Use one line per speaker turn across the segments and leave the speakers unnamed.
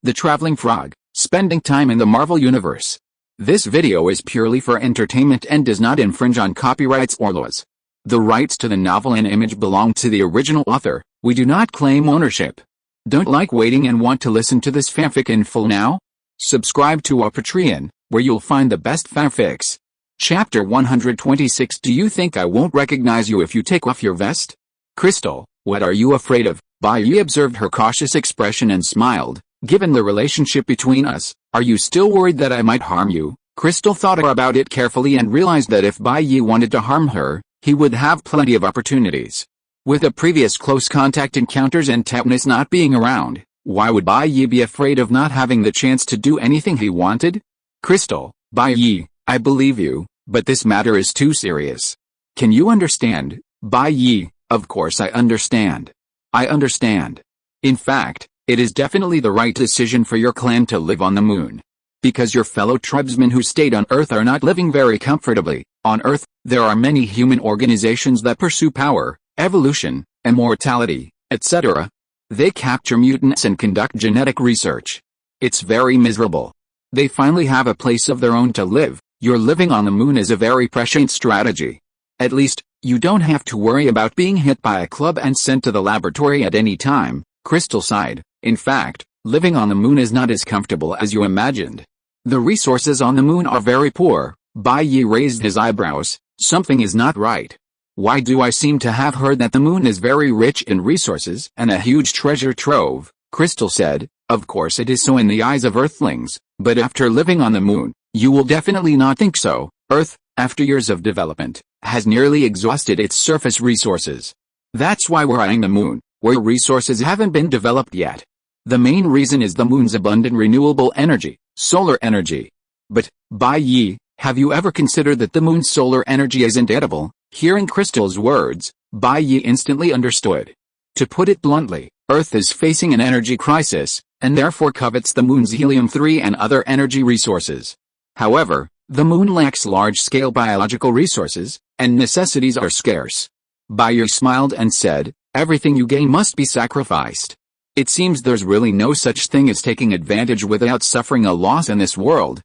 The Traveling Frog, Spending Time in the Marvel Universe. This video is purely for entertainment and does not infringe on copyrights or laws. The rights to the novel and image belong to the original author. We do not claim ownership. Don't like waiting and want to listen to this fanfic in full now? Subscribe to our Patreon, where you'll find the best fanfics. Chapter 126. Do you think I won't recognize you if you take off your vest? Crystal, what are you afraid of? Bai observed her cautious expression and smiled. Given the relationship between us, are you still worried that I might harm you? Crystal thought about it carefully and realized that if Bai wanted to harm her, he would have plenty of opportunities. With the previous close contact encounters and Tetanus not being around, why would Bai be afraid of not having the chance to do anything he wanted? Crystal, Bai, I believe you, but this matter is too serious. Can you understand? Bai, of course I understand. I understand. In fact, it is definitely the right decision for your clan to live on the moon. Because your fellow tribesmen who stayed on Earth are not living very comfortably. On Earth, there are many human organizations that pursue power, evolution, immortality, etc. They capture mutants and conduct genetic research. It's very miserable. They finally have a place of their own to live. Your living on the moon is a very prescient strategy. At least, you don't have to worry about being hit by a club and sent to the laboratory at any time. Crystal sighed. In fact, living on the moon is not as comfortable as you imagined. The resources on the moon are very poor. Bai raised his eyebrows. Something is not right. Why do I seem to have heard that the moon is very rich in resources and a huge treasure trove? Crystal said, of course it is so in the eyes of Earthlings, but after living on the moon, you will definitely not think so. Earth, after years of development, has nearly exhausted its surface resources. That's why we're eyeing the moon, where resources haven't been developed yet. The main reason is the moon's abundant renewable energy, solar energy. But, Bai, have you ever considered that the moon's solar energy isn't edible? Hearing Crystal's words, Bai instantly understood. To put it bluntly, Earth is facing an energy crisis, and therefore covets the moon's helium-3 and other energy resources. However, the moon lacks large-scale biological resources, and necessities are scarce. Bai smiled and said, everything you gain must be sacrificed. It seems there's really no such thing as taking advantage without suffering a loss in this world,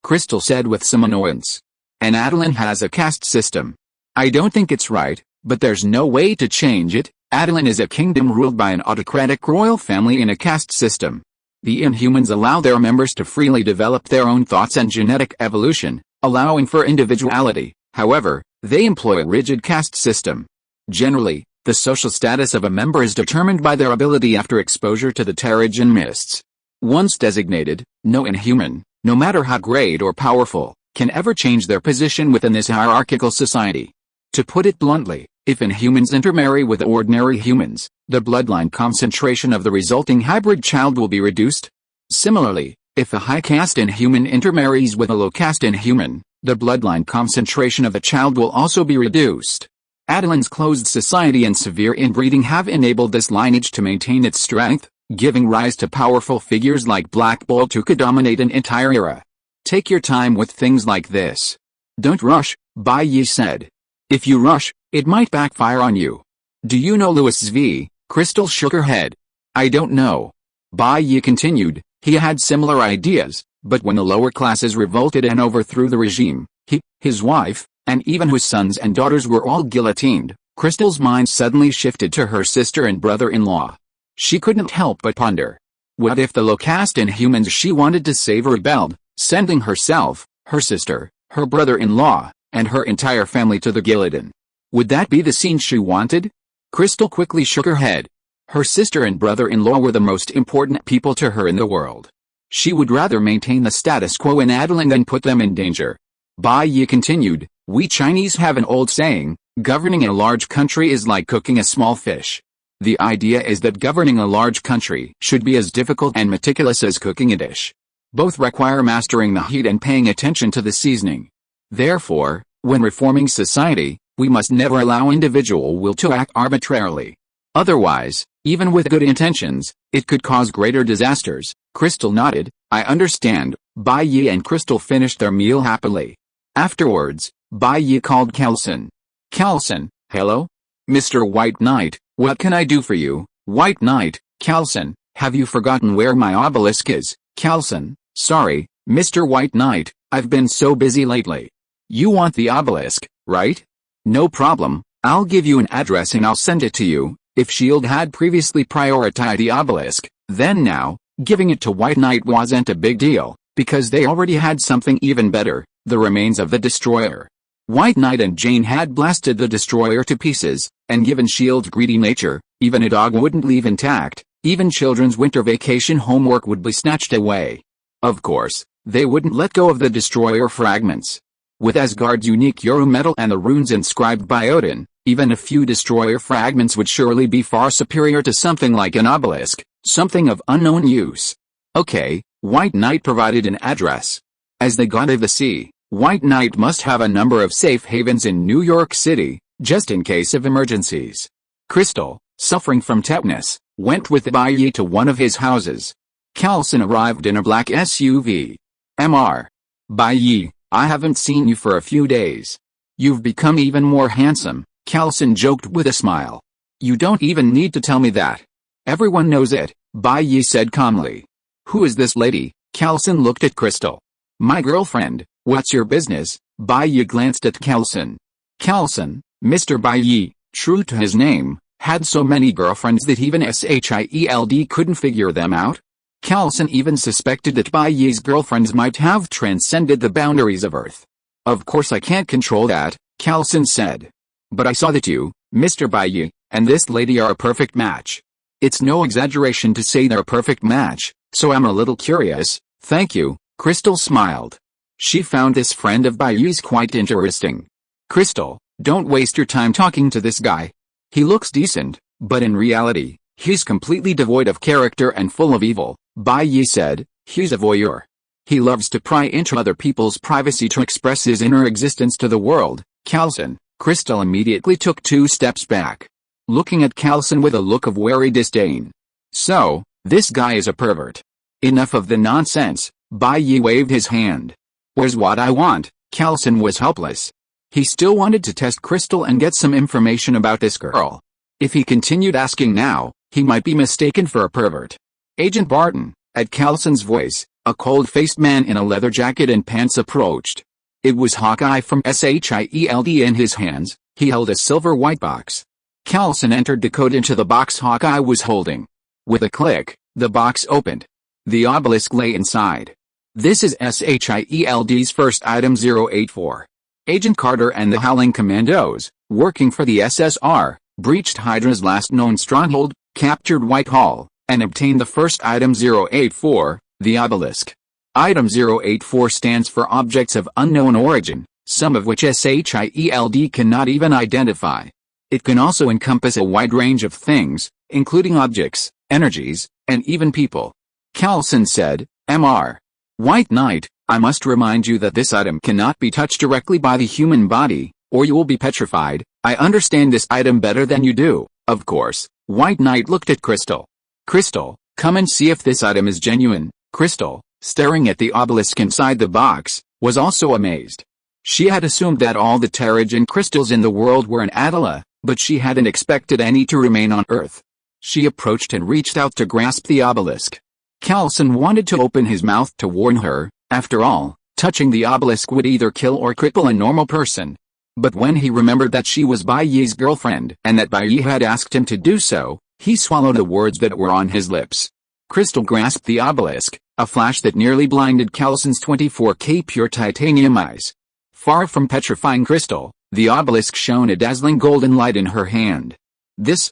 Crystal said with some annoyance. And Adeline has a caste system. I don't think it's right, but there's no way to change it. Adeline is a kingdom ruled by an autocratic royal family in a caste system. The Inhumans allow their members to freely develop their own thoughts and genetic evolution, allowing for individuality. However, they employ a rigid caste system. Generally, the social status of a member is determined by their ability after exposure to the Terrigen mists. Once designated, no Inhuman, no matter how great or powerful, can ever change their position within this hierarchical society. To put it bluntly, if Inhumans intermarry with ordinary humans, the bloodline concentration of the resulting hybrid child will be reduced. Similarly, if a high caste Inhuman intermarries with a low caste Inhuman, the bloodline concentration of the child will also be reduced. Adeline's closed society and severe inbreeding have enabled this lineage to maintain its strength, giving rise to powerful figures like Black Bolt who could dominate an entire era. Take your time with things like this. Don't rush, Bai said. If you rush, it might backfire on you. Do you know Louis V? Crystal shook her head. I don't know. Bai continued, he had similar ideas, but when the lower classes revolted and overthrew the regime, he, his wife, and even his sons and daughters were all guillotined. Crystal's mind suddenly shifted to her sister and brother-in-law. She couldn't help but ponder. What if the low caste Inhumans she wanted to save rebelled, sending herself, her sister, her brother-in-law, and her entire family to the guillotine? Would that be the scene she wanted? Crystal quickly shook her head. Her sister and brother-in-law were the most important people to her in the world. She would rather maintain the status quo in Adeline than put them in danger. Bai continued, we Chinese have an old saying, governing a large country is like cooking a small fish. The idea is that governing a large country should be as difficult and meticulous as cooking a dish. Both require mastering the heat and paying attention to the seasoning. Therefore, when reforming society, we must never allow individual will to act arbitrarily. Otherwise, even with good intentions, it could cause greater disasters. Crystal nodded, I understand. Bai and Crystal finished their meal happily. Afterwards, Bai called Kelson. Kelson, hello? Mr. White Knight, what can I do for you? White Knight, Kelson, Have you forgotten where my obelisk is, Calson? Sorry, Mr. White Knight, I've been so busy lately. You want the obelisk, right? No problem, I'll give you an address and I'll send it to you. If S.H.I.E.L.D. had previously prioritized the obelisk, then now, giving it to White Knight wasn't a big deal, because they already had something even better, the remains of the destroyer. White Knight and Jane had blasted the destroyer to pieces, and given S.H.I.E.L.D's greedy nature, even a dog wouldn't leave intact, even children's winter vacation homework would be snatched away. Of course, they wouldn't let go of the destroyer fragments. With Asgard's unique Euro metal and the runes inscribed by Odin, even a few destroyer fragments would surely be far superior to something like an obelisk, something of unknown use. Okay, White Knight provided an address. As the god of the sea, White Knight must have a number of safe havens in New York City, just in case of emergencies. Crystal, suffering from tetanus, went with Bai to one of his houses. Calson arrived in a black SUV. Mr. Bai, I haven't seen you for a few days. You've become even more handsome, Calson joked with a smile. You don't even need to tell me that. Everyone knows it, Bai said calmly. Who is this lady? Calson looked at Crystal. My girlfriend. What's your business? Bai glanced at Calson. Calson, Mr. Bai, true to his name, had so many girlfriends that even S.H.I.E.L.D. couldn't figure them out. Calson even suspected that Bai's girlfriends might have transcended the boundaries of Earth. Of course I can't control that, Calson said. But I saw that you, Mr. Bai, and this lady are a perfect match. It's no exaggeration to say they're a perfect match, so I'm a little curious. Thank you, Crystal smiled. She found this friend of Bai's quite interesting. Crystal, don't waste your time talking to this guy. He looks decent, but in reality, he's completely devoid of character and full of evil, Bai said. He's a voyeur. He loves to pry into other people's privacy to express his inner existence to the world. Calson, Crystal immediately took 2 steps back, looking at Calson with a look of wary disdain. So, this guy is a pervert. Enough of the nonsense, Bai waved his hand. Where's what I want? Calson was helpless. He still wanted to test Crystal and get some information about this girl. If he continued asking now, he might be mistaken for a pervert. Agent Barton, at Calson's voice, a cold-faced man in a leather jacket and pants approached. It was Hawkeye from S.H.I.E.L.D. in his hands. He held a silver white box. Calson entered the code into the box Hawkeye was holding. With a click, the box opened. The obelisk lay inside. This is S.H.I.E.L.D.'s first item 084. Agent Carter and the Howling Commandos, working for the SSR, breached Hydra's last known stronghold, captured Whitehall, and obtained the first item 084, the obelisk. Item 084 stands for objects of unknown origin, some of which SHIELD cannot even identify. It can also encompass a wide range of things, including objects, energies, and even people. Calson said, Mr. White Knight, I must remind you that this item cannot be touched directly by the human body, or you will be petrified. I understand this item better than you do, of course. White Knight looked at Crystal. Crystal, come and see if this item is genuine. Crystal, staring at the obelisk inside the box, was also amazed. She had assumed that all the Terrigen crystals in the world were in Attila, but she hadn't expected any to remain on Earth. She approached and reached out to grasp the obelisk. Calson wanted to open his mouth to warn her. After all, touching the obelisk would either kill or cripple a normal person. But when he remembered that she was Bai's girlfriend and that Bai had asked him to do so, he swallowed the words that were on his lips. Crystal grasped the obelisk, a flash that nearly blinded Calson's 24K pure titanium eyes. Far from petrifying Crystal, the obelisk shone a dazzling golden light in her hand. This,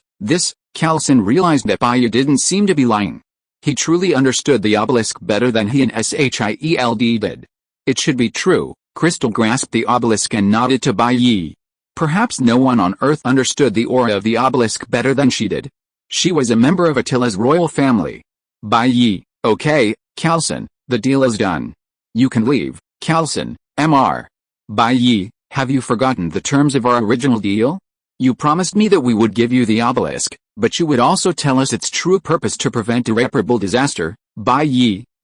Calson realized that Bai didn't seem to be lying. He truly understood the obelisk better than he and SHIELD did. It should be true. Crystal grasped the obelisk and nodded to Bai. Perhaps no one on Earth understood the aura of the obelisk better than she did. She was a member of Attila's royal family. Bai, okay, Calson, the deal is done. You can leave, Calson. Mr. Bai, have you forgotten the terms of our original deal? You promised me that we would give you the obelisk, but you would also tell us its true purpose to prevent irreparable disaster. Bai,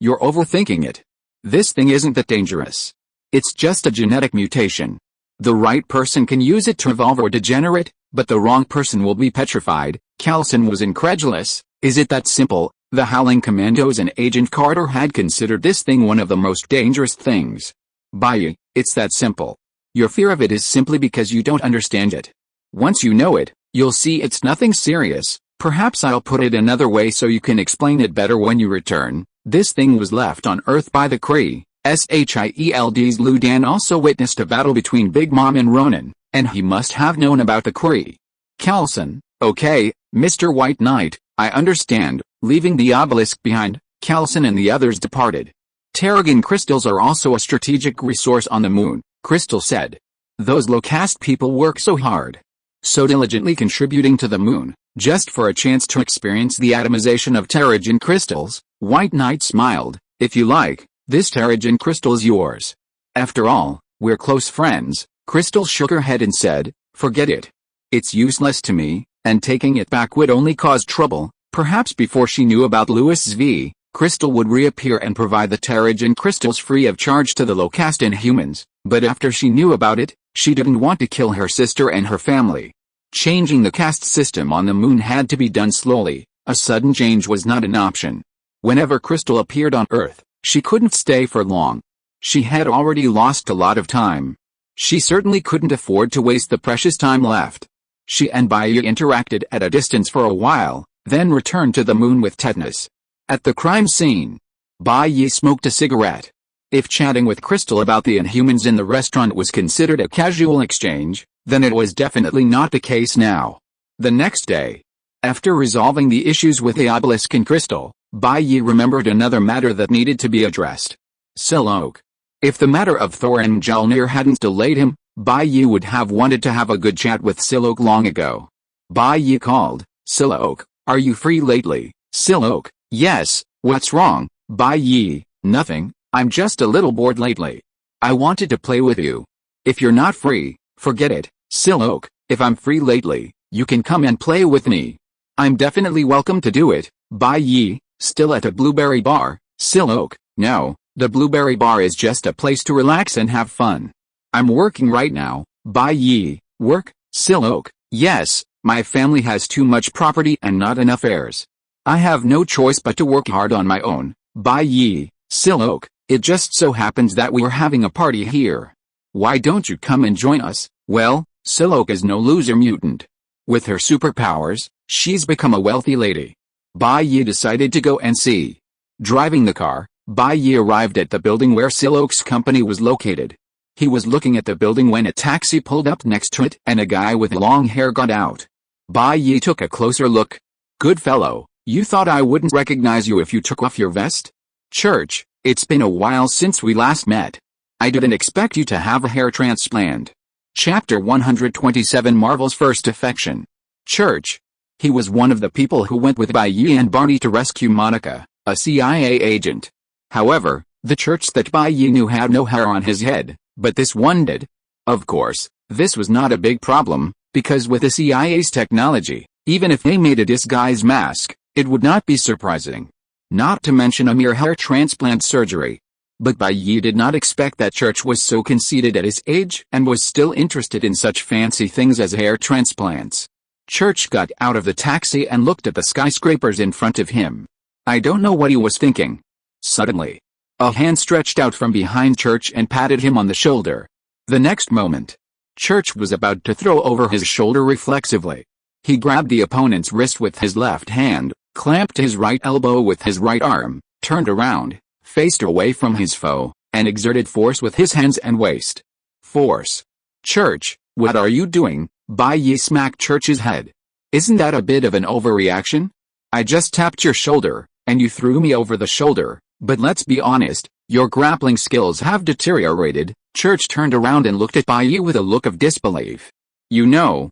you're overthinking it. This thing isn't that dangerous. It's just a genetic mutation. The right person can use it to evolve or degenerate, but the wrong person will be petrified. Calson was incredulous. Is it that simple? The Howling Commandos and Agent Carter had considered this thing one of the most dangerous things. Bye, it's that simple. Your fear of it is simply because you don't understand it. Once you know it, you'll see it's nothing serious. Perhaps I'll put it another way so you can explain it better when you return. This thing was left on Earth by the Kree. SHIELD's Lou Dan also witnessed a battle between Big Mom and Ronan, and he must have known about the Kree. Callison, okay, Mr. White Knight, I understand. Leaving the obelisk behind, Callison and the others departed. Terrigen crystals are also a strategic resource on the moon, Crystal said. Those low-caste people work so hard, so diligently contributing to the moon, just for a chance to experience the atomization of Terrigen crystals. White Knight smiled. If you like, this Terrigen crystal's yours. After all, we're close friends. Crystal shook her head and said, forget it. It's useless to me, and taking it back would only cause trouble. Perhaps before she knew about Louis V, Crystal would reappear and provide the Terrigen crystals free of charge to the low-caste Inhumans, but after she knew about it, she didn't want to kill her sister and her family. Changing the caste system on the moon had to be done slowly. A sudden change was not an option. Whenever Crystal appeared on Earth, she couldn't stay for long. She had already lost a lot of time. She certainly couldn't afford to waste the precious time left. She and Bayou interacted at a distance for a while, then returned to the moon with tetanus. At the crime scene, Bayou smoked a cigarette. If chatting with Crystal about the Inhumans in the restaurant was considered a casual exchange, then it was definitely not the case now. The next day, after resolving the issues with the obelisk and Crystal, Bayou remembered another matter that needed to be addressed. Silok. If the matter of Thor and Mjolnir hadn't delayed him, Bayou would have wanted to have a good chat with Silok long ago. Bayou called. Silok, are you free lately? Silok, yes, what's wrong? Bayou, nothing, I'm just a little bored lately. I wanted to play with you. If you're not free, forget it. Silok, if I'm free lately, you can come and play with me. I'm definitely welcome to do it. Bayou, still at a blueberry bar? Silok, no, the blueberry bar is just a place to relax and have fun. I'm working right now. Bayou, work? Silok, yes, my family has too much property and not enough heirs. I have no choice but to work hard on my own. Bayou, Silok, it just so happens that we're having a party here. Why don't you come and join us? Well, Silok is no loser mutant. With her superpowers, she's become a wealthy lady. Bayou decided to go and see. Driving the car, Bayou arrived at the building where Silok's company was located. He was looking at the building when a taxi pulled up next to it and a guy with long hair got out. Bayou took a closer look. Good fellow, you thought I wouldn't recognize you if you took off your vest? Church, it's been a while since we last met. I didn't expect you to have a hair transplant. Chapter 127 Marvel's First Affection. Church. He was one of the people who went with Bayou and Barney to rescue Monica, a CIA agent. However, the Church that Bayou knew had no hair on his head, but this one did. Of course, this was not a big problem, because with the CIA's technology, even if they made a disguise mask, it would not be surprising. Not to mention a mere hair transplant surgery. But Bayou did not expect that Church was so conceited at his age and was still interested in such fancy things as hair transplants. Church got out of the taxi and looked at the skyscrapers in front of him. I don't know what he was thinking. Suddenly, a hand stretched out from behind Church and patted him on the shoulder. The next moment, Church was about to throw over his shoulder reflexively. He grabbed the opponent's wrist with his left hand, clamped his right elbow with his right arm, turned around, faced away from his foe, and exerted force with his hands and waist. Force. Church, what are you doing? Bayou smacked Church's head. Isn't that a bit of an overreaction? I just tapped your shoulder, and you threw me over the shoulder, but let's be honest, your grappling skills have deteriorated. Church turned around and looked at Bayou with a look of disbelief. You know,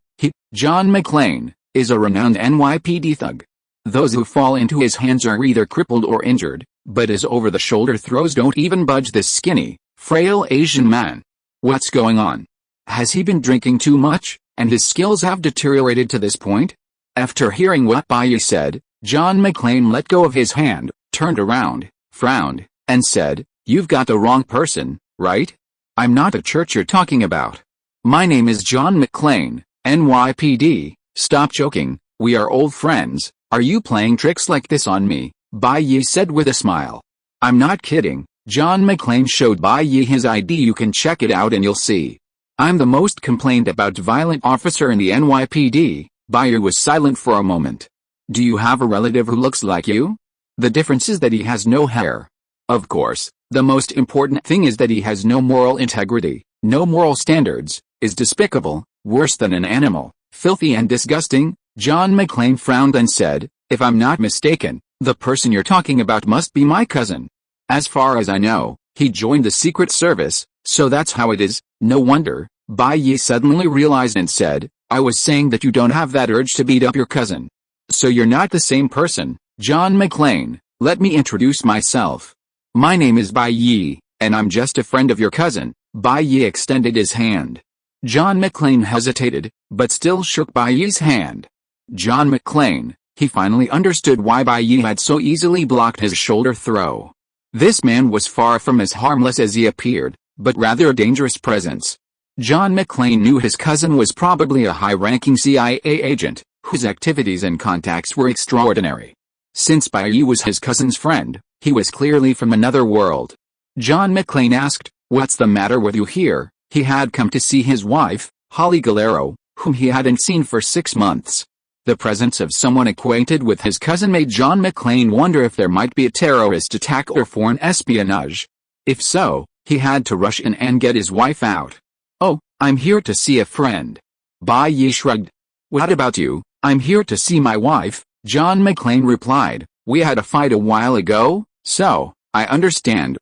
John McClane, is a renowned NYPD thug. Those who fall into his hands are either crippled or injured, but his over-the-shoulder throws don't even budge this skinny, frail Asian man. What's going on? Has he been drinking too much, and his skills have deteriorated to this point? After hearing what Bayou said, John McClane let go of his hand, turned around, frowned, and said, You've got the wrong person, right? I'm not the Church you're talking about. My name is John McClane, NYPD. Stop joking, we are old friends. Are you playing tricks like this on me? Bai Yi said with a smile. I'm not kidding. John McClane showed Bai Yi his ID. You can check it out and you'll see. I'm the most complained about violent officer in the NYPD. Bai Yi was silent for a moment. Do you have a relative who looks like you? The difference is that he has no hair. Of course, the most important thing is that he has no moral integrity, no moral standards, is despicable, worse than an animal, filthy and disgusting. John McClane frowned and said, if I'm not mistaken, the person you're talking about must be my cousin. As far as I know, he joined the Secret Service, so that's how it is. No wonder. Bai Yi suddenly realized and said, I was saying that you don't have that urge to beat up your cousin. So you're not the same person. John McClane, let me introduce myself. My name is Bai Yi, and I'm just a friend of your cousin. Bai Yi extended his hand. John McClane hesitated, but still shook Bai Yi's hand. John McClane, he finally understood why Bai Yi had so easily blocked his shoulder throw. This man was far from as harmless as he appeared, but rather a dangerous presence. John McClane knew his cousin was probably a high-ranking CIA agent, whose activities and contacts were extraordinary. Since Bai Yi was his cousin's friend, he was clearly from another world. John McClane asked, what's the matter with you here? He had come to see his wife, Holly Galero, whom he hadn't seen for 6 months. The presence of someone acquainted with his cousin made John McClane wonder if there might be a terrorist attack or foreign espionage. If so, he had to rush in and get his wife out. Oh, I'm here to see a friend. Bai Yi shrugged. What about you? I'm here to see my wife, John McClane replied. We had a fight a while ago, so, I understand.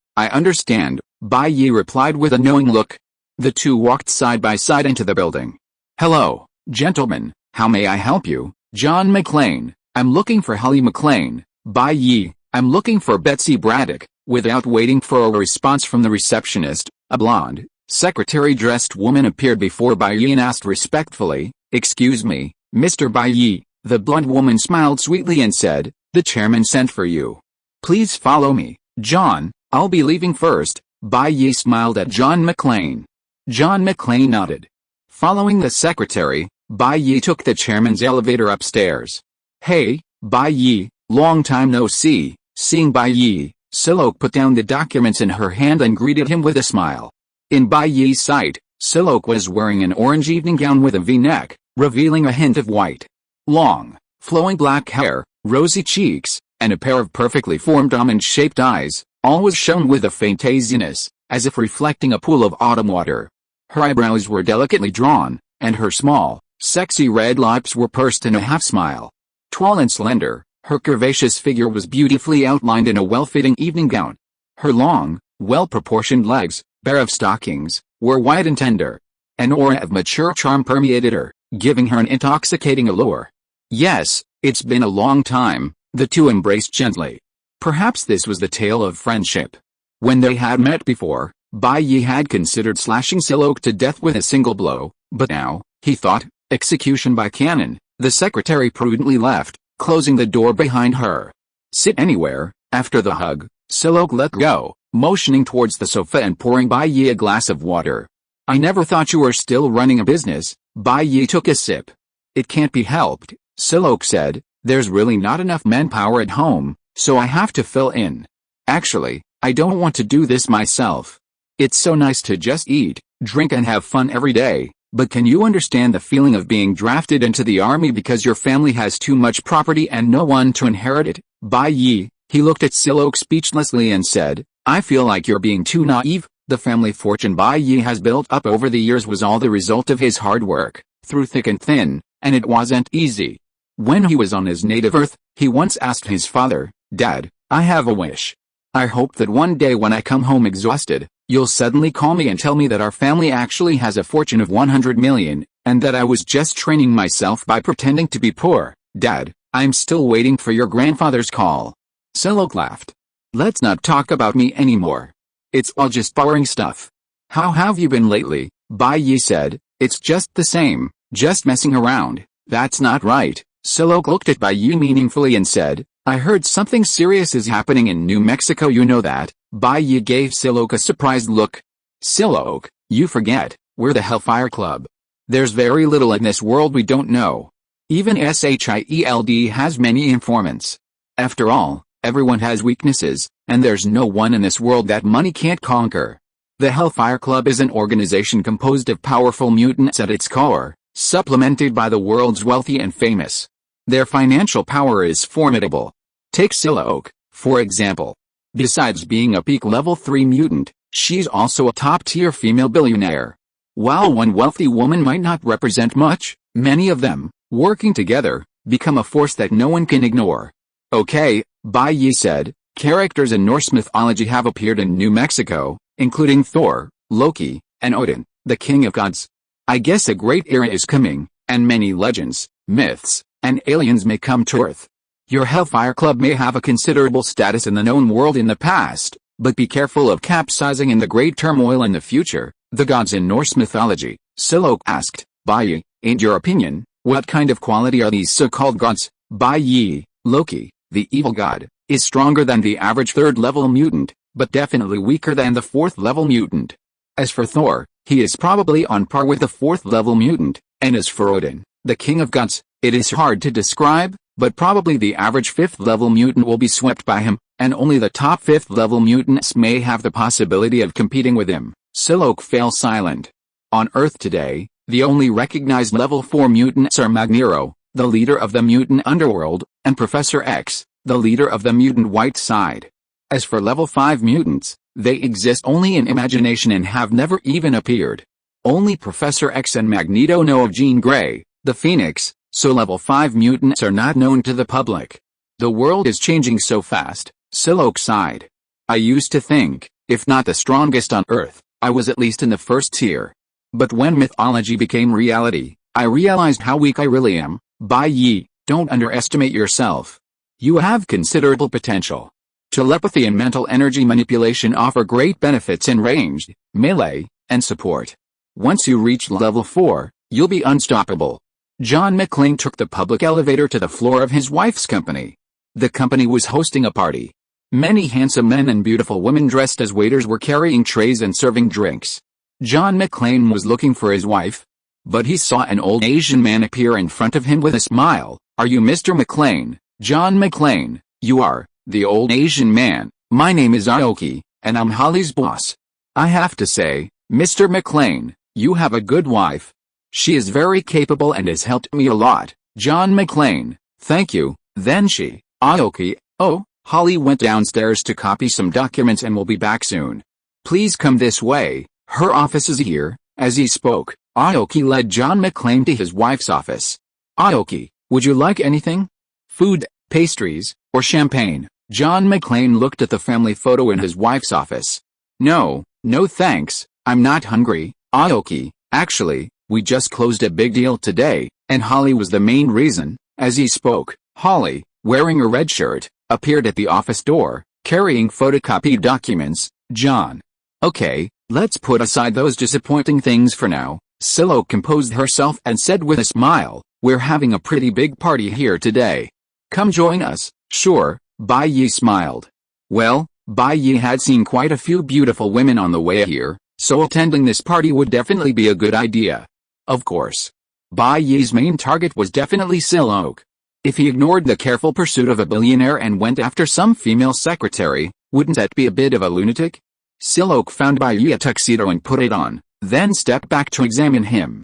Bai Yi replied with a knowing look. The two walked side by side into the building. Hello, gentlemen, how may I help you? John McClane, I'm looking for Holly McClane. Bai Yi, I'm looking for Betsy Braddock. Without waiting for a response from the receptionist, a blonde, secretary-dressed woman appeared before Bai Yi and asked respectfully, excuse me, Mr. Bai Yi. The blonde woman smiled sweetly and said, the chairman sent for you. Please follow me, John, I'll be leaving first. Bai Yi smiled at John McClane. John McClane nodded. Following the secretary, Bai Yi took the chairman's elevator upstairs. Hey, Bai Yi, long time no see. Seeing Bai Yi, Silok put down the documents in her hand and greeted him with a smile. In Bai Yi's sight, Silok was wearing an orange evening gown with a V-neck, revealing a hint of white. Long, flowing black hair, rosy cheeks, and a pair of perfectly formed almond-shaped eyes, always shone with a faint haziness, as if reflecting a pool of autumn water. Her eyebrows were delicately drawn, and her small, sexy red lips were pursed in a half-smile. Tall and slender, her curvaceous figure was beautifully outlined in a well-fitting evening gown. Her long, well-proportioned legs, bare of stockings, were white and tender. An aura of mature charm permeated her, giving her an intoxicating allure. Yes, it's been a long time, the two embraced gently. Perhaps this was the tale of friendship. When they had met before, Bai Yi had considered slashing Silok to death with a single blow, but now, he thought, execution by cannon. The secretary prudently left, closing the door behind her. Sit anywhere. After the hug, Silok let go, motioning towards the sofa and pouring Bai Yi a glass of water. I never thought you were still running a business. Bai Yi took a sip. It can't be helped, Silok said, there's really not enough manpower at home, so I have to fill in. Actually, I don't want to do this myself. It's so nice to just eat, drink and have fun every day, but can you understand the feeling of being drafted into the army because your family has too much property and no one to inherit it? Bai Yi, he looked at Silok speechlessly and said, I feel like you're being too naive. The family fortune Bai Yi has built up over the years was all the result of his hard work, through thick and thin, and it wasn't easy. When he was on his native Earth, he once asked his father, Dad, I have a wish. I hope that one day when I come home exhausted, you'll suddenly call me and tell me that our family actually has a fortune of 100 million, and that I was just training myself by pretending to be poor. Dad, I'm still waiting for your grandfather's call. Silok laughed. Let's not talk about me anymore. It's all just boring stuff. How have you been lately? Bai Yi said, it's just the same, just messing around. That's not right. Silok looked at Bai Yi meaningfully and said, I heard something serious is happening in New Mexico, you know that? Bai Yi gave Silok a surprised look. Silok, you forget, we're the Hellfire Club. There's very little in this world we don't know. Even SHIELD has many informants. After all, Everyone has weaknesses, and there's no one in this world that money can't conquer. The Hellfire Club is an organization composed of powerful mutants at its core, supplemented by the world's wealthy and famous. Their financial power is formidable. Take Silhouette, for example. Besides being a peak level 3 mutant, she's also a top-tier female billionaire. While one wealthy woman might not represent much, many of them, working together, become a force that no one can ignore. Okay, Bai Yi said, characters in Norse mythology have appeared in New Mexico, including Thor, Loki, and Odin, the king of gods. I guess a great era is coming, and many legends, myths, and aliens may come to Earth. Your Hellfire Club may have a considerable status in the known world in the past, but be careful of capsizing in the great turmoil in the future. The gods in Norse mythology, Silhouette asked, Bai Yi, in your opinion, what kind of quality are these so-called gods? Bai Yi, Loki, the evil god, is stronger than the average third-level mutant, but definitely weaker than the fourth-level mutant. As for Thor, he is probably on par with the fourth-level mutant, and as for Odin, the king of gods, it is hard to describe, but probably the average fifth-level mutant will be swept by him, and only the top fifth-level mutants may have the possibility of competing with him. Silhouette fell silent. On Earth today, the only recognized level 4 mutants are Magneto, the leader of the mutant underworld, and Professor X, the leader of the mutant white side. As for level 5 mutants, they exist only in imagination and have never even appeared. Only Professor X and Magneto know of Jean Grey, the Phoenix, so level 5 mutants are not known to the public. The world is changing so fast, Silhouette sighed. I used to think, if not the strongest on Earth, I was at least in the first tier. But when mythology became reality, I realized how weak I really am. Bai Yi, don't underestimate yourself. You have considerable potential. Telepathy and mental energy manipulation offer great benefits in ranged, melee, and support. Once you reach level 4, you'll be unstoppable. John McClane took the public elevator to the floor of his wife's company. The company was hosting a party. Many handsome men and beautiful women dressed as waiters were carrying trays and serving drinks. John McClane was looking for his wife, but he saw an old Asian man appear in front of him with a smile. Are you Mr. McClane? John McClane, you are. The old Asian man. My name is Aoki, and I'm Holly's boss. I have to say, Mr. McClane, you have a good wife. She is very capable and has helped me a lot. John McClane, thank you. Then Aoki, oh, Holly went downstairs to copy some documents and will be back soon. Please come this way, her office is here. As he spoke, Aoki led John McClane to his wife's office. Aoki, would you like anything? Food, pastries, or champagne? John McClane looked at the family photo in his wife's office. No thanks, I'm not hungry, Aoki. Actually, we just closed a big deal today, and Holly was the main reason. As he spoke, Holly, wearing a red shirt, appeared at the office door, carrying photocopied documents. John. Okay, let's put aside those disappointing things for now. Silhouette composed herself and said with a smile, we're having a pretty big party here today. Come join us. Sure, Bai Yi smiled. Well, Bai Yi had seen quite a few beautiful women on the way here, so attending this party would definitely be a good idea. Of course. Bai Yi's main target was definitely Silhouette. If he ignored the careful pursuit of a billionaire and went after some female secretary, wouldn't that be a bit of a lunatic? Silhouette found Bai Yi a tuxedo and put it on, then stepped back to examine him.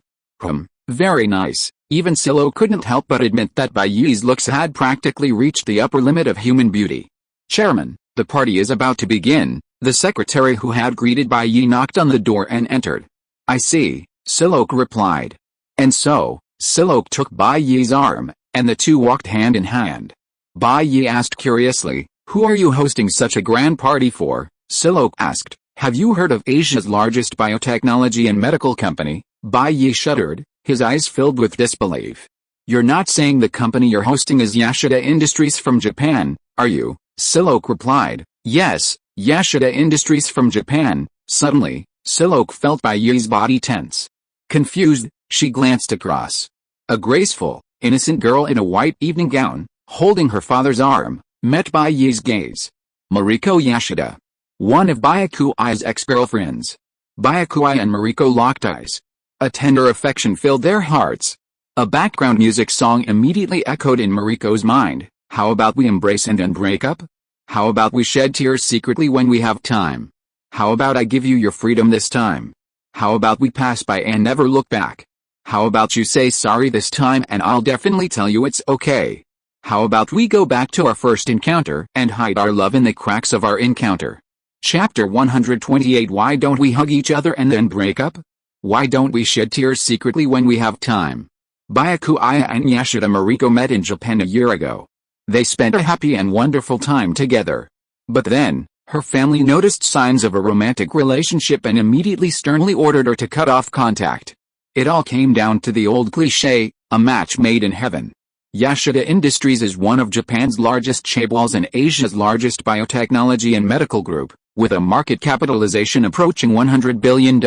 Very nice. Even Silhouette couldn't help but admit that Bai Yi's looks had practically reached the upper limit of human beauty. Chairman, the party is about to begin. The secretary who had greeted Bai Yi knocked on the door and entered. I see, Silhouette replied. And so, Silhouette took Bai Yi's arm, and the two walked hand in hand. Bai Yi asked curiously, who are you hosting such a grand party for? Silhouette asked, have you heard of Asia's largest biotechnology and medical company? Bai Yi shuddered, his eyes filled with disbelief. You're not saying the company you're hosting is Yashida Industries from Japan, are you? Silhouette replied, yes, Yashida Industries from Japan. Suddenly, Silhouette felt Bai Yi's body tense. Confused, she glanced across. A graceful, innocent girl in a white evening gown, holding her father's arm, met Bai Yi's gaze. Mariko Yashida. One of Byakui's ex-girlfriends. Byakui and Mariko locked eyes. A tender affection filled their hearts. A background music song immediately echoed in Mariko's mind. How about we embrace and then break up? How about we shed tears secretly when we have time? How about I give you your freedom this time? How about we pass by and never look back? How about you say sorry this time and I'll definitely tell you it's okay? How about we go back to our first encounter and hide our love in the cracks of our encounter? Chapter 128. Why don't we hug each other and then break up? Why don't we shed tears secretly when we have time? Byakuya and Yashida Mariko met in Japan a year ago. They spent a happy and wonderful time together. But then, her family noticed signs of a romantic relationship and immediately sternly ordered her to cut off contact. It all came down to the old cliché, a match made in heaven. Yashida Industries is one of Japan's largest chaebols and Asia's largest biotechnology and medical group, with a market capitalization approaching $100 billion,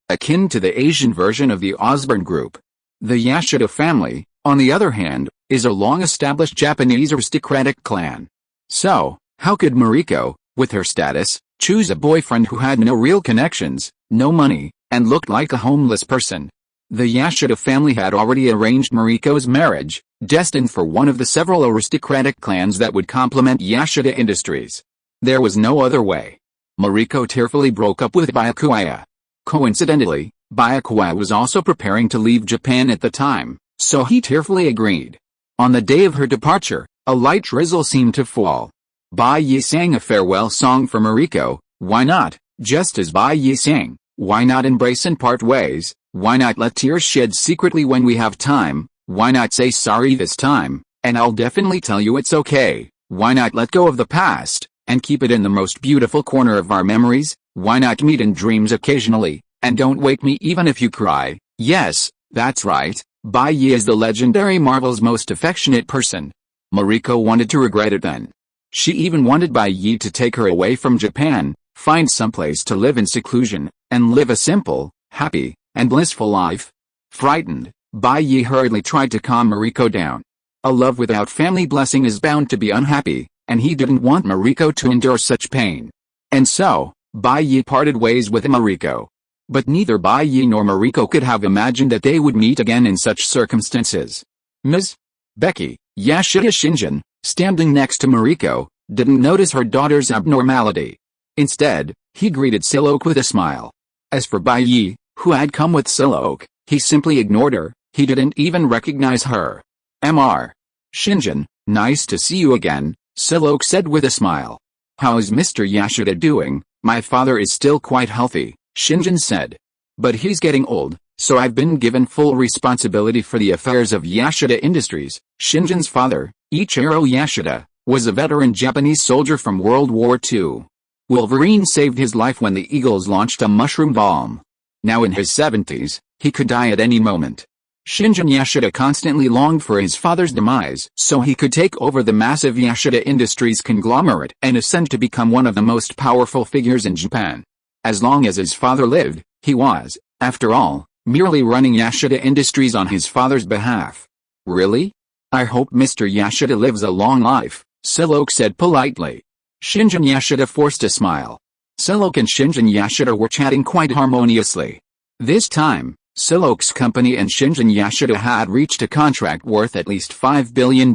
akin to the Asian version of the Osborne Group. The Yashida family, on the other hand, is a long-established Japanese aristocratic clan. So, how could Mariko, with her status, choose a boyfriend who had no real connections, no money, and looked like a homeless person? The Yashida family had already arranged Mariko's marriage, destined for one of the several aristocratic clans that would complement Yashida Industries. There was no other way. Mariko tearfully broke up with Byakuya. Coincidentally, Byakuya was also preparing to leave Japan at the time, so he tearfully agreed. On the day of her departure, a light drizzle seemed to fall. Bai sang a farewell song for Mariko. Why not? Just as Bai sang, why not embrace and part ways? Why not let tears shed secretly when we have time? Why not say sorry this time, and I'll definitely tell you it's okay? Why not let go of the past, and keep it in the most beautiful corner of our memories? Why not meet in dreams occasionally, and don't wake me even if you cry? Yes, that's right, Bai is the legendary Marvel's most affectionate person. Mariko wanted to regret it then. She even wanted Bai to take her away from Japan, find someplace to live in seclusion, and live a simple, happy, and blissful life. Frightened, Bai hurriedly tried to calm Mariko down. A love without family blessing is bound to be unhappy, and he didn't want Mariko to endure such pain. And so, Bai parted ways with Mariko. But neither Bai nor Mariko could have imagined that they would meet again in such circumstances. Ms. Becky, Yashida Shinjin, standing next to Mariko, didn't notice her daughter's abnormality. Instead, he greeted Silok with a smile. As for Bai, who had come with Silok, he simply ignored her. He didn't even recognize her. Mr. Shinjin, nice to see you again, Silok said with a smile. How is Mr. Yashida doing? My father is still quite healthy, Shinjin said. But he's getting old, so I've been given full responsibility for the affairs of Yashida Industries. Shinjin's father, Ichiro Yashida, was a veteran Japanese soldier from World War II. Wolverine saved his life when the Eagles launched a mushroom bomb. Now in his 70s, he could die at any moment. Shinjin Yashida constantly longed for his father's demise so he could take over the massive Yashida Industries conglomerate and ascend to become one of the most powerful figures in Japan. As long as his father lived, he was, after all, merely running Yashida Industries on his father's behalf. Really? I hope Mr. Yashida lives a long life, Silok said politely. Shinjin Yashida forced a smile. Silok and Shinjin Yashida were chatting quite harmoniously. This time, Silok's company and Shinjin Yashida had reached a contract worth at least $5 billion.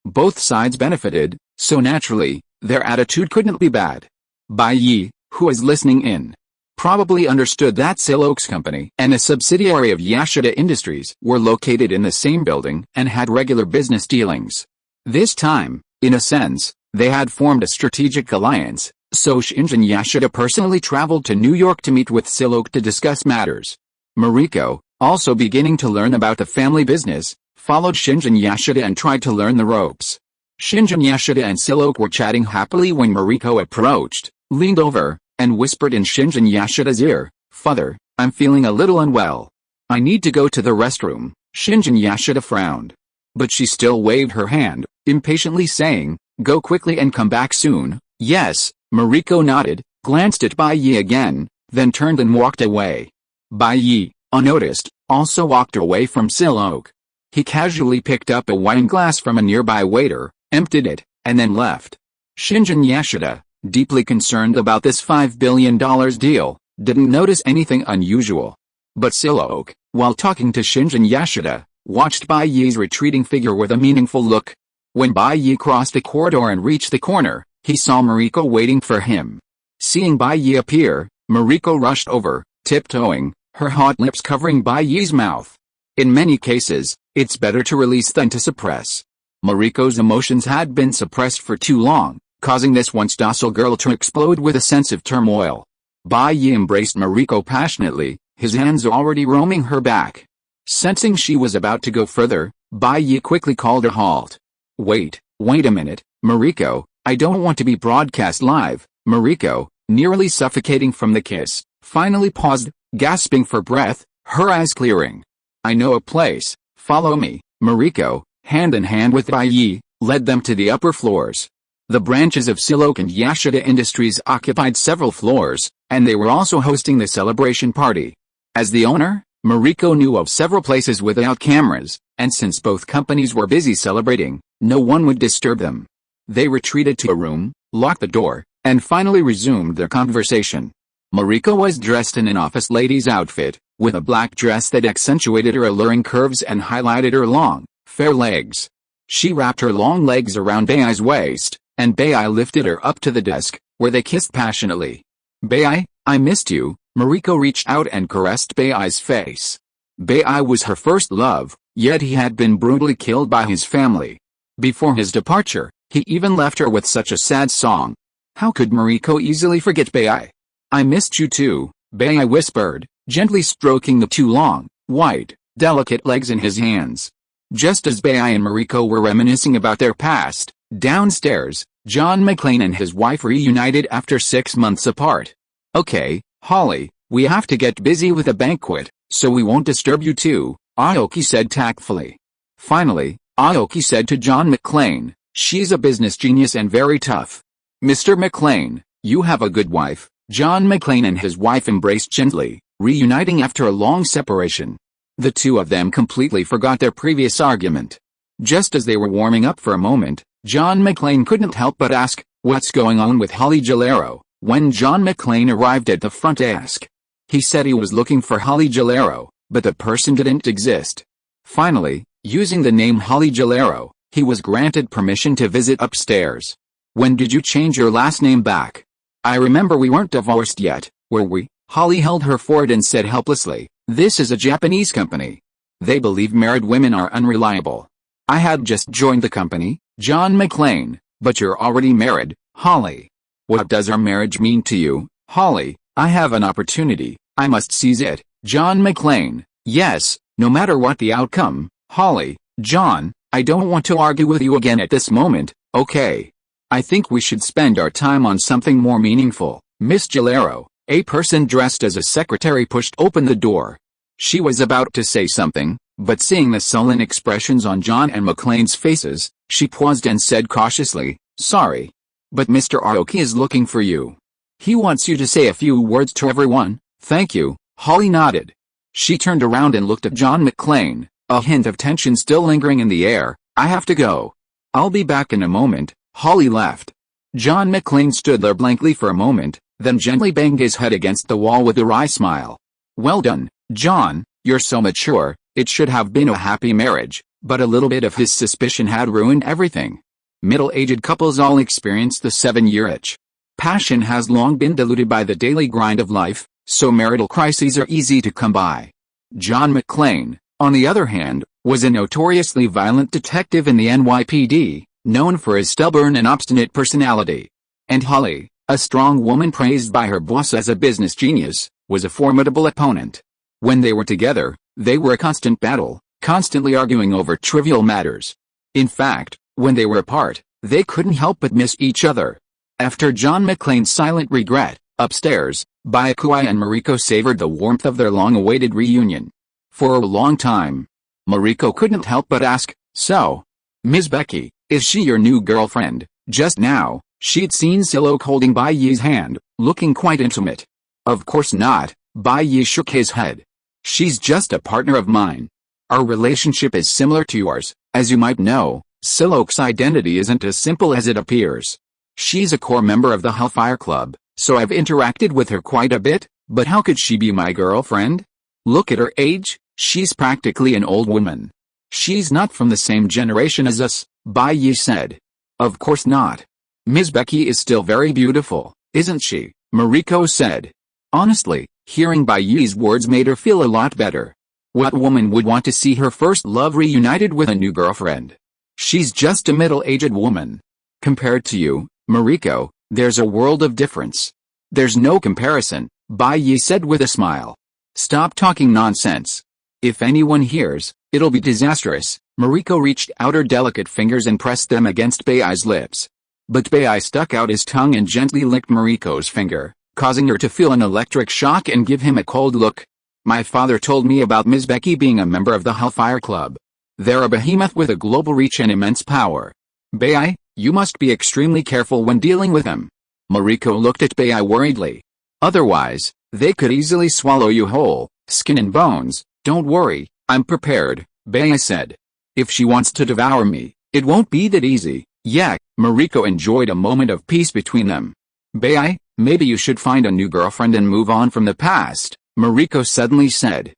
Both sides benefited, so naturally, their attitude couldn't be bad. Bai, who was listening in, probably understood that Silok's company and a subsidiary of Yashida Industries were located in the same building and had regular business dealings. This time, in a sense, they had formed a strategic alliance, so Shinjin Yashida personally traveled to New York to meet with Silok to discuss matters. Mariko, also beginning to learn about the family business, followed Shinjin Yashida and tried to learn the ropes. Shinjin Yashida and Silok were chatting happily when Mariko approached, leaned over, and whispered in Shinjin Yashida's ear, "Father, I'm feeling a little unwell. I need to go to the restroom." Shinjin Yashida frowned. But she still waved her hand, impatiently saying, "Go quickly and come back soon." "Yes," Mariko nodded, glanced at Bai again, then turned and walked away. Bai, unnoticed, also walked away from Silok. He casually picked up a wine glass from a nearby waiter, emptied it, and then left. Shinjin Yashida, deeply concerned about this $5 billion deal, didn't notice anything unusual. But Silok, while talking to Shinjin Yashida, watched Bai's retreating figure with a meaningful look. When Bai crossed the corridor and reached the corner, He saw Mariko waiting for him. Seeing Bai Yi appear, Mariko rushed over, tiptoeing, her hot lips covering Bai Yi's mouth. In many cases, it's better to release than to suppress. Mariko's emotions had been suppressed for too long, causing this once docile girl to explode with a sense of turmoil. Bai Yi embraced Mariko passionately, his hands already roaming her back. Sensing she was about to go further, Bai Yi quickly called a halt. Wait a minute, Mariko, I don't want to be broadcast live. Mariko, nearly suffocating from the kiss, finally paused, gasping for breath, her eyes clearing. I know a place, follow me. Mariko, hand in hand with Bai Yi, led them to the upper floors. The branches of Silok and Yashida Industries occupied several floors, and they were also hosting the celebration party. As the owner, Mariko knew of several places without cameras, and since both companies were busy celebrating, no one would disturb them. They retreated to a room, locked the door, and finally resumed their conversation. Mariko was dressed in an office lady's outfit, with a black dress that accentuated her alluring curves and highlighted her long, fair legs. She wrapped her long legs around Bai's waist, and Bai lifted her up to the desk, where they kissed passionately. Bai, I missed you. Mariko reached out and caressed Bai's face. Bai was her first love, yet he had been brutally killed by his family. Before his departure, he even left her with such a sad song. How could Mariko easily forget Bai? I missed you too, Bai whispered, gently stroking the two long, white, delicate legs in his hands. Just as Bai and Mariko were reminiscing about their past, downstairs, John McClane and his wife reunited after 6 months apart. Okay, Holly, we have to get busy with a banquet, so we won't disturb you too, Aoki said tactfully. Finally, Aoki said to John McClane, she's a business genius and very tough. Mr. McClane, you have a good wife. John McClane and his wife embraced gently, reuniting after a long separation. The two of them completely forgot their previous argument. Just as they were warming up for a moment, John McClane couldn't help but ask, what's going on with Holly Gilero? When John McClane arrived at the front desk, he said he was looking for Holly Gilero, but the person didn't exist. Finally, using the name Holly Gilero, he was granted permission to visit upstairs. When did you change your last name back? I remember we weren't divorced yet, were we? Holly held her forehead and said helplessly, this is a Japanese company. They believe married women are unreliable. I had just joined the company, John McClane, but you're already married, Holly. What does our marriage mean to you, Holly? I have an opportunity, I must seize it. John McClane, yes, no matter what the outcome, Holly. John, I don't want to argue with you again at this moment, okay? I think we should spend our time on something more meaningful. Miss Gilero, a person dressed as a secretary pushed open the door. She was about to say something, but seeing the sullen expressions on John and McClane's faces, she paused and said cautiously, sorry. But Mr. Aoki is looking for you. He wants you to say a few words to everyone. Thank you, Holly nodded. She turned around and looked at John McClane, a hint of tension still lingering in the air. I have to go. I'll be back in a moment. Holly left. John McClane stood there blankly for a moment, then gently banged his head against the wall with a wry smile. Well done, John, you're so mature. It should have been a happy marriage, but a little bit of his suspicion had ruined everything. Middle-aged couples all experience the 7-year itch. Passion has long been diluted by the daily grind of life, so marital crises are easy to come by. John McClane, on the other hand, was a notoriously violent detective in the NYPD, known for his stubborn and obstinate personality. And Holly, a strong woman praised by her boss as a business genius, was a formidable opponent. When they were together, they were a constant battle, constantly arguing over trivial matters. In fact, when they were apart, they couldn't help but miss each other. After John McClane's silent regret, upstairs, Byakuai and Mariko savored the warmth of their long-awaited reunion. For a long time, Mariko couldn't help but ask, so, Ms. Becky, is she your new girlfriend? Just now, she'd seen Silok holding Bai Yi's hand, looking quite intimate. Of course not, Bai Yi shook his head. She's just a partner of mine. Our relationship is similar to yours, as you might know. Silok's identity isn't as simple as it appears. She's a core member of the Hellfire Club, so I've interacted with her quite a bit, but how could she be my girlfriend? Look at her age, she's practically an old woman. She's not from the same generation as us, Bai Yi said. Of course not. Ms. Becky is still very beautiful, isn't she? Mariko said. Honestly, hearing Bai Yi's words made her feel a lot better. What woman would want to see her first love reunited with a new girlfriend? She's just a middle-aged woman. Compared to you, Mariko, there's a world of difference. There's no comparison, Bai Yi said with a smile. Stop talking nonsense. If anyone hears, it'll be disastrous. Mariko reached out her delicate fingers and pressed them against Bai Yi's lips. But Bai Yi stuck out his tongue and gently licked Mariko's finger, causing her to feel an electric shock and give him a cold look. My father told me about Ms. Becky being a member of the Hellfire Club. They're a behemoth with a global reach and immense power. Bai Yi, you must be extremely careful when dealing with them. Mariko looked at Bai Yi worriedly. Otherwise, they could easily swallow you whole, skin and bones. Don't worry, I'm prepared, Bai Yi said. If she wants to devour me, it won't be that easy. Yeah, Mariko enjoyed a moment of peace between them. Bai Yi, maybe you should find a new girlfriend and move on from the past, Mariko suddenly said.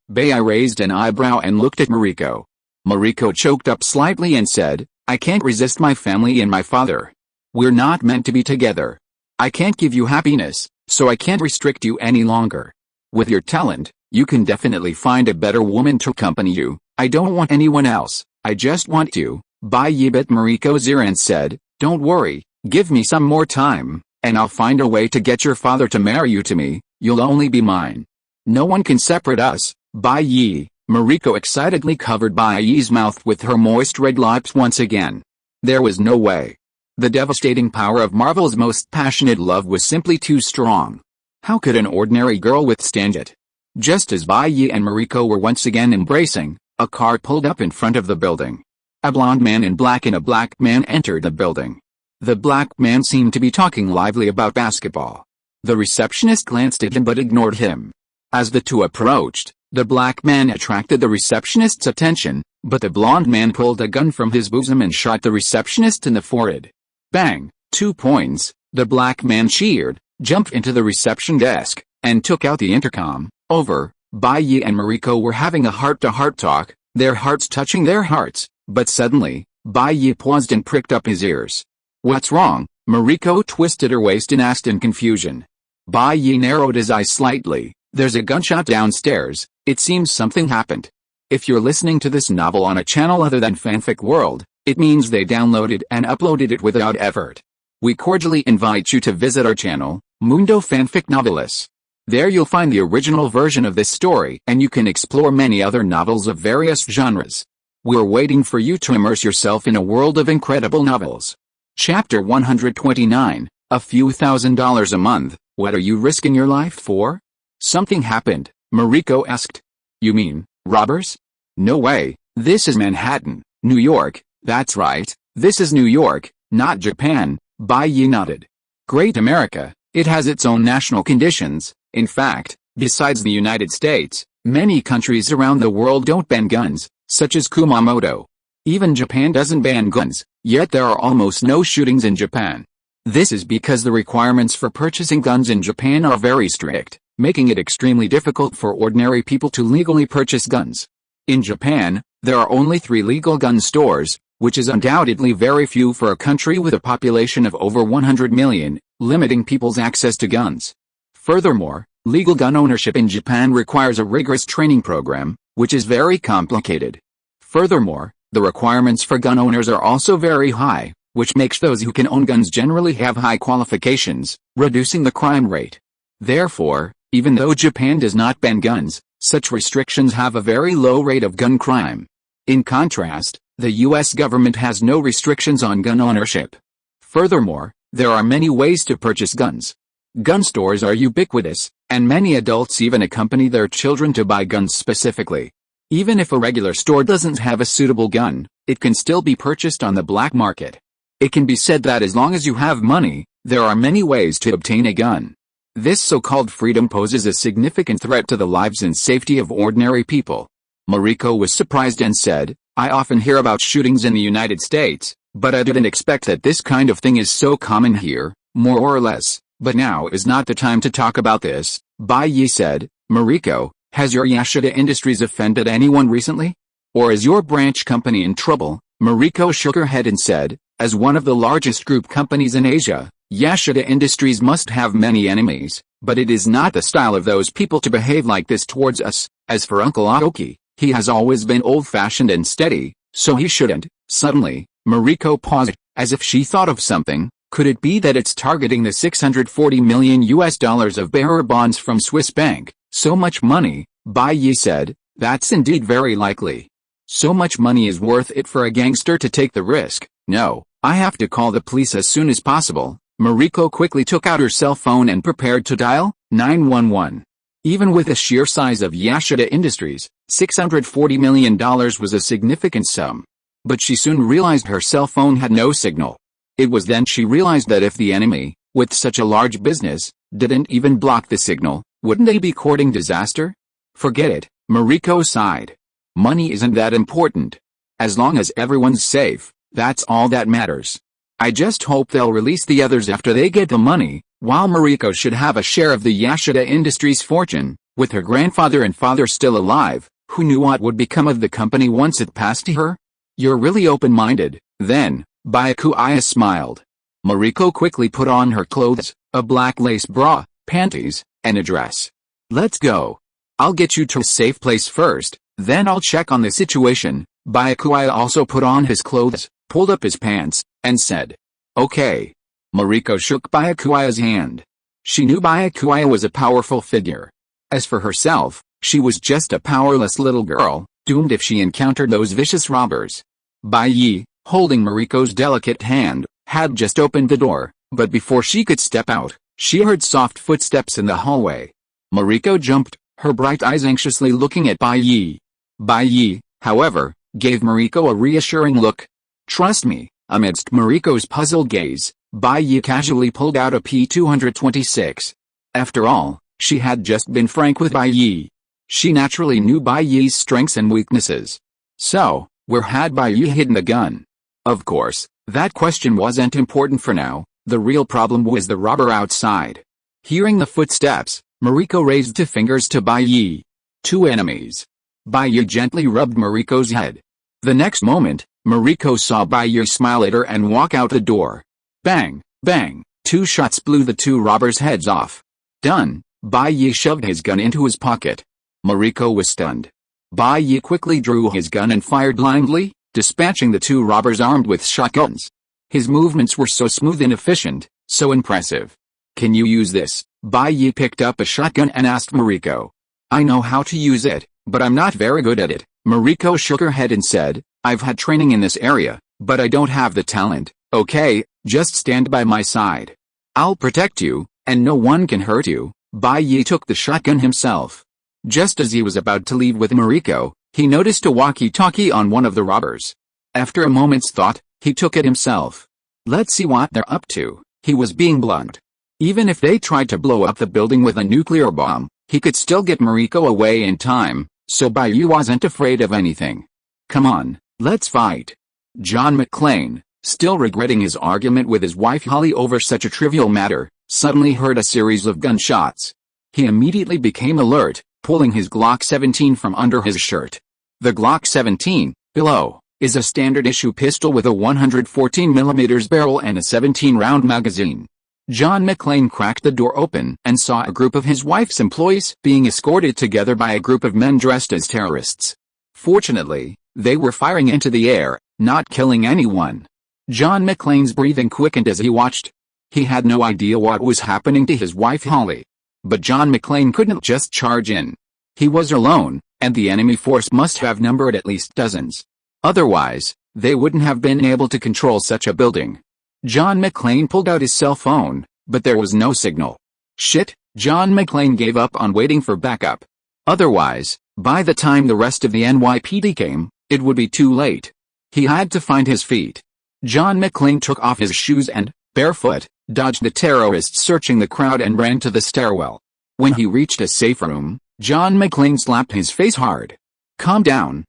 Bai Yi raised an eyebrow and looked at Mariko. Mariko choked up slightly and said, I can't resist my family and my father. We're not meant to be together. I can't give you happiness, so I can't restrict you any longer. With your talent, you can definitely find a better woman to accompany you. I don't want anyone else, I just want you. Bai Yi bit Mariko's ear and said, don't worry, give me some more time, and I'll find a way to get your father to marry you to me. You'll only be mine. No one can separate us, Bai Yi. Mariko excitedly covered Bai Yi's mouth with her moist red lips once again. There was no way. The devastating power of Marvel's most passionate love was simply too strong. How could an ordinary girl withstand it? Just as Bai Yi and Mariko were once again embracing, a car pulled up in front of the building. A blonde man in black and a black man entered the building. The black man seemed to be talking lively about basketball. The receptionist glanced at him but ignored him. As the two approached, the black man attracted the receptionist's attention, but the blonde man pulled a gun from his bosom and shot the receptionist in the forehead. Bang! 2 points, the black man cheered, jumped into the reception desk, and took out the intercom. Over, Bai Yi and Mariko were having a heart-to-heart talk, their hearts touching their hearts, but suddenly, Bai Yi paused and pricked up his ears. What's wrong? Mariko twisted her waist and asked in confusion. Bai Yi narrowed his eyes slightly. There's a gunshot downstairs, it seems something happened. If you're listening to this novel on a channel other than Fanfic World, it means they downloaded and uploaded it without effort. We cordially invite you to visit our channel, Mundo Fanfic Novelis. There you'll find the original version of this story and you can explore many other novels of various genres. We're waiting for you to immerse yourself in a world of incredible novels. Chapter 129, a few $1,000s a month, what are you risking your life for? Something happened, Mariko asked. You mean, robbers? No way, this is Manhattan, New York, that's right, this is New York, not Japan, Bai Yi nodded. Great America, it has its own national conditions. In fact, besides the United States, many countries around the world don't ban guns, such as Kumamoto. Even Japan doesn't ban guns, yet there are almost no shootings in Japan. This is because the requirements for purchasing guns in Japan are very strict, making it extremely difficult for ordinary people to legally purchase guns. In Japan, there are only 3 legal gun stores, which is undoubtedly very few for a country with a population of over 100 million, limiting people's access to guns. Furthermore, legal gun ownership in Japan requires a rigorous training program, which is very complicated. Furthermore, the requirements for gun owners are also very high, which makes those who can own guns generally have high qualifications, reducing the crime rate. Therefore, even though Japan does not ban guns, such restrictions have a very low rate of gun crime. In contrast, the US government has no restrictions on gun ownership. Furthermore, there are many ways to purchase guns. Gun stores are ubiquitous, and many adults even accompany their children to buy guns specifically. Even if a regular store doesn't have a suitable gun, it can still be purchased on the black market. It can be said that as long as you have money, there are many ways to obtain a gun. This so-called freedom poses a significant threat to the lives and safety of ordinary people. Mariko was surprised and said, I often hear about shootings in the United States, but I didn't expect that this kind of thing is so common here, more or less. But now is not the time to talk about this, Bai Yi said. Mariko, has your Yashida Industries offended anyone recently? Or is your branch company in trouble? Mariko shook her head and said, As one of the largest group companies in Asia, Yasuda Industries must have many enemies, but it is not the style of those people to behave like this towards us. As for Uncle Aoki, he has always been old-fashioned and steady, so he shouldn't. Suddenly, Mariko paused, as if she thought of something. Could it be that it's targeting the $640 million of bearer bonds from Swiss Bank? So much money, Bai Yi said. That's indeed very likely. So much money is worth it for a gangster to take the risk. No, I have to call the police as soon as possible. Mariko quickly took out her cell phone and prepared to dial 911. Even with the sheer size of Yasuda Industries, $640 million was a significant sum. But she soon realized her cell phone had no signal. It was then she realized that if the enemy, with such a large business, didn't even block the signal, wouldn't they be courting disaster? Forget it, Mariko sighed. Money isn't that important. As long as everyone's safe, that's all that matters. I just hope they'll release the others after they get the money. While Mariko should have a share of the Yasuda Industries fortune, with her grandfather and father still alive, who knew what would become of the company once it passed to her? You're really open-minded, then, Byakuya smiled. Mariko quickly put on her clothes, a black lace bra, panties, and a dress. Let's go. I'll get you to a safe place first, then I'll check on the situation. Byakuya also put on his clothes, pulled up his pants, and said, Okay. Mariko shook Byakuya's hand. She knew Byakuya was a powerful figure. As for herself, she was just a powerless little girl, doomed if she encountered those vicious robbers. Bai Yi, holding Mariko's delicate hand, had just opened the door, but before she could step out, she heard soft footsteps in the hallway. Mariko jumped, her bright eyes anxiously looking at Bai Yi. Bai Yi, however, gave Mariko a reassuring look. Trust me. Amidst Mariko's puzzled gaze, Bai Yi casually pulled out a P-226. After all, she had just been frank with Bai Yi. She naturally knew Bai Yi's strengths and weaknesses. So, where had Bai Yi hidden the gun? Of course, that question wasn't important for now. The real problem was the robber outside. Hearing the footsteps, Mariko raised two fingers to Bai Yi. Two enemies. Bai Yi gently rubbed Mariko's head. The next moment, Mariko saw Bai Yi smile at her and walk out the door. Bang, bang, two shots blew the two robbers' heads off. Done. Bai Yi shoved his gun into his pocket. Mariko was stunned. Bai Yi quickly drew his gun and fired blindly, dispatching the two robbers armed with shotguns. His movements were so smooth and efficient, so impressive. Can you use this? Bai Yi picked up a shotgun and asked Mariko. I know how to use it, but I'm not very good at it. Mariko shook her head and said, I've had training in this area, but I don't have the talent. Okay, just stand by my side. I'll protect you, and no one can hurt you. Bai Yi took the shotgun himself. Just as he was about to leave with Mariko, he noticed a walkie-talkie on one of the robbers. After a moment's thought, he took it himself. Let's see what they're up to. He was being blunt. Even if they tried to blow up the building with a nuclear bomb, he could still get Mariko away in time, so Bai Yi wasn't afraid of anything. Come on, let's fight. John McClane, still regretting his argument with his wife Holly over such a trivial matter, suddenly heard a series of gunshots. He immediately became alert, pulling his Glock 17 from under his shirt. The Glock 17, below, is a standard-issue pistol with a 114mm barrel and a 17-round magazine. John McClane cracked the door open and saw a group of his wife's employees being escorted together by a group of men dressed as terrorists. Fortunately, they were firing into the air, not killing anyone. John McClane's breathing quickened as he watched. He had no idea what was happening to his wife Holly. But John McClane couldn't just charge in. He was alone, and the enemy force must have numbered at least dozens. Otherwise, they wouldn't have been able to control such a building. John McClane pulled out his cell phone, but there was no signal. Shit, John McClane gave up on waiting for backup. Otherwise, by the time the rest of the NYPD came, it would be too late. He had to find his feet. John McClane took off his shoes and, barefoot, dodged the terrorists searching the crowd and ran to the stairwell. When he reached a safe room, John McClane slapped his face hard. Calm down,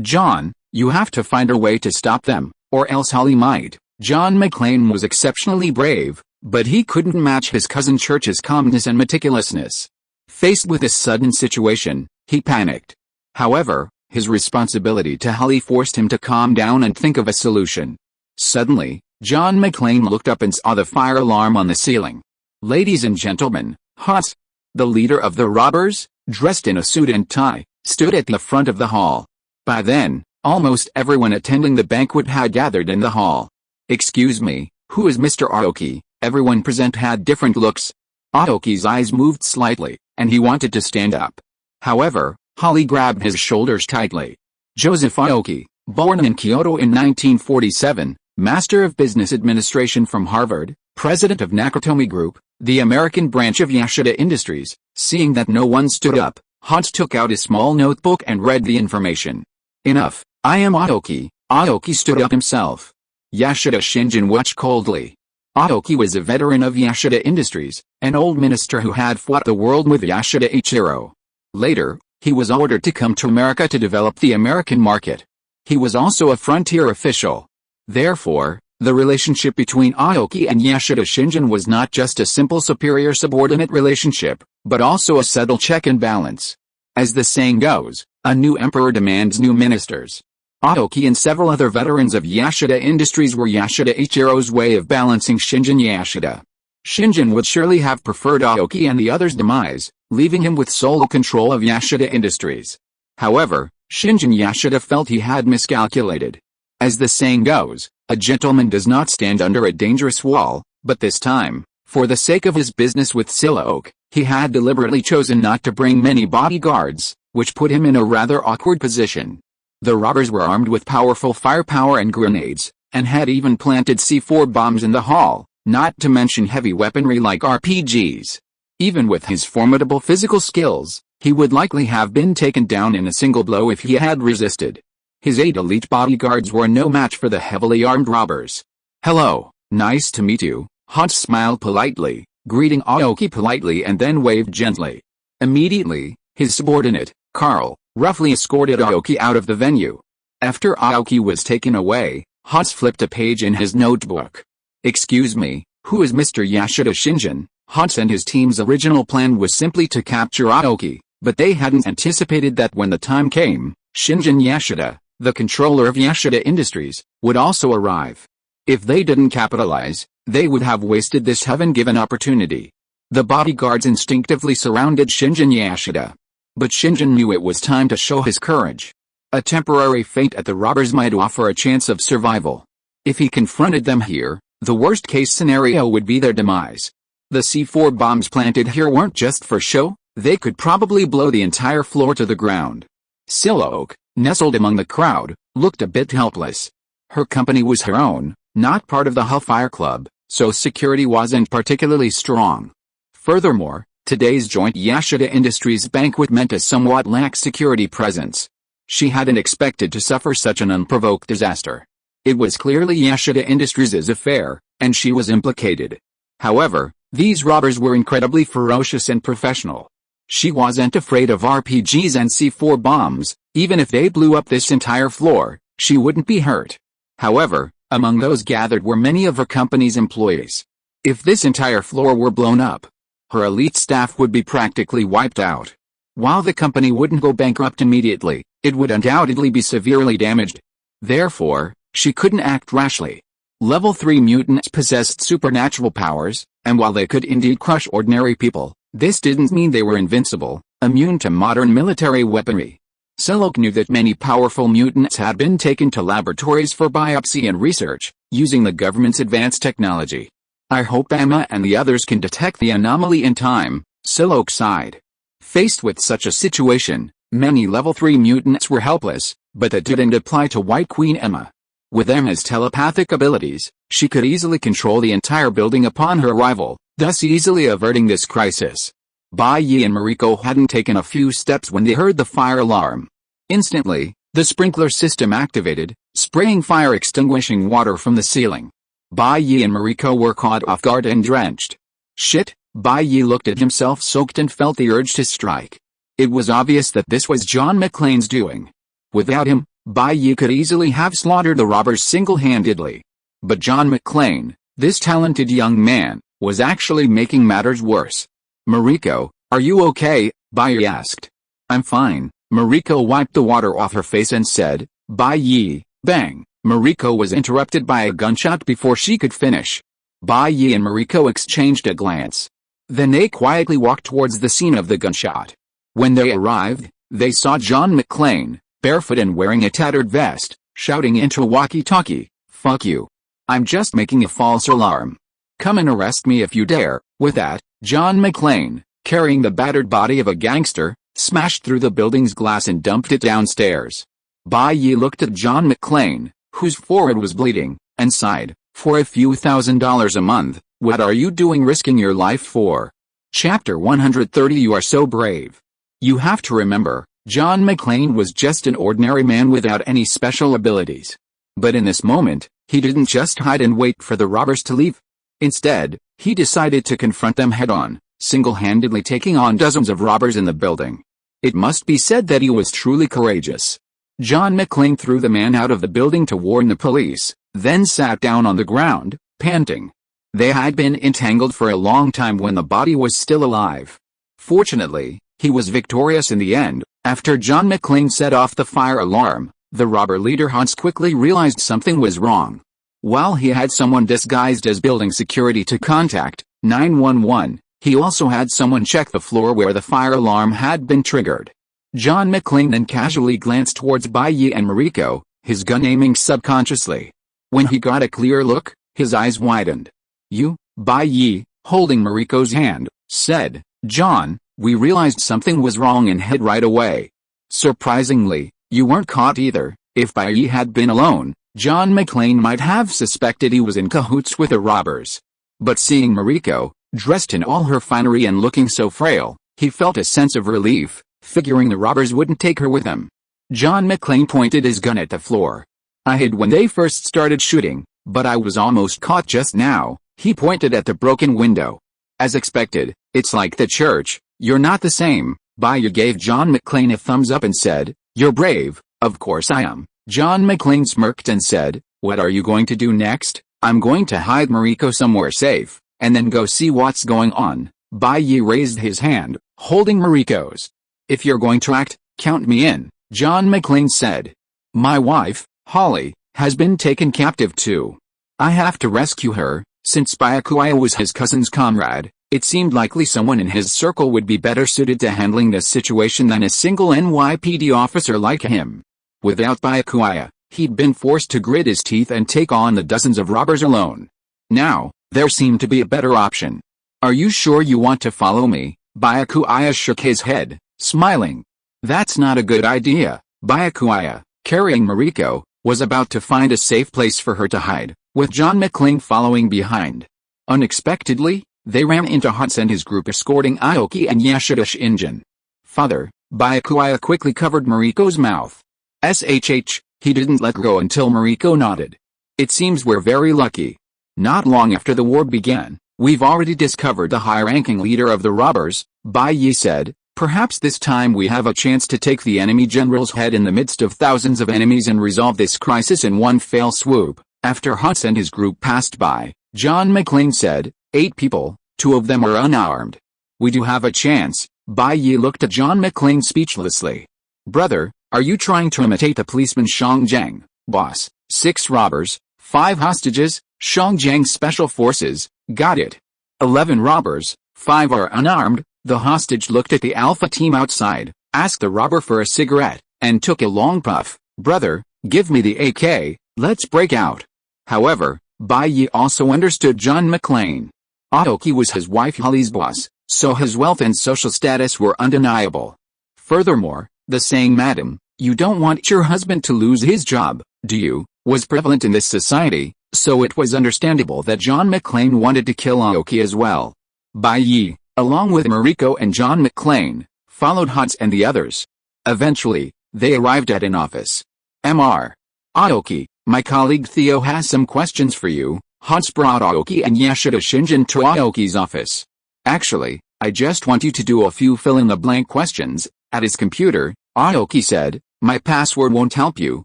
John, you have to find a way to stop them, or else Holly might. John McClane was exceptionally brave, but he couldn't match his cousin Church's calmness and meticulousness. Faced with this sudden situation, he panicked. However, his responsibility to Holly forced him to calm down and think of a solution. Suddenly, John McClane looked up and saw the fire alarm on the ceiling. "Ladies and gentlemen, Hot!" The leader of the robbers, dressed in a suit and tie, stood at the front of the hall. By then, almost everyone attending the banquet had gathered in the hall. "Excuse me, who is Mr. Aoki?" Everyone present had different looks. Aoki's eyes moved slightly, and he wanted to stand up. However, Holly grabbed his shoulders tightly. Joseph Aoki, born in Kyoto in 1947, Master of Business Administration from Harvard, President of Nakatomi Group, the American branch of Yashida Industries. Seeing that no one stood up, Hot took out a small notebook and read the information. "Enough, I am Aoki." Aoki stood up himself. Yashida Shinjin watched coldly. Aoki was a veteran of Yashida Industries, an old minister who had fought the world with Yashida Ichiro. Later, he was ordered to come to America to develop the American market. He was also a frontier official. Therefore, the relationship between Aoki and Yashida Shinjin was not just a simple superior-subordinate relationship, but also a subtle check and balance. As the saying goes, a new emperor demands new ministers. Aoki and several other veterans of Yashida Industries were Yashida Ichiro's way of balancing Shinjin Yashida. Shinjin would surely have preferred Aoki and the others' demise, leaving him with sole control of Yashida Industries. However, Shinjin Yashida felt he had miscalculated. As the saying goes, a gentleman does not stand under a dangerous wall, but this time, for the sake of his business with Silok, he had deliberately chosen not to bring many bodyguards, which put him in a rather awkward position. The robbers were armed with powerful firepower and grenades, and had even planted C4 bombs in the hall, not to mention heavy weaponry like RPGs. Even with his formidable physical skills, he would likely have been taken down in a single blow if he had resisted. His 8 elite bodyguards were no match for the heavily armed robbers. "Hello, nice to meet you." Hot smiled politely, greeting Aoki politely and then waved gently. Immediately, his subordinate, Carl, roughly escorted Aoki out of the venue. After Aoki was taken away, Hot flipped a page in his notebook. "Excuse me, who is Mr. Yashida Shinjin?" Hot and his team's original plan was simply to capture Aoki, but they hadn't anticipated that when the time came, Shinjin Yashida, the controller of Yashida Industries, would also arrive. If they didn't capitalize, they would have wasted this heaven-given opportunity. The bodyguards instinctively surrounded Shinjin Yashida. But Shinjin knew it was time to show his courage. A temporary feint at the robbers might offer a chance of survival. If he confronted them here, the worst-case scenario would be their demise. The C4 bombs planted here weren't just for show, they could probably blow the entire floor to the ground. Silok, nestled among the crowd, looked a bit helpless. Her company was her own, not part of the Hellfire Club, so security wasn't particularly strong. Furthermore, today's joint Yashida Industries banquet meant a somewhat lax security presence. She hadn't expected to suffer such an unprovoked disaster. It was clearly Yashida Industries' affair, and she was implicated. However, these robbers were incredibly ferocious and professional. She wasn't afraid of RPGs and C4 bombs. Even if they blew up this entire floor, she wouldn't be hurt. However, among those gathered were many of her company's employees. If this entire floor were blown up, her elite staff would be practically wiped out. While the company wouldn't go bankrupt immediately, it would undoubtedly be severely damaged. Therefore, she couldn't act rashly. Level 3 mutants possessed supernatural powers, and while they could indeed crush ordinary people, this didn't mean they were invincible, immune to modern military weaponry. Silok knew that many powerful mutants had been taken to laboratories for biopsy and research, using the government's advanced technology. "I hope Emma and the others can detect the anomaly in time," Silok sighed. Faced with such a situation, many level 3 mutants were helpless, but that didn't apply to White Queen Emma. With Emma's telepathic abilities, she could easily control the entire building upon her arrival, thus easily averting this crisis. Bai Yi and Mariko hadn't taken a few steps when they heard the fire alarm. Instantly, the sprinkler system activated, spraying fire-extinguishing water from the ceiling. Bai Yi and Mariko were caught off guard and drenched. Shit, Bai Yi looked at himself soaked and felt the urge to strike. It was obvious that this was John McClane's doing. Without him, Bai Yi could easily have slaughtered the robbers single-handedly. But John McClane, this talented young man, was actually making matters worse. "Mariko, are you okay?" Bai Yi asked. "I'm fine." Mariko wiped the water off her face and said, "Bai Yi, bang." Mariko was interrupted by a gunshot before she could finish. Bai Yi and Mariko exchanged a glance. Then they quietly walked towards the scene of the gunshot. When they arrived, they saw John McClane, barefoot and wearing a tattered vest, shouting into a walkie-talkie, "Fuck you. I'm just making a false alarm. Come and arrest me if you dare." With that, John McClane, carrying the battered body of a gangster, smashed through the building's glass and dumped it downstairs. Bai Yi looked at John McClane, whose forehead was bleeding, and sighed, "For a few $1,000s a month, what are you doing risking your life for?" Chapter 130. You are so brave. You have to remember, John McClane was just an ordinary man without any special abilities. But in this moment, he didn't just hide and wait for the robbers to leave. Instead, he decided to confront them head-on, single-handedly taking on dozens of robbers in the building. It must be said that he was truly courageous. John McClane threw the man out of the building to warn the police, then sat down on the ground, panting. They had been entangled for a long time when the body was still alive. Fortunately, he was victorious in the end. After John McClane set off the fire alarm, the robber leader Hans quickly realized something was wrong. While he had someone disguised as building security to contact 911, he also had someone check the floor where the fire alarm had been triggered. John McClane then casually glanced towards Bai Yi and Mariko, his gun aiming subconsciously. When he got a clear look, his eyes widened. "You," Bai Yi, holding Mariko's hand, said, "John, we realized something was wrong and hid right away." Surprisingly, you weren't caught either. If Bai Yi had been alone, John McClane might have suspected he was in cahoots with the robbers. But seeing Mariko, dressed in all her finery and looking so frail, he felt a sense of relief, figuring the robbers wouldn't take her with them. John McClane pointed his gun at the floor. "I hid when they first started shooting, but I was almost caught just now." He pointed at the broken window. "As expected, it's like the church. You're not the same." Bai Yi gave John McClane a thumbs up and said, "You're brave." "Of course I am." John McClane smirked and said, "What are you going to do next?" "I'm going to hide Mariko somewhere safe, and then go see what's going on." Bai Yi raised his hand, holding Mariko's. "If you're going to act, count me in," John McClane said. "My wife, Holly, has been taken captive too. I have to rescue her." Since Byakuya was his cousin's comrade, it seemed likely someone in his circle would be better suited to handling this situation than a single NYPD officer like him. Without Byakuya, he'd been forced to grit his teeth and take on the dozens of robbers alone. Now, there seemed to be a better option. "Are you sure you want to follow me?" Byakuya shook his head, smiling. "That's not a good idea." Byakuya, carrying Mariko, was about to find a safe place for her to hide, with John McClane following behind. Unexpectedly, they ran into Hans and his group escorting Aoki and Yashida Shinjin. "Father," Byakuya quickly covered Mariko's mouth. "Shh, he didn't let go until Mariko nodded. It seems we're very lucky. Not long after the war began, we've already discovered the high-ranking leader of the robbers," Bai Yi said. "Perhaps this time we have a chance to take the enemy general's head in the midst of thousands of enemies and resolve this crisis in one fell swoop." After Hans and his group passed by, John McClane said, 8 people, 2 of them are unarmed. We do have a chance." Bai Yi looked at John McClane speechlessly. "Brother, are you trying to imitate the policeman Shang Jiang?" "Boss, 6 robbers, 5 hostages, Shang Jiang's special forces." "Got it. 11 robbers, 5 are unarmed." The hostage looked at the Alpha team outside, asked the robber for a cigarette, and took a long puff. "Brother, give me the AK, let's break out." However, Bai Yi also understood John McClane. Aoki was his wife Holly's boss, so his wealth and social status were undeniable. Furthermore, the saying "Madam, you don't want your husband to lose his job, do you?" was prevalent in this society, so it was understandable that John McClane wanted to kill Aoki as well. Bai Yi, along with Mariko and John McClane, followed Hans and the others. Eventually, they arrived at an office. "Mr. Aoki, my colleague Theo has some questions for you." Hans brought Aoki and Yashida Shinjin to Aoki's office. "Actually, I just want you to do a few fill-in-the-blank questions." At his computer, Aoki said, "My password won't help you,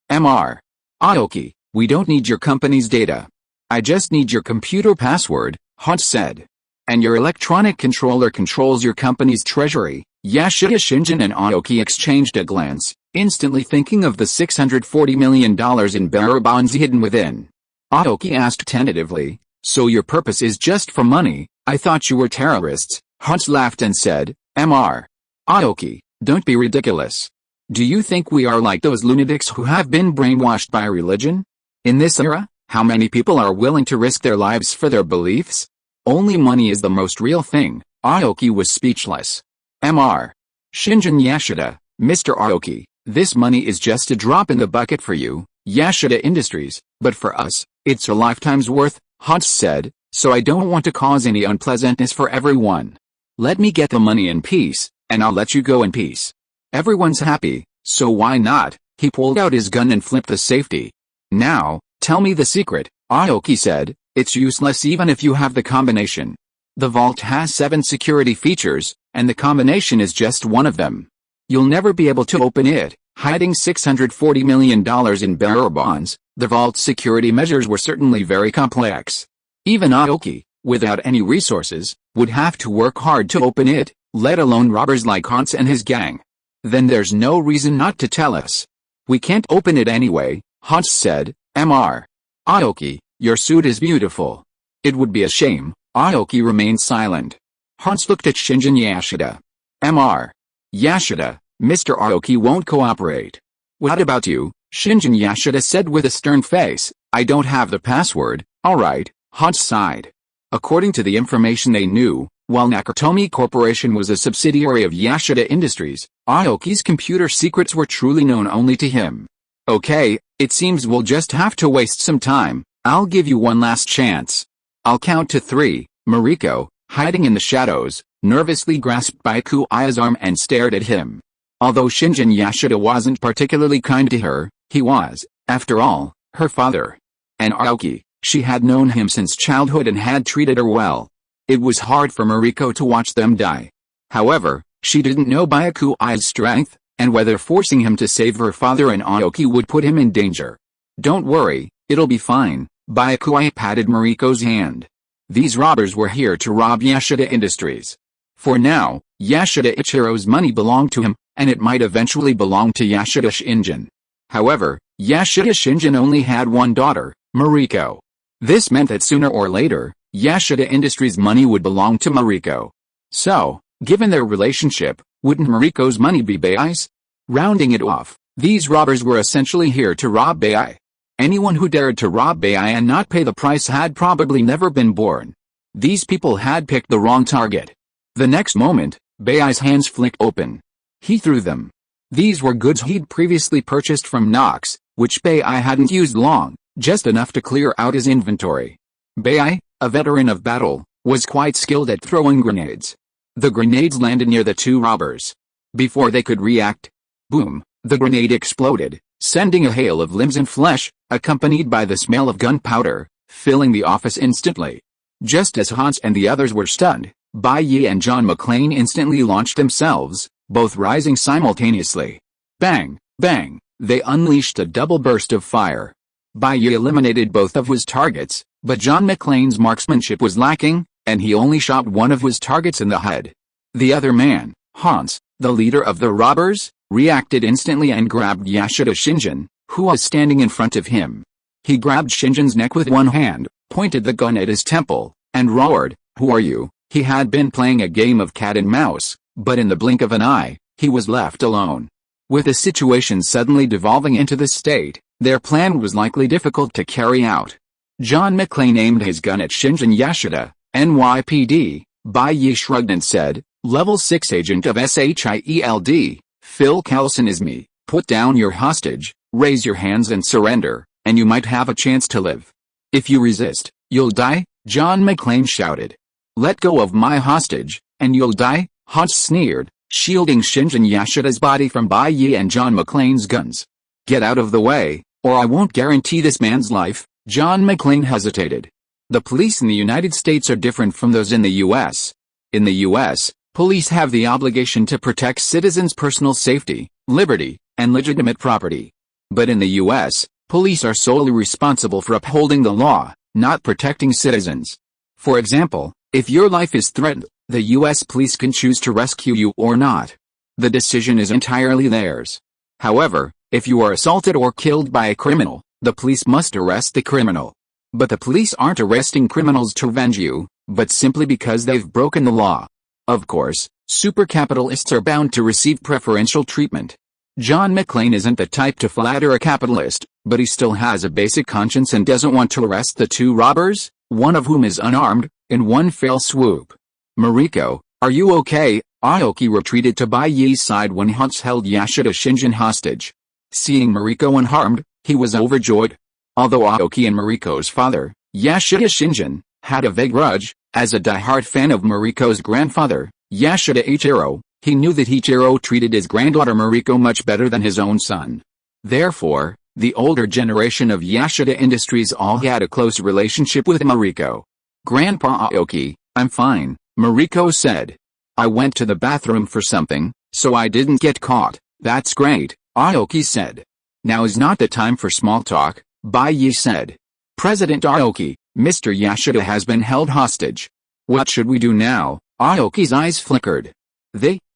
Mr. Aoki, we don't need your company's data. I just need your computer password," Hans said. "And your electronic controller controls your company's treasury." Yashida Shinjin and Aoki exchanged a glance. instantly thinking of the $640 million in bearer bonds hidden within. Aoki asked tentatively, "So your purpose is just for money? I thought you were terrorists." Hans laughed and said, "Mr. Aoki, don't be ridiculous. Do you think we are like those lunatics who have been brainwashed by religion? In this era, how many people are willing to risk their lives for their beliefs? Only money is the most real thing." Aoki was speechless. Mr. Shinjin Yashida, "Mr. Aoki, this money is just a drop in the bucket for you, Yashida Industries, but for us, it's a lifetime's worth," Hans said, "so I don't want to cause any unpleasantness for everyone. Let me get the money in peace, and I'll let you go in peace. Everyone's happy, so why not?" He pulled out his gun and flipped the safety. "Now, tell me the secret," Aoki said. "It's useless even if you have the combination. The vault has 7 security features, and the combination is just one of them. You'll never be able to open it." Hiding $640 million in bearer bonds, the vault's security measures were certainly very complex. Even Aoki, without any resources, would have to work hard to open it, let alone robbers like Hans and his gang. "Then there's no reason not to tell us." "We can't open it anyway," Hans said. "Mr. Aoki, your suit is beautiful." "It would be a shame." Aoki remained silent. Hans looked at Shinjin Yashida. "Mr. Yashida, Mr. Aoki won't cooperate." "What about you?" Shinjin Yashida said with a stern face. "I don't have the password." "All right," Hans sighed. According to the information they knew, while Nakatomi Corporation was a subsidiary of Yashida Industries, Aoki's computer secrets were truly known only to him. "Okay, it seems we'll just have to waste some time. I'll give you one last chance. I'll count to 3. Mariko, hiding in the shadows, nervously grasped Byakuya's arm and stared at him. Although Shinjin Yashida wasn't particularly kind to her, he was, after all, her father. And Aoki, she had known him since childhood and had treated her well. It was hard for Mariko to watch them die. However, she didn't know Byakuya's strength, and whether forcing him to save her father and Aoki would put him in danger. "Don't worry, it'll be fine." Byakuya patted Mariko's hand. "These robbers were here to rob Yashida Industries. For now, Yashida Ichiro's money belonged to him, and it might eventually belong to Yashida Shinjin. However, Yashida Shinjin only had one daughter, Mariko. This meant that sooner or later, Yashida Industries' money would belong to Mariko. So, given their relationship, wouldn't Mariko's money be Bai's? Rounding it off, these robbers were essentially here to rob Bai. Anyone who dared to rob Bai and not pay the price had probably never been born. These people had picked the wrong target. The next moment, Bai's hands flicked open. He threw them. These were goods he'd previously purchased from Nox, which Bai hadn't used long, just enough to clear out his inventory. Bai, a veteran of battle, was quite skilled at throwing grenades. The grenades landed near the 2 robbers. Before they could react, boom, the grenade exploded, sending a hail of limbs and flesh, accompanied by the smell of gunpowder, filling the office instantly. Just as Hans and the others were stunned, Bai Yi and John McClane instantly launched themselves, both rising simultaneously. Bang, bang, they unleashed a double burst of fire. Bai Yi eliminated both of his targets, but John McClane's marksmanship was lacking, and he only shot one of his targets in the head. The other man, Hans, the leader of the robbers, reacted instantly and grabbed Yashida Shinjin, who was standing in front of him. He grabbed Shinjin's neck with one hand, pointed the gun at his temple, and roared, "Who are you?" He had been playing a game of cat and mouse, but in the blink of an eye, he was left alone. With the situation suddenly devolving into this state, their plan was likely difficult to carry out. John McClane aimed his gun at Shinjin Yashida, NYPD. Bai Yi shrugged and said, "Level 6 agent of SHIELD, Phil Carlson is me. Put down your hostage, raise your hands and surrender, and you might have a chance to live. If you resist, you'll die," John McClane shouted. "Let go of my hostage, and you'll die," Hans sneered, shielding Shinjin Yashida's body from Bai Yi and John McClane's guns. "Get out of the way, or I won't guarantee this man's life." John McClane hesitated. The police in the United States are different from those in the U.S. In the U.S., police have the obligation to protect citizens' personal safety, liberty, and legitimate property. But in the U.S., police are solely responsible for upholding the law, not protecting citizens. For example, if your life is threatened, the U.S. police can choose to rescue you or not. The decision is entirely theirs. However, if you are assaulted or killed by a criminal, the police must arrest the criminal. But the police aren't arresting criminals to avenge you, but simply because they've broken the law. Of course, supercapitalists are bound to receive preferential treatment. John McClane isn't the type to flatter a capitalist, but he still has a basic conscience and doesn't want to arrest the two robbers, one of whom is unarmed, in one fell swoop. "Mariko, are you okay?" Aoki retreated to Bai Yi's side when Hans held Yashida Shinjin hostage. Seeing Mariko unharmed, he was overjoyed. Although Aoki and Mariko's father, Yashida Shinjin, had a vague grudge, as a die-hard fan of Mariko's grandfather, Yashida Ichiro, he knew that Ichiro treated his granddaughter Mariko much better than his own son. Therefore, the older generation of Yashida Industries all had a close relationship with Mariko. "Grandpa Aoki, I'm fine," Mariko said. "I went to the bathroom for something, so I didn't get caught." "That's great," Aoki said. "Now is not the time for small talk," Bai Yi said. "President Aoki, Mr. Yashida has been held hostage. What should we do now?" Aoki's eyes flickered.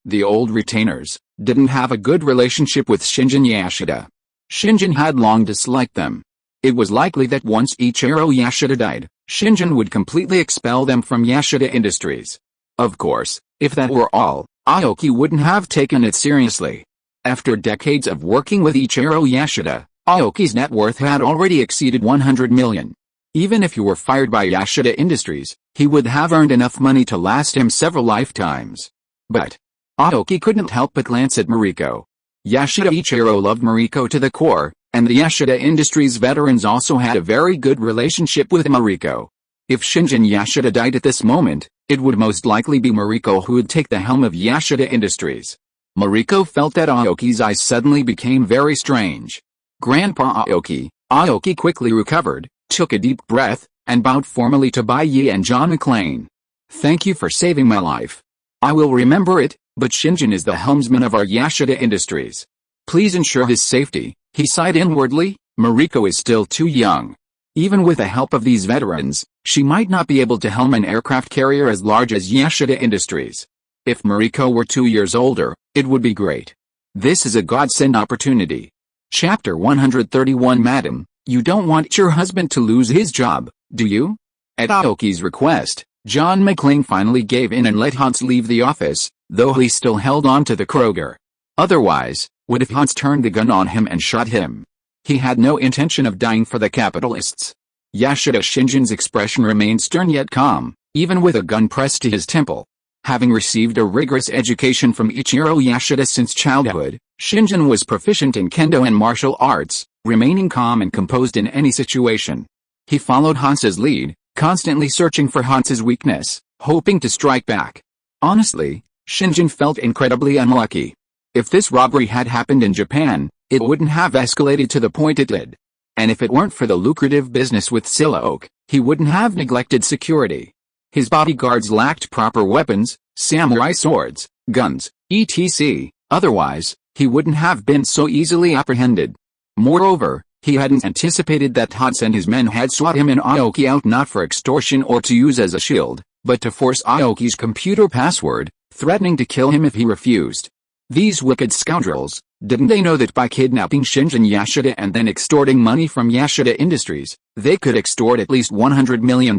The old retainers, didn't have a good relationship with Shinjin Yashida. Shinjin had long disliked them. It was likely that once Ichiro Yashida died, Shinjin would completely expel them from Yashida Industries. Of course, if that were all, Aoki wouldn't have taken it seriously. After decades of working with Ichiro Yashida, Aoki's net worth had already exceeded 100 million. Even if he were fired by Yashida Industries, he would have earned enough money to last him several lifetimes. But Aoki couldn't help but glance at Mariko. Yashida Ichiro loved Mariko to the core, and the Yashida Industries veterans also had a very good relationship with Mariko. If Shinjin Yashida died at this moment, it would most likely be Mariko who would take the helm of Yashida Industries. Mariko felt that Aoki's eyes suddenly became very strange. "Grandpa Aoki." Aoki quickly recovered, took a deep breath, and bowed formally to Bai Yi and John McClane. "Thank you for saving my life. I will remember it, but Shinjin is the helmsman of our Yashida Industries. Please ensure his safety." He sighed inwardly. Mariko is still too young. Even with the help of these veterans, she might not be able to helm an aircraft carrier as large as Yashida Industries. If Mariko were 2 years older, it would be great. This is a godsend opportunity. Chapter 131. "Madam, you don't want your husband to lose his job, do you?" At Aoki's request, John McClane finally gave in and let Hans leave the office, though he still held on to the Kroger. Otherwise, what if Hans turned the gun on him and shot him? He had no intention of dying for the capitalists. Yashida Shinjin's expression remained stern yet calm, even with a gun pressed to his temple. Having received a rigorous education from Ichiro Yashida since childhood, Shinjin was proficient in kendo and martial arts, remaining calm and composed in any situation. He followed Hans's lead, constantly searching for Hans's weakness, hoping to strike back. Honestly, Shinjin felt incredibly unlucky. If this robbery had happened in Japan, it wouldn't have escalated to the point it did. And if it weren't for the lucrative business with Silla Oak, he wouldn't have neglected security. His bodyguards lacked proper weapons, samurai swords, guns, etc. Otherwise, he wouldn't have been so easily apprehended. Moreover, he hadn't anticipated that Hans and his men had sought him and Aoki out not for extortion or to use as a shield, but to force Aoki's computer password, threatening to kill him if he refused. These wicked scoundrels, didn't they know that by kidnapping Shinjin Yashida and then extorting money from Yashida Industries, they could extort at least $100 million?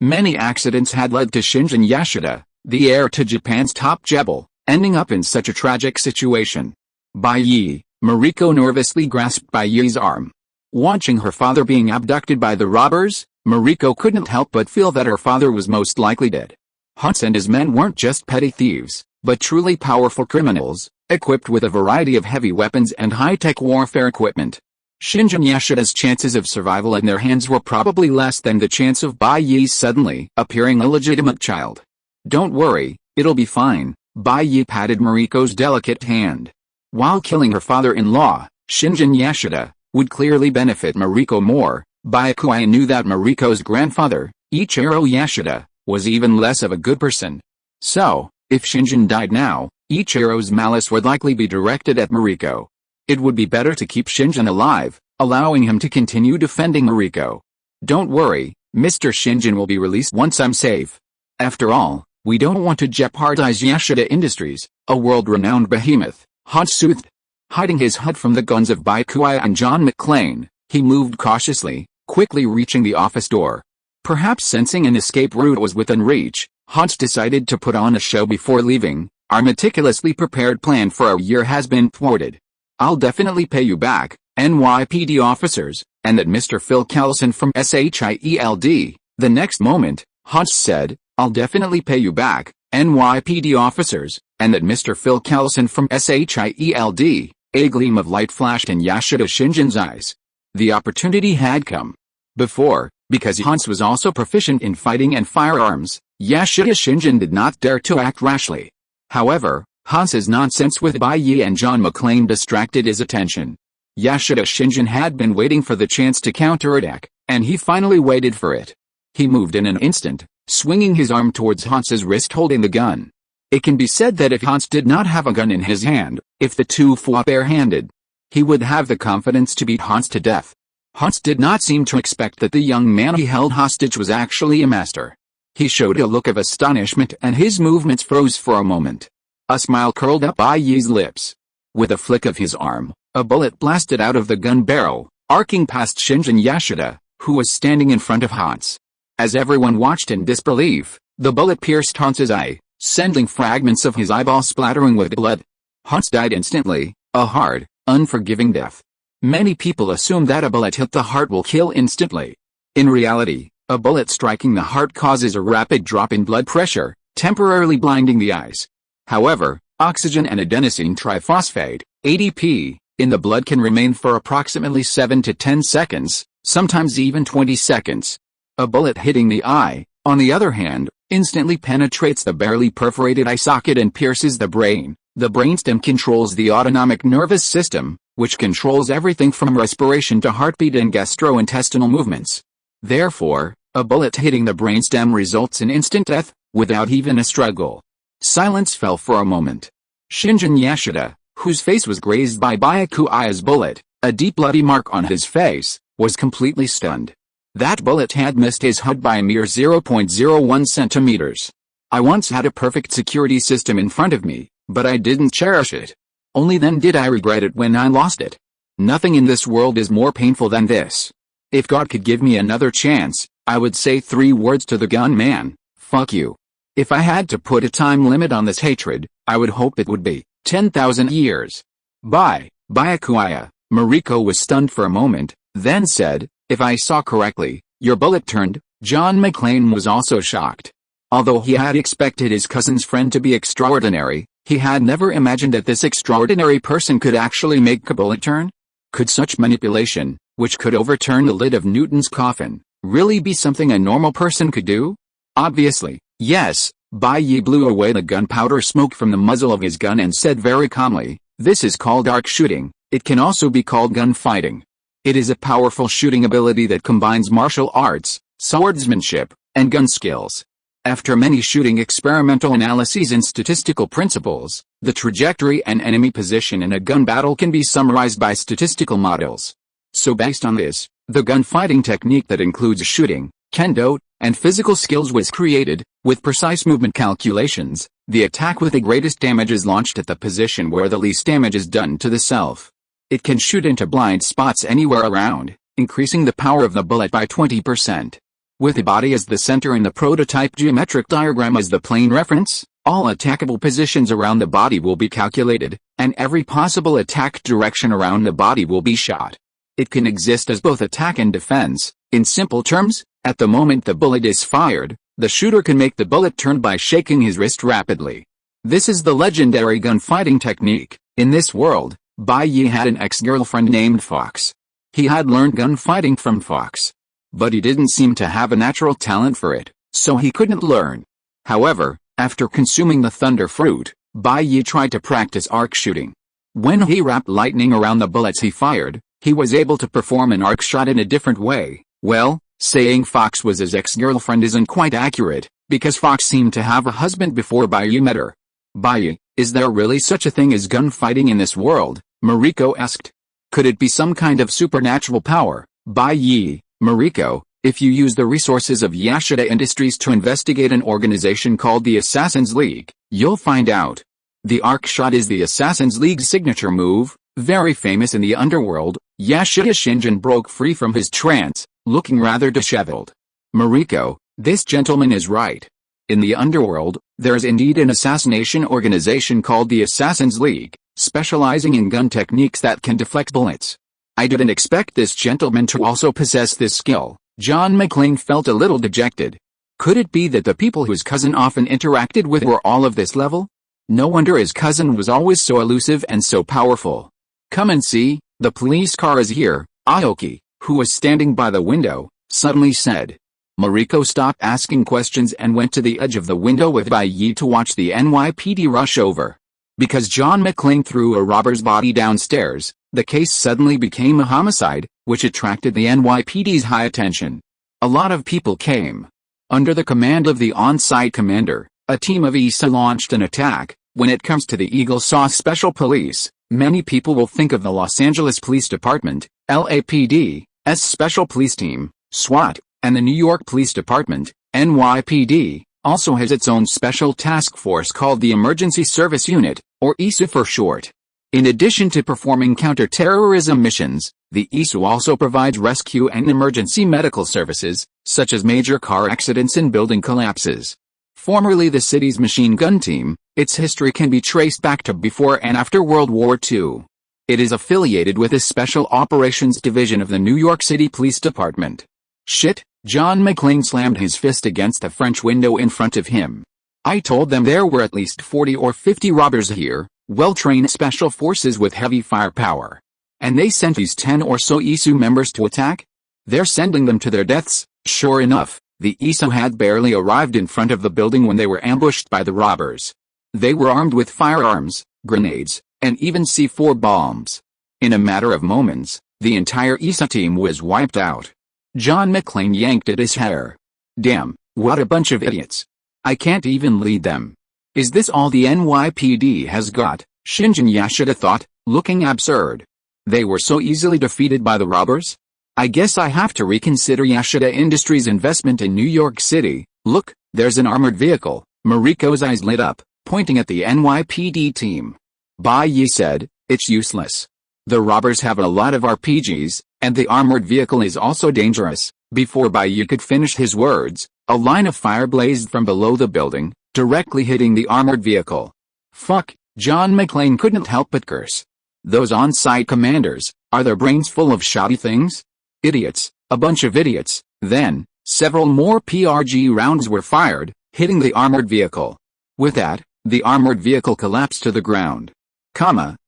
Many accidents had led to Shinjin Yashida, the heir to Japan's top jebel, ending up in such a tragic situation. Bai Yi, Mariko nervously grasped Bai Yi's arm. Watching her father being abducted by the robbers, Mariko couldn't help but feel that her father was most likely dead. Hans and his men weren't just petty thieves, but truly powerful criminals, equipped with a variety of heavy weapons and high-tech warfare equipment. Shinjin Yashida's chances of survival in their hands were probably less than the chance of Bai Yi's suddenly appearing illegitimate child. "Don't worry, it'll be fine," Bai Yi patted Mariko's delicate hand. While killing her father-in-law, Shinjin Yashida, would clearly benefit Mariko more. Bai Kuai knew that Mariko's grandfather, Ichiro Yashida, was even less of a good person. So, if Shinjin died now, Ichiro's malice would likely be directed at Mariko. It would be better to keep Shinjin alive, allowing him to continue defending Mariko. "Don't worry, Mr. Shinjin will be released once I'm safe. After all, we don't want to jeopardize Yashida Industries, a world-renowned behemoth," Hans soothed. Hiding his HUD from the guns of Byakuya and John McClane, he moved cautiously, quickly reaching the office door. Perhaps sensing an escape route was within reach, Hans decided to put on a show before leaving. Our meticulously prepared plan for a year has been thwarted. I'll definitely pay you back, NYPD officers, and that Mr. Phil Callison from SHIELD. The next moment, Hans said, I'll definitely pay you back, NYPD officers, and that Mr. Phil Callison from SHIELD. A gleam of light flashed in Yasuda Shinjin's eyes. The opportunity had come. Before, because Hans was also proficient in fighting and firearms, Yasuda Shinjin did not dare to act rashly. However, Hans's nonsense with Bai Yi and John McClane distracted his attention. Yasuda Shinjin had been waiting for the chance to counterattack, and he finally waited for it. He moved in an instant, swinging his arm towards Hans's wrist holding the gun. It can be said that if Hans did not have a gun in his hand, if the two fought barehanded, he would have the confidence to beat Hans to death. Hans did not seem to expect that the young man he held hostage was actually a master. He showed a look of astonishment and his movements froze for a moment. A smile curled up Bai Yi's lips. With a flick of his arm, a bullet blasted out of the gun barrel, arcing past Shinjin Yasuda, who was standing in front of Hans. As everyone watched in disbelief, the bullet pierced Hans's eye, sending fragments of his eyeball splattering with blood. Hans died instantly, a hard, unforgiving death. Many people assume that a bullet hit the heart will kill instantly. In reality, a bullet striking the heart causes a rapid drop in blood pressure, temporarily blinding the eyes. However, oxygen and adenosine triphosphate, ADP, in the blood can remain for approximately 7 to 10 seconds, sometimes even 20 seconds. A bullet hitting the eye, on the other hand, instantly penetrates the barely perforated eye socket and pierces the brain. The brainstem controls the autonomic nervous system, which controls everything from respiration to heartbeat and gastrointestinal movements. Therefore, a bullet hitting the brainstem results in instant death, without even a struggle. Silence fell for a moment. Shinjin Yasuda, whose face was grazed by Byakuya's bullet, a deep bloody mark on his face, was completely stunned. That bullet had missed his HUD by a mere 0.01 centimeters. I once had a perfect security system in front of me, but I didn't cherish it. Only then did I regret it when I lost it. Nothing in this world is more painful than this. If God could give me another chance, I would say 3 words to the gunman: fuck you. If I had to put a time limit on this hatred, I would hope it would be 10,000 years. Byakuya. Mariko was stunned for a moment, then said, if I saw correctly, your bullet turned. John McClane was also shocked. Although he had expected his cousin's friend to be extraordinary, he had never imagined that this extraordinary person could actually make a bullet turn. Could such manipulation, which could overturn the lid of Newton's coffin, really be something a normal person could do? Obviously, yes. Bai Yi blew away the gunpowder smoke from the muzzle of his gun and said very calmly, this is called arc shooting. It can also be called gunfighting. It is a powerful shooting ability that combines martial arts, swordsmanship, and gun skills. After many shooting experimental analyses and statistical principles, the trajectory and enemy position in a gun battle can be summarized by statistical models. So based on this, the gunfighting technique that includes shooting, kendo, and physical skills was created. With precise movement calculations, the attack with the greatest damage is launched at the position where the least damage is done to the self. It can shoot into blind spots anywhere around, increasing the power of the bullet by 20%. With the body as the center and the prototype geometric diagram as the plane reference, all attackable positions around the body will be calculated, and every possible attack direction around the body will be shot. It can exist as both attack and defense. In simple terms, at the moment the bullet is fired, the shooter can make the bullet turn by shaking his wrist rapidly. This is the legendary gunfighting technique. In this world, Bai Yi had an ex-girlfriend named Fox. He had learned gunfighting from Fox. But he didn't seem to have a natural talent for it, so he couldn't learn. However, after consuming the thunder fruit, Bai Yi tried to practice arc shooting. When he wrapped lightning around the bullets he fired, he was able to perform an arc shot in a different way. Well, saying Fox was his ex-girlfriend isn't quite accurate, because Fox seemed to have a husband before Bai Yi met her. Bai Yi, is there really such a thing as gunfighting in this world? Mariko asked. Could it be some kind of supernatural power? Bai Yi, Mariko, if you use the resources of Yasuda Industries to investigate an organization called the Assassin's League, you'll find out. The arc shot is the Assassin's League's signature move, Very famous in the underworld, Yashida Shinjin broke free from his trance, looking rather disheveled. Mariko, this gentleman is right. In the underworld, there is indeed an assassination organization called the Assassin's League, specializing in gun techniques that can deflect bullets. I didn't expect this gentleman to also possess this skill. John McClane felt a little dejected. Could it be that the people whose cousin often interacted with were all of this level? No wonder his cousin was always so elusive and so powerful. Come and see, the police car is here, Aoki, who was standing by the window, suddenly said. Mariko stopped asking questions and went to the edge of the window with Bai Yi to watch the NYPD rush over. Because John McClane threw a robber's body downstairs, the case suddenly became a homicide, which attracted the NYPD's high attention. A lot of people came. Under the command of the on-site commander, a team of ISA launched an attack. When it comes to the Eagle Sauce Special Police, many people will think of the Los Angeles Police Department, LAPD, as Special Police Team, SWAT, and the New York Police Department, NYPD, also has its own special task force called the Emergency Service Unit, or ISU for short. In addition to performing counter-terrorism missions, the ISU also provides rescue and emergency medical services, such as major car accidents and building collapses. Formerly the city's machine gun team, its history can be traced back to before and after World War II. It is affiliated with the Special Operations Division of the New York City Police Department. Shit, John McClane slammed his fist against the French window in front of him. I told them there were at least 40 or 50 robbers here, well-trained special forces with heavy firepower. And they sent these 10 or so ISU members to attack? They're sending them to their deaths. Sure enough, the ISU had barely arrived in front of the building when they were ambushed by the robbers. They were armed with firearms, grenades, and even C4 bombs. In a matter of moments, the entire ISU team was wiped out. John McClane yanked at his hair. Damn, what a bunch of idiots. I can't even lead them. Is this all the NYPD has got? Shinjin Yashida thought, looking absurd. They were so easily defeated by the robbers? I guess I have to reconsider Yashida Industries' investment in New York City. Look, there's an armored vehicle. Mariko's eyes lit up, pointing at the NYPD team. Bai Yi said, it's useless. The robbers have a lot of RPGs, and the armored vehicle is also dangerous. Before Bai Yi could finish his words, a line of fire blazed from below the building, directly hitting the armored vehicle. Fuck, John McClane couldn't help but curse. Those on-site commanders, are their brains full of shoddy things? Idiots, a bunch of idiots. Then, several more PRG rounds were fired, hitting the armored vehicle. With that, the armored vehicle collapsed to the ground.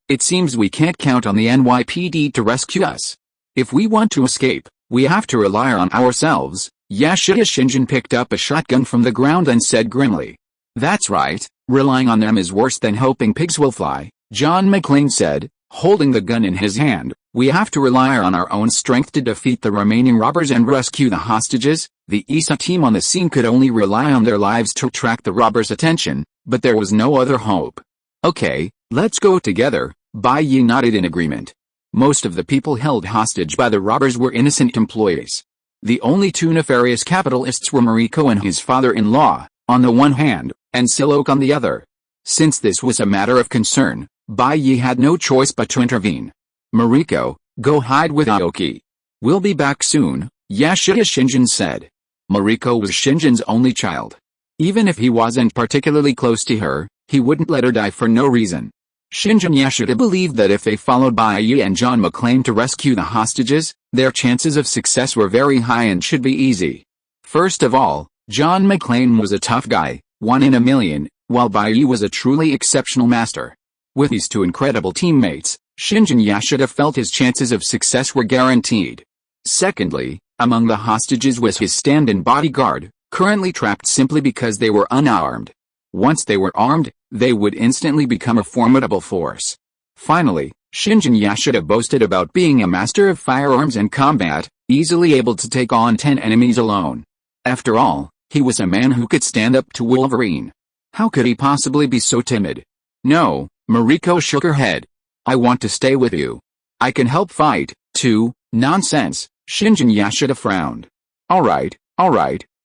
It seems we can't count on the NYPD to rescue us. If we want to escape, we have to rely on ourselves. Yashida Shinjin picked up a shotgun from the ground and said grimly. That's right, relying on them is worse than hoping pigs will fly, John McClane said, holding the gun in his hand. We have to rely on our own strength to defeat the remaining robbers and rescue the hostages. The ISA team on the scene could only rely on their lives to attract the robbers' attention, but there was no other hope. Okay, let's go together, Bai Yi nodded in agreement. Most of the people held hostage by the robbers were innocent employees. The only two nefarious capitalists were Mariko and his father-in-law, on the one hand, and Silok on the other. Since this was a matter of concern, Bai Yi had no choice but to intervene. Mariko, go hide with Aoki. We'll be back soon, Yashida Shinjin said. Mariko was Shinjin's only child. Even if he wasn't particularly close to her, he wouldn't let her die for no reason. Shinjin Yashida believed that if they followed Bai Yi and John McClane to rescue the hostages, their chances of success were very high and should be easy. First of all, John McClane was a tough guy, 1 in a million, while Bai Yi was a truly exceptional master. With these two incredible teammates, Shinjin Yashida felt his chances of success were guaranteed. Secondly, among the hostages was his stand-in bodyguard, currently trapped simply because they were unarmed. Once they were armed, they would instantly become a formidable force. Finally, Shinjin Yashida boasted about being a master of firearms and combat, easily able to take on 10 enemies alone. After all, he was a man who could stand up to Wolverine. How could he possibly be so timid? No, Mariko shook her head. I want to stay with you. I can help fight, too. Nonsense, Shinjin Yashida frowned. Alright,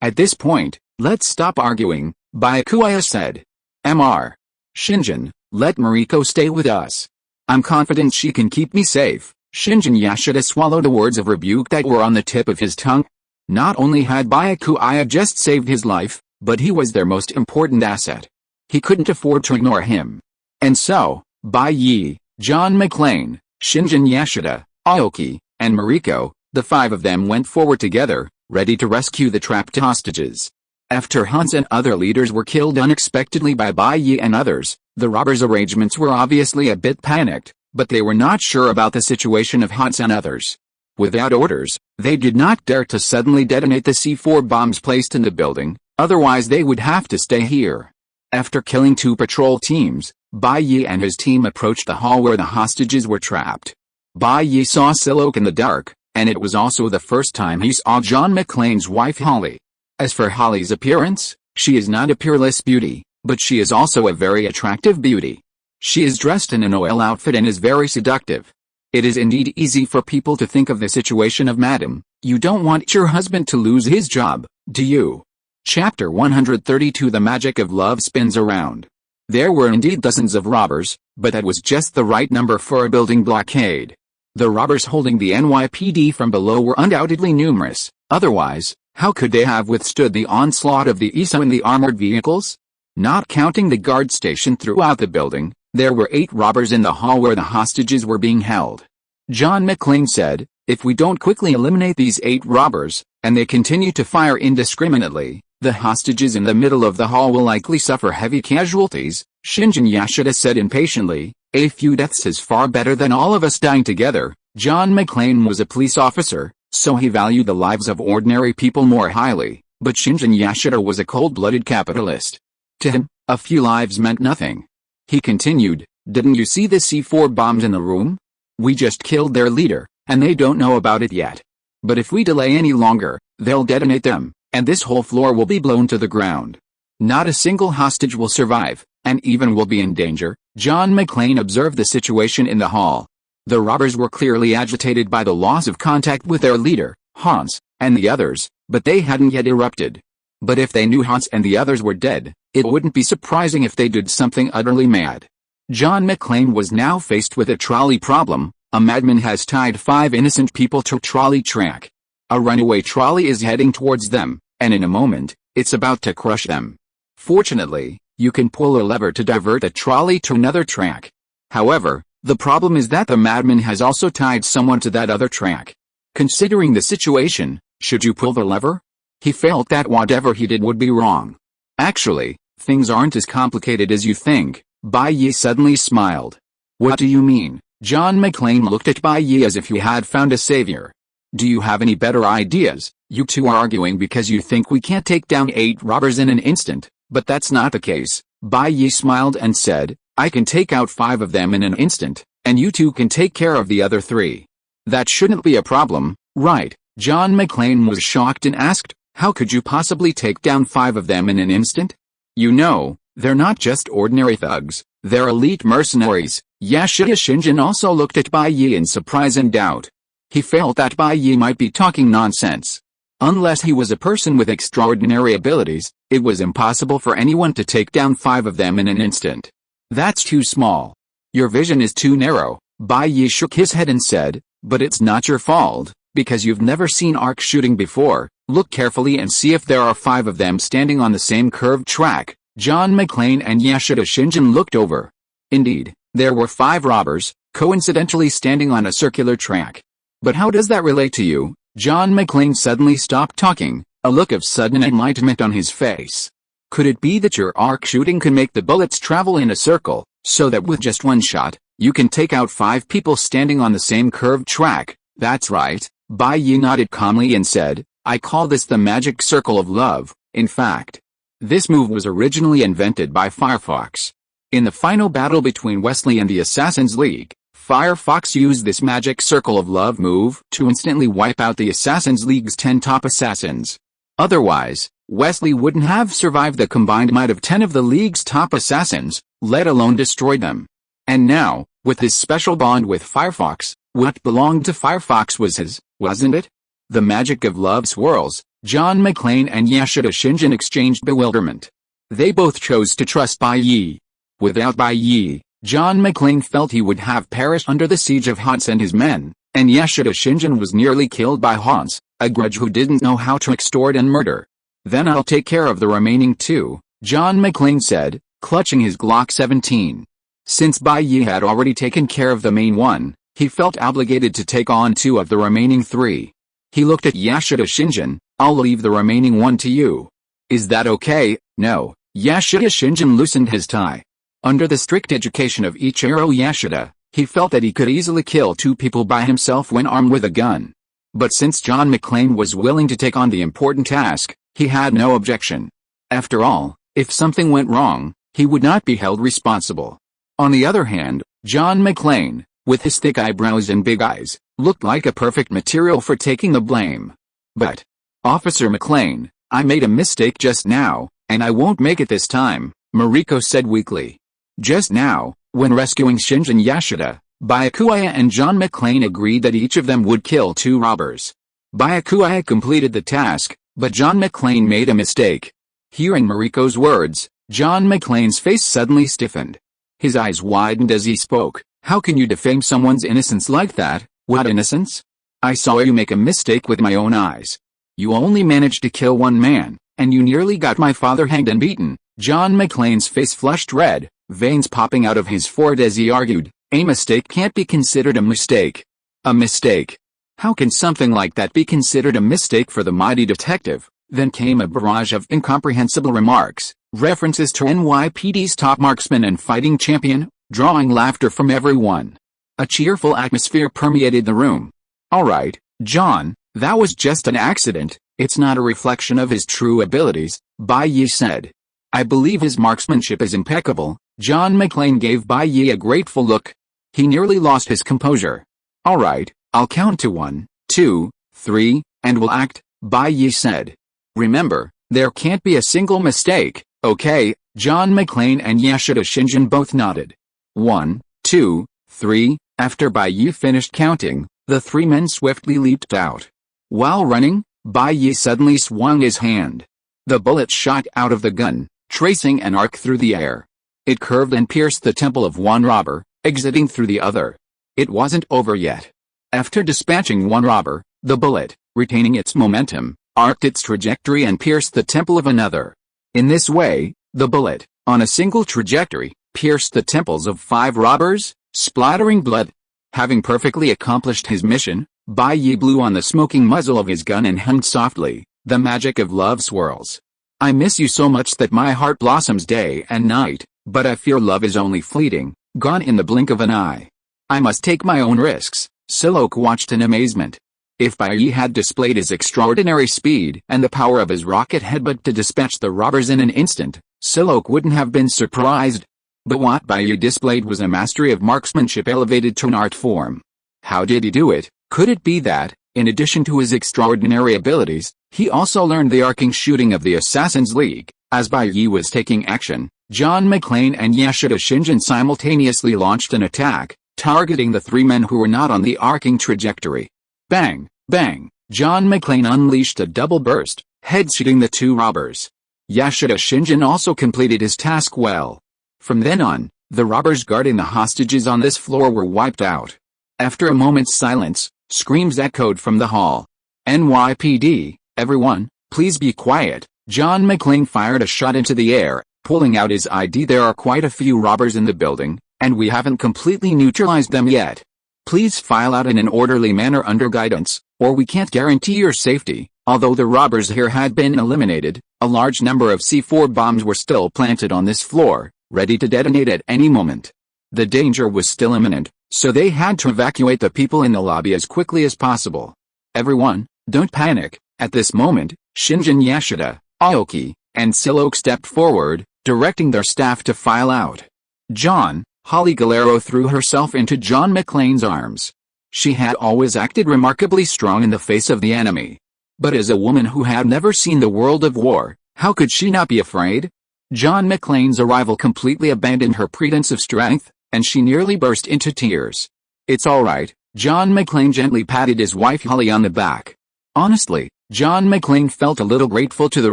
at this point, let's stop arguing, Byakuya said. Mr. Shinjin, let Mariko stay with us. I'm confident she can keep me safe. Shinjin Yashida swallowed the words of rebuke that were on the tip of his tongue. Not only had Byakuya just saved his life, but he was their most important asset. He couldn't afford to ignore him. And so, Bai Yi, John McClane, Shinjin Yashida, Aoki, and Mariko, the five of them went forward together, ready to rescue the trapped hostages. After Hans and other leaders were killed unexpectedly by Bai Yi and others, the robbers' arrangements were obviously a bit panicked, but they were not sure about the situation of Hans and others. Without orders, they did not dare to suddenly detonate the C4 bombs placed in the building, otherwise they would have to stay here. After killing 2 patrol teams, Bai Yi and his team approached the hall where the hostages were trapped. Bai Yi saw Silok in the dark, and it was also the first time he saw John McClane's wife Holly. As for Holly's appearance, she is not a peerless beauty, but she is also a very attractive beauty. She is dressed in an oil outfit and is very seductive. It is indeed easy for people to think of the situation of Madam, you don't want your husband to lose his job, do you? Chapter 132 The Magic of Love spins around. There were indeed dozens of robbers, but that was just the right number for a building blockade. The robbers holding the NYPD from below were undoubtedly numerous, otherwise, how could they have withstood the onslaught of the ISO and the armored vehicles? Not counting the guard station throughout the building, there were 8 robbers in the hall where the hostages were being held. John McClane said, if we don't quickly eliminate these 8 robbers, and they continue to fire indiscriminately, the hostages in the middle of the hall will likely suffer heavy casualties. Shinjin Yashida said impatiently, a few deaths is far better than all of us dying together. John McClane was a police officer, so he valued the lives of ordinary people more highly, but Shinjin Yashida was a cold-blooded capitalist. To him, a few lives meant nothing. He continued, didn't you see the C4 bombs in the room? We just killed their leader, and they don't know about it yet. But if we delay any longer, they'll detonate them, and this whole floor will be blown to the ground. Not a single hostage will survive, and even will be in danger. John McClane observed the situation in the hall. The robbers were clearly agitated by the loss of contact with their leader, Hans, and the others, but they hadn't yet erupted. But if they knew Hans and the others were dead, it wouldn't be surprising if they did something utterly mad. John McClane was now faced with a trolley problem. A madman has tied 5 innocent people to a trolley track. A runaway trolley is heading towards them, and in a moment, it's about to crush them. Fortunately, you can pull a lever to divert a trolley to another track. However, the problem is that the madman has also tied someone to that other track. Considering the situation, should you pull the lever? He felt that whatever he did would be wrong. Actually, things aren't as complicated as you think. Bai Yi suddenly smiled. What do you mean? John McClane looked at Bai Yi as if he had found a savior. Do you have any better ideas? You two are arguing because you think we can't take down 8 robbers in an instant, but that's not the case. Bai Yi smiled and said, I can take out 5 of them in an instant, and you two can take care of the other 3. That shouldn't be a problem, right? John McClane was shocked and asked, how could you possibly take down 5 of them in an instant? You know, they're not just ordinary thugs, they're elite mercenaries. Yashida Shinjin also looked at Bai Yi in surprise and doubt. He felt that Bai Yi might be talking nonsense. Unless he was a person with extraordinary abilities, it was impossible for anyone to take down 5 of them in an instant. That's too small. Your vision is too narrow. Bai Yi shook his head and said, but it's not your fault, because you've never seen arc shooting before. Look carefully and see if there are 5 of them standing on the same curved track. John McClane and Yashida Shinjin looked over. Indeed, there were 5 robbers, coincidentally standing on a circular track. But how does that relate to you? John McClane suddenly stopped talking, a look of sudden enlightenment on his face. Could it be that your arc shooting can make the bullets travel in a circle, so that with just one shot, you can take out 5 people standing on the same curved track? That's right. Bai Yi nodded calmly and said, I call this the magic circle of love. In fact, this move was originally invented by Firefox. In the final battle between Wesley and the Assassin's League, Firefox used this magic circle of love move to instantly wipe out the Assassin's League's 10 top assassins. Otherwise, Wesley wouldn't have survived the combined might of 10 of the League's top assassins, let alone destroyed them. And now, with his special bond with Firefox, what belonged to Firefox was his, wasn't it? The magic of love swirls. John McClane and Yashida Shinjin exchanged bewilderment. They both chose to trust Bai Yi. Without Bai Yi, John McClane felt he would have perished under the siege of Hans and his men, and Yasuda Shinjin was nearly killed by Hans, a grudge who didn't know how to extort and murder. Then I'll take care of the remaining two, John McClane said, clutching his Glock 17. Since Bai Yi had already taken care of the main one, he felt obligated to take on two of the remaining three. He looked at Yasuda Shinjin. I'll leave the remaining one to you. Is that okay? No. Yasuda Shinjin loosened his tie. Under the strict education of Ichiro Yasuda, he felt that he could easily kill two people by himself when armed with a gun. But since John McClane was willing to take on the important task, he had no objection. After all, if something went wrong, he would not be held responsible. On the other hand, John McClane, with his thick eyebrows and big eyes, looked like a perfect material for taking the blame. But, Officer McClane, I made a mistake just now, and I won't make it this time, Mariko said weakly. Just now, when rescuing Shinjin Yasuda, Byakuya and John McClane agreed that each of them would kill two robbers. Byakuya completed the task, but John McClane made a mistake. Hearing Mariko's words, John McClane's face suddenly stiffened. His eyes widened as he spoke. How can you defame someone's innocence like that? What innocence? I saw you make a mistake with my own eyes. You only managed to kill one man, and you nearly got my father hanged and beaten. John McClane's face flushed red, veins popping out of his forehead as he argued, a mistake can't be considered a mistake. A mistake? How can something like that be considered a mistake for the mighty detective? Then came a barrage of incomprehensible remarks, references to NYPD's top marksman and fighting champion, drawing laughter from everyone. A cheerful atmosphere permeated the room. All right, John, that was just an accident, it's not a reflection of his true abilities, Bai Yi said. I believe his marksmanship is impeccable. John McClane gave Bai Yi a grateful look. He nearly lost his composure. All right, I'll count to 1, 2, 3, and we'll act, Bai Yi said. Remember, there can't be a single mistake, okay? John McClane and Yasuda Shinjin both nodded. 1, 2, 3, after Bai Yi finished counting, the three men swiftly leaped out. While running, Bai Yi suddenly swung his hand. The bullet shot out of the gun, tracing an arc through the air. It curved and pierced the temple of one robber, exiting through the other. It wasn't over yet. After dispatching one robber, the bullet, retaining its momentum, arced its trajectory and pierced the temple of another. In this way, the bullet, on a single trajectory, pierced the temples of 5 robbers, splattering blood. Having perfectly accomplished his mission, Bai Yi blew on the smoking muzzle of his gun and hummed softly, the magic of love swirls. I miss you so much that my heart blossoms day and night, but I fear love is only fleeting, gone in the blink of an eye. I must take my own risks, Silok watched in amazement. If Bai Yi had displayed his extraordinary speed and the power of his rocket headbutt to dispatch the robbers in an instant, Silok wouldn't have been surprised. But what Bai Yi displayed was a mastery of marksmanship elevated to an art form. How did he do it? Could it be that, in addition to his extraordinary abilities, he also learned the arcing shooting of the Assassin's League? As Bai Yi was taking action, John McClane and Yasuda Shinjin simultaneously launched an attack, targeting the 3 men who were not on the arcing trajectory. Bang, bang, John McClane unleashed a double burst, headshooting the 2 robbers. Yasuda Shinjin also completed his task well. From then on, the robbers guarding the hostages on this floor were wiped out. After a moment's silence, screams echoed from the hall. NYPD, everyone, please be quiet. John McClane fired a shot into the air, pulling out his ID. There are quite a few robbers in the building, and we haven't completely neutralized them yet. Please file out in an orderly manner under guidance, or we can't guarantee your safety. Although the robbers here had been eliminated, a large number of C4 bombs were still planted on this floor, ready to detonate at any moment. The danger was still imminent, so they had to evacuate the people in the lobby as quickly as possible. Everyone, don't panic. At this moment, Shinjin Yasuda, Aoki, and Silok stepped forward, directing their staff to file out. John, Holly Galero threw herself into John McClane's arms. She had always acted remarkably strong in the face of the enemy. But as a woman who had never seen the world of war, how could she not be afraid? John McClane's arrival completely abandoned her pretense of strength, and she nearly burst into tears. It's all right, John McClane gently patted his wife Holly on the back. Honestly, John McClane felt a little grateful to the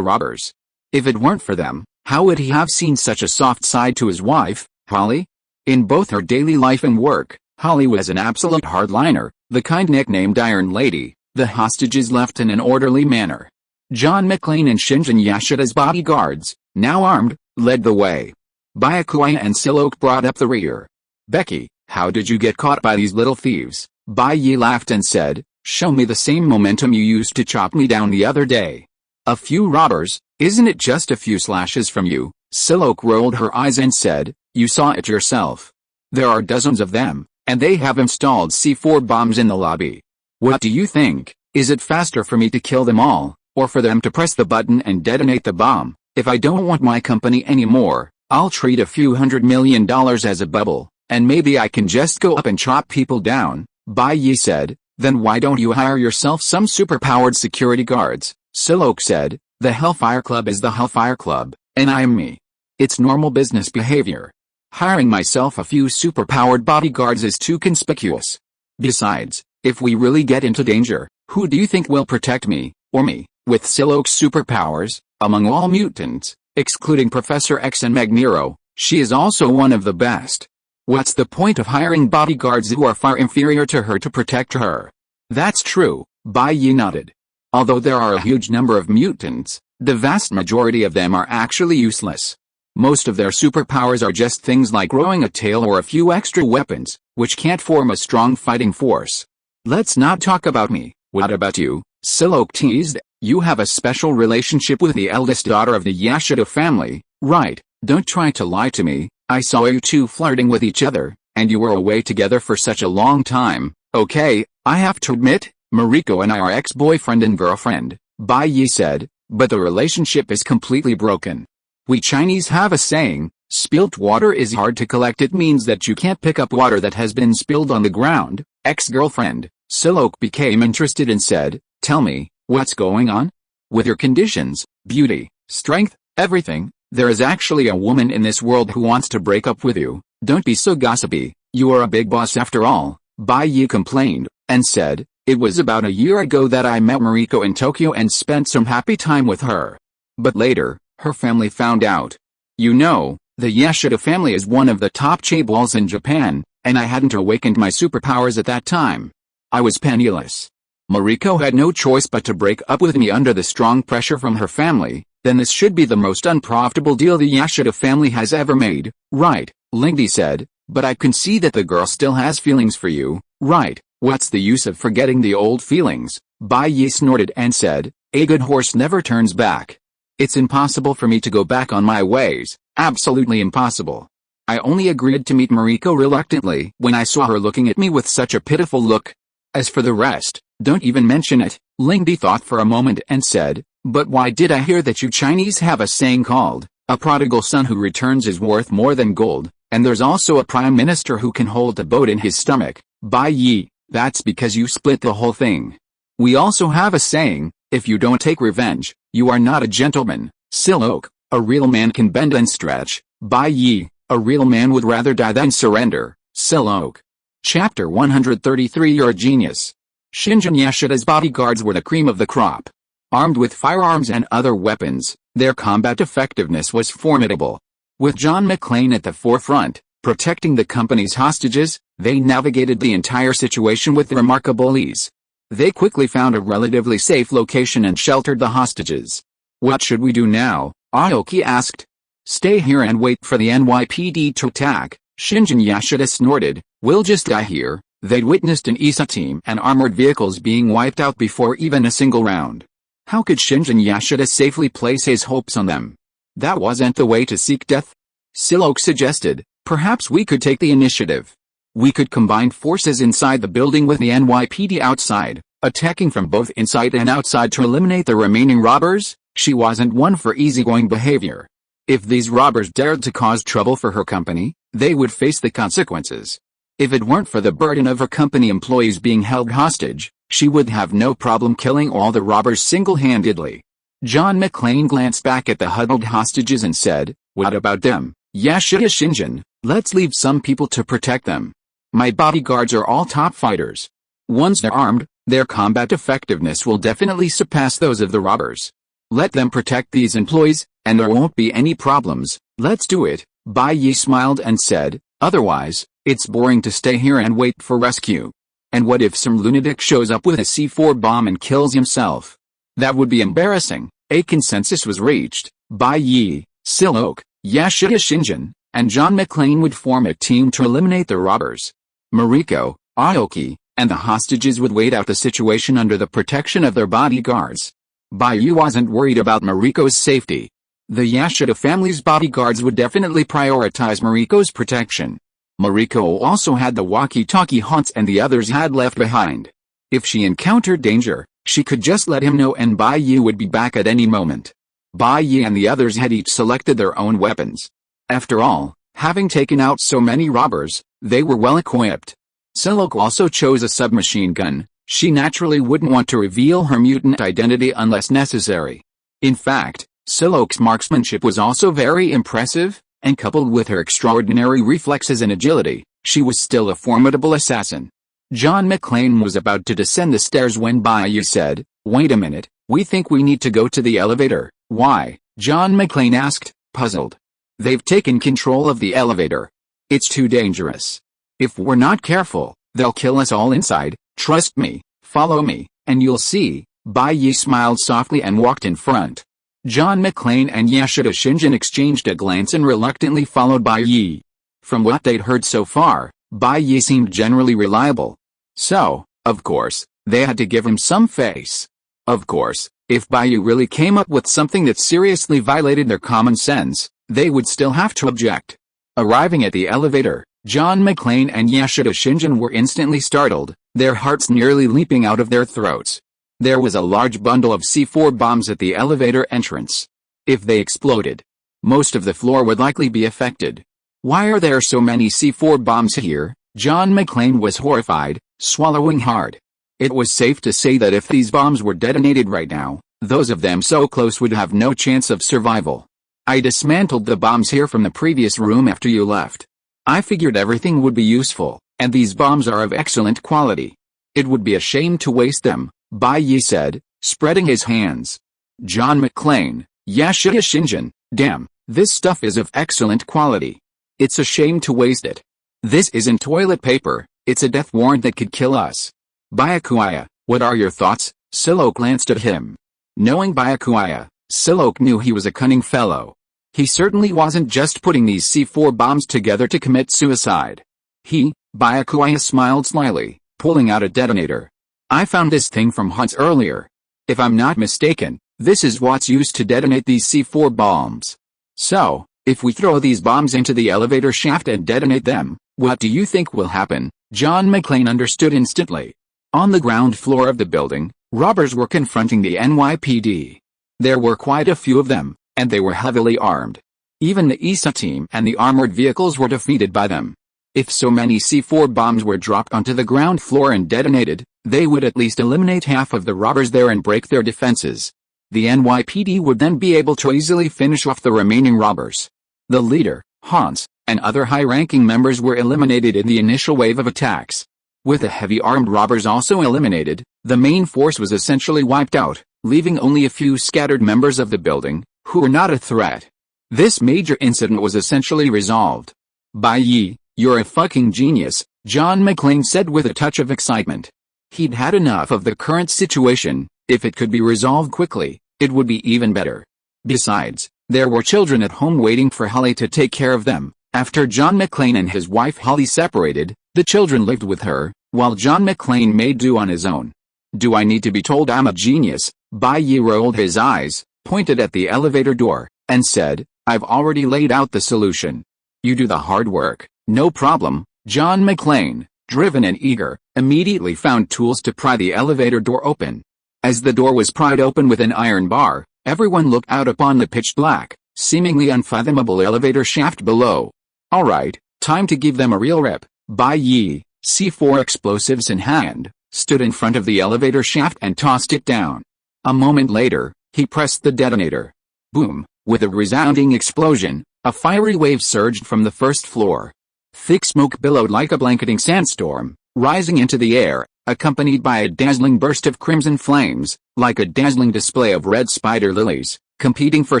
robbers. If it weren't for them, how would he have seen such a soft side to his wife, Holly? In both her daily life and work, Holly was an absolute hardliner, the kind nicknamed Iron Lady. The hostages left in an orderly manner. John McClane and Shinjin Yashida's bodyguards, now armed, led the way. Byakuya and Silok brought up the rear. Becky, how did you get caught by these little thieves? Bai Yi laughed and said, show me the same momentum you used to chop me down the other day. A few robbers, isn't it just a few slashes from you? Silok rolled her eyes and said, you saw it yourself. There are dozens of them, and they have installed C4 bombs in the lobby. What do you think? Is it faster for me to kill them all, or for them to press the button and detonate the bomb? If I don't want my company anymore, I'll treat a few $100 million as a bubble, and maybe I can just go up and chop people down, Bai Yi said. Then why don't you hire yourself some superpowered security guards? Silok said, the Hellfire Club is the Hellfire Club, and I'm me. It's normal business behavior. Hiring myself a few superpowered bodyguards is too conspicuous. Besides, if we really get into danger, who do you think will protect me, or me? With Silok's superpowers, among all mutants, excluding Professor X and Magneto, she is also one of the best. What's the point of hiring bodyguards who are far inferior to her to protect her? That's true, Bai Yi nodded. Although there are a huge number of mutants, the vast majority of them are actually useless. Most of their superpowers are just things like growing a tail or a few extra weapons, which can't form a strong fighting force. Let's not talk about me. What about you? Silok teased. You have a special relationship with the eldest daughter of the Yashida family, right? Don't try to lie to me. I saw you two flirting with each other, and you were away together for such a long time. Okay, I have to admit, Mariko and I are ex-boyfriend and girlfriend, Bai Yi said, but the relationship is completely broken. We Chinese have a saying, spilt water is hard to collect. It means that you can't pick up water that has been spilled on the ground. Ex-girlfriend. Silok became interested and said, tell me, what's going on? With your conditions, beauty, strength, everything, there is actually a woman in this world who wants to break up with you. Don't be so gossipy, you are a big boss after all, Bai Yi complained, and said, it was about a year ago that I met Mariko in Tokyo and spent some happy time with her. But later, her family found out. You know, the Yashida family is one of the top chaebols in Japan, and I hadn't awakened my superpowers at that time. I was penniless. Mariko had no choice but to break up with me under the strong pressure from her family. Then this should be the most unprofitable deal the Yashida family has ever made, right? Lingdi said, but I can see that the girl still has feelings for you, right? What's the use of forgetting the old feelings? Bai Yi snorted and said, a good horse never turns back. It's impossible for me to go back on my ways, absolutely impossible. I only agreed to meet Mariko reluctantly when I saw her looking at me with such a pitiful look. As for the rest, don't even mention it. Lingdi thought for a moment and said, but why did I hear that you Chinese have a saying called, a prodigal son who returns is worth more than gold, and there's also a prime minister who can hold a boat in his stomach. Bai Yi, that's because you split the whole thing. We also have a saying, if you don't take revenge, you are not a gentleman. Silok, a real man can bend and stretch. Bai Yi, a real man would rather die than surrender. Silok. Chapter 133. You're a genius. Shinjin Yashida's bodyguards were the cream of the crop. Armed with firearms and other weapons, their combat effectiveness was formidable. With John McClane at the forefront, protecting the company's hostages, they navigated the entire situation with remarkable ease. They quickly found a relatively safe location and sheltered the hostages. What should we do now? Aoki asked. Stay here and wait for the NYPD to attack, Shinjin Yashida snorted. We'll just die here. They'd witnessed an ISA team and armored vehicles being wiped out before even a single round. How could Shinjin Yashida safely place his hopes on them? That wasn't the way to seek death. Silok suggested, perhaps we could take the initiative. We could combine forces inside the building with the NYPD outside, attacking from both inside and outside to eliminate the remaining robbers. She wasn't one for easygoing behavior. If these robbers dared to cause trouble for her company, they would face the consequences. If it weren't for the burden of her company employees being held hostage, she would have no problem killing all the robbers single-handedly. John McClane glanced back at the huddled hostages and said, what about them? Yashida Shinjin, let's leave some people to protect them. My bodyguards are all top fighters. Once they're armed, their combat effectiveness will definitely surpass those of the robbers. Let them protect these employees, and there won't be any problems. Let's do it. Bai Yi smiled and said, Otherwise, it's boring to stay here and wait for rescue. And what if some lunatic shows up with a C4 bomb and kills himself? That would be embarrassing. A consensus was reached. Bai Yi, Silok, Yashida Shinjin, and John McClane would form a team to eliminate the robbers. Mariko, Aoki, and the hostages would wait out the situation under the protection of their bodyguards. Bai Yi wasn't worried about Mariko's safety. The Yashida family's bodyguards would definitely prioritize Mariko's protection. Mariko also had the walkie-talkie Hans and the others had left behind. If she encountered danger, she could just let him know and Bai Yi would be back at any moment. Bai Yi and the others had each selected their own weapons. After all, having taken out so many robbers, they were well equipped. Silok also chose a submachine gun. She naturally wouldn't want to reveal her mutant identity unless necessary. In fact, Silok's marksmanship was also very impressive, and coupled with her extraordinary reflexes and agility, she was still a formidable assassin. John McClane was about to descend the stairs when Bai Yi said, "Wait a minute, we think we need to go to the elevator." "Why?" John McClane asked, puzzled. "They've taken control of the elevator. It's too dangerous. If we're not careful, they'll kill us all inside. Trust me, follow me, and you'll see." Bai Yi smiled softly and walked in front. John McClane and Yashida Shinjin exchanged a glance and reluctantly followed Bai Yi. From what they'd heard so far, Bai Yi seemed generally reliable. So, of course, they had to give him some face. Of course, if Bai Yi really came up with something that seriously violated their common sense, they would still have to object. Arriving at the elevator, John McClane and Yashida Shinjin were instantly startled, their hearts nearly leaping out of their throats. There was a large bundle of C4 bombs at the elevator entrance. If they exploded, most of the floor would likely be affected. "Why are there so many C4 bombs here?" John McClane was horrified, swallowing hard. It was safe to say that if these bombs were detonated right now, those of them so close would have no chance of survival. "I dismantled the bombs here from the previous room after you left. I figured everything would be useful, and these bombs are of excellent quality. It would be a shame to waste them," Bai Yi said, spreading his hands. John McClane, Yashida Shinjin, "Damn, this stuff is of excellent quality. It's a shame to waste it. This isn't toilet paper, it's a death warrant that could kill us." "Byakuya, what are your thoughts?" Silok glanced at him. Knowing Byakuya, Silok knew he was a cunning fellow. He certainly wasn't just putting these C4 bombs together to commit suicide. Byakuya smiled slyly, pulling out a detonator. "I found this thing from Hans earlier. If I'm not mistaken, this is what's used to detonate these C4 bombs. So, if we throw these bombs into the elevator shaft and detonate them, what do you think will happen?" John McClane understood instantly. On the ground floor of the building, robbers were confronting the NYPD. There were quite a few of them, and they were heavily armed. Even the ISA team and the armored vehicles were defeated by them. If so many C4 bombs were dropped onto the ground floor and detonated, they would at least eliminate half of the robbers there and break their defenses. The NYPD would then be able to easily finish off the remaining robbers. The leader, Hans, and other high-ranking members were eliminated in the initial wave of attacks. With the heavy armed robbers also eliminated, the main force was essentially wiped out, leaving only a few scattered members of the building, who were not a threat. This major incident was essentially resolved. "Bai Yi, you're a fucking genius," John McClane said with a touch of excitement. He'd had enough of the current situation. If it could be resolved quickly, it would be even better. Besides, there were children at home waiting for Holly to take care of them. After John McClane and his wife Holly separated, the children lived with her, while John McClane made do on his own. "Do I need to be told I'm a genius?" Bai Yi rolled his eyes, pointed at the elevator door, and said, "I've already laid out the solution. You do the hard work." "No problem." John McClane, driven and eager, immediately found tools to pry the elevator door open. As the door was pried open with an iron bar, everyone looked out upon the pitch-black, seemingly unfathomable elevator shaft below. "All right, time to give them a real rip." Bai Yi, C4 explosives in hand, stood in front of the elevator shaft and tossed it down. A moment later, he pressed the detonator. Boom! With a resounding explosion, a fiery wave surged from the first floor. Thick smoke billowed like a blanketing sandstorm, rising into the air, accompanied by a dazzling burst of crimson flames, like a dazzling display of red spider lilies, competing for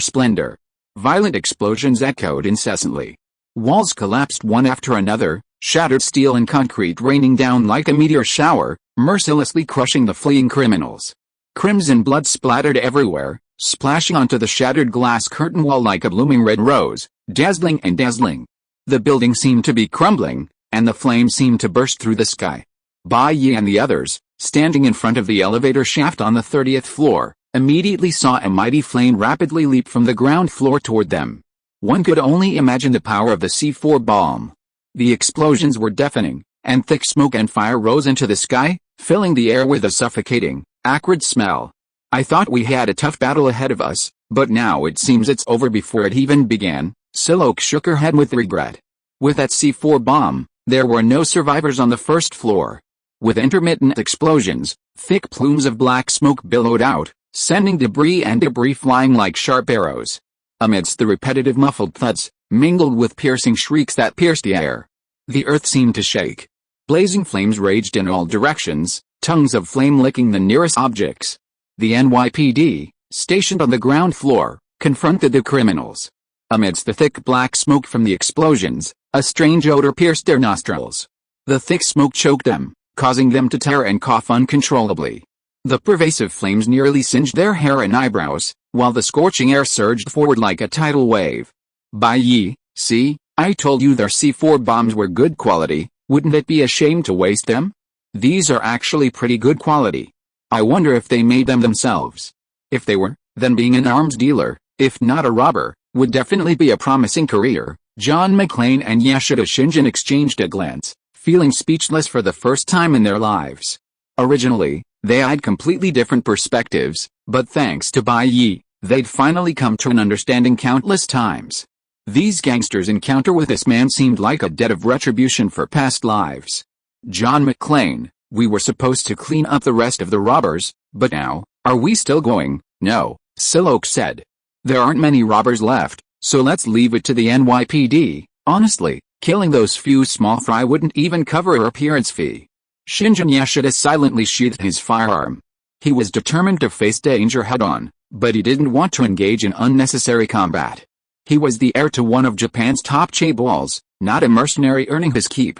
splendor. Violent explosions echoed incessantly. Walls collapsed one after another, shattered steel and concrete raining down like a meteor shower, mercilessly crushing the fleeing criminals. Crimson blood splattered everywhere, splashing onto the shattered glass curtain wall like a blooming red rose, dazzling and dazzling. The building seemed to be crumbling, and the flames seemed to burst through the sky. Bai Yi and the others, standing in front of the elevator shaft on the 30th floor, immediately saw a mighty flame rapidly leap from the ground floor toward them. One could only imagine the power of the C4 bomb. The explosions were deafening, and thick smoke and fire rose into the sky, filling the air with a suffocating, acrid smell. I thought we had a tough battle ahead of us, but now it seems it's over before it even began. Silok shook her head with regret. With that C4 bomb, there were no survivors on the first floor. With intermittent explosions, thick plumes of black smoke billowed out, sending debris flying like sharp arrows. Amidst the repetitive muffled thuds, mingled with piercing shrieks that pierced the air, the earth seemed to shake. Blazing flames raged in all directions, tongues of flame licking the nearest objects. The NYPD, stationed on the ground floor, confronted the criminals. Amidst the thick black smoke from the explosions, a strange odor pierced their nostrils. The thick smoke choked them, causing them to tear and cough uncontrollably. The pervasive flames nearly singed their hair and eyebrows, while the scorching air surged forward like a tidal wave. Bai Yi, see, I told you their C4 bombs were good quality, wouldn't it be a shame to waste them? These are actually pretty good quality. I wonder if they made them themselves. If they were, then being an arms dealer, if not a robber, would definitely be a promising career. John McClane and Yashida Shinjin exchanged a glance, feeling speechless for the first time in their lives. Originally, they had completely different perspectives, but thanks to Bai Yi, they'd finally come to an understanding countless times. These gangsters' encounter with this man seemed like a debt of retribution for past lives. John McClane, we were supposed to clean up the rest of the robbers, but now, are we still going? No, Silok said. There aren't many robbers left, so let's leave it to the NYPD. Honestly, killing those few small fry wouldn't even cover our appearance fee. Shinjin Yashida silently sheathed his firearm. He was determined to face danger head-on, but he didn't want to engage in unnecessary combat. He was the heir to one of Japan's top chaebols, not a mercenary earning his keep.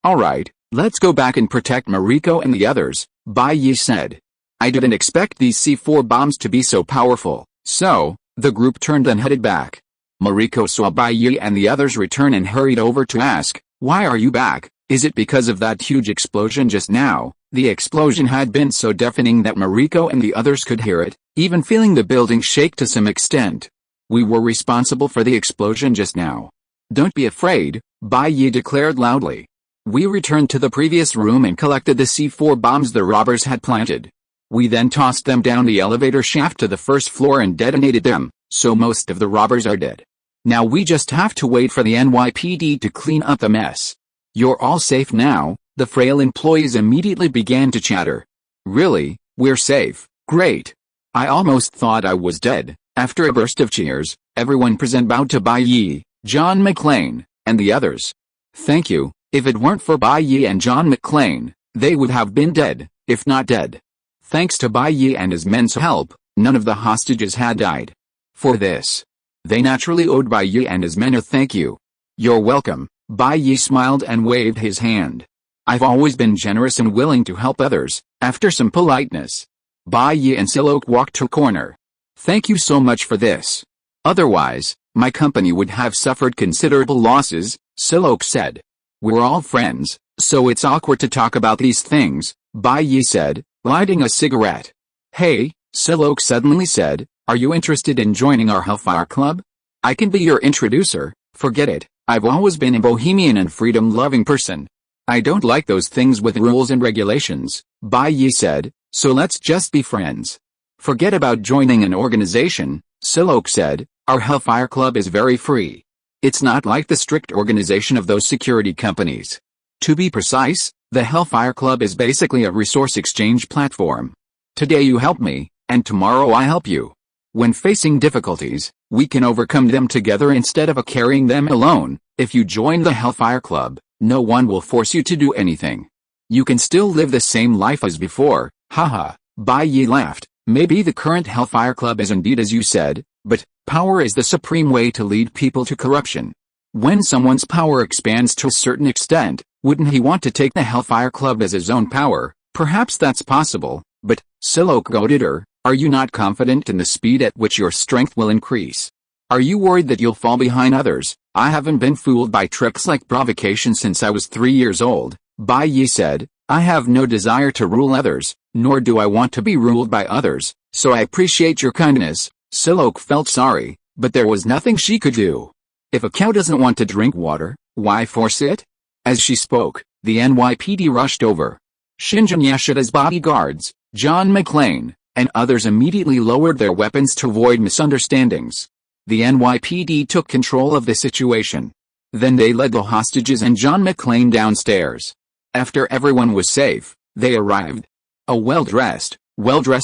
Alright, let's go back and protect Mariko and the others, Bai Yi said. I didn't expect these C4 bombs to be so powerful, so, the group turned and headed back. Mariko saw Bai Yi and the others return and hurried over to ask, why are you back? Is it because of that huge explosion just now? The explosion had been so deafening that Mariko and the others could hear it, even feeling the building shake to some extent. We were responsible for the explosion just now. Don't be afraid, Bai Yi declared loudly. We returned to the previous room and collected the C4 bombs the robbers had planted. We then tossed them down the elevator shaft to the first floor and detonated them, so most of the robbers are dead. Now we just have to wait for the NYPD to clean up the mess. You're all safe now, the frail employees immediately began to chatter. Really, we're safe, great. I almost thought I was dead. After a burst of cheers, everyone present bowed to Bai Yi, John McClane, and the others. Thank you, if it weren't for Bai Yi and John McClane, they would have been dead, if not dead. Thanks to Bai Yi and his men's help, none of the hostages had died. For this, they naturally owed Bai Yi and his men a thank you. You're welcome. Bai Yi smiled and waved his hand. I've always been generous and willing to help others. After some politeness, Bai Yi and Silok walked to a corner. Thank you so much for this. Otherwise, my company would have suffered considerable losses, Silok said. We're all friends, so it's awkward to talk about these things, Bai Yi said, lighting a cigarette. Hey, Silok suddenly said, are you interested in joining our Hellfire Club? I can be your introducer. Forget it, I've always been a bohemian and freedom-loving person. I don't like those things with rules and regulations, Bai Yi said, so let's just be friends. Forget about joining an organization, Silok said, our Hellfire Club is very free. It's not like the strict organization of those security companies. To be precise, the Hellfire Club is basically a resource exchange platform. Today you help me, and tomorrow I help you. When facing difficulties, we can overcome them together instead of carrying them alone. If you join the Hellfire Club, no one will force you to do anything. You can still live the same life as before, haha, Bai Yi laughed. Maybe the current Hellfire Club is indeed as you said, but power is the supreme way to lead people to corruption. When someone's power expands to a certain extent, wouldn't he want to take the Hellfire Club as his own power? Perhaps that's possible, but, Psylocke goaded her, are you not confident in the speed at which your strength will increase? Are you worried that you'll fall behind others? I haven't been fooled by tricks like provocation since I was 3 years old, Bai Yi said. I have no desire to rule others, nor do I want to be ruled by others, so I appreciate your kindness. Psylocke felt sorry, but there was nothing she could do. If a cow doesn't want to drink water, why force it? As she spoke, the NYPD rushed over. Shinjin Yashida's bodyguards, John McClane, and others immediately lowered their weapons to avoid misunderstandings. The NYPD took control of the situation. Then they led the hostages and John McClane downstairs. After everyone was safe, they arrived. A well-dressed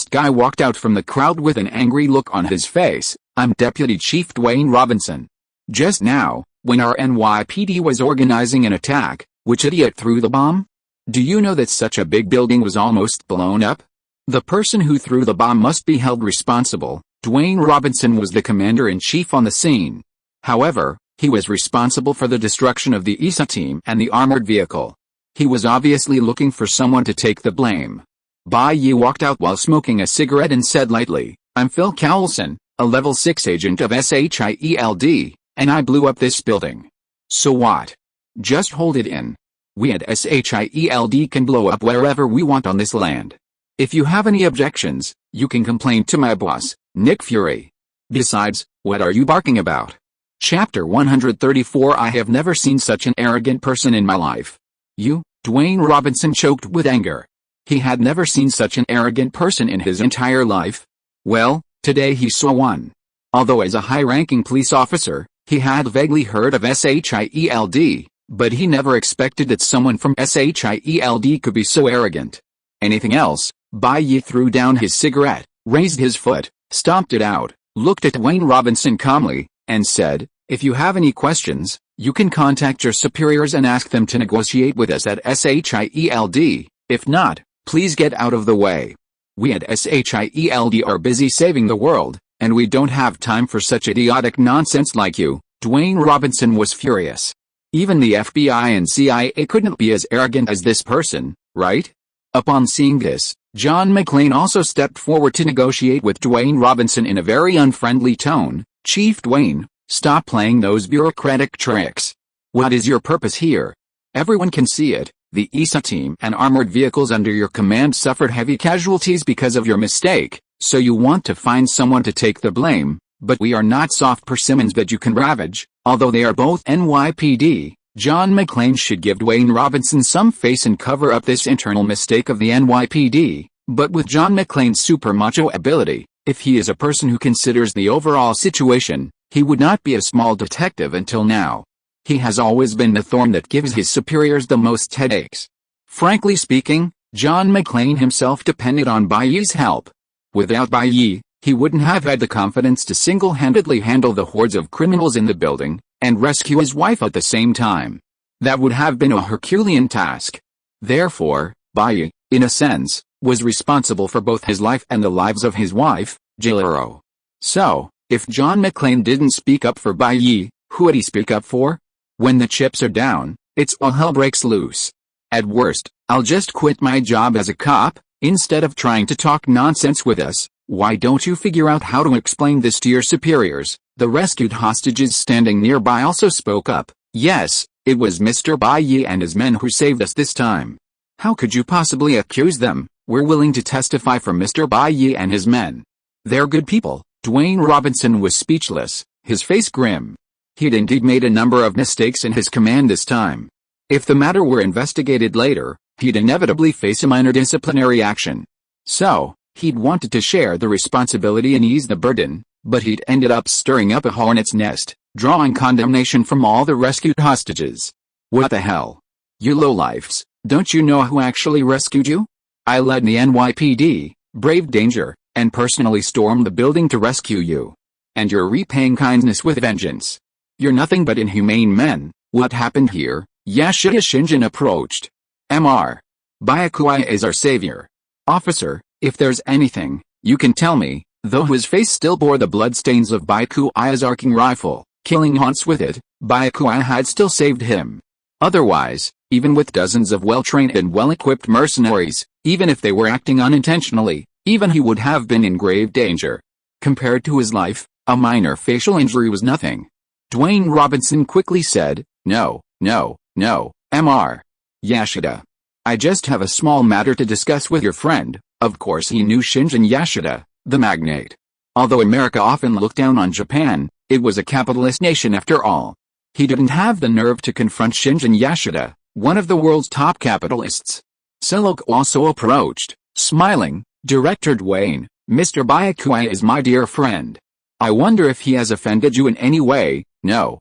guy walked out from the crowd with an angry look on his face. I'm Deputy Chief Dwayne Robinson. Just now, when our NYPD was organizing an attack, which idiot threw the bomb? Do you know that such a big building was almost blown up? The person who threw the bomb must be held responsible. Dwayne Robinson was the commander-in-chief on the scene. However, he was responsible for the destruction of the ISA team and the armored vehicle. He was obviously looking for someone to take the blame. Bai Yi walked out while smoking a cigarette and said lightly, I'm Phil Cowlson, a level 6 agent of SHIELD, and I blew up this building. So what? Just hold it in. We at SHIELD can blow up wherever we want on this land. If you have any objections, you can complain to my boss, Nick Fury. Besides, what are you barking about? Chapter 134 I have never seen such an arrogant person in my life. You? Dwayne Robinson choked with anger. He had never seen such an arrogant person in his entire life. Well, today he saw one. Although as a high-ranking police officer, he had vaguely heard of SHIELD, but he never expected that someone from SHIELD could be so arrogant. Anything else? Bai Yi threw down his cigarette, raised his foot, stomped it out, looked at Dwayne Robinson calmly, and said, if you have any questions, you can contact your superiors and ask them to negotiate with us at SHIELD. If not, please get out of the way. We at SHIELD are busy saving the world, and we don't have time for such idiotic nonsense like you. Dwayne Robinson was furious. Even the FBI and CIA couldn't be as arrogant as this person, right? Upon seeing this, John McClane also stepped forward to negotiate with Dwayne Robinson in a very unfriendly tone. Chief Dwayne, stop playing those bureaucratic tricks. What is your purpose here? Everyone can see it. The ISA team and armored vehicles under your command suffered heavy casualties because of your mistake, so you want to find someone to take the blame, but we are not soft persimmons that you can ravage. Although they are both NYPD, John McClane should give Dwayne Robinson some face and cover up this internal mistake of the NYPD, but with John McClane's super macho ability, if he is a person who considers the overall situation, he would not be a small detective until now. He has always been the thorn that gives his superiors the most headaches. Frankly speaking, John McClane himself depended on Bai Yi's help. Without Bai Yi, he wouldn't have had the confidence to single-handedly handle the hordes of criminals in the building, and rescue his wife at the same time. That would have been a Herculean task. Therefore, Bai Yi, in a sense, was responsible for both his life and the lives of his wife, Jilaro. So, if John McClane didn't speak up for Bai Yi, who would he speak up for? When the chips are down, it's all hell breaks loose. At worst, I'll just quit my job as a cop. Instead of trying to talk nonsense with us, why don't you figure out how to explain this to your superiors? The rescued hostages standing nearby also spoke up. Yes, it was Mr. Bai Yi and his men who saved us this time. How could you possibly accuse them? We're willing to testify for Mr. Bai Yi and his men. They're good people. Dwayne Robinson was speechless, his face grim. He'd indeed made a number of mistakes in his command this time. If the matter were investigated later, he'd inevitably face a minor disciplinary action. So, he'd wanted to share the responsibility and ease the burden, but he'd ended up stirring up a hornet's nest, drawing condemnation from all the rescued hostages. What the hell? You lowlifes, don't you know who actually rescued you? I led the NYPD, braved danger, and personally stormed the building to rescue you. And you're repaying kindness with vengeance. You're nothing but inhumane men. What happened here? Yashida Shinjin approached. Mr. Byakuya is our savior. Officer, if there's anything, you can tell me, though his face still bore the bloodstains of Byakuya's arcing rifle. Killing Hans with it, Byakuya had still saved him. Otherwise, even with dozens of well-trained and well-equipped mercenaries, even if they were acting unintentionally, even he would have been in grave danger. Compared to his life, a minor facial injury was nothing. Dwayne Robinson quickly said, "No, Mr. Yashida. I just have a small matter to discuss with your friend." Of course he knew Shinjin Yashida, the magnate. Although America often looked down on Japan, it was a capitalist nation after all. He didn't have the nerve to confront Shinjin Yashida, one of the world's top capitalists. Silok also approached, smiling. "Director Dwayne, Mr. Byakuya is my dear friend. I wonder if he has offended you in any way." No,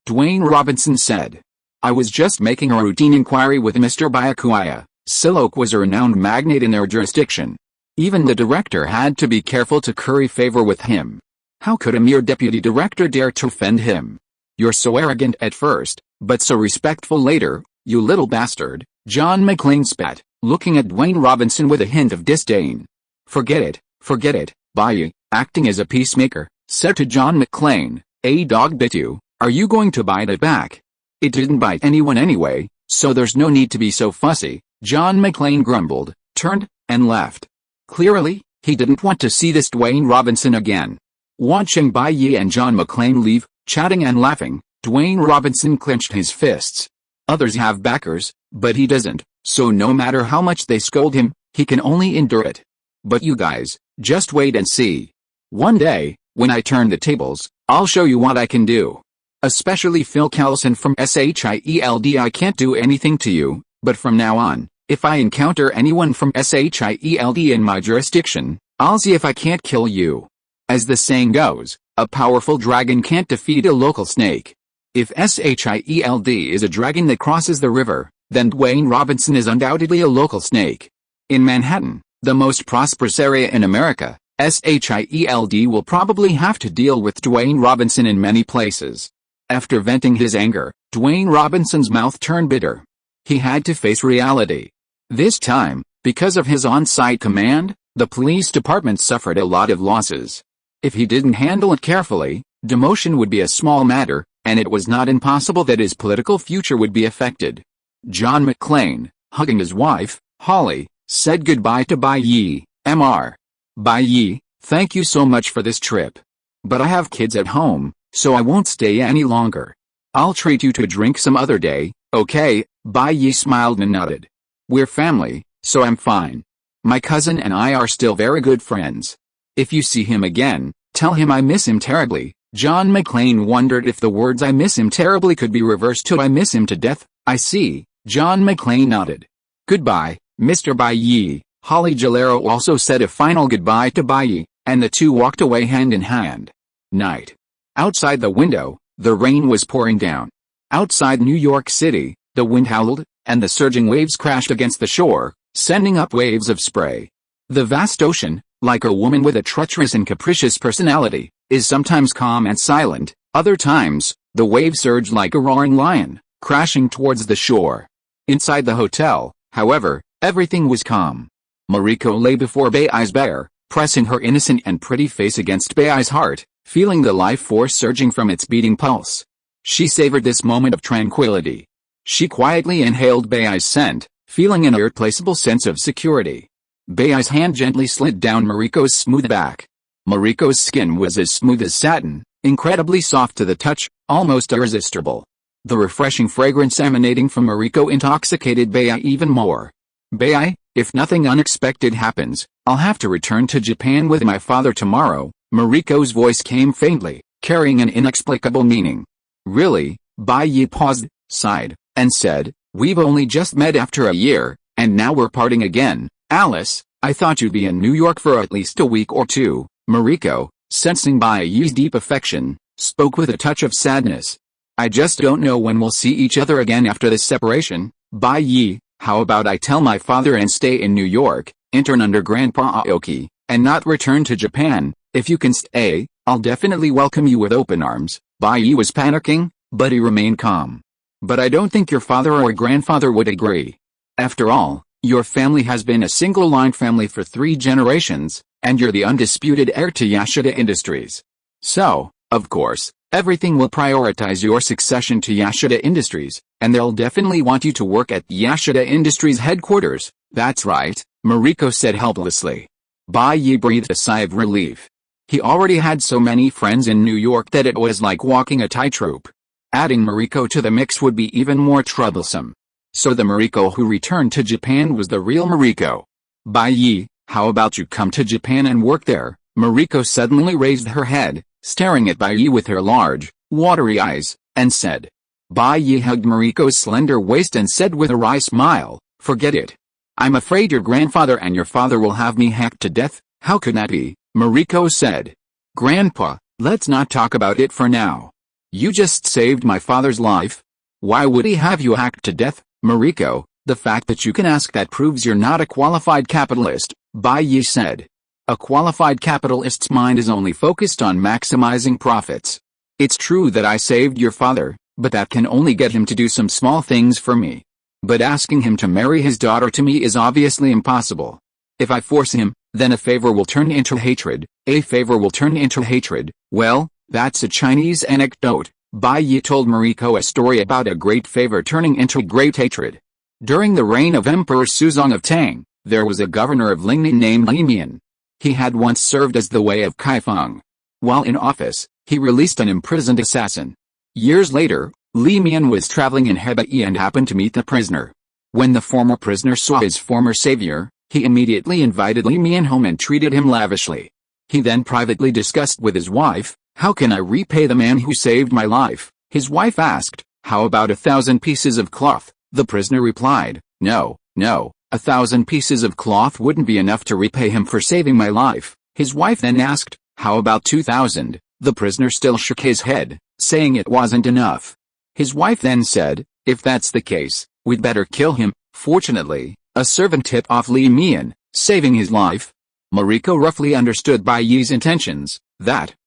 Dwayne Robinson said. "I was just making a routine inquiry with Mr. Byakuya." Silok was a renowned magnate in their jurisdiction. Even the director had to be careful to curry favor with him. How could a mere deputy director dare to offend him? "You're so arrogant at first, but so respectful later, you little bastard," John McClane spat, looking at Dwayne Robinson with a hint of disdain. Forget it, Bye, acting as a peacemaker, said to John McClane, "A dog bit you, are you going to bite it back? It didn't bite anyone anyway, so there's no need to be so fussy." John McClane grumbled, turned, and left. Clearly, he didn't want to see this Dwayne Robinson again. Watching Bai Yi and John McClane leave, chatting and laughing, Dwayne Robinson clenched his fists. Others have backers, but he doesn't, so no matter how much they scold him, he can only endure it. But you guys, just wait and see. One day, when I turn the tables, I'll show you what I can do. Especially Phil Callison from SHIELD. I can't do anything to you, but from now on, if I encounter anyone from SHIELD in my jurisdiction, I'll see if I can't kill you. As the saying goes, a powerful dragon can't defeat a local snake. If SHIELD is a dragon that crosses the river, then Dwayne Robinson is undoubtedly a local snake. In Manhattan, the most prosperous area in America, SHIELD will probably have to deal with Dwayne Robinson in many places. After venting his anger, Dwayne Robinson's mouth turned bitter. He had to face reality. This time, because of his on-site command, the police department suffered a lot of losses. If he didn't handle it carefully, demotion would be a small matter, and it was not impossible that his political future would be affected. John McClane, hugging his wife, Holly, said goodbye to Bai Yi. Mr. Bai Yi, thank you so much for this trip. But I have kids at home, so I won't stay any longer. I'll treat you to a drink some other day, okay? Bai Yi smiled and nodded. We're family, so I'm fine. My cousin and I are still very good friends. If you see him again, tell him I miss him terribly. John McClane wondered if the words "I miss him terribly" could be reversed to "I miss him to death." I see. John McClane nodded. Goodbye, Mr. Bai Yi. Holly Gilero also said a final goodbye to Bai Yi, and the two walked away hand in hand. Night. Outside the window, the rain was pouring down. Outside New York City, the wind howled, and the surging waves crashed against the shore, sending up waves of spray. The vast ocean, like a woman with a treacherous and capricious personality, is sometimes calm and silent. Other times, the waves surge like a roaring lion, crashing towards the shore. Inside the hotel, however, everything was calm. Mariko lay before Bai's bed, pressing her innocent and pretty face against Bai's heart, feeling the life force surging from its beating pulse. She savored this moment of tranquility. She quietly inhaled Bai's scent, feeling an irreplaceable sense of security. Bai's hand gently slid down Mariko's smooth back. Mariko's skin was as smooth as satin, incredibly soft to the touch, almost irresistible. The refreshing fragrance emanating from Mariko intoxicated Bai even more. Bai, if nothing unexpected happens, I'll have to return to Japan with my father tomorrow. Mariko's voice came faintly, carrying an inexplicable meaning. Really? Bai paused, sighed, and said, we've only just met after a year, and now we're parting again. Alice, I thought you'd be in New York for at least a week or two. Mariko, sensing Bai's deep affection, spoke with a touch of sadness. I just don't know when we'll see each other again after this separation. Bai, how about I tell my father and stay in New York, intern under Grandpa Aoki, and not return to Japan? If you can stay, I'll definitely welcome you with open arms. Bai was panicking, but he remained calm. But I don't think your father or grandfather would agree. After all, your family has been a single-line family for 3 generations, and you're the undisputed heir to Yashida Industries. So, of course, Everything will prioritize your succession to Yashida Industries, and they'll definitely want you to work at Yashida Industries headquarters. That's right, Mariko said helplessly. Bai Yi breathed a sigh of relief. He already had so many friends in New York that it was like walking a tightrope. Adding Mariko to the mix would be even more troublesome. So the Mariko who returned to Japan was the real Mariko. Bai Yi, how about you come to Japan and work there? Mariko suddenly raised her head, staring at Bai Yi with her large, watery eyes, and said. Bai Yi hugged Mariko's slender waist and said with a wry smile, forget it. I'm afraid your grandfather and your father will have me hacked to death. How could that be? Mariko said. Grandpa, let's not talk about it for now. You just saved my father's life. Why would he have you hacked to death? Mariko, the fact that you can ask that proves you're not a qualified capitalist, Bai Yi said. A qualified capitalist's mind is only focused on maximizing profits. It's true that I saved your father, but that can only get him to do some small things for me. But asking him to marry his daughter to me is obviously impossible. If I force him, then a favor will turn into hatred. A favor will turn into hatred. Well, that's a Chinese anecdote. Bai Yi told Mariko a story about a great favor turning into great hatred. During the reign of Emperor Suzong of Tang, there was a governor of Lingnan named Li Mian. He had once served as the Wei of Kaifeng. While in office, he released an imprisoned assassin. Years later, Li Mian was traveling in Hebei and happened to meet the prisoner. When the former prisoner saw his former savior, he immediately invited Li Mian home and treated him lavishly. He then privately discussed with his wife, how can I repay the man who saved my life? His wife asked, how about 1,000 pieces of cloth? The prisoner replied, no, 1,000 pieces of cloth wouldn't be enough to repay him for saving my life. His wife then asked, how about 2,000? The prisoner still shook his head, saying it wasn't enough. His wife then said, if that's the case, we'd better kill him. Fortunately, a servant tipped off Li Mian, saving his life. Mariko roughly understood Bai Yi's intentions.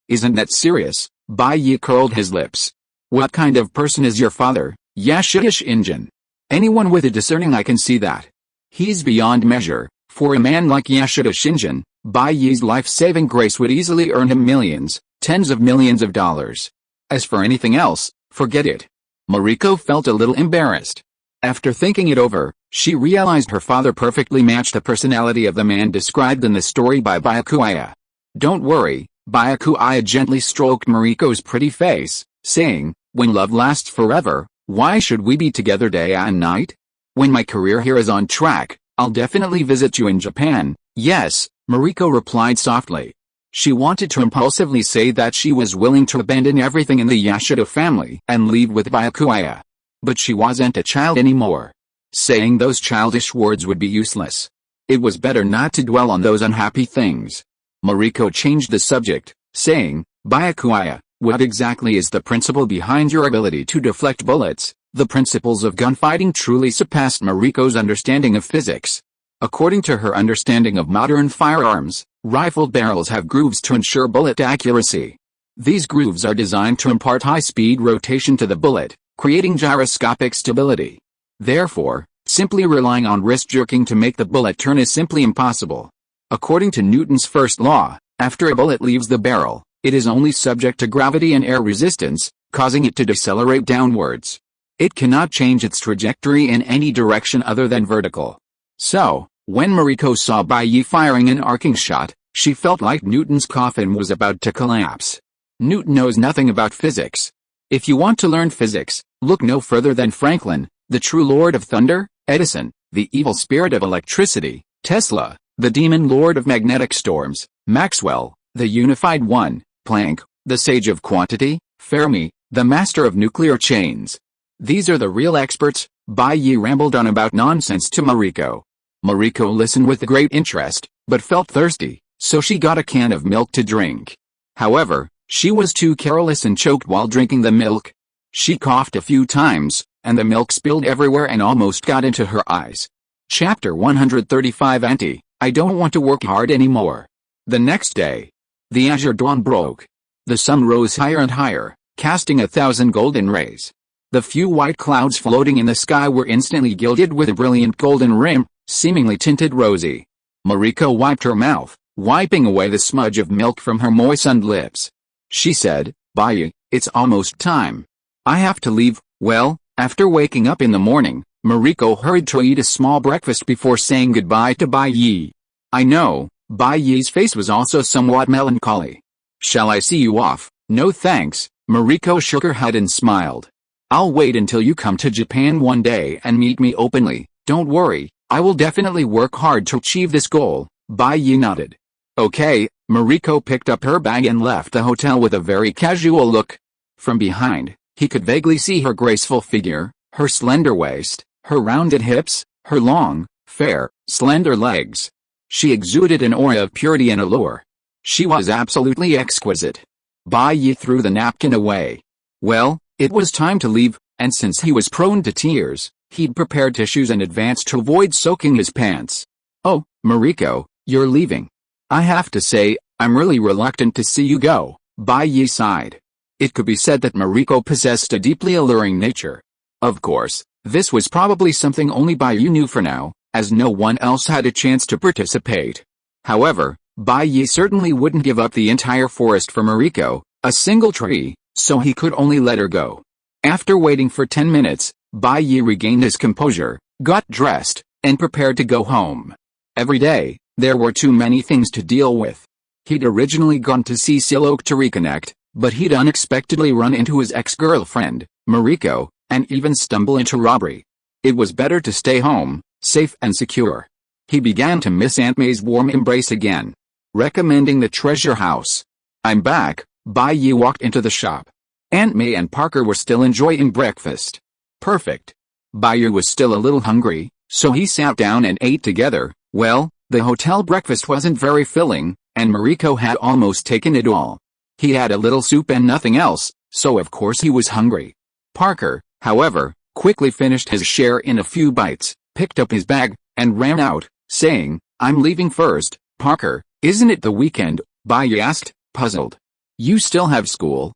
Isn't that serious? Bai Yi curled his lips. What kind of person is your father, Yashida Shinjin? Anyone with a discerning eye can see that. He's beyond measure. For a man like Yashida Shinjin, Bai Yi's life-saving grace would easily earn him millions, tens of millions of dollars. As for anything else, forget it. Mariko felt a little embarrassed. After thinking it over, she realized her father perfectly matched the personality of the man described in the story by Byakuya. Don't worry, Byakuya gently stroked Mariko's pretty face, saying, when love lasts forever, why should we be together day and night? When my career here is on track, I'll definitely visit you in Japan. Yes, Mariko replied softly. She wanted to impulsively say that she was willing to abandon everything in the Yashida family and leave with Byakuya. But she wasn't a child anymore. Saying those childish words would be useless. It was better not to dwell on those unhappy things. Mariko changed the subject, saying, Byakuya, what exactly is the principle behind your ability to deflect bullets? The principles of gunfighting truly surpassed Mariko's understanding of physics. According to her understanding of modern firearms, rifled barrels have grooves to ensure bullet accuracy. These grooves are designed to impart high-speed rotation to the bullet, creating gyroscopic stability. Therefore, simply relying on wrist jerking to make the bullet turn is simply impossible. According to Newton's first law, after a bullet leaves the barrel, it is only subject to gravity and air resistance, causing it to decelerate downwards. It cannot change its trajectory in any direction other than vertical. So, when Mariko saw Bai Yi firing an arcing shot, she felt like Newton's coffin was about to collapse. Newton knows nothing about physics. If you want to learn physics, look no further than Franklin, the true lord of thunder, Edison, the evil spirit of electricity, Tesla, the demon lord of magnetic storms, Maxwell, the unified one, Planck, the sage of quantity, Fermi, the master of nuclear chains. These are the real experts. Bai Yi rambled on about nonsense to Mariko. Mariko listened with great interest, but felt thirsty, so she got a can of milk to drink. However, she was too careless and choked while drinking the milk. She coughed a few times, and the milk spilled everywhere and almost got into her eyes. Chapter 135 I don't want to work hard anymore. The next day, the azure dawn broke. The sun rose higher and higher, casting 1,000 golden rays. The few white clouds floating in the sky were instantly gilded with a brilliant golden rim, seemingly tinted rosy. Mariko wiped her mouth, wiping away the smudge of milk from her moistened lips. She said, Bye, it's almost time. I have to leave. Well, after waking up in the morning, Mariko hurried to eat a small breakfast before saying goodbye to Bye. I know, Bye's face was also somewhat melancholy. Shall I see you off? No thanks, Mariko shook her head and smiled. I'll wait until you come to Japan one day and meet me openly. Don't worry, I will definitely work hard to achieve this goal. Bye nodded. Okay, Mariko picked up her bag and left the hotel with a very casual look. From behind, he could vaguely see her graceful figure, her slender waist, her rounded hips, her long, fair, slender legs. She exuded an aura of purity and allure. She was absolutely exquisite. Bye threw the napkin away. Well, it was time to leave, and since he was prone to tears, he'd prepared tissues in advance to avoid soaking his pants. Oh, Mariko, you're leaving. I have to say, I'm really reluctant to see you go, Bye sighed. It could be said that Mariko possessed a deeply alluring nature. Of course, this was probably something only Bye knew for now, as no one else had a chance to participate. However, Bye certainly wouldn't give up the entire forest for Mariko, a single tree, so he could only let her go. After waiting for 10 minutes, Bye regained his composure, got dressed, and prepared to go home. Every day, there were too many things to deal with. He'd originally gone to see Silok to reconnect, but he'd unexpectedly run into his ex-girlfriend, Mariko, and even stumble into robbery. It was better to stay home, safe and secure. He began to miss Aunt May's warm embrace again. Recommending the treasure house. I'm back, Bye walked into the shop. Aunt May and Parker were still enjoying breakfast. Perfect. Bye was still a little hungry, so he sat down and ate together. Well, the hotel breakfast wasn't very filling, and Mariko had almost taken it all. He had a little soup and nothing else, so of course he was hungry. Parker, however, quickly finished his share in a few bites, picked up his bag, and ran out, saying, I'm leaving first. Parker, isn't it the weekend? Bye asked, puzzled. You still have school?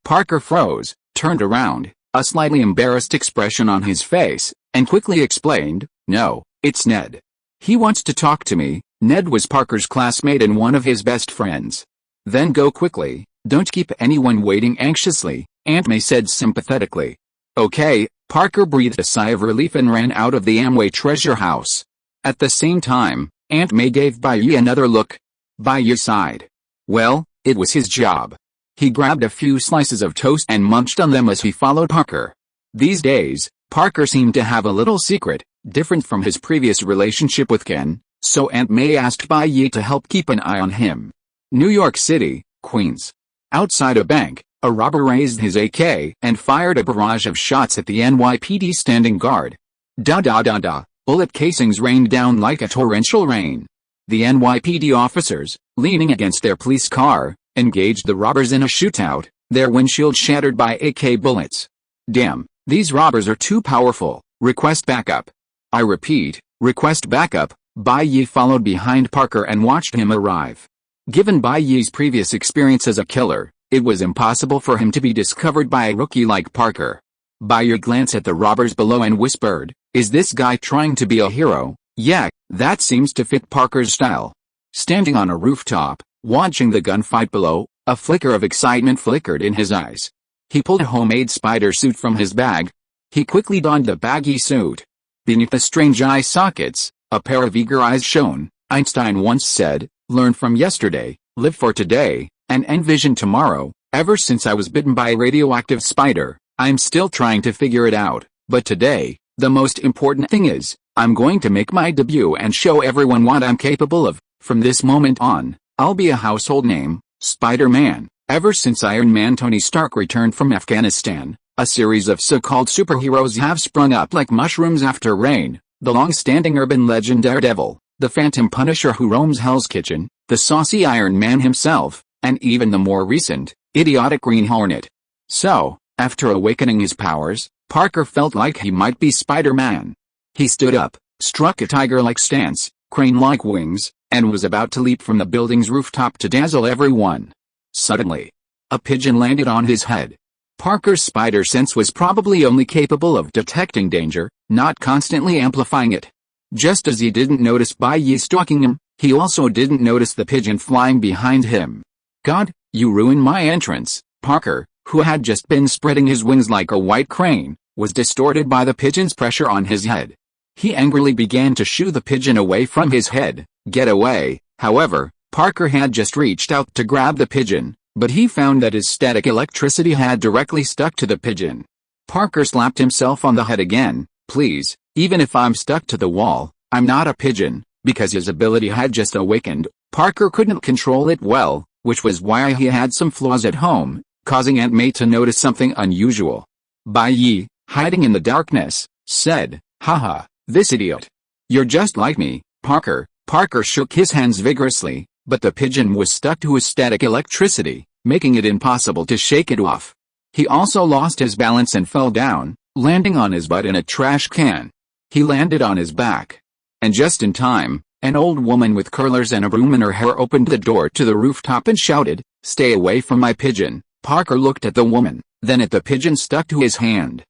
Parker froze, turned around, a slightly embarrassed expression on his face, and quickly explained, No, it's Ned. He wants to talk to me. Ned was Parker's classmate and one of his best friends. Then go quickly, don't keep anyone waiting anxiously, Aunt May said sympathetically. Okay, Parker breathed a sigh of relief and ran out of the Amway treasure house. At the same time, Aunt May gave Bye another look. Bye sighed. Well, it was his job. He grabbed a few slices of toast and munched on them as he followed Parker. These days, Parker seemed to have a little secret, different from his previous relationship with Ken, so Aunt May asked Bye to help keep an eye on him. New York City, Queens. Outside a bank, a robber raised his AK and fired a barrage of shots at the NYPD standing guard. Da-da-da-da, bullet casings rained down like a torrential rain. The NYPD officers, leaning against their police car, engaged the robbers in a shootout, their windshield shattered by AK bullets. Damn, these robbers are too powerful. Request backup. I repeat, request backup. Bye followed behind Parker and watched him arrive. Given Bye's previous experience as a killer, it was impossible for him to be discovered by a rookie like Parker. Bye glanced at the robbers below and whispered, Is this guy trying to be a hero? Yeah, that seems to fit Parker's style. Standing on a rooftop, watching the gunfight below, a flicker of excitement flickered in his eyes. He pulled a homemade spider suit from his bag. He quickly donned the baggy suit. Beneath the strange eye sockets, a pair of eager eyes shone. Einstein once said, Learn from yesterday, live for today, and envision tomorrow. Ever since I was bitten by a radioactive spider, I'm still trying to figure it out, but today, the most important thing is, I'm going to make my debut and show everyone what I'm capable of. From this moment on, I'll be a household name, Spider-Man. Ever since Iron Man Tony Stark returned from Afghanistan, a series of so-called superheroes have sprung up like mushrooms after rain. The long-standing urban legend Daredevil, the Phantom Punisher who roams Hell's Kitchen, the saucy Iron Man himself, and even the more recent, idiotic Green Hornet. So, after awakening his powers, Parker felt like he might be Spider-Man. He stood up, struck a tiger-like stance, crane-like wings, and was about to leap from the building's rooftop to dazzle everyone. Suddenly, a pigeon landed on his head. Parker's spider sense was probably only capable of detecting danger, not constantly amplifying it. Just as he didn't notice Bye stalking him, he also didn't notice the pigeon flying behind him. God, you ruined my entrance, Parker, who had just been spreading his wings like a white crane, was distorted by the pigeon's pressure on his head. He angrily began to shoo the pigeon away from his head. Get away! However, Parker had just reached out to grab the pigeon, but he found that his static electricity had directly stuck to the pigeon. Parker slapped himself on the head again. Please, even if I'm stuck to the wall, I'm not a pigeon. Because his ability had just awakened, Parker couldn't control it well, which was why he had some flaws at home, causing Aunt May to notice something unusual. Bai Yi, hiding in the darkness, said, "Haha, this idiot. You're just like me, Parker." Parker shook his hands vigorously, but the pigeon was stuck to his static electricity, making it impossible to shake it off. He also lost his balance and fell down, landing on his butt in a trash can. He landed on his back. And just in time, an old woman with curlers and a broom in her hair opened the door to the rooftop and shouted, "Stay away from my pigeon." Parker looked at the woman, then at the pigeon stuck to his hand.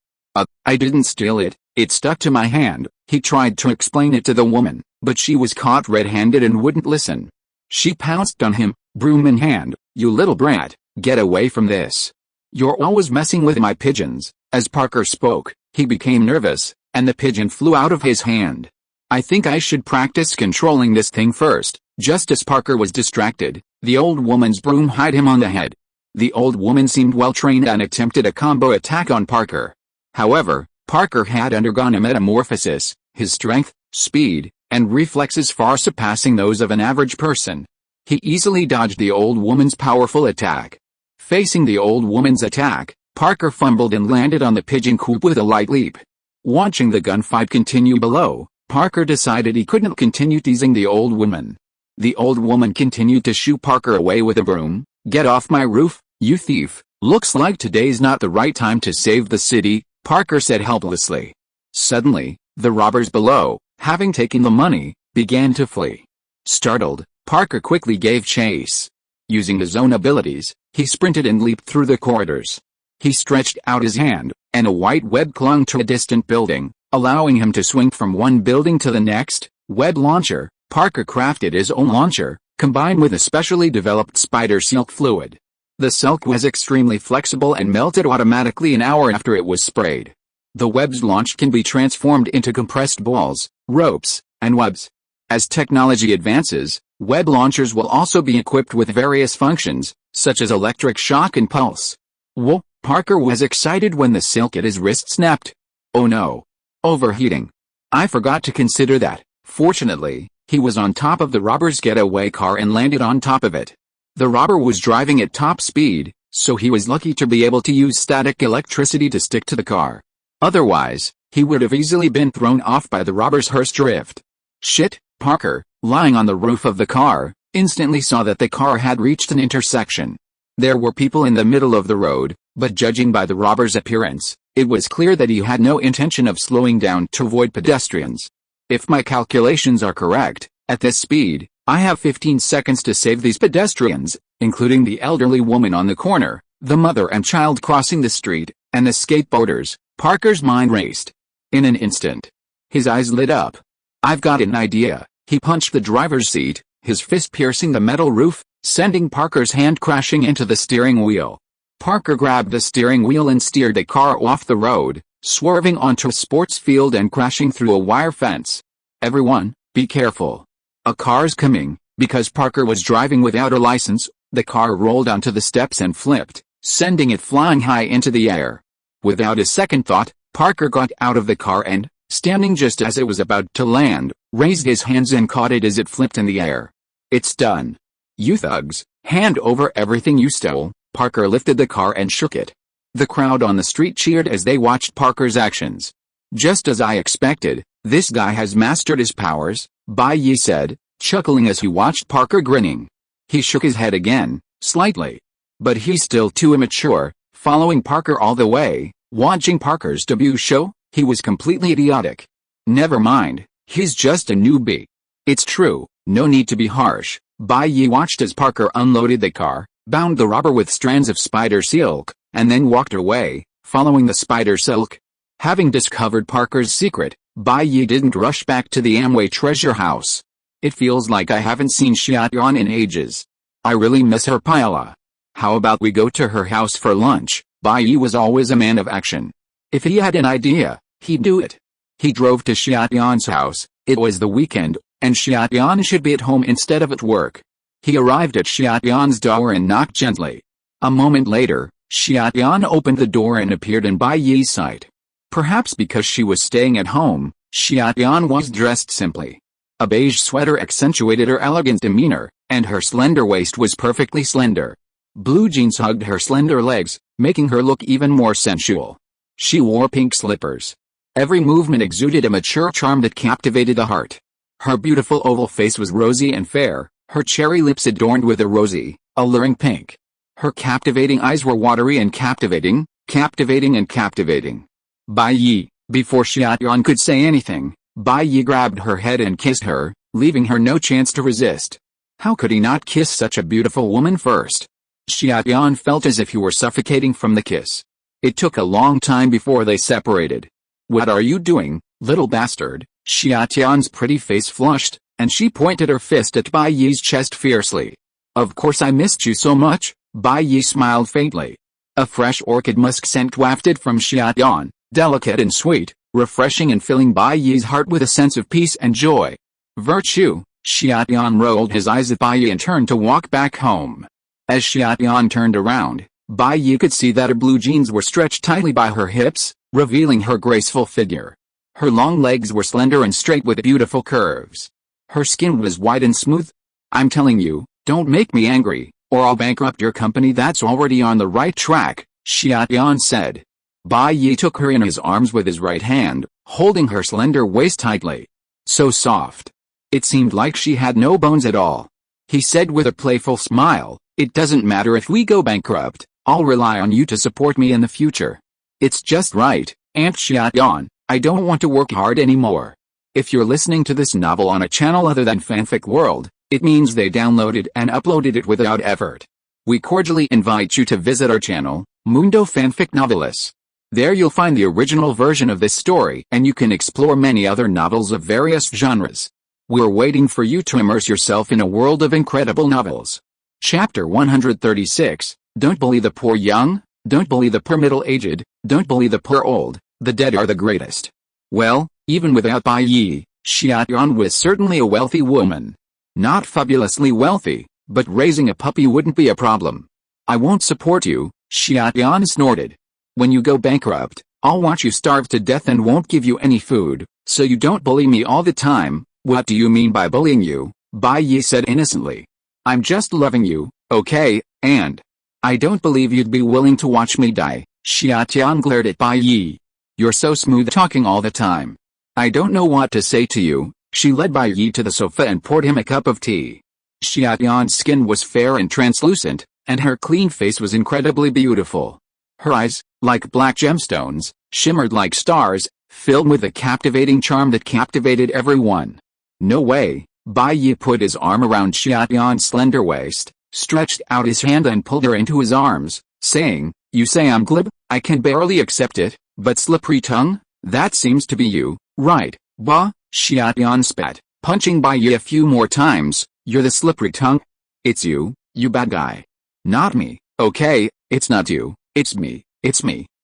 I didn't steal it, it stuck to my hand." He tried to explain it to the woman, but she was caught red-handed and wouldn't listen. She pounced on him, broom in hand. "You little brat, get away from this. You're always messing with my pigeons." As Parker spoke, he became nervous, and the pigeon flew out of his hand. "I think I should practice controlling this thing first." Just as Parker was distracted, the old woman's broom hit him on the head. The old woman seemed well-trained and attempted a combo attack on Parker. However, Parker had undergone a metamorphosis, his strength, speed, and reflexes far surpassing those of an average person. He easily dodged the old woman's powerful attack. Facing the old woman's attack, Parker fumbled and landed on the pigeon coop with a light leap. Watching the gunfight continue below, Parker decided he couldn't continue teasing the old woman. The old woman continued to shoo Parker away with a broom. "Get off my roof, you thief. Looks like today's not the right time to save the city," Parker said helplessly. Suddenly, the robbers below, having taken the money, began to flee. Startled, Parker quickly gave chase. Using his own abilities, he sprinted and leaped through the corridors. He stretched out his hand, and a white web clung to a distant building, allowing him to swing from one building to the next. Web launcher. Parker crafted his own launcher, combined with a specially developed spider silk fluid. The silk was extremely flexible and melted automatically an hour after it was sprayed. The webs launched can be transformed into compressed balls, ropes, and webs. As technology advances, web launchers will also be equipped with various functions, such as electric shock and pulse. Whoa! Parker was excited when the silk at his wrist snapped. "Oh no! Overheating. I forgot to consider that." Fortunately, he was on top of the robber's getaway car and landed on top of it. The robber was driving at top speed, so he was lucky to be able to use static electricity to stick to the car. Otherwise, he would have easily been thrown off by the robber's Hearst drift. Shit! Parker, lying on the roof of the car, instantly saw that the car had reached an intersection. There were people in the middle of the road, but judging by the robber's appearance, it was clear that he had no intention of slowing down to avoid pedestrians. If my calculations are correct, at this speed, I have 15 seconds to save these pedestrians, including the elderly woman on the corner, the mother and child crossing the street, and the skateboarders. Parker's mind raced. In an instant, his eyes lit up. "I've got an idea." He punched the driver's seat, his fist piercing the metal roof, sending Parker's hand crashing into the steering wheel. Parker grabbed the steering wheel and steered the car off the road, swerving onto a sports field and crashing through a wire fence. "Everyone, be careful. A car's coming." Because Parker was driving without a license, the car rolled onto the steps and flipped, sending it flying high into the air. Without a second thought, Parker got out of the car and, standing just as it was about to land, raised his hands and caught it as it flipped in the air. "It's done. You thugs, hand over everything you stole." Parker lifted the car and shook it. The crowd on the street cheered as they watched Parker's actions. "Just as I expected, this guy has mastered his powers," Bai Yi said, chuckling as he watched Parker grinning. He shook his head again, slightly. But he's still too immature. Following Parker all the way, watching Parker's debut show, he was completely idiotic. "Never mind, he's just a newbie. It's true, no need to be harsh." Bai Yi watched as Parker unloaded the car, bound the robber with strands of spider silk, and then walked away, following the spider silk. Having discovered Parker's secret, Bai Yi didn't rush back to the Amway treasure house. "It feels like I haven't seen Xiaoyan in ages. I really miss her paella." How about we go to her house for lunch? Bai Yi was always a man of action. If he had an idea, he'd do it. He drove to Xiatian's house. It was the weekend, and Xiatian should be at home instead of at work. He arrived at Xiatian's door and knocked gently. A moment later, Xiatian opened the door and appeared in Bai Yi's sight. Perhaps because she was staying at home, Xiatian was dressed simply. A beige sweater accentuated her elegant demeanor, and her slender waist was perfectly slender. Blue jeans hugged her slender legs, making her look even more sensual. She wore pink slippers. Every movement exuded a mature charm that captivated the heart. Her beautiful oval face was rosy and fair, her cherry lips adorned with a rosy, alluring pink. Her captivating eyes were watery and captivating, captivating and captivating. Bai Yi, before Xiatian could say anything, Bai Yi grabbed her head and kissed her, leaving her no chance to resist. How could he not kiss such a beautiful woman first? Xiatian felt as if he were suffocating from the kiss. It took a long time before they separated. What are you doing, little bastard? Xiatian's pretty face flushed, and she pointed her fist at Bai Yi's chest fiercely. Of course I missed you so much, Bai Yi smiled faintly. A fresh orchid musk scent wafted from Xiatian, delicate and sweet, refreshing and filling Bai Yi's heart with a sense of peace and joy. Virtue, Xiatian rolled his eyes at Bai Yi and turned to walk back home. As Xiatian turned around, Bai Yi could see that her blue jeans were stretched tightly by her hips, revealing her graceful figure. Her long legs were slender and straight with beautiful curves. Her skin was white and smooth. I'm telling you, don't make me angry, or I'll bankrupt your company that's already on the right track, Xiatian said. Bai Yi took her in his arms with his right hand, holding her slender waist tightly. So soft. It seemed like she had no bones at all. He said with a playful smile, it doesn't matter if we go bankrupt, I'll rely on you to support me in the future. It's just right, Aunt Xiatian, I don't want to work hard anymore. If you're listening to this novel on a channel other than Fanfic World, it means they downloaded and uploaded it without effort. We cordially invite you to visit our channel, Mundo Fanfic Novelis. There you'll find the original version of this story and you can explore many other novels of various genres. We're waiting for you to immerse yourself in a world of incredible novels. Chapter 136, Don't bully the poor young, don't bully the poor middle-aged, don't bully the poor old, the dead are the greatest. Well, even without Bai Yi, Xiatian was certainly a wealthy woman. Not fabulously wealthy, but raising a puppy wouldn't be a problem. I won't support you, Xiatian snorted. When you go bankrupt, I'll watch you starve to death and won't give you any food, so you don't bully me all the time. What do you mean by bullying you? Bai Yi said innocently. I'm just loving you, okay, and I don't believe you'd be willing to watch me die. Xiatian glared at Bai Yi. You're so smooth talking all the time. I don't know what to say to you. She led Bai Yi to the sofa and poured him a cup of tea. Xiatian's skin was fair and translucent, and her clean face was incredibly beautiful. Her eyes, like black gemstones, shimmered like stars, filled with a captivating charm that captivated everyone. No way. Bai Yi put his arm around Xiatian's slender waist, stretched out his hand and pulled her into his arms, saying, You say I'm glib? I can barely accept it, but slippery tongue? That seems to be you, right? Bah, Xiatian spat, punching Bai Yi a few more times. You're the slippery tongue? It's you, you bad guy. Not me, okay, it's not you, it's me,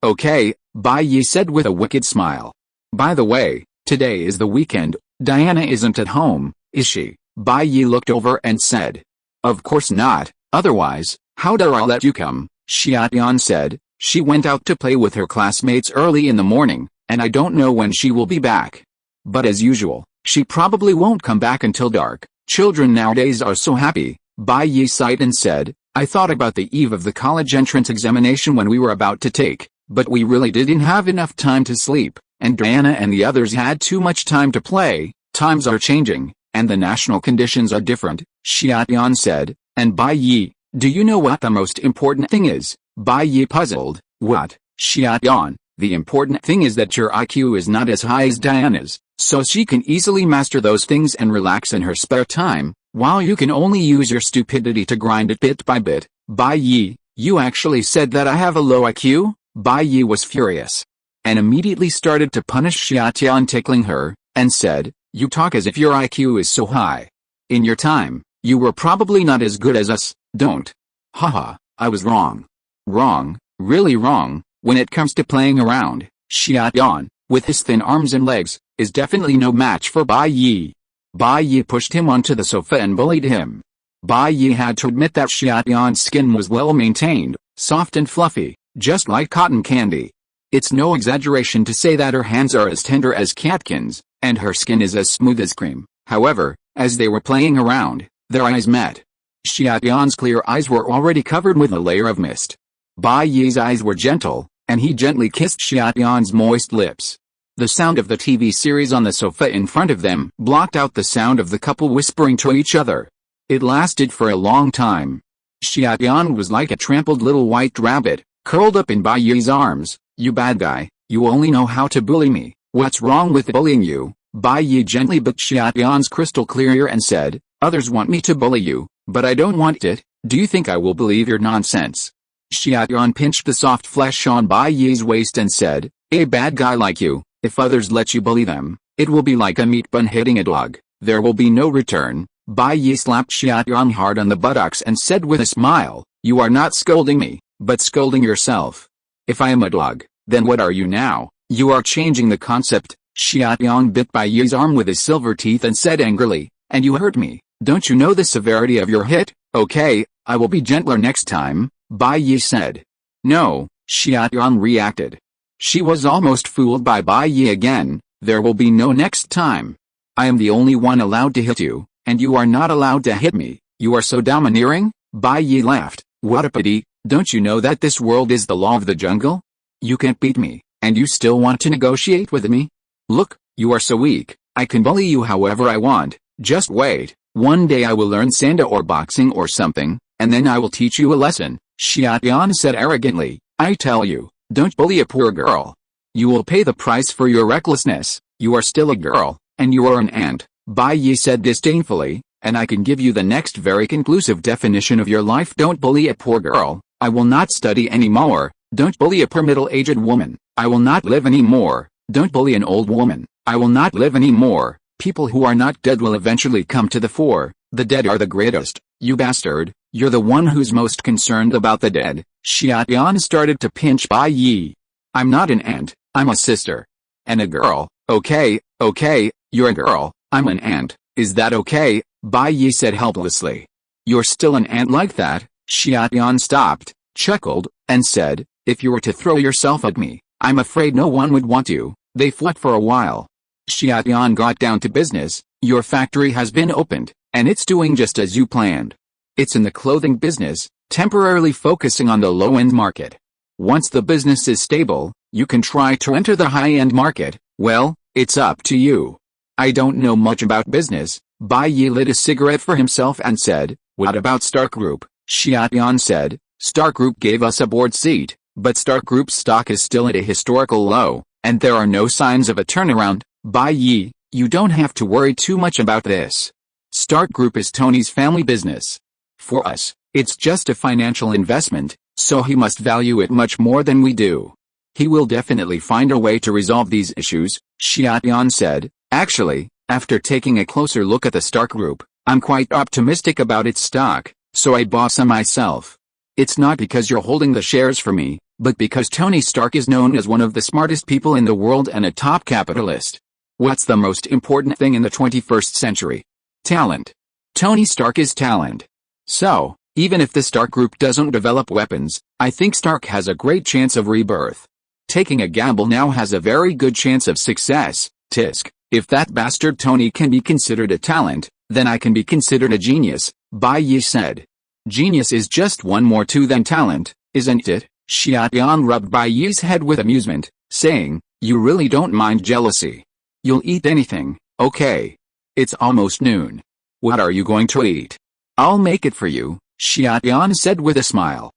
okay, Bai Yi said with a wicked smile. By the way, today is the weekend, Diana isn't at home, is she? Bai Yi looked over and said. Of course not, otherwise, how dare I let you come? Xiatian said. She went out to play with her classmates early in the morning, and I don't know when she will be back. But as usual, she probably won't come back until dark. Children nowadays are so happy, Bai Yi sighed and said. I thought about the eve of the college entrance examination when we were about to take, but we really didn't have enough time to sleep, and Diana and the others had too much time to play. Times are changing, and the national conditions are different, Xiatian said. And Bai Yi, do you know what the most important thing is? Bai Yi puzzled. What, Xiatian? The important thing is that your IQ is not as high as Diana's, so she can easily master those things and relax in her spare time, while you can only use your stupidity to grind it bit by bit. Bai Yi, you actually said that I have a low IQ? Bai Yi was furious, and immediately started to punish Xiatian, tickling her, and said, You talk as if your IQ is so high. In your time, you were probably not as good as us, don't. Haha, I was wrong. Wrong, really wrong, when it comes to playing around. Xiaoyan, with his thin arms and legs, is definitely no match for Bai Yi. Bai Yi pushed him onto the sofa and bullied him. Bai Yi had to admit that Xiaoyan's skin was well maintained, soft and fluffy, just like cotton candy. It's no exaggeration to say that her hands are as tender as catkins, and her skin is as smooth as cream. However, as they were playing around, their eyes met. Xiaoyan's clear eyes were already covered with a layer of mist. Bai Yi's eyes were gentle, and he gently kissed Xiaoyan's moist lips. The sound of the TV series on the sofa in front of them blocked out the sound of the couple whispering to each other. It lasted for a long time. Xiaoyan was like a trampled little white rabbit, curled up in Bai Yi's arms. You bad guy, you only know how to bully me. What's wrong with bullying you? Bai Yi gently bit Xiaoyan's crystal clear ear and said, others want me to bully you, but I don't want it. Do you think I will believe your nonsense? Xiaoyan pinched the soft flesh on Bai Yi's waist and said, a bad guy like you, if others let you bully them, it will be like a meat bun hitting a dog. There will be no return. Bai Yi slapped Xiaoyan hard on the buttocks and said with a smile, you are not scolding me, but scolding yourself. If I am a dog, then what are you now? You are changing the concept. Xiaoyan bit Bai Yi's arm with his silver teeth and said angrily, and you hurt me. Don't you know the severity of your hit? Okay, I will be gentler next time, Bai Yi said. No, Xiaoyan reacted. She was almost fooled by Bai Yi again. There will be no next time. I am the only one allowed to hit you, and you are not allowed to hit me. You are so domineering? Bai Yi laughed. What a pity, don't you know that this world is the law of the jungle? You can't beat me, and you still want to negotiate with me? Look, you are so weak, I can bully you however I want. Just wait, one day I will learn sanda or boxing or something, and then I will teach you a lesson, Xiaoyan said arrogantly. I tell you, don't bully a poor girl. You will pay the price for your recklessness. You are still a girl, and you are an ant, Bai Yi said disdainfully, and I can give you the next very conclusive definition of your life. Don't bully a poor girl. I will not study anymore. Don't bully a poor middle-aged woman. I will not live anymore. Don't bully an old woman. I will not live anymore. People who are not dead will eventually come to the fore. The dead are the greatest. You bastard, you're the one who's most concerned about the dead. Xiaoyan started to pinch Bai Yi. I'm not an ant, I'm a sister. And a girl. Okay, you're a girl, I'm an ant. Is that okay? Bai Yi said helplessly. You're still an ant like that? Xiaoyan stopped, chuckled, and said, if you were to throw yourself at me, I'm afraid no one would want you. They fought for a while. Xiaoyan got down to business. Your factory has been opened, and it's doing just as you planned. It's in the clothing business, temporarily focusing on the low-end market. Once the business is stable, you can try to enter the high-end market. Well, it's up to you. I don't know much about business. Bai Yi lit a cigarette for himself and said, what about Stark Group? Xiaoyan said, Stark Group gave us a board seat, but Stark Group's stock is still at a historical low, and there are no signs of a turnaround. Bai Yi, you don't have to worry too much about this. Stark Group is Tony's family business. For us, it's just a financial investment, so he must value it much more than we do. He will definitely find a way to resolve these issues, Xiaoyan said. Actually, after taking a closer look at the Stark Group, I'm quite optimistic about its stock, so I bought some myself. It's not because you're holding the shares for me, but because Tony Stark is known as one of the smartest people in the world and a top capitalist. What's the most important thing in the 21st century? Talent. Tony Stark is talent. So, even if the Stark Group doesn't develop weapons, I think Stark has a great chance of rebirth. Taking a gamble now has a very good chance of success. Tisk, if that bastard Tony can be considered a talent, then I can be considered a genius, Bai Yi said. Genius is just one more too than talent, isn't it? Xiaoyan rubbed Bai Yi's head with amusement, saying, you really don't mind jealousy. You'll eat anything, okay? It's almost noon. What are you going to eat? I'll make it for you, Xiaoyan said with a smile.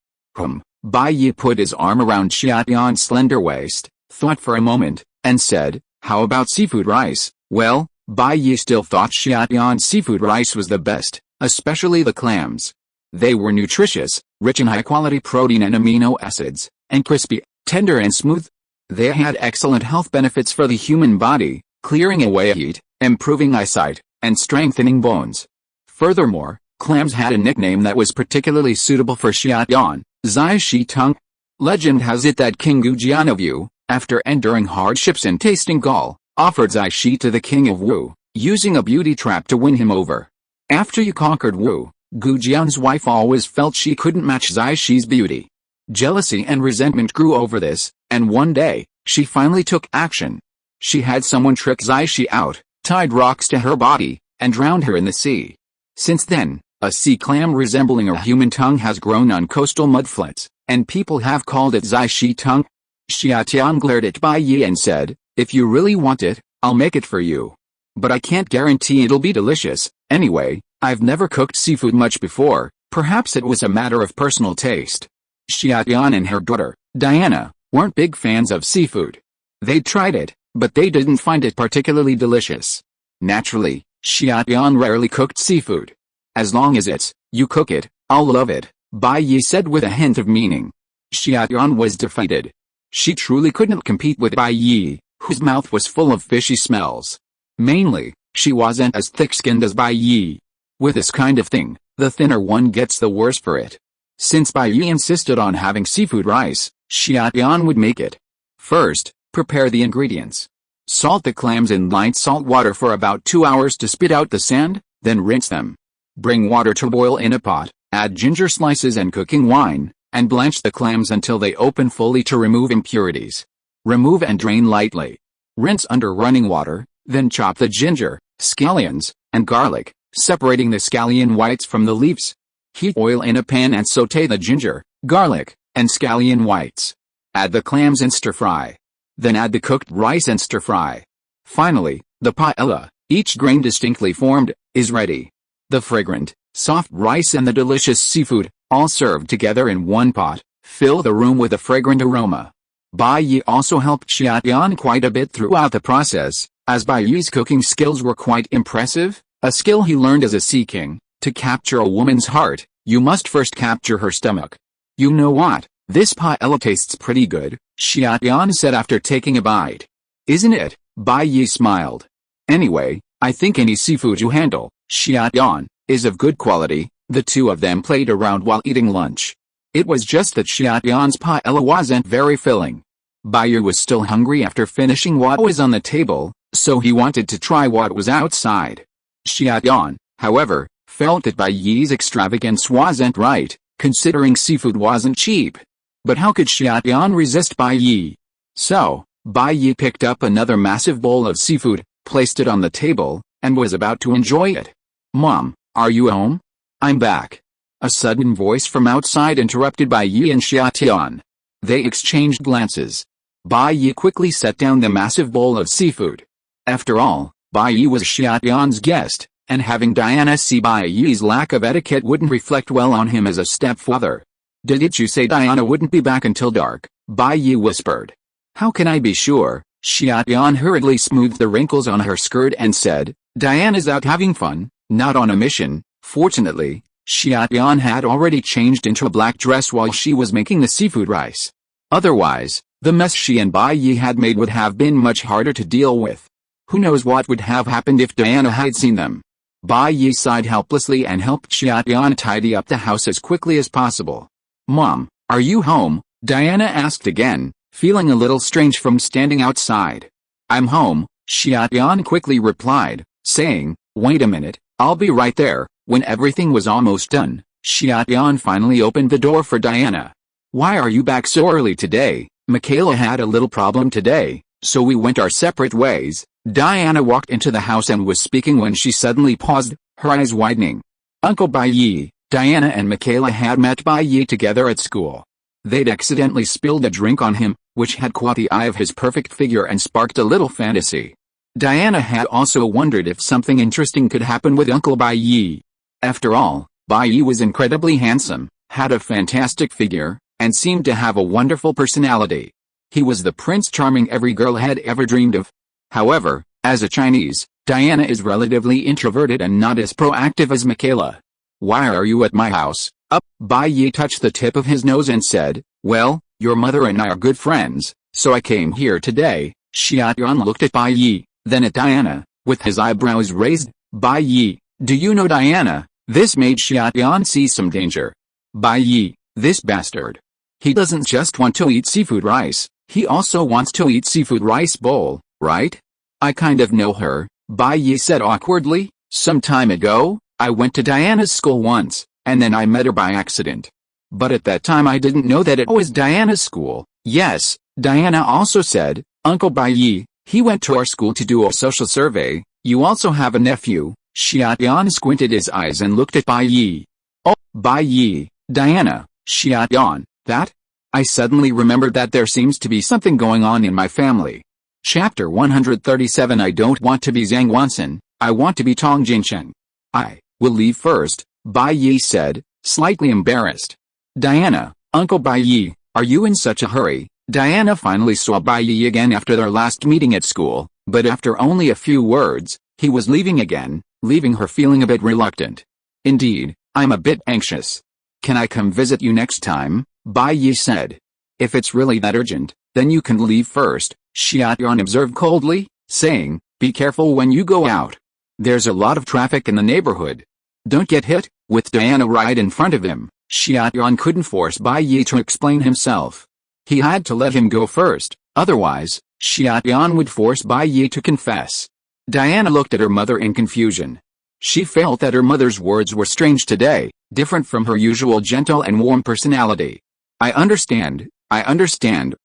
Bai Yi put his arm around Xiaoyan's slender waist, thought for a moment, and said, how about seafood rice? Well, Bai Yi still thought Xiaoyan's seafood rice was the best, especially the clams. They were nutritious, rich in high-quality protein and amino acids, and crispy, tender and smooth. They had excellent health benefits for the human body, clearing away heat, improving eyesight, and strengthening bones. Furthermore, clams had a nickname that was particularly suitable for Xiaoyan, Zai Shi Tung. Legend has it that King Gujian of Wu, after enduring hardships and tasting gall, offered Zai Shi to the king of Wu, using a beauty trap to win him over. After you conquered Wu, Gujian's wife always felt she couldn't match Zai Shi's beauty. Jealousy and resentment grew over this, and one day, she finally took action. She had someone trick Zai Shi out, tied rocks to her body, and drowned her in the sea. Since then, a sea clam resembling a human tongue has grown on coastal mudflats, and people have called it Zai Shi tongue. Xia Tian glared at Bai Yi and said, "If you really want it, I'll make it for you. But I can't guarantee it'll be delicious. Anyway, I've never cooked seafood much before, perhaps it was a matter of personal taste." Xia Tian and her daughter, Diana, weren't big fans of seafood. They'd tried it, but they didn't find it particularly delicious. Naturally, Xia Tian rarely cooked seafood. "As long as you cook it, I'll love it," Bai Yi said with a hint of meaning. Xia Tian was defeated. She truly couldn't compete with Bai Yi, whose mouth was full of fishy smells. Mainly, she wasn't as thick-skinned as Bai Yi. With this kind of thing, the thinner one gets the worse for it. Since Bai Yi insisted on having seafood rice, Xia Tian would make it. First, prepare the ingredients. Salt the clams in light salt water for about 2 hours to spit out the sand, then rinse them. Bring water to boil in a pot, add ginger slices and cooking wine, and blanch the clams until they open fully to remove impurities. Remove and drain lightly. Rinse under running water, then chop the ginger, scallions, and garlic, separating the scallion whites from the leaves. Heat oil in a pan and sauté the ginger, garlic, and scallion whites. Add the clams and stir-fry. Then add the cooked rice and stir-fry. Finally, the paella, each grain distinctly formed, is ready. The fragrant, soft rice and the delicious seafood, all served together in one pot, fill the room with a fragrant aroma. Bai Yi also helped Xia Tian quite a bit throughout the process, as Bai Yi's cooking skills were quite impressive, a skill he learned as a sea king. To capture a woman's heart, you must first capture her stomach. "You know what, this paella tastes pretty good," Xia Tian said after taking a bite. "Isn't it?" Bai Yi smiled. "Anyway, I think any seafood you handle, Xia Tian, is of good quality." The two of them played around while eating lunch. It was just that Xia Tian's paella wasn't very filling. Bai Yi was still hungry after finishing what was on the table, so he wanted to try what was outside. Xia Tian, however, felt that Bai Yi's extravagance wasn't right, considering seafood wasn't cheap. But how could Xia Tian resist Bai Yi? So, Bai Yi picked up another massive bowl of seafood, placed it on the table, and was about to enjoy it. "Mom, are you home?" "I'm back." A sudden voice from outside interrupted Bai Yi and Xia Tian. They exchanged glances. Bai Yi quickly set down the massive bowl of seafood. After all, Bai Yi was Xia Tian's guest, and having Diana see Bai Yi's lack of etiquette wouldn't reflect well on him as a stepfather. "Did you say Diana wouldn't be back until dark?" Bai Yi whispered. "How can I be sure?" Xia Tian hurriedly smoothed the wrinkles on her skirt and said, "Diana's out having fun, not on a mission." Fortunately, Xia Tian had already changed into a black dress while she was making the seafood rice. Otherwise, the mess she and Bai Yi had made would have been much harder to deal with. Who knows what would have happened if Diana had seen them. Bai Yi sighed helplessly and helped Xia Tian tidy up the house as quickly as possible. "Mom, are you home?" Diana asked again, feeling a little strange from standing outside. "I'm home," Xia Tian quickly replied, saying, "Wait a minute, I'll be right there." When everything was almost done, Xia Tian finally opened the door for Diana. "Why are you back so early today? Michaela had a little problem today, so we went our separate ways." Diana walked into the house and was speaking when she suddenly paused, her eyes widening. Uncle Bai Yi, Diana and Michaela had met Bai Yi together at school. They'd accidentally spilled a drink on him, which had caught the eye of his perfect figure and sparked a little fantasy. Diana had also wondered if something interesting could happen with Uncle Bai Yi. After all, Bai Yi was incredibly handsome, had a fantastic figure, and seemed to have a wonderful personality. He was the Prince Charming every girl had ever dreamed of. However, as a Chinese, Diana is relatively introverted and not as proactive as Michaela. "Why are you at my house?" Bai Yi touched the tip of his nose and said, "Well, your mother and I are good friends, so I came here today." Xia Tian looked at Bai Yi, then at Diana, with his eyebrows raised. "Bai Yi, do you know Diana?" This made Xia Tian see some danger. "Bai Yi, This bastard. He doesn't just want to eat seafood rice, he also wants to eat seafood rice bowl, right? I kind of know her, Bai Yi said awkwardly. Some time ago, I went to Diana's school once, and then I met her by accident. But at that time I didn't know that it was Diana's school. Yes, Diana also said, Uncle Bai Yi, he went to our school to do a social survey. You also have a nephew. Xiaoyan squinted his eyes and looked at Bai Yi. Oh, Bai Yi, Diana, Xiaoyan, that? I suddenly remembered that there seems to be something going on in my family. Chapter 137 I don't want to be Zhang Wansen, I want to be Tong Jinsheng. I will leave first, Bai Yi said, slightly embarrassed. Diana, Uncle Bai Yi, are you in such a hurry? Diana finally saw Bai Yi again after their last meeting at school, but after only a few words, he was leaving again, leaving her feeling a bit reluctant. Indeed, I'm a bit anxious. Can I come visit you next time? Bai Yi said. If it's really that urgent, then you can leave first, Xiaoyan observed coldly, saying, be careful when you go out. There's a lot of traffic in the neighborhood. Don't get hit. With Diana right in front of him, Xiaoyan couldn't force Bai Yi to explain himself. He had to let him go first, otherwise, Xiaoyan would force Bai Yi to confess. Diana looked at her mother in confusion. She felt that her mother's words were strange today, different from her usual gentle and warm personality. I understand,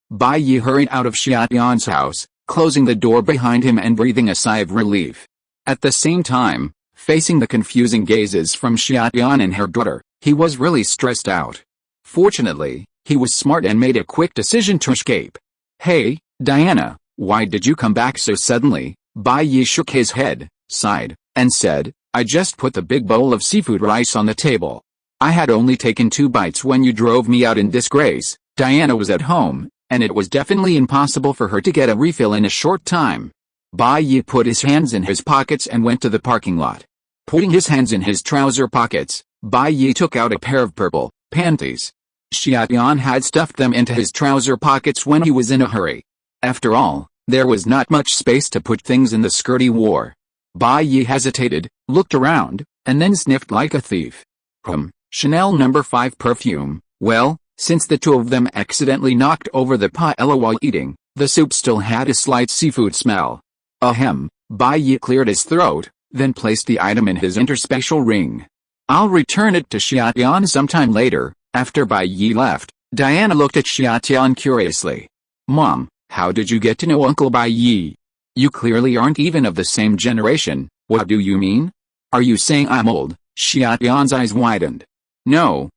Bai Yi hurried out of Xiaoyan's house, closing the door behind him and breathing a sigh of relief. At the same time, facing the confusing gazes from Xiaoyan and her daughter, he was really stressed out. Fortunately, he was smart and made a quick decision to escape. Hey, Diana, why did you come back so suddenly? Bai Yi shook his head, sighed, and said, I just put the big bowl of seafood rice on the table. I had only taken 2 bites when you drove me out in disgrace. Diana was at home, and it was definitely impossible for her to get a refill in a short time. Bai Yi put his hands in his pockets and went to the parking lot. Putting his hands in his trouser pockets, Bai Yi took out a pair of purple panties. Xiaoyan had stuffed them into his trouser pockets when he was in a hurry. After all, there was not much space to put things in the skirt he wore. Bai Yi hesitated, looked around, and then sniffed like a thief. Chanel No. 5 perfume. Well, since the two of them accidentally knocked over the paella while eating, the soup still had a slight seafood smell. Ahem, Bai Yi cleared his throat, then placed the item in his interspatial ring. I'll return it to Xiaoyan sometime later. After Bai Yi left, Diana looked at Xiaoyan curiously. Mom, how did you get to know Uncle Bai Yi? You clearly aren't even of the same generation. What do you mean? Are you saying I'm old? Xiaoyan's eyes widened. No,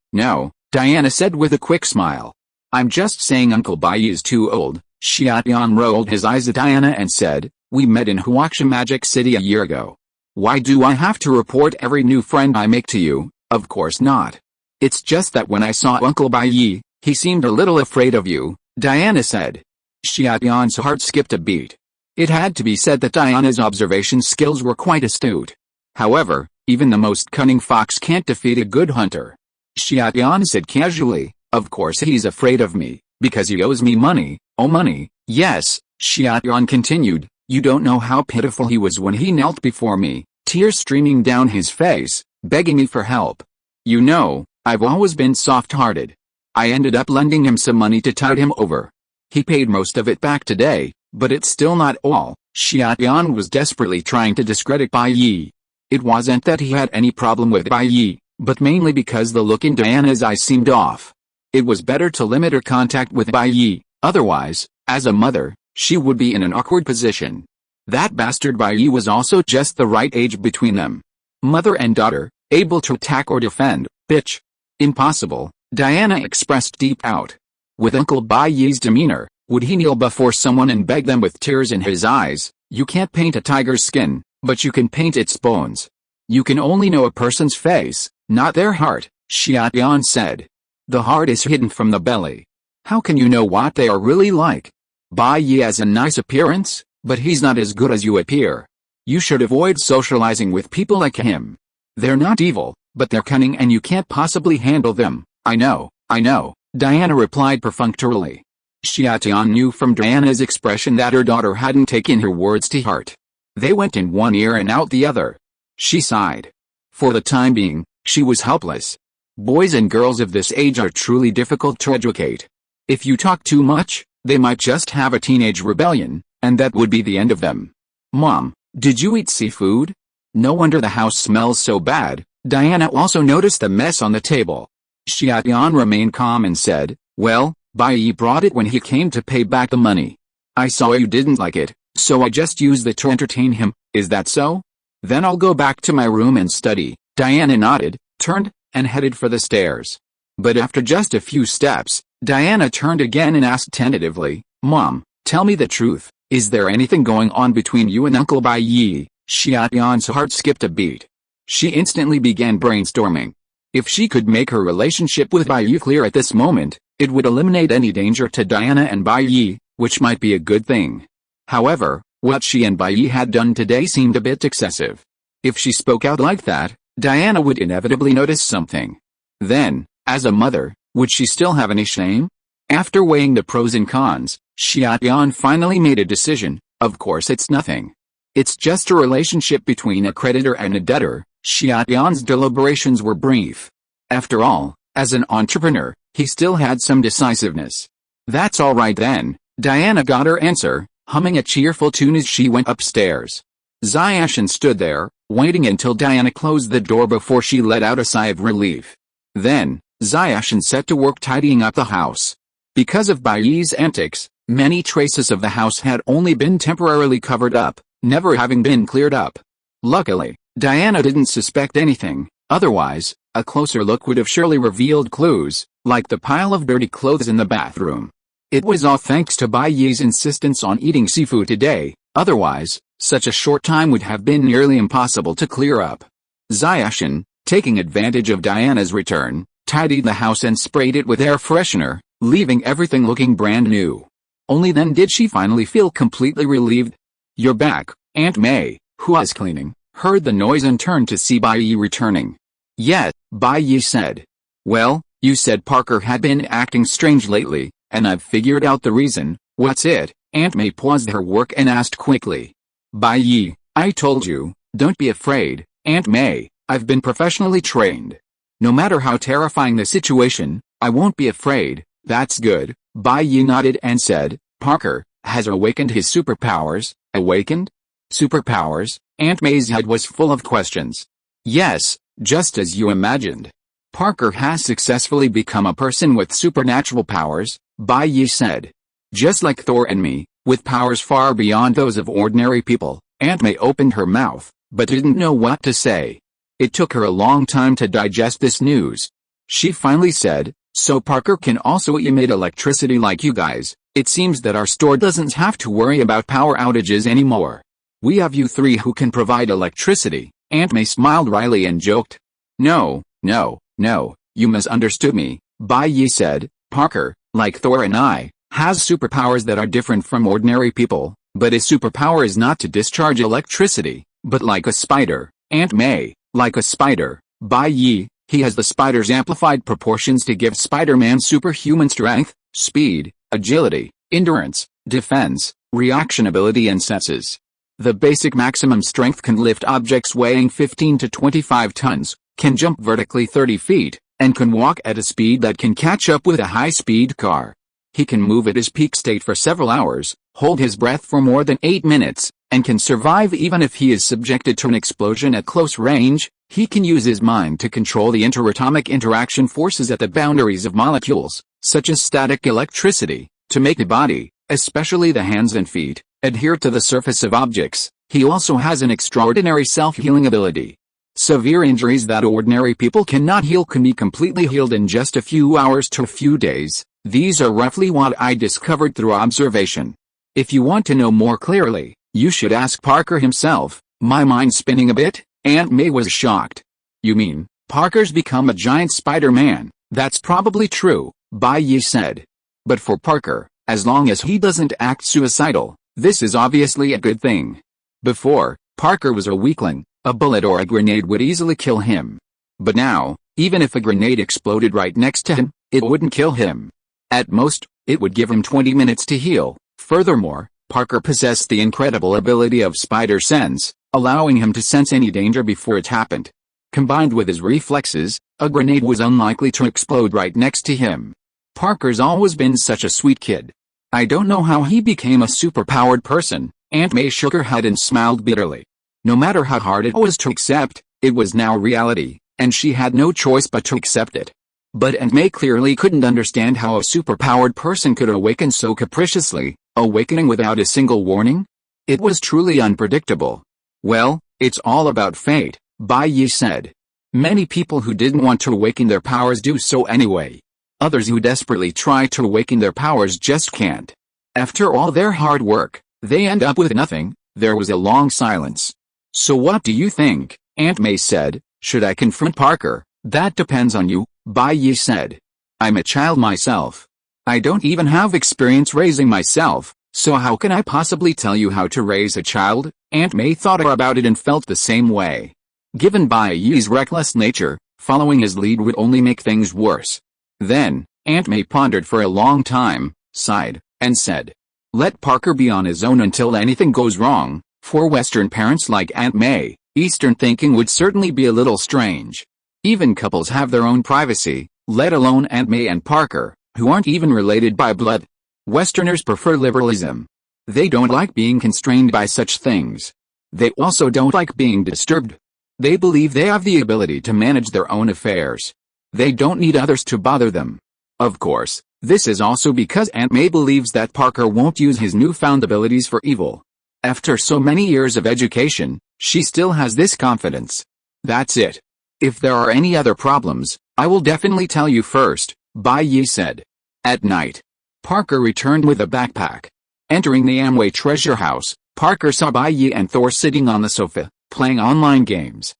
Diana said with a quick smile. I'm just saying Uncle Bai Yi is too old. Xiaoyan rolled his eyes at Diana and said, we met in Huaxia Magic City a year ago. Why do I have to report every new friend I make to you? Of course not. It's just that when I saw Uncle Bai Yi, he seemed a little afraid of you, Diana said. Xiaoyan's heart skipped a beat. It had to be said that Diana's observation skills were quite astute. However, even the most cunning fox can't defeat a good hunter. Xiaoyan said casually, of course he's afraid of me, because he owes me money. Oh, money, yes, Xiaoyan continued. You don't know how pitiful he was when he knelt before me, tears streaming down his face, begging me for help. You know, I've always been soft-hearted. I ended up lending him some money to tide him over. He paid most of it back today, but it's still not all. Xiaoyan was desperately trying to discredit Bai Yi. It wasn't that he had any problem with Bai Yi, but mainly because the look in Diana's eyes seemed off. It was better to limit her contact with Bai Yi, otherwise, as a mother, she would be in an awkward position. That bastard Bai Yi was also just the right age between them. Mother and daughter, able to attack or defend, bitch. Impossible, Diana expressed deep out. With Uncle Bai Yi's demeanor, would he kneel before someone and beg them with tears in his eyes? You can't paint a tiger's skin, but you can paint its bones. You can only know a person's face, not their heart, Xiaoyan said. The heart is hidden from the belly. How can you know what they are really like? Bai Yi has a nice appearance, but he's not as good as you appear. You should avoid socializing with people like him. They're not evil, but they're cunning and you can't possibly handle them. I know, Diana replied perfunctorily. Xiaoyan knew from Diana's expression that her daughter hadn't taken her words to heart. They went in one ear and out the other. She sighed. For the time being, she was helpless. Boys and girls of this age are truly difficult to educate. If you talk too much, they might just have a teenage rebellion, and that would be the end of them. Mom, did you eat seafood? No wonder the house smells so bad. Diana also noticed the mess on the table. Xiaoyan remained calm and said, well, Bai Yi brought it when he came to pay back the money. I saw you didn't like it, so I just used it to entertain him. Is that so? Then I'll go back to my room and study. Diana nodded, turned, and headed for the stairs. But after just a few steps, Diana turned again and asked tentatively, Mom, tell me the truth, is there anything going on between you and Uncle Bai Yi? Xiaoyan's heart skipped a beat. She instantly began brainstorming. If she could make her relationship with Bai Yi clear at this moment, it would eliminate any danger to Diana and Bai Yi, which might be a good thing. However, what she and Bai Yi had done today seemed a bit excessive. If she spoke out like that, Diana would inevitably notice something. Then, as a mother, would she still have any shame? After weighing the pros and cons, Xiaoyan finally made a decision. Of course it's nothing. It's just a relationship between a creditor and a debtor. Xiaoyan's deliberations were brief. After all, as an entrepreneur, he still had some decisiveness. That's all right then. Diana got her answer, humming a cheerful tune as she went upstairs. Xiaoyan stood there, waiting until Diana closed the door before she let out a sigh of relief. Then, Xiaoyan set to work tidying up the house. Because of Bai Yi's antics, many traces of the house had only been temporarily covered up, never having been cleared up. Luckily, Diana didn't suspect anything, otherwise, a closer look would have surely revealed clues, like the pile of dirty clothes in the bathroom. It was all thanks to Bai Yi's insistence on eating seafood today, otherwise, such a short time would have been nearly impossible to clear up. Xiaoyan, taking advantage of Diana's return, tidied the house and sprayed it with air freshener, leaving everything looking brand new. Only then did she finally feel completely relieved. You're back, Aunt May, who was cleaning, heard the noise and turned to see Bai Yi returning. Yes, Bai Yi said. Well, you said Parker had been acting strange lately, and I've figured out the reason. What's it? Aunt May paused her work and asked quickly. Bai Yi, I told you, don't be afraid, Aunt May, I've been professionally trained. No matter how terrifying the situation, I won't be afraid. That's good. Bai Yi nodded and said, Parker has awakened his superpowers. Awakened? Superpowers? Aunt May's head was full of questions. Yes, just as you imagined. Parker has successfully become a person with supernatural powers, Bai Yi said. Just like Thor and me, with powers far beyond those of ordinary people. Aunt May opened her mouth, but didn't know what to say. It took her a long time to digest this news. She finally said, so Parker can also emit electricity like you guys. It seems that our store doesn't have to worry about power outages anymore. We have you three who can provide electricity. Aunt May smiled wryly and joked. No, you misunderstood me, Bai Yi said. Parker, like Thor and I, has superpowers that are different from ordinary people, but his superpower is not to discharge electricity, but like a spider. Aunt May, like a spider. Bai Yi, he has the spider's amplified proportions to give Spider-Man superhuman strength, speed, agility, endurance, defense, reaction ability and senses. The basic maximum strength can lift objects weighing 15 to 25 tons, can jump vertically 30 feet, and can walk at a speed that can catch up with a high-speed car. He can move at his peak state for several hours, hold his breath for more than 8 minutes, and can survive even if he is subjected to an explosion at close range. He can use his mind to control the interatomic interaction forces at the boundaries of molecules, such as static electricity, to make the body, especially the hands and feet, adhere to the surface of objects. He also has an extraordinary self-healing ability. Severe injuries that ordinary people cannot heal can be completely healed in just a few hours to a few days. These are roughly what I discovered through observation. If you want to know more clearly, you should ask Parker himself. My mind spinning a bit? Aunt May was shocked. You mean, Parker's become a giant Spider-Man? That's probably true, Bai Yi said. But for Parker, as long as he doesn't act suicidal, this is obviously a good thing. Before, Parker was a weakling. A bullet or a grenade would easily kill him. But now, even if a grenade exploded right next to him, it wouldn't kill him. At most, it would give him 20 minutes to heal. Furthermore, Parker possessed the incredible ability of spider sense, allowing him to sense any danger before it happened. Combined with his reflexes, A grenade was unlikely to explode right next to him. Parker's always been such a sweet kid. I don't know how he became a superpowered person. Aunt May shook her head and smiled bitterly. No matter how hard it was to accept, it was now reality, and she had no choice but to accept it. But Aunt May clearly couldn't understand how a superpowered person could awaken so capriciously, awakening without a single warning. It was truly unpredictable. Well, it's all about fate, Bai Yi said. Many people who didn't want to awaken their powers do so anyway. Others who desperately try to awaken their powers just can't. After all their hard work, they end up with nothing. There was a long silence. So what do you think? Aunt May said. Should I confront Parker? That depends on you, Bai Yi said. I'm a child myself. I don't even have experience raising myself, so how can I possibly tell you how to raise a child? Aunt May thought about it and felt the same way. Given Bai Yi's reckless nature, following his lead would only make things worse. Then, Aunt May pondered for a long time, sighed, and said, let Parker be on his own until anything goes wrong. For Western parents like Aunt May, Eastern thinking would certainly be a little strange. Even couples have their own privacy, let alone Aunt May and Parker, who aren't even related by blood. Westerners prefer liberalism. They don't like being constrained by such things. They also don't like being disturbed. They believe they have the ability to manage their own affairs. They don't need others to bother them. Of course, this is also because Aunt May believes that Parker won't use his newfound abilities for evil. After so many years of education, she still has this confidence. That's it. If there are any other problems, I will definitely tell you first, Bai Yi said. At night, Parker returned with a backpack. Entering the Amway treasure house, Parker saw Bai Yi and Thor sitting on the sofa, playing online games.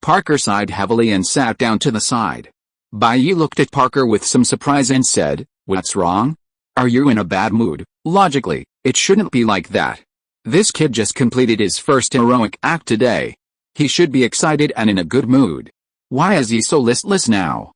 Parker sighed heavily and sat down to the side. Bai Yi looked at Parker with some surprise and said, what's wrong? Are you in a bad mood? Logically, it shouldn't be like that. This kid just completed his first heroic act today. He should be excited and in a good mood. Why is he so listless now?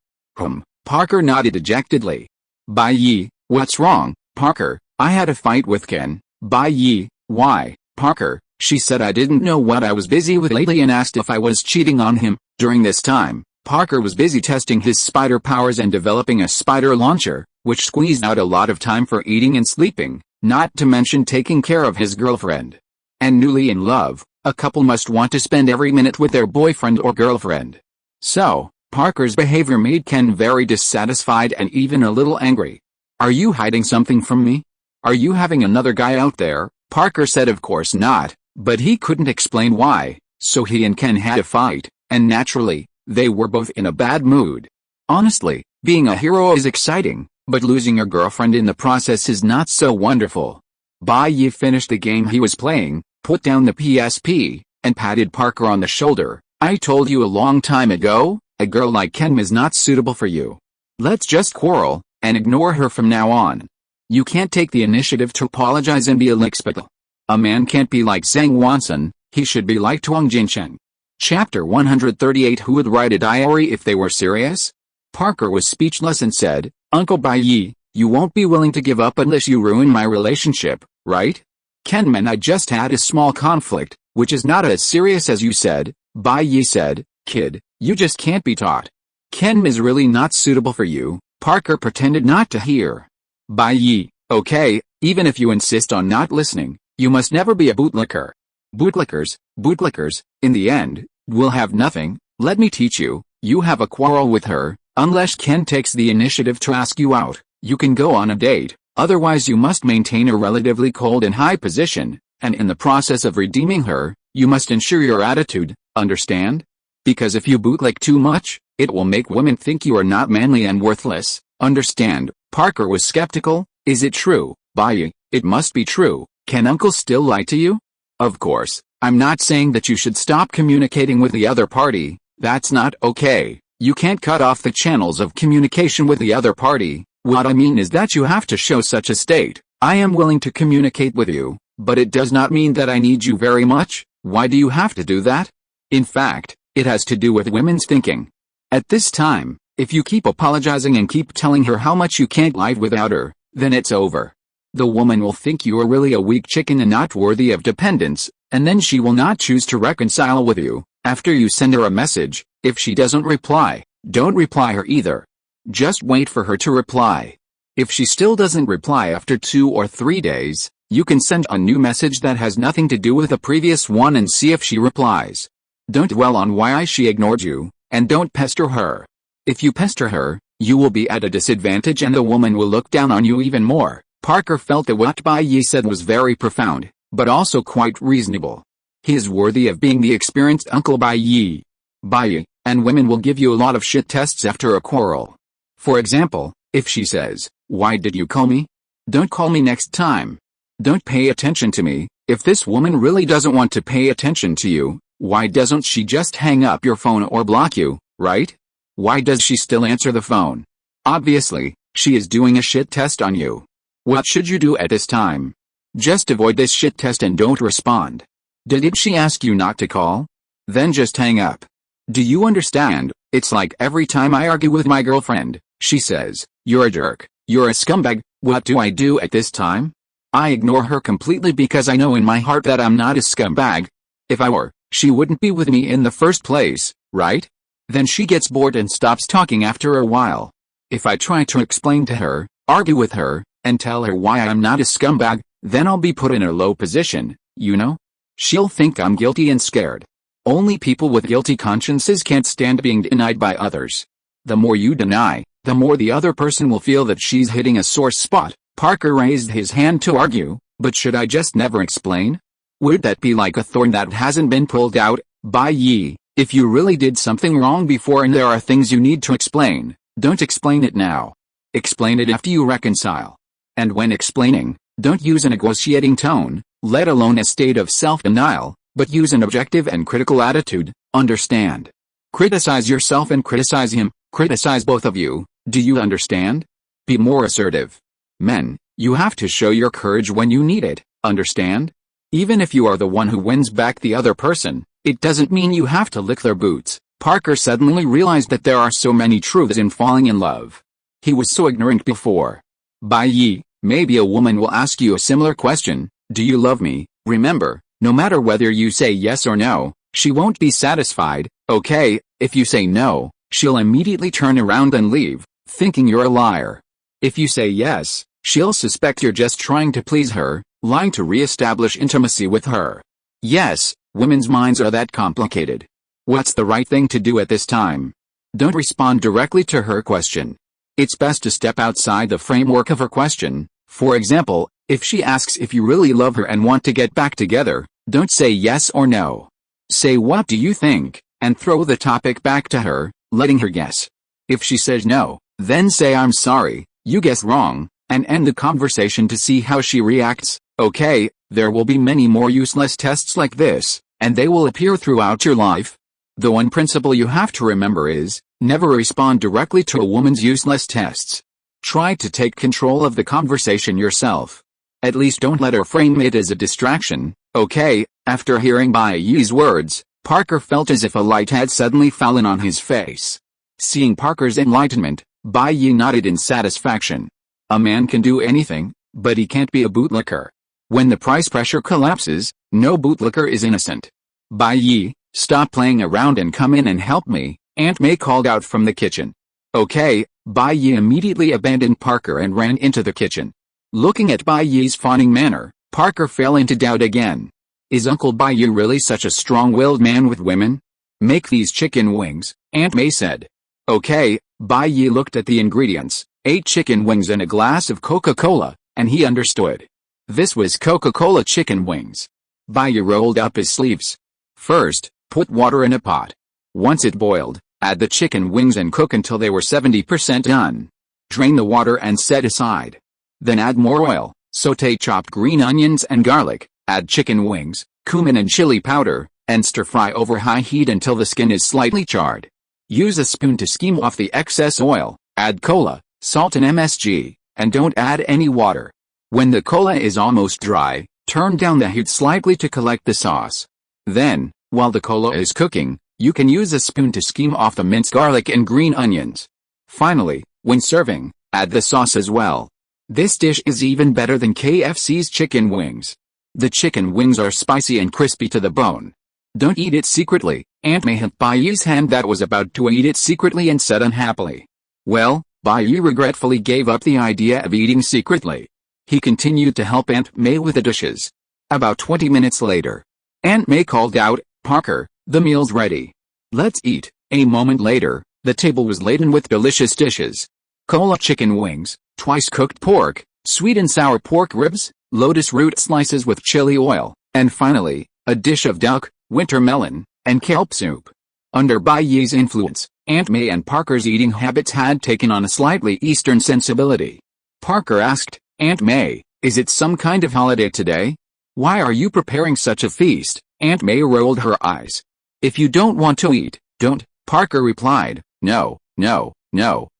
Parker nodded dejectedly. Bai Yi, what's wrong, Parker? I had a fight with Ken. Bai Yi, why, Parker? She said I didn't know what I was busy with lately and asked if I was cheating on him. During this time, Parker was busy testing his spider powers and developing a spider launcher, which squeezed out a lot of time for eating and sleeping, not to mention taking care of his girlfriend. And newly in love, a couple must want to spend every minute with their boyfriend or girlfriend. So, Parker's behavior made Ken very dissatisfied and even a little angry. Are you hiding something from me? Are you having another guy out there? Parker said of course not, but he couldn't explain why, so he and Ken had a fight, and naturally, they were both in a bad mood. Honestly, being a hero is exciting, but losing your girlfriend in the process is not so wonderful. Bai Yi finished the game he was playing, put down the PSP, and patted Parker on the shoulder. I told you a long time ago, a girl like Ken is not suitable for you. Let's just quarrel, and ignore her from now on. You can't take the initiative to apologize and be a lickspittle. A man can't be like Zhang Wanson, he should be like Tuang Jincheng. Chapter 138. Who would write a diary if they were serious? Parker was speechless and said, Uncle Bai Yi, you won't be willing to give up unless you ruin my relationship, right? Ken and I just had a small conflict, which is not as serious as you said, Bai Yi said. Kid, you just can't be taught. Ken is really not suitable for you. Parker pretended not to hear. Bai Yi, okay, even if you insist on not listening, you must never be a bootlicker. Bootlickers, in the end, will have nothing. Let me teach you. You have a quarrel with her. Unless Ken takes the initiative to ask you out, you can go on a date. Otherwise you must maintain a relatively cold and high position, and in the process of redeeming her, you must ensure your attitude, understand? Because if you bootlick too much, it will make women think you are not manly and worthless, understand? Parker was skeptical. Is it true, Bai Yi? It must be true. Can Uncle still lie to you? Of course, I'm not saying that you should stop communicating with the other party. That's not okay. You can't cut off the channels of communication with the other party. What I mean is that you have to show such a state. I am willing to communicate with you, but it does not mean that I need you very much. Why do you have to do that? In fact, it has to do with women's thinking. At this time, if you keep apologizing and keep telling her how much you can't live without her, then it's over. The woman will think you are really a weak chicken and not worthy of dependence, and then she will not choose to reconcile with you. After you send her a message, if she doesn't reply, Don't reply her either. Just wait for her to reply. If she still doesn't reply after 2 or 3 days, you can send a new message that has nothing to do with the previous one and see if she replies. Don't dwell on why she ignored you, and don't pester her. If you pester her, you will be at a disadvantage and the woman will look down on you even more. Parker felt that what Bai Yi said was very profound, but also quite reasonable. He is worthy of being the experienced Uncle Bai Yi. Bai Yi, and women will give you a lot of shit tests after a quarrel. For example, if she says, "Why did you call me? Don't call me next time. Don't pay attention to me." If this woman really doesn't want to pay attention to you, why doesn't she just hang up your phone or block you, right? Why does she still answer the phone? Obviously, she is doing a shit test on you. What should you do at this time? Just avoid this shit test and don't respond. Did she ask you not to call? Then just hang up. Do you understand? It's like every time I argue with my girlfriend, she says, "You're a jerk, you're a scumbag." What do I do at this time? I ignore her completely because I know in my heart that I'm not a scumbag. If I were, she wouldn't be with me in the first place, right? Then she gets bored and stops talking after a while. If I try to explain to her, argue with her, and tell her why I'm not a scumbag, then I'll be put in a low position, you know? She'll think I'm guilty and scared. Only people with guilty consciences can't stand being denied by others. The more you deny, the more the other person will feel that she's hitting a sore spot. Parker raised his hand to argue, but should I just never explain? Would that be like a thorn that hasn't been pulled out? Bai Yi, if you really did something wrong before and there are things you need to explain, don't explain it now. Explain it after you reconcile. And when explaining, don't use a negotiating tone, let alone a state of self-denial, but use an objective and critical attitude. Understand? Criticize yourself and criticize him, criticize both of you. Do you understand? Be more assertive. Men, you have to show your courage when you need it, understand? Even if you are the one who wins back the other person, it doesn't mean you have to lick their boots. Parker suddenly realized that there are so many truths in falling in love. He was so ignorant before. Bai Yi, maybe a woman will ask you a similar question, "Do you love me?" Remember, no matter whether you say yes or no, she won't be satisfied, okay? If you say no, she'll immediately turn around and leave, thinking you're a liar. If you say yes, she'll suspect you're just trying to please her, lying to re-establish intimacy with her. Yes, women's minds are that complicated. What's the right thing to do at this time? Don't respond directly to her question. It's best to step outside the framework of her question. For example, if she asks if you really love her and want to get back together, don't say yes or no. Say "What do you think?" and throw the topic back to her, letting her guess. If she says no, then say "I'm sorry, you guessed wrong," and end the conversation to see how she reacts. Okay, there will be many more useless tests like this, and they will appear throughout your life. The one principle you have to remember is, never respond directly to a woman's useless tests. Try to take control of the conversation yourself. At least don't let her frame it as a distraction, okay? After hearing Bai Yi's words, Parker felt as if a light had suddenly fallen on his face. Seeing Parker's enlightenment, Bai Yi nodded in satisfaction. A man can do anything, but he can't be a bootlicker. When the price pressure collapses, no bootlicker is innocent. Bai Yi, stop playing around and come in and help me, Aunt May called out from the kitchen. Okay, Bai Yi immediately abandoned Parker and ran into the kitchen. Looking at Bai Yi's fawning manner, Parker fell into doubt again. Is Uncle Bai Yi really such a strong-willed man with women? Make these chicken wings, Aunt May said. Okay, Bai Yi looked at the ingredients, 8 chicken wings and a glass of Coca-Cola, and he understood. This was Coca-Cola chicken wings. Bai Yi rolled up his sleeves. First, put water in a pot. Once it boiled, add the chicken wings and cook until they were 70% done. Drain the water and set aside. Then add more oil, sauté chopped green onions and garlic, add chicken wings, cumin and chili powder, and stir-fry over high heat until the skin is slightly charred. Use a spoon to skim off the excess oil, add cola, salt and MSG, and don't add any water. When the cola is almost dry, turn down the heat slightly to collect the sauce. Then, while the cola is cooking, you can use a spoon to skim off the minced garlic and green onions. Finally, when serving, add the sauce as well. This dish is even better than KFC's chicken wings. The chicken wings are spicy and crispy to the bone. Don't eat it secretly, Aunt May hit Bai Yi's hand that was about to eat it secretly and said unhappily. Well, Bai Yi regretfully gave up the idea of eating secretly. He continued to help Aunt May with the dishes. About 20 minutes later, Aunt May called out, "Parker, the meal's ready. Let's eat." A moment later, the table was laden with delicious dishes. Cola chicken wings, twice-cooked pork, sweet and sour pork ribs, lotus root slices with chili oil, and finally, a dish of duck, winter melon, and kelp soup. Under Bai Yi's influence, Aunt May and Parker's eating habits had taken on a slightly Eastern sensibility. Parker asked, "Aunt May, is it some kind of holiday today? Why are you preparing such a feast?" Aunt May rolled her eyes. "If you don't want to eat, don't," Parker replied. No,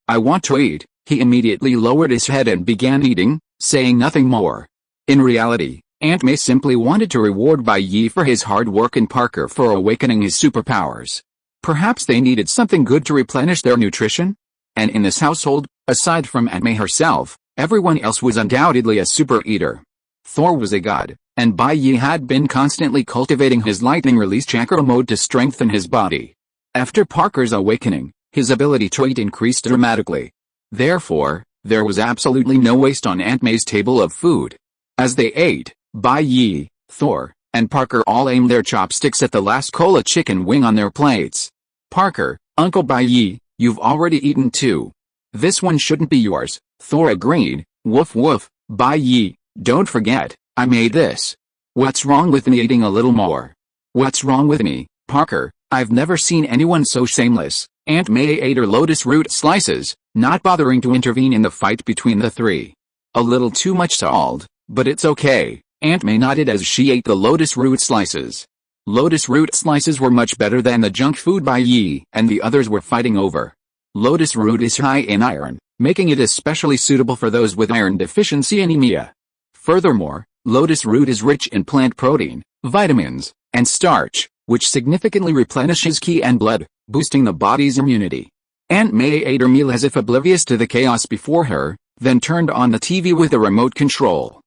I want to eat." He immediately lowered his head and began eating, saying nothing more. In reality, Aunt May simply wanted to reward Bai Yi for his hard work and Parker for awakening his superpowers. Perhaps they needed something good to replenish their nutrition? And in this household, aside from Aunt May herself, everyone else was undoubtedly a super eater. Thor was a god, and Bai Yi had been constantly cultivating his lightning release chakra mode to strengthen his body. After Parker's awakening, his ability to eat increased dramatically. Therefore, there was absolutely no waste on Aunt May's table of food. As they ate, Bai Yi, Thor, and Parker all aimed their chopsticks at the last cola chicken wing on their plates. "Parker, Uncle Bai Yi, you've already eaten too. This one shouldn't be yours," Thor agreed. "Woof woof, Bai Yi, don't forget, I made this. What's wrong with me eating a little more?" "What's wrong with me, Parker? I've never seen anyone so shameless." Aunt May ate her lotus root slices, not bothering to intervene in the fight between the three. "A little too much salt, but it's okay," Aunt May nodded as she ate the lotus root slices. Lotus root slices were much better than the junk food Bai Yi and the others were fighting over. Lotus root is high in iron, making it especially suitable for those with iron deficiency anemia. Furthermore, lotus root is rich in plant protein, vitamins, and starch, which significantly replenishes qi and blood, boosting the body's immunity. Aunt May ate her meal as if oblivious to the chaos before her, then turned on the TV with a remote control.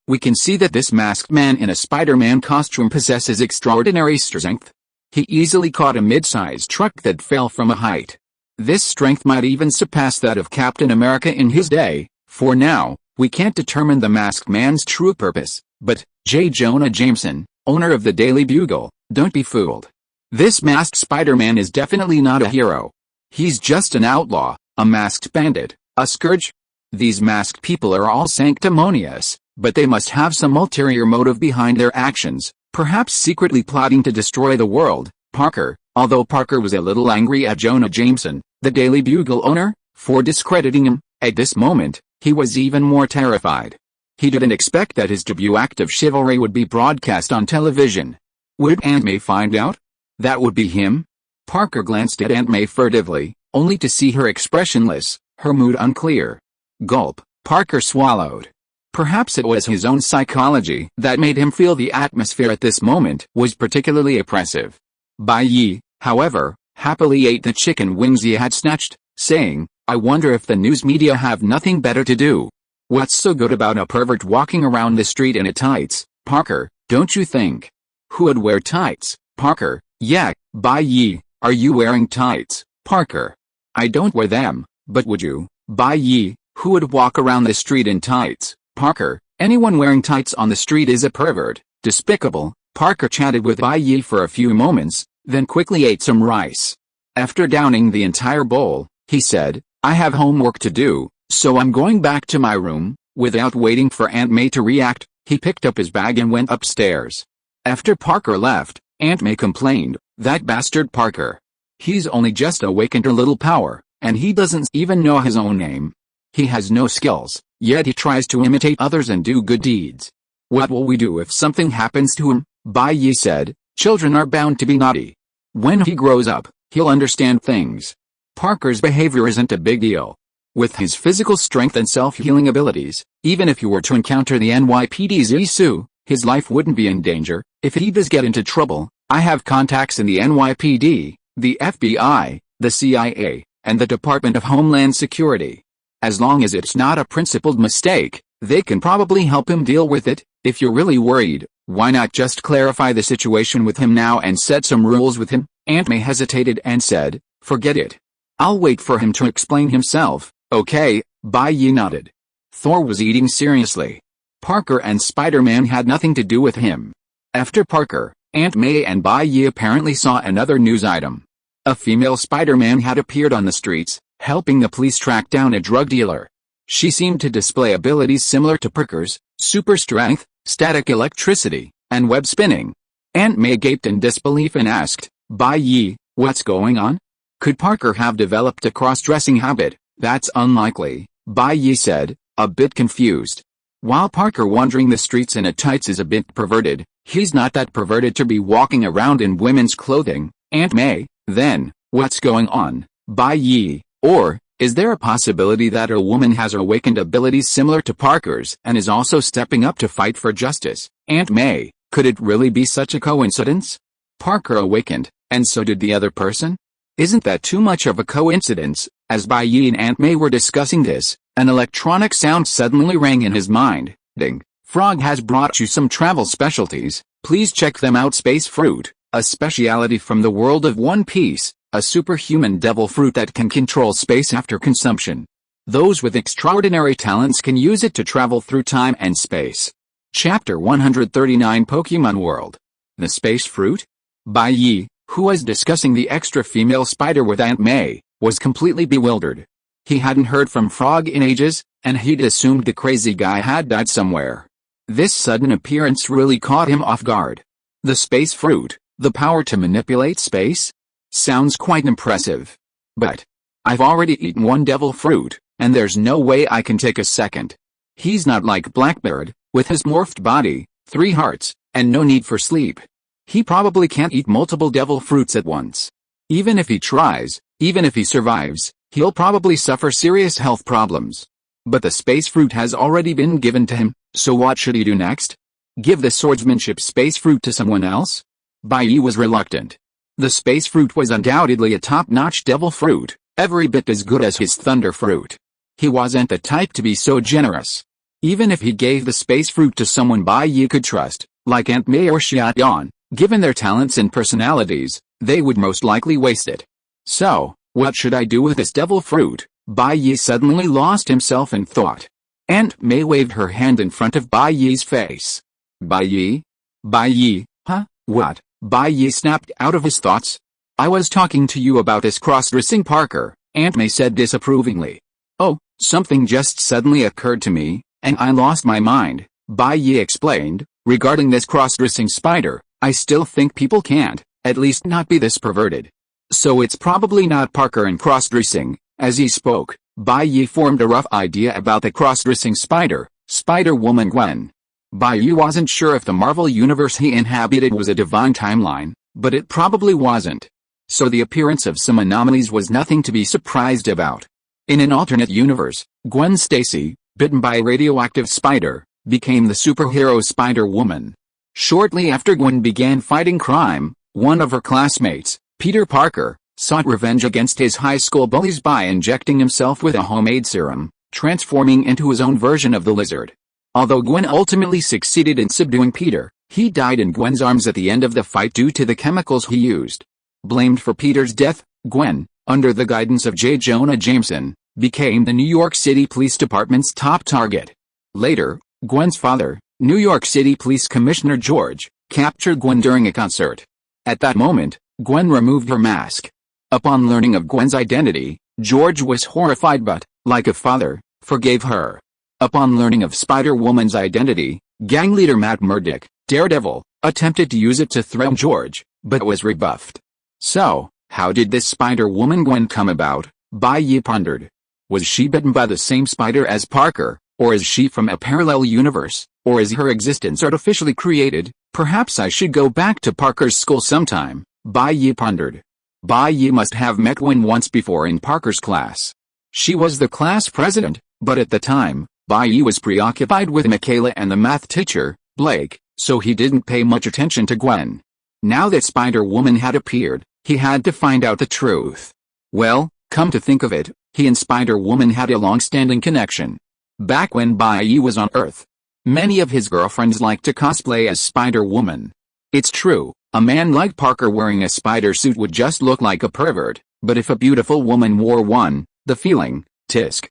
We can see that this masked man in a Spider-Man costume possesses extraordinary strength. He easily caught a mid-sized truck that fell from a height. This strength might even surpass that of Captain America in his day. For now, we can't determine the masked man's true purpose, but, J. Jonah Jameson, owner of the Daily Bugle, don't be fooled. This masked Spider-Man is definitely not a hero. He's just an outlaw, a masked bandit, a scourge. These masked people are all sanctimonious, but they must have some ulterior motive behind their actions, perhaps secretly plotting to destroy the world. Parker, although Parker was a little angry at Jonah Jameson, the Daily Bugle owner, for discrediting him, at this moment, he was even more terrified. He didn't expect that his debut act of chivalry would be broadcast on television. Would Aunt May find out? That would be him? Parker glanced at Aunt May furtively, only to see her expressionless, her mood unclear. Gulp, Parker swallowed. Perhaps it was his own psychology that made him feel the atmosphere at this moment was particularly oppressive. Bai Yi, however, happily ate the chicken wings he had snatched, saying, "I wonder if the news media have nothing better to do. What's so good about a pervert walking around the street in a tights, Parker, don't you think?" "Who would wear tights, Parker?" "Yeah, Bai Yi, are you wearing tights, Parker?" "I don't wear them, but would you, Bai Yi? Who would walk around the street in tights, Parker?" "Anyone wearing tights on the street is a pervert, despicable." Parker chatted with Bai Yi for a few moments, then quickly ate some rice. After downing the entire bowl, he said, "I have homework to do, so I'm going back to my room." Without waiting for Aunt May to react, he picked up his bag and went upstairs. After Parker left, Aunt May complained, "That bastard Parker. He's only just awakened a little power, and he doesn't even know his own name. He has no skills, yet he tries to imitate others and do good deeds. What will we do if something happens to him?" Bai Yi said, "Children are bound to be naughty. When he grows up, he'll understand things. Parker's behavior isn't a big deal. With his physical strength and self-healing abilities, even if you were to encounter the NYPD's issue, his life wouldn't be in danger. If he does get into trouble, I have contacts in the NYPD, the FBI, the CIA, and the Department of Homeland Security. As long as it's not a principled mistake, they can probably help him deal with it. If you're really worried, Why not just clarify the situation with him now and set some rules with him? Aunt May hesitated and said, forget it. I'll wait for him to explain himself. Okay, Bai Yi nodded. Thor was eating seriously. Parker and Spider-Man had nothing to do with him. After Parker, Aunt May and Bai Yi apparently saw another news item. A female Spider-Man had appeared on the streets, helping the police track down a drug dealer. She seemed to display abilities similar to Parker's: super strength, static electricity, and web spinning. Aunt May gaped in disbelief and asked, Bai Yi, what's going on? Could Parker have developed a cross-dressing habit? That's unlikely, Bai Yi said, a bit confused. While Parker wandering the streets in a tights is a bit perverted, he's not that perverted to be walking around in women's clothing. Aunt May, then, what's going on, Bai Yi? Or, is there a possibility that a woman has awakened abilities similar to Parker's and is also stepping up to fight for justice? Aunt May, could it really be such a coincidence? Parker awakened, and so did the other person? Isn't that too much of a coincidence? As Bai Yi and Aunt May were discussing this, an electronic sound suddenly rang in his mind. Ding. Frog has brought you some travel specialties. Please check them out. Space fruit, a speciality from the world of One Piece, a superhuman devil fruit that can control space after consumption. Those with extraordinary talents can use it to travel through time and space. Chapter 139 Pokemon World. The space fruit? Bai Yi, who was discussing the extra female spider with Aunt May, was completely bewildered. He hadn't heard from Frog in ages, and he'd assumed the crazy guy had died somewhere. This sudden appearance really caught him off guard. The space fruit, the power to manipulate space? Sounds quite impressive. But I've already eaten one devil fruit, and there's no way I can take a second. He's not like Blackbird, with his morphed body, 3 hearts, and no need for sleep. He probably can't eat multiple devil fruits at once. Even if he tries, even if he survives, he'll probably suffer serious health problems. But the space fruit has already been given to him, so what should he do next? Give the swordsmanship space fruit to someone else? Bai Yi was reluctant. The space fruit was undoubtedly a top-notch devil fruit, every bit as good as his thunder fruit. He wasn't the type to be so generous. Even if he gave the space fruit to someone Bai Yi could trust, like Aunt May or Xiaoyan, given their talents and personalities, they would most likely waste it. So, what should I do with this devil fruit? Bai Yi suddenly lost himself in thought. Aunt May waved her hand in front of Bai Yi's face. Bai Yi? Bai Yi, huh? What? Bai Yi snapped out of his thoughts. I was talking to you about this cross-dressing Parker, Aunt May said disapprovingly. Oh, something just suddenly occurred to me, and I lost my mind, Bai Yi explained. Regarding this cross-dressing spider, I still think people can't, at least not be this perverted. So it's probably not Parker and cross-dressing. As he spoke, Bai Yi formed a rough idea about the cross-dressing spider, Spider-Woman Gwen. Bai Yi wasn't sure if the Marvel universe he inhabited was a divine timeline, but it probably wasn't. So the appearance of some anomalies was nothing to be surprised about. In an alternate universe, Gwen Stacy, bitten by a radioactive spider, became the superhero Spider-Woman. Shortly after Gwen began fighting crime, one of her classmates, Peter Parker, sought revenge against his high school bullies by injecting himself with a homemade serum, transforming into his own version of the lizard. Although Gwen ultimately succeeded in subduing Peter, he died in Gwen's arms at the end of the fight due to the chemicals he used. Blamed for Peter's death, Gwen, under the guidance of J. Jonah Jameson, became the New York City Police Department's top target. Later, Gwen's father, New York City Police Commissioner George, captured Gwen during a concert. At that moment, Gwen removed her mask. Upon learning of Gwen's identity, George was horrified but, like a father, forgave her. Upon learning of Spider-Woman's identity, gang leader Matt Murdock, Daredevil, attempted to use it to threaten George, but was rebuffed. So, how did this Spider-Woman Gwen come about? Bai Yi pondered. Was she bitten by the same spider as Parker, or is she from a parallel universe, or is her existence artificially created? Perhaps I should go back to Parker's school sometime, Bai Yi pondered. Bai Yi must have met Gwen once before in Parker's class. She was the class president, but at the time, Bai Yi was preoccupied with Michaela and the math teacher, Blake, so he didn't pay much attention to Gwen. Now that Spider-Woman had appeared, he had to find out the truth. Well, come to think of it, he and Spider-Woman had a long-standing connection. Back when Bai Yi was on Earth. Many of his girlfriends like to cosplay as Spider-Woman. It's true, a man like Parker wearing a spider suit would just look like a pervert, but if a beautiful woman wore one, the feeling, tisk,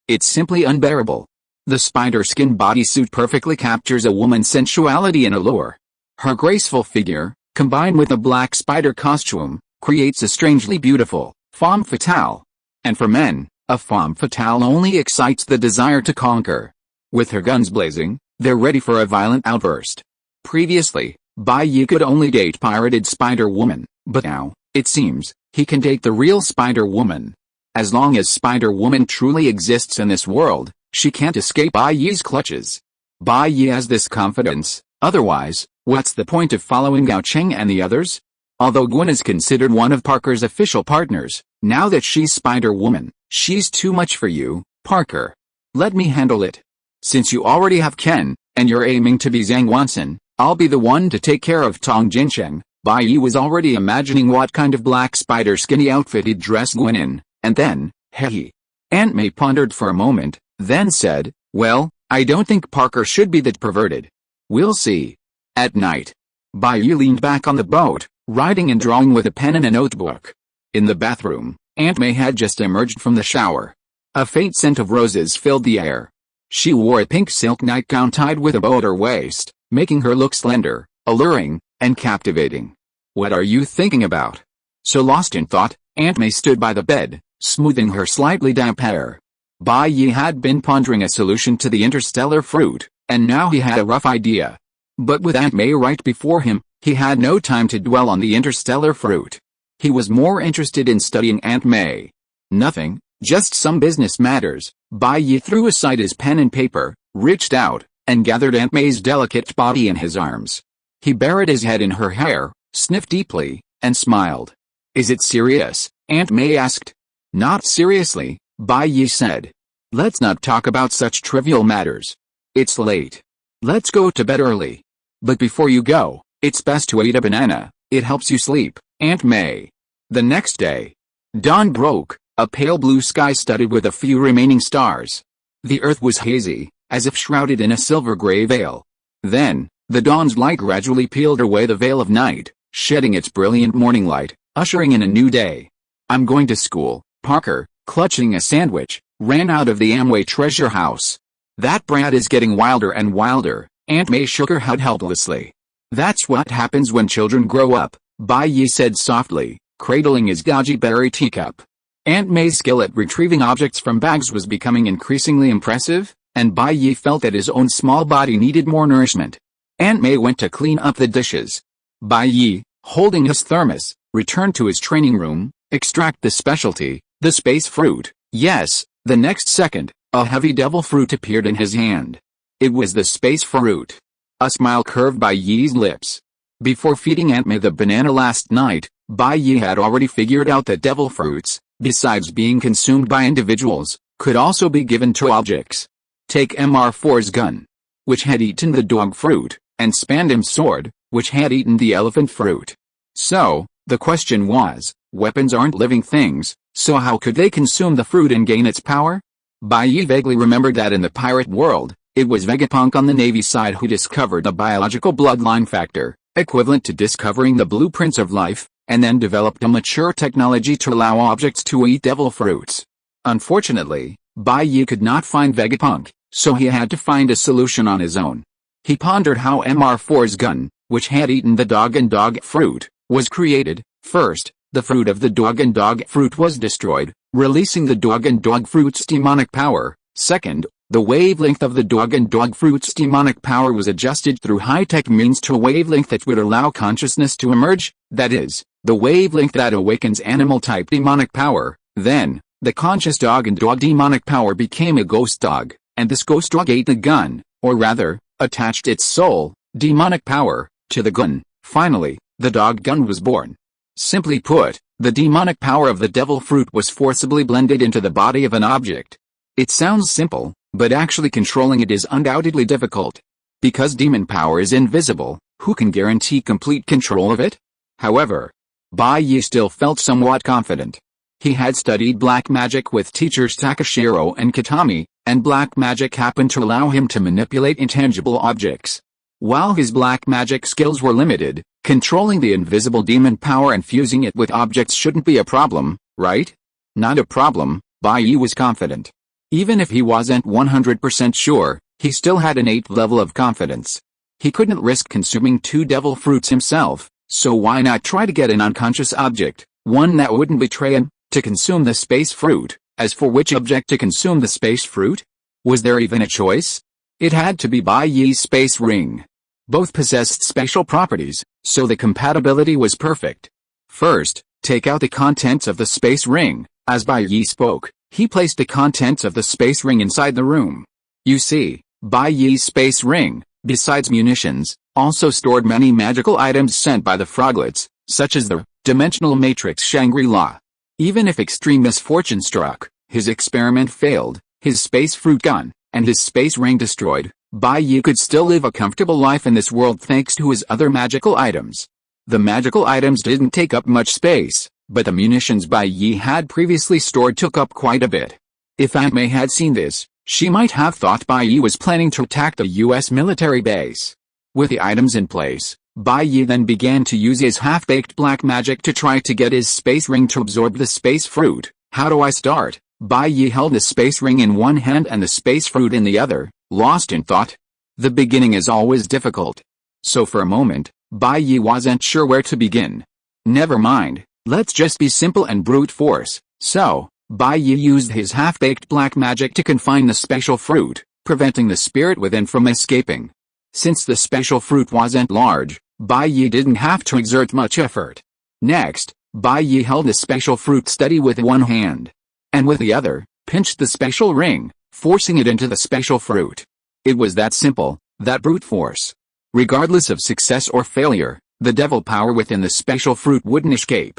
it's simply unbearable. The spider skin bodysuit perfectly captures a woman's sensuality and allure. Her graceful figure, combined with a black spider costume, creates a strangely beautiful femme fatale. And for men, a femme fatale only excites the desire to conquer. With her guns blazing, they're ready for a violent outburst. Previously, Bai Yi could only date pirated Spider-Woman, but now, it seems, he can date the real Spider-Woman. As long as Spider-Woman truly exists in this world, she can't escape Bai Yi's clutches. Bai Yi has this confidence, otherwise, what's the point of following Gao Cheng and the others? Although Gwen is considered one of Parker's official partners, now that she's Spider-Woman, she's too much for you, Parker. Let me handle it. Since you already have Ken, and you're aiming to be Zhang Wanson, I'll be the one to take care of Tong Jincheng. Bai Yi was already imagining what kind of black spider skinny outfit he'd dress Gwen in, and then, hey. Aunt May pondered for a moment, then said, well, I don't think Parker should be that perverted. We'll see. At night, Bai Yi leaned back on the boat, writing and drawing with a pen and a notebook. In the bathroom, Aunt May had just emerged from the shower. A faint scent of roses filled the air. She wore a pink silk nightgown tied with a bow at her waist, making her look slender, alluring, and captivating. What are you thinking about? So lost in thought, Aunt May stood by the bed, smoothing her slightly damp hair. Bai Yi had been pondering a solution to the interstellar fruit, and now he had a rough idea. But with Aunt May right before him, he had no time to dwell on the interstellar fruit. He was more interested in studying Aunt May. Nothing, just some business matters. Bai Yi threw aside his pen and paper, reached out, and gathered Aunt May's delicate body in his arms. He buried his head in her hair, sniffed deeply, and smiled. Is it serious? Aunt May asked. Not seriously, Bai Yi said. Let's not talk about such trivial matters. It's late. Let's go to bed early. But before you go, it's best to eat a banana, it helps you sleep, Aunt May. The next day, dawn broke, a pale blue sky studded with a few remaining stars. The earth was hazy, as if shrouded in a silver-gray veil. Then, the dawn's light gradually peeled away the veil of night, shedding its brilliant morning light, ushering in a new day. I'm going to school. Parker, clutching a sandwich, ran out of the Amway treasure house. That brat is getting wilder and wilder, Aunt May shook her head helplessly. That's what happens when children grow up, Bai Yi said softly, cradling his goji berry teacup. Aunt May's skill at retrieving objects from bags was becoming increasingly impressive, and Bai Yi felt that his own small body needed more nourishment. Aunt May went to clean up the dishes. Bai Yi, holding his thermos, returned to his training room, extract the specialty, the space fruit. Yes, the next second, a heavy devil fruit appeared in his hand. It was the space fruit. A smile curved Bai Yi's lips. Before feeding Aunt May the banana last night, Bai Yi had already figured out that devil fruits, besides being consumed by individuals, could also be given to objects. Take MR4's gun, which had eaten the dog fruit, and Spandam's sword, which had eaten the elephant fruit. So, the question was, weapons aren't living things, so how could they consume the fruit and gain its power? Bai Yi vaguely remembered that in the pirate world, it was Vegapunk on the Navy side who discovered the biological bloodline factor, equivalent to discovering the blueprints of life, and then developed a mature technology to allow objects to eat devil fruits. Unfortunately, Bai Yi could not find Vegapunk, so he had to find a solution on his own. He pondered how MR4's gun, which had eaten the dog and dog fruit, was created. First, the fruit of the dog and dog fruit was destroyed, releasing the dog and dog fruit's demonic power. Second, the wavelength of the dog and dog fruit's demonic power was adjusted through high-tech means to a wavelength that would allow consciousness to emerge, that is, the wavelength that awakens animal-type demonic power. Then, the conscious dog and dog demonic power became a ghost dog, and this ghost dog ate the gun, or rather, attached its soul, demonic power, to the gun. Finally, the dog gun was born. Simply put, the demonic power of the devil fruit was forcibly blended into the body of an object. It sounds simple, but actually controlling it is undoubtedly difficult. Because demon power is invisible, who can guarantee complete control of it? However, Bai Yi still felt somewhat confident. He had studied black magic with teachers Takashiro and Katami, and black magic happened to allow him to manipulate intangible objects. While his black magic skills were limited, controlling the invisible demon power and fusing it with objects shouldn't be a problem, right? Not a problem, Bai Yi was confident. Even if he wasn't 100% sure, he still had an 8th level of confidence. He couldn't risk consuming 2 devil fruits himself, so why not try to get an unconscious object, one that wouldn't betray him, to consume the space fruit. As for which object to consume the space fruit? Was there even a choice? It had to be Bai Yi's space ring. Both possessed special properties, so the compatibility was perfect. First, take out the contents of the space ring. As Bai Yi spoke, he placed the contents of the space ring inside the room. You see, Bai Yi's space ring, besides munitions, also stored many magical items sent by the froglets, such as the dimensional matrix Shangri-La. Even if extreme misfortune struck, his experiment failed, his space fruit gun, and his space ring destroyed, Bai Yi could still live a comfortable life in this world thanks to his other magical items. The magical items didn't take up much space, but the munitions Bai Yi had previously stored took up quite a bit. If Aunt May had seen this, she might have thought Bai Yi was planning to attack the US military base. With the items in place, Bai Yi then began to use his half-baked black magic to try to get his space ring to absorb the space fruit. How do I start? Bai Yi held the space ring in one hand and the space fruit in the other, lost in thought. The beginning is always difficult. So for a moment, Bai Yi wasn't sure where to begin. Never mind, let's just be simple and brute force. So, Bai Yi used his half-baked black magic to confine the special fruit, preventing the spirit within from escaping. Since the special fruit wasn't large, Bai Yi didn't have to exert much effort. Next, Bai Yi held the special fruit steady with one hand, and with the other, pinched the special ring, forcing it into the special fruit. It was that simple, that brute force. Regardless of success or failure, the devil power within the special fruit wouldn't escape.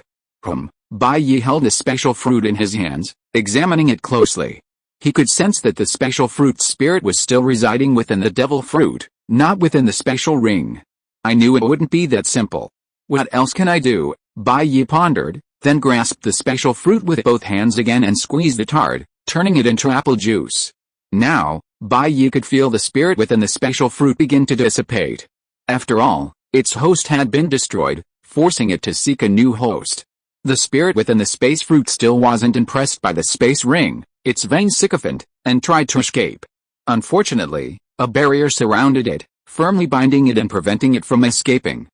Bai Yi held the special fruit in his hands, examining it closely. He could sense that the special fruit's spirit was still residing within the devil fruit, not within the special ring. I knew it wouldn't be that simple. What else can I do? Bai Yi pondered, then grasped the special fruit with both hands again and squeezed it hard, turning it into apple juice. Now, Bai Yi could feel the spirit within the special fruit begin to dissipate. After all, its host had been destroyed, forcing it to seek a new host. The spirit within the space fruit still wasn't impressed by the space ring, its vain sycophant, and tried to escape. Unfortunately, a barrier surrounded it, firmly binding it and preventing it from escaping.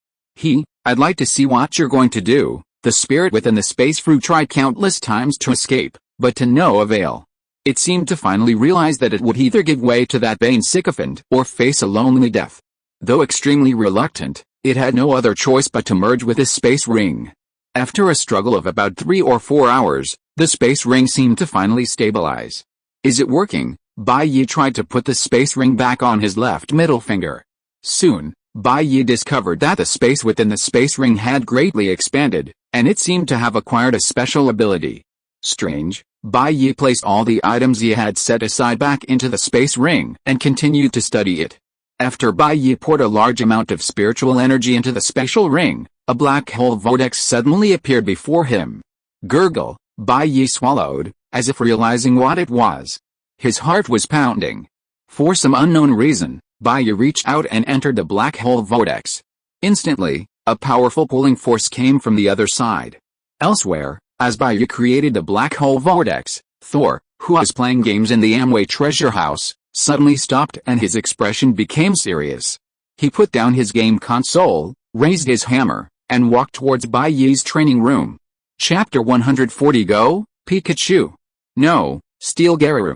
I'd like to see what you're going to do. The spirit within the space fruit tried countless times to escape, but to no avail. It seemed to finally realize that it would either give way to that vain sycophant or face a lonely death. Though extremely reluctant, it had no other choice but to merge with the space ring. After a struggle of about 3 or 4 hours, the space ring seemed to finally stabilize. Is it working? Bai Yi tried to put the space ring back on his left middle finger. Soon, Bai Yi discovered that the space within the space ring had greatly expanded, and it seemed to have acquired a special ability. Strange, Bai Yi placed all the items he had set aside back into the space ring and continued to study it. After Bai Yi poured a large amount of spiritual energy into the special ring, a black hole vortex suddenly appeared before him. Gurgle, Bai Yi swallowed, as if realizing what it was. His heart was pounding. For some unknown reason, Bai Yi reached out and entered the black hole vortex. Instantly, a powerful pulling force came from the other side. Elsewhere, as Bai Yi created the black hole vortex, Thor, who was playing games in the Amway treasure house, suddenly stopped and his expression became serious. He put down his game console, raised his hammer, and walked towards Bai Yi's training room. Chapter 140 Go, Pikachu. No, Steel Gerudo.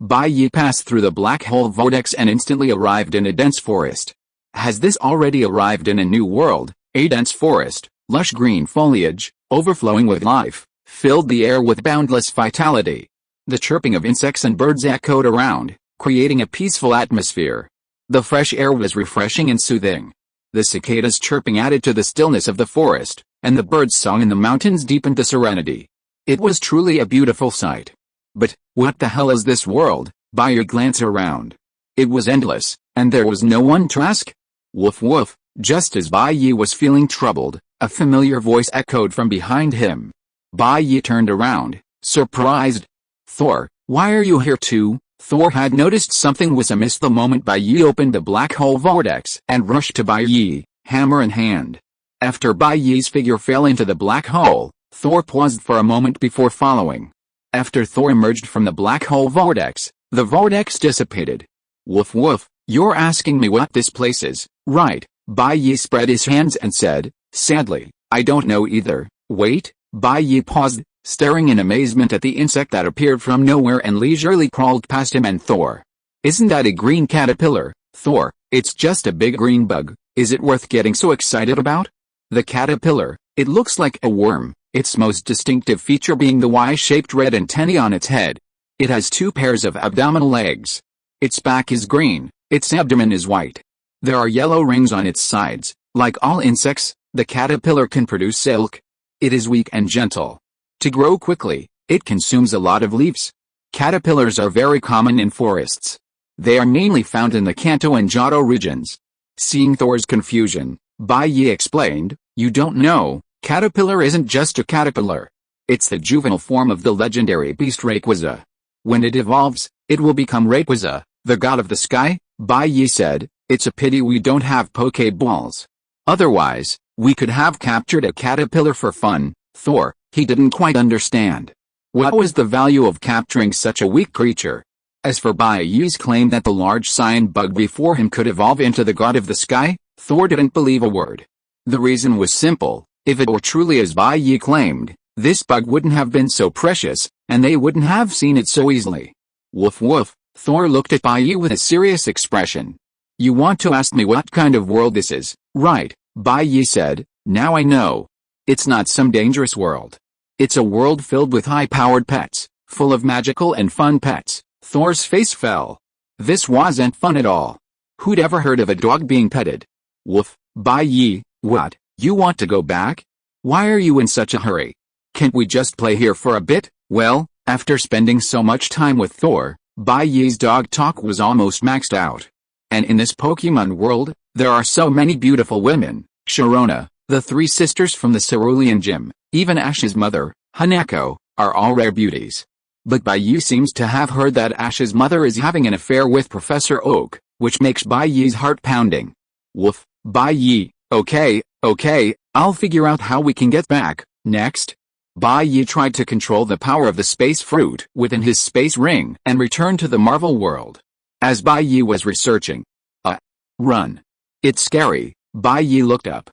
Bai Yi passed through the black hole vortex and instantly arrived in a dense forest. Has this already arrived in a new world? A dense forest, lush green foliage, overflowing with life, filled the air with boundless vitality. The chirping of insects and birds echoed around, creating a peaceful atmosphere. The fresh air was refreshing and soothing. The cicadas' chirping added to the stillness of the forest, and the birds' song in the mountains deepened the serenity. It was truly a beautiful sight. But, what the hell is this world? Bai Yi glanced around. It was endless, and there was no one to ask. Woof woof. Just as Bai Yi was feeling troubled, a familiar voice echoed from behind him. Bai Yi turned around, surprised. Thor, why are you here too? Thor had noticed something was amiss the moment Bai Yi opened the black hole vortex and rushed to Bai Yi, hammer in hand. After Bai Yi's figure fell into the black hole, Thor paused for a moment before following. After Thor emerged from the black hole vortex, the vortex dissipated. Woof woof, you're asking me what this place is, right? Bai Yi spread his hands and said, sadly, I don't know either. Wait, Bai Yi paused, staring in amazement at the insect that appeared from nowhere and leisurely crawled past him and Thor. Isn't that a green caterpillar, Thor? It's just a big green bug. Is it worth getting so excited about? The caterpillar, it looks like a worm, its most distinctive feature being the Y-shaped red antennae on its head. It has 2 pairs of abdominal legs. Its back is green, its abdomen is white. There are yellow rings on its sides. Like all insects, the caterpillar can produce silk. It is weak and gentle. To grow quickly, it consumes a lot of leaves. Caterpillars are very common in forests. They are mainly found in the Kanto and Johto regions. Seeing Thor's confusion, Bai Yi explained, you don't know, caterpillar isn't just a caterpillar. It's the juvenile form of the legendary beast Rayquaza. When it evolves, it will become Rayquaza, the god of the sky. Bai Yi said, it's a pity we don't have Pokeballs. Otherwise, we could have captured a caterpillar for fun. Thor, he didn't quite understand. What was the value of capturing such a weak creature? As for Bai Yi's claim that the large cyan bug before him could evolve into the god of the sky, Thor didn't believe a word. The reason was simple, if it were truly as Bai Yi claimed, this bug wouldn't have been so precious, and they wouldn't have seen it so easily. Woof woof, Thor looked at Bai Yi with a serious expression. You want to ask me what kind of world this is, right? Bai Yi said, now I know. It's not some dangerous world. It's a world filled with high-powered pets, full of magical and fun pets. Thor's face fell. This wasn't fun at all. Who'd ever heard of a dog being petted? Woof, Bai Yi, what, you want to go back? Why are you in such a hurry? Can't we just play here for a bit? Well, after spending so much time with Thor, Bai Yi's dog talk was almost maxed out. And in this Pokemon world, there are so many beautiful women. Sharona, the 3 sisters from the Cerulean Gym, even Ash's mother, Hanako, are all rare beauties. But Bai Yi seems to have heard that Ash's mother is having an affair with Professor Oak, which makes Bai Yi's heart pounding. Woof, Bai Yi, okay, I'll figure out how we can get back. Next, Bai Yi tried to control the power of the space fruit within his space ring and return to the Marvel world. As Bai Yi was researching, run. It's scary. Bai Yi looked up.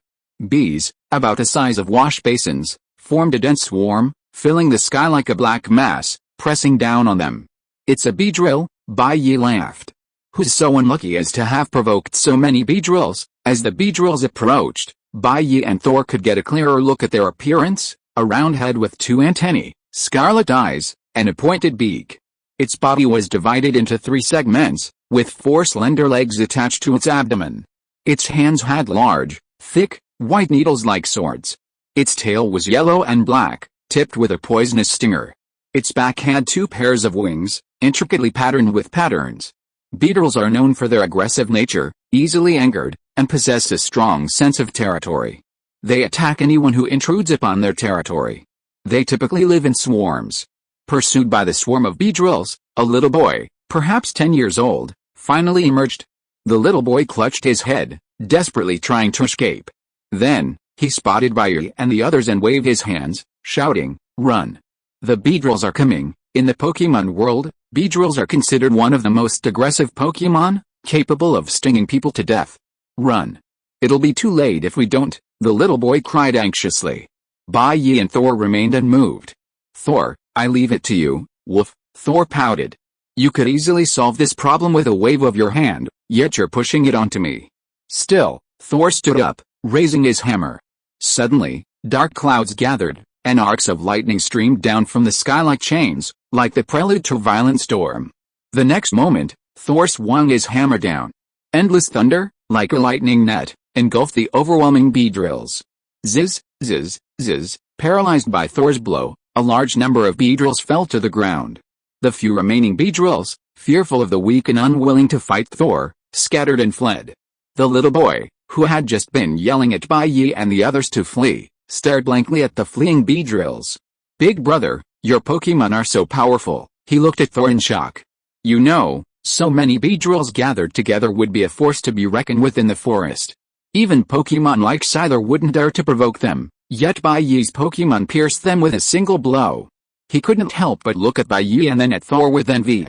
Bees, about the size of wash basins, formed a dense swarm, filling the sky like a black mass, pressing down on them. It's a bee drill, Bai Yi laughed. Who's so unlucky as to have provoked so many bee drills? As the bee drills approached, Bai Yi and Thor could get a clearer look at their appearance, a round head with 2 antennae, scarlet eyes, and a pointed beak. Its body was divided into 3 segments, with 4 slender legs attached to its abdomen. Its hands had large, thick, white needles like swords. Its tail was yellow and black, tipped with a poisonous stinger. Its back had 2 pairs of wings, intricately patterned with patterns. Beetles are known for their aggressive nature, easily angered, and possess a strong sense of territory. They attack anyone who intrudes upon their territory. They typically live in swarms. Pursued by the swarm of beedrills, a little boy, perhaps 10 years old, finally emerged. The little boy clutched his head, desperately trying to escape. Then, he spotted Bai Yi and the others and waved his hands, shouting, run. The beedrills are coming. In the Pokemon world, beedrills are considered one of the most aggressive Pokemon, capable of stinging people to death. Run. It'll be too late if we don't, the little boy cried anxiously. Bai Yi and Thor remained unmoved. Thor, I leave it to you. Woof, Thor pouted. You could easily solve this problem with a wave of your hand, yet you're pushing it onto me. Still, Thor stood up, raising his hammer. Suddenly, dark clouds gathered, and arcs of lightning streamed down from the sky like chains, like the prelude to a violent storm. The next moment, Thor swung his hammer down. Endless thunder, like a lightning net, engulfed the overwhelming beedrills. Zizz, zizz, zizz, paralyzed by Thor's blow, a large number of beedrills fell to the ground. The few remaining beedrills, fearful of the weak and unwilling to fight Thor, scattered and fled. The little boy, who had just been yelling at Bai Yi and the others to flee, stared blankly at the fleeing beedrills. Big brother, your Pokemon are so powerful. He looked at Thor in shock. You know, so many Beedrills gathered together would be a force to be reckoned with in the forest. Even Pokemon like Scyther wouldn't dare to provoke them, yet Bai Yi's Pokemon pierced them with a single blow. He couldn't help but look at Bai Yi and then at Thor with envy.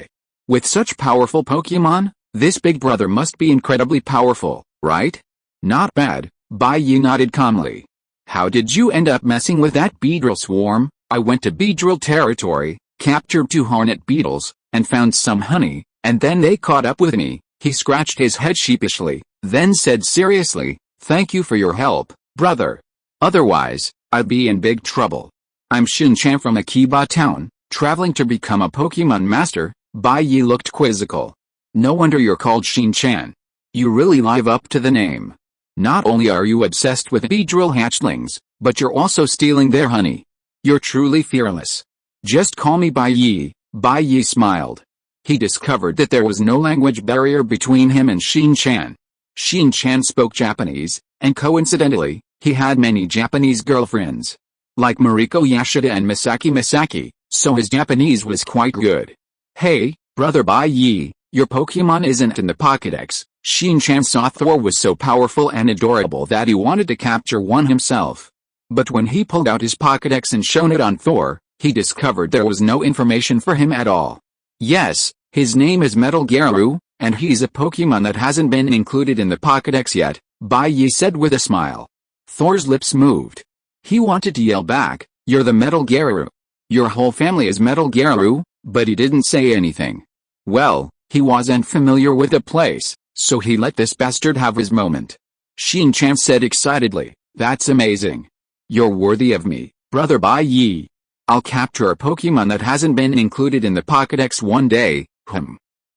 With such powerful Pokemon, this big brother must be incredibly powerful, right? Not bad, Bai Yi nodded calmly. How did you end up messing with that Beedrill swarm? I went to Beedrill territory, captured 2 hornet beetles, and found some honey, and then they caught up with me. He scratched his head sheepishly, then said seriously, thank you for your help, brother. Otherwise, I'd be in big trouble. I'm Shin-chan from Akiba Town, traveling to become a Pokemon master. Bai Yi looked quizzical. No wonder you're called Shin-chan. You really live up to the name. Not only are you obsessed with Beedrill hatchlings, but you're also stealing their honey. You're truly fearless. Just call me Bai Yi. Bai Yi smiled. He discovered that there was no language barrier between him and Shin-chan. Shin-chan spoke Japanese, and coincidentally, he had many Japanese girlfriends. Like Mariko Yashida and Misaki Misaki, so his Japanese was quite good. Hey, brother Bai Yi, your Pokemon isn't in the Pokédex. Shin-chan saw Thor was so powerful and adorable that he wanted to capture one himself. But when he pulled out his Pokédex and shown it on Thor, he discovered there was no information for him at all. Yes, his name is Metal Gear, and he's a Pokemon that hasn't been included in the Pokédex yet, Bai Yi said with a smile. Thor's lips moved. He wanted to yell back, you're the Metal Gear. Your whole family is Metal Gear, but he didn't say anything. Well, he wasn't familiar with the place, so he let this bastard have his moment. Shin-chan said excitedly, that's amazing. You're worthy of me, brother Bai Yi. I'll capture a Pokemon that hasn't been included in the Pokédex one day.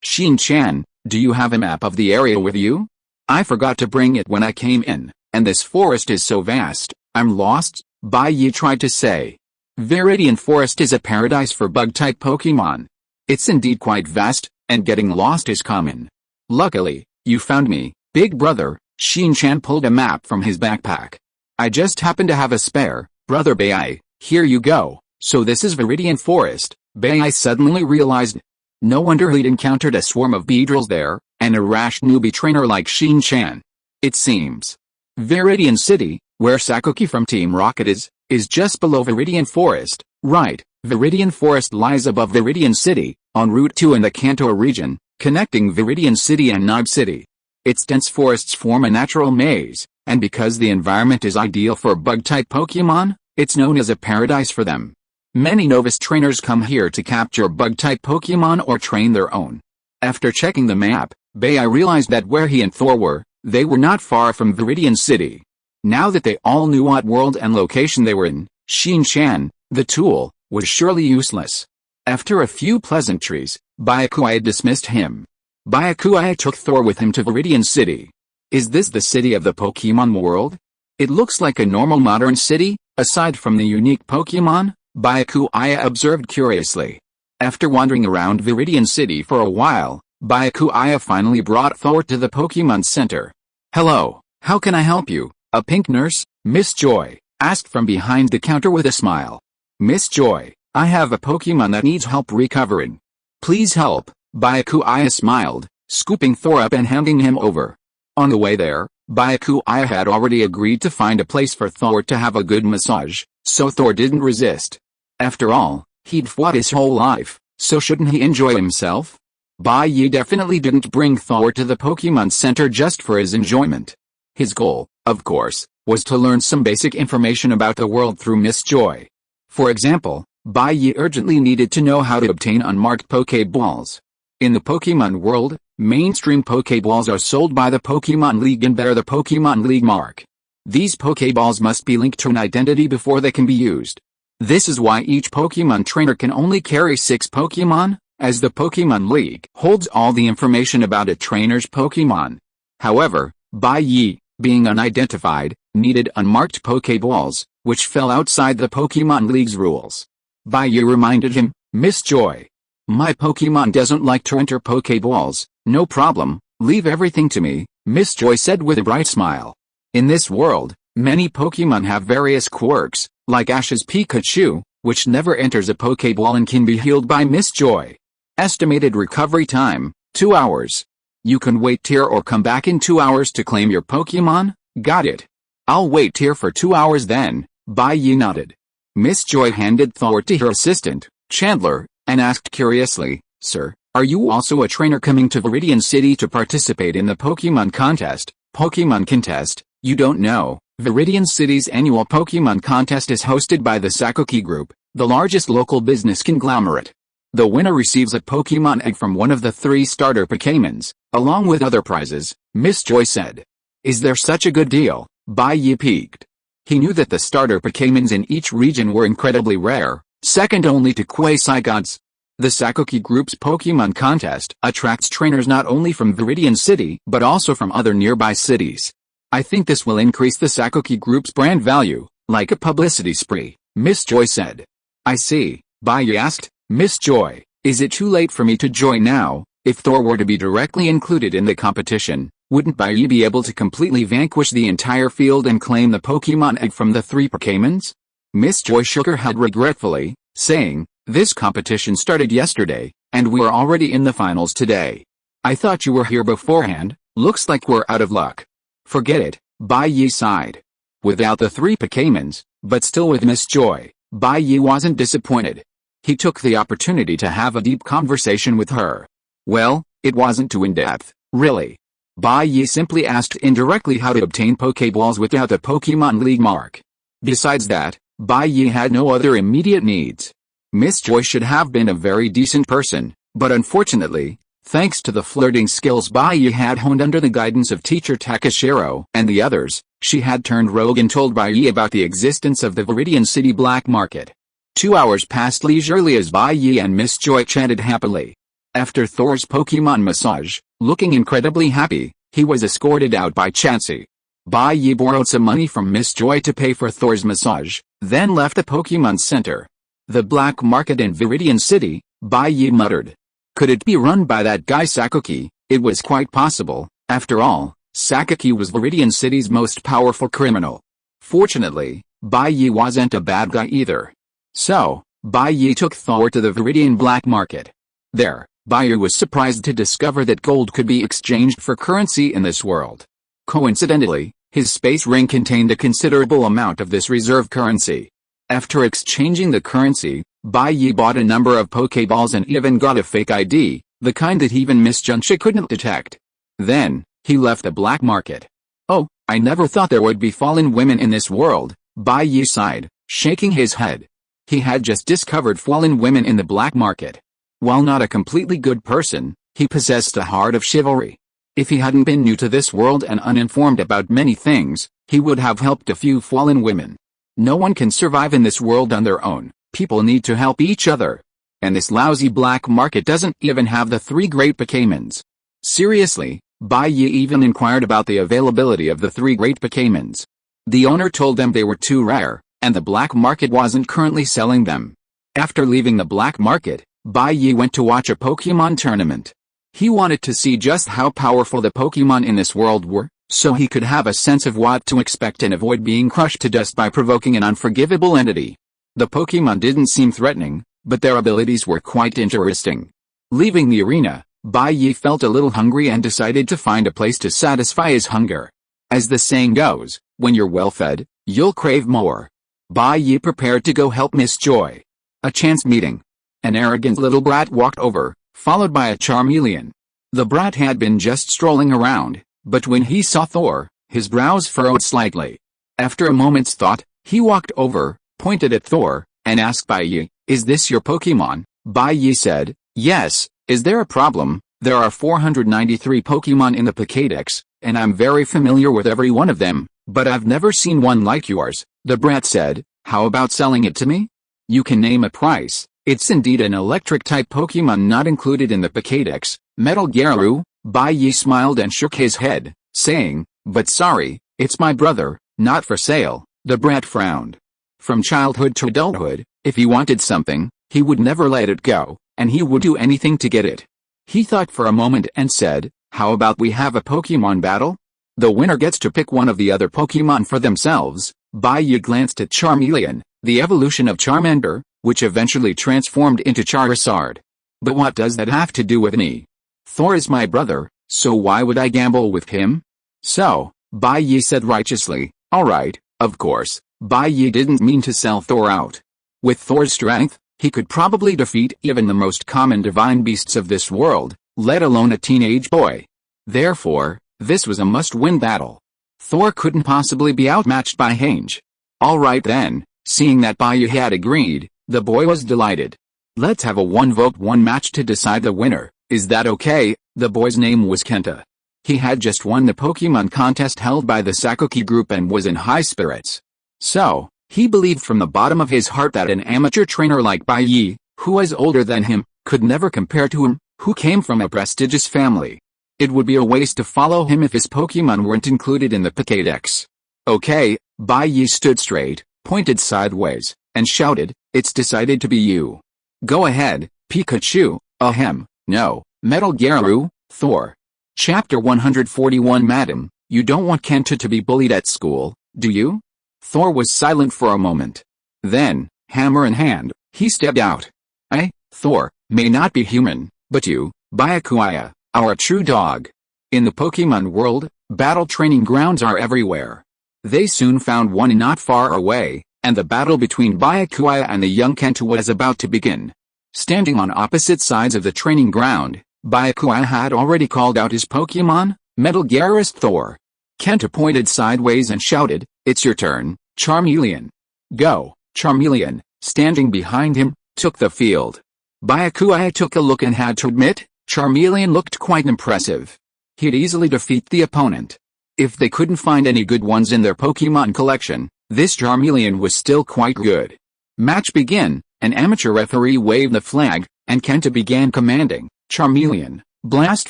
Shin-chan, do you have a map of the area with you? I forgot to bring it when I came in, and this forest is so vast, I'm lost, Bai Yi tried to say. Viridian Forest is a paradise for bug-type Pokemon. It's indeed quite vast, and getting lost is common. Luckily, you found me, big brother. Shin-chan pulled a map from his backpack. I just happen to have a spare, brother Bai. Here you go. So this is Viridian Forest. Bai suddenly realized. No wonder he'd encountered a swarm of Beedrills there, and a rash newbie trainer like Shin-chan. It seems Viridian City, where Sakuki from Team Rocket is just below Viridian Forest, right? Viridian Forest lies above Viridian City, on Route 2 in the Kanto region, connecting Viridian City and Nog City. Its dense forests form a natural maze, and because the environment is ideal for bug-type Pokemon, it's known as a paradise for them. Many novice trainers come here to capture bug-type Pokemon or train their own. After checking the map, Bai realized that where he and Thor were, they were not far from Viridian City. Now that they all knew what world and location they were in, Shin-chan, the tool, was surely useless. After a few pleasantries, Byakuya dismissed him. Byakuya took Thor with him to Viridian City. Is this the city of the Pokemon world? It looks like a normal modern city, aside from the unique Pokemon, Byakuya observed curiously. After wandering around Viridian City for a while, Byakuya finally brought Thor to the Pokemon Center. Hello, how can I help you? A pink nurse, Miss Joy, asked from behind the counter with a smile. Miss Joy, I have a Pokemon that needs help recovering. Please help, Byakuya smiled, scooping Thor up and handing him over. On the way there, Byakuya had already agreed to find a place for Thor to have a good massage, so Thor didn't resist. After all, he'd fought his whole life, so shouldn't he enjoy himself? Bai Yi definitely didn't bring Thor to the Pokemon Center just for his enjoyment. His goal, of course, was to learn some basic information about the world through Miss Joy. For example, Bai Yi urgently needed to know how to obtain unmarked Pokeballs. In the Pokemon world, mainstream Pokeballs are sold by the Pokemon League and bear the Pokemon League mark. These Pokeballs must be linked to an identity before they can be used. This is why each Pokemon trainer can only carry 6 Pokemon, as the Pokemon League holds all the information about a trainer's Pokemon. However, Bai Yi, being unidentified, needed unmarked Pokeballs, which fell outside the Pokemon League's rules. Bai Yi reminded him, Miss Joy. My Pokemon doesn't like to enter Pokeballs. No problem, leave everything to me, Miss Joy said with a bright smile. In this world, many Pokemon have various quirks, like Ash's Pikachu, which never enters a Pokeball and can be healed by Miss Joy. Estimated recovery time, 2 hours. You can wait here or come back in 2 hours to claim your Pokemon. Got it. I'll wait here for 2 hours then. Bai-Yi nodded. Miss Joy handed Thor to her assistant, Chandler, and asked curiously, Sir, are you also a trainer coming to Viridian City to participate in the Pokemon contest? Pokemon contest? You don't know. Viridian City's annual Pokemon contest is hosted by the Sakoki Group, the largest local business conglomerate. The winner receives a Pokemon egg from one of the 3 starter Pokemons, along with other prizes, Miss Joy said. Is there such a good deal? Bai-Yi peeked. He knew that the starter Pokemons in each region were incredibly rare, second only to Quasi-Gods. The Sakoki Group's Pokemon contest attracts trainers not only from Viridian City but also from other nearby cities. I think this will increase the Sakoki Group's brand value, like a publicity spree, Miss Joy said. I see, Bai-Yi asked, Miss Joy, is it too late for me to join now? If Thor were to be directly included in the competition, wouldn't Bai-Yi be able to completely vanquish the entire field and claim the Pokemon egg from the 3 Pokemons? Miss Joy shook her head regretfully, saying, this competition started yesterday, and we're already in the finals today. I thought you were here beforehand. Looks like we're out of luck. Forget it, Bai-Yi sighed. Without the 3 Pokemons, but still with Miss Joy, Bai-Yi wasn't disappointed. He took the opportunity to have a deep conversation with her. Well, it wasn't too in-depth, really. Bai-Yi simply asked indirectly how to obtain Pokeballs without the Pokemon League mark. Besides that, Bai-Yi had no other immediate needs. Miss Joy should have been a very decent person, but unfortunately, thanks to the flirting skills Bai-Yi had honed under the guidance of teacher Takashiro and the others, she had turned rogue and told Bai-Yi about the existence of the Viridian City black market. 2 hours passed leisurely as Bai-Yi and Miss Joy chatted happily. After Thor's Pokemon massage, looking incredibly happy, he was escorted out by Chansey. Bai-Yi borrowed some money from Miss Joy to pay for Thor's massage, then left the Pokemon Center. The black market in Viridian City, Bai-Yi muttered. Could it be run by that guy Sakoki? It was quite possible. After all, Sakoki was Viridian City's most powerful criminal. Fortunately, Bai-Yi wasn't a bad guy either. So, Bai-Yi took Thor to the Viridian black market. There, Bai-Yi was surprised to discover that gold could be exchanged for currency in this world. Coincidentally, his space ring contained a considerable amount of this reserve currency. After exchanging the currency, Bai-Yi bought a number of Pokeballs and even got a fake ID, the kind that even Miss Junshi couldn't detect. Then, he left the black market. Oh, I never thought there would be fallen women in this world, Bai-Yi sighed, shaking his head. He had just discovered fallen women in the black market. While not a completely good person, he possessed a heart of chivalry. If he hadn't been new to this world and uninformed about many things, he would have helped a few fallen women. No one can survive in this world on their own. People need to help each other. And this lousy black market doesn't even have the 3 great Pokemons. Seriously, Bai-Yi even inquired about the availability of the 3 great Pokemons. The owner told them they were too rare, and the black market wasn't currently selling them. After leaving the black market, Bai-Yi went to watch a Pokemon tournament. He wanted to see just how powerful the Pokemon in this world were, so he could have a sense of what to expect and avoid being crushed to dust by provoking an unforgivable entity. The Pokemon didn't seem threatening, but their abilities were quite interesting. Leaving the arena, Bai-Yi felt a little hungry and decided to find a place to satisfy his hunger. As the saying goes, when you're well fed, you'll crave more. Bai-Yi prepared to go help Miss Joy. A chance meeting. An arrogant little brat walked over, followed by a Charmeleon. The brat had been just strolling around, but when he saw Thor, his brows furrowed slightly. After a moment's thought, he walked over, pointed at Thor, and asked Bai-Yi, "Is this your Pokemon?" Bai-Yi said, "Yes. Is there a problem? There are 493 Pokemon in the Pokédex, and I'm very familiar with every one of them, but I've never seen one like yours," the brat said. "How about selling it to me? You can name a price. It's indeed an electric-type Pokemon not included in the Pokédex, Metal Gear." Bai-Yi smiled and shook his head, saying, "But sorry, it's my brother, not for sale." The brat frowned. From childhood to adulthood, if he wanted something, he would never let it go, and he would do anything to get it. He thought for a moment and said, "How about we have a Pokemon battle? The winner gets to pick one of the other Pokemon for themselves." Bai-Yi glanced at Charmeleon, the evolution of Charmander, which eventually transformed into Charizard. But what does that have to do with me? Thor is my brother, so why would I gamble with him? So, Bai Yi said righteously, alright, of course, Bai Yi didn't mean to sell Thor out. With Thor's strength, he could probably defeat even the most common divine beasts of this world, let alone a teenage boy. Therefore, this was a must-win battle. Thor couldn't possibly be outmatched by Hange. Alright then, seeing that Bai Yi had agreed, the boy was delighted. Let's have a one-vote-one match to decide the winner, is that okay? The boy's name was Kenta. He had just won the Pokemon contest held by the Sakuki group and was in high spirits. So, he believed from the bottom of his heart that an amateur trainer like Bai Yi, who was older than him, could never compare to him, who came from a prestigious family. It would be a waste to follow him if his Pokemon weren't included in the Pokédex. Okay, Bai Yi stood straight, pointed sideways, and shouted, it's decided to be you. Go ahead, Pikachu. Ahem, no, Metal Gear, Thor. Chapter 141. Madam, you don't want Kenta to be bullied at school, do you? Thor was silent for a moment. Then, hammer in hand, he stepped out. I, Thor, may not be human, but you, Byakuya, are a true dog. In the Pokemon world, battle training grounds are everywhere. They soon found one not far away, and the battle between Byakuya and the young Kenta was about to begin. Standing on opposite sides of the training ground, Byakuya had already called out his Pokemon, Metal Gearist Thor. Kenta pointed sideways and shouted, it's your turn, Charmeleon. Go. Charmeleon, standing behind him, took the field. Byakuya took a look and had to admit, Charmeleon looked quite impressive. He'd easily defeat the opponent. If they couldn't find any good ones in their Pokemon collection, this Charmeleon was still quite good. Match begin, an amateur referee waved the flag, and Kenta began commanding, Charmeleon, blast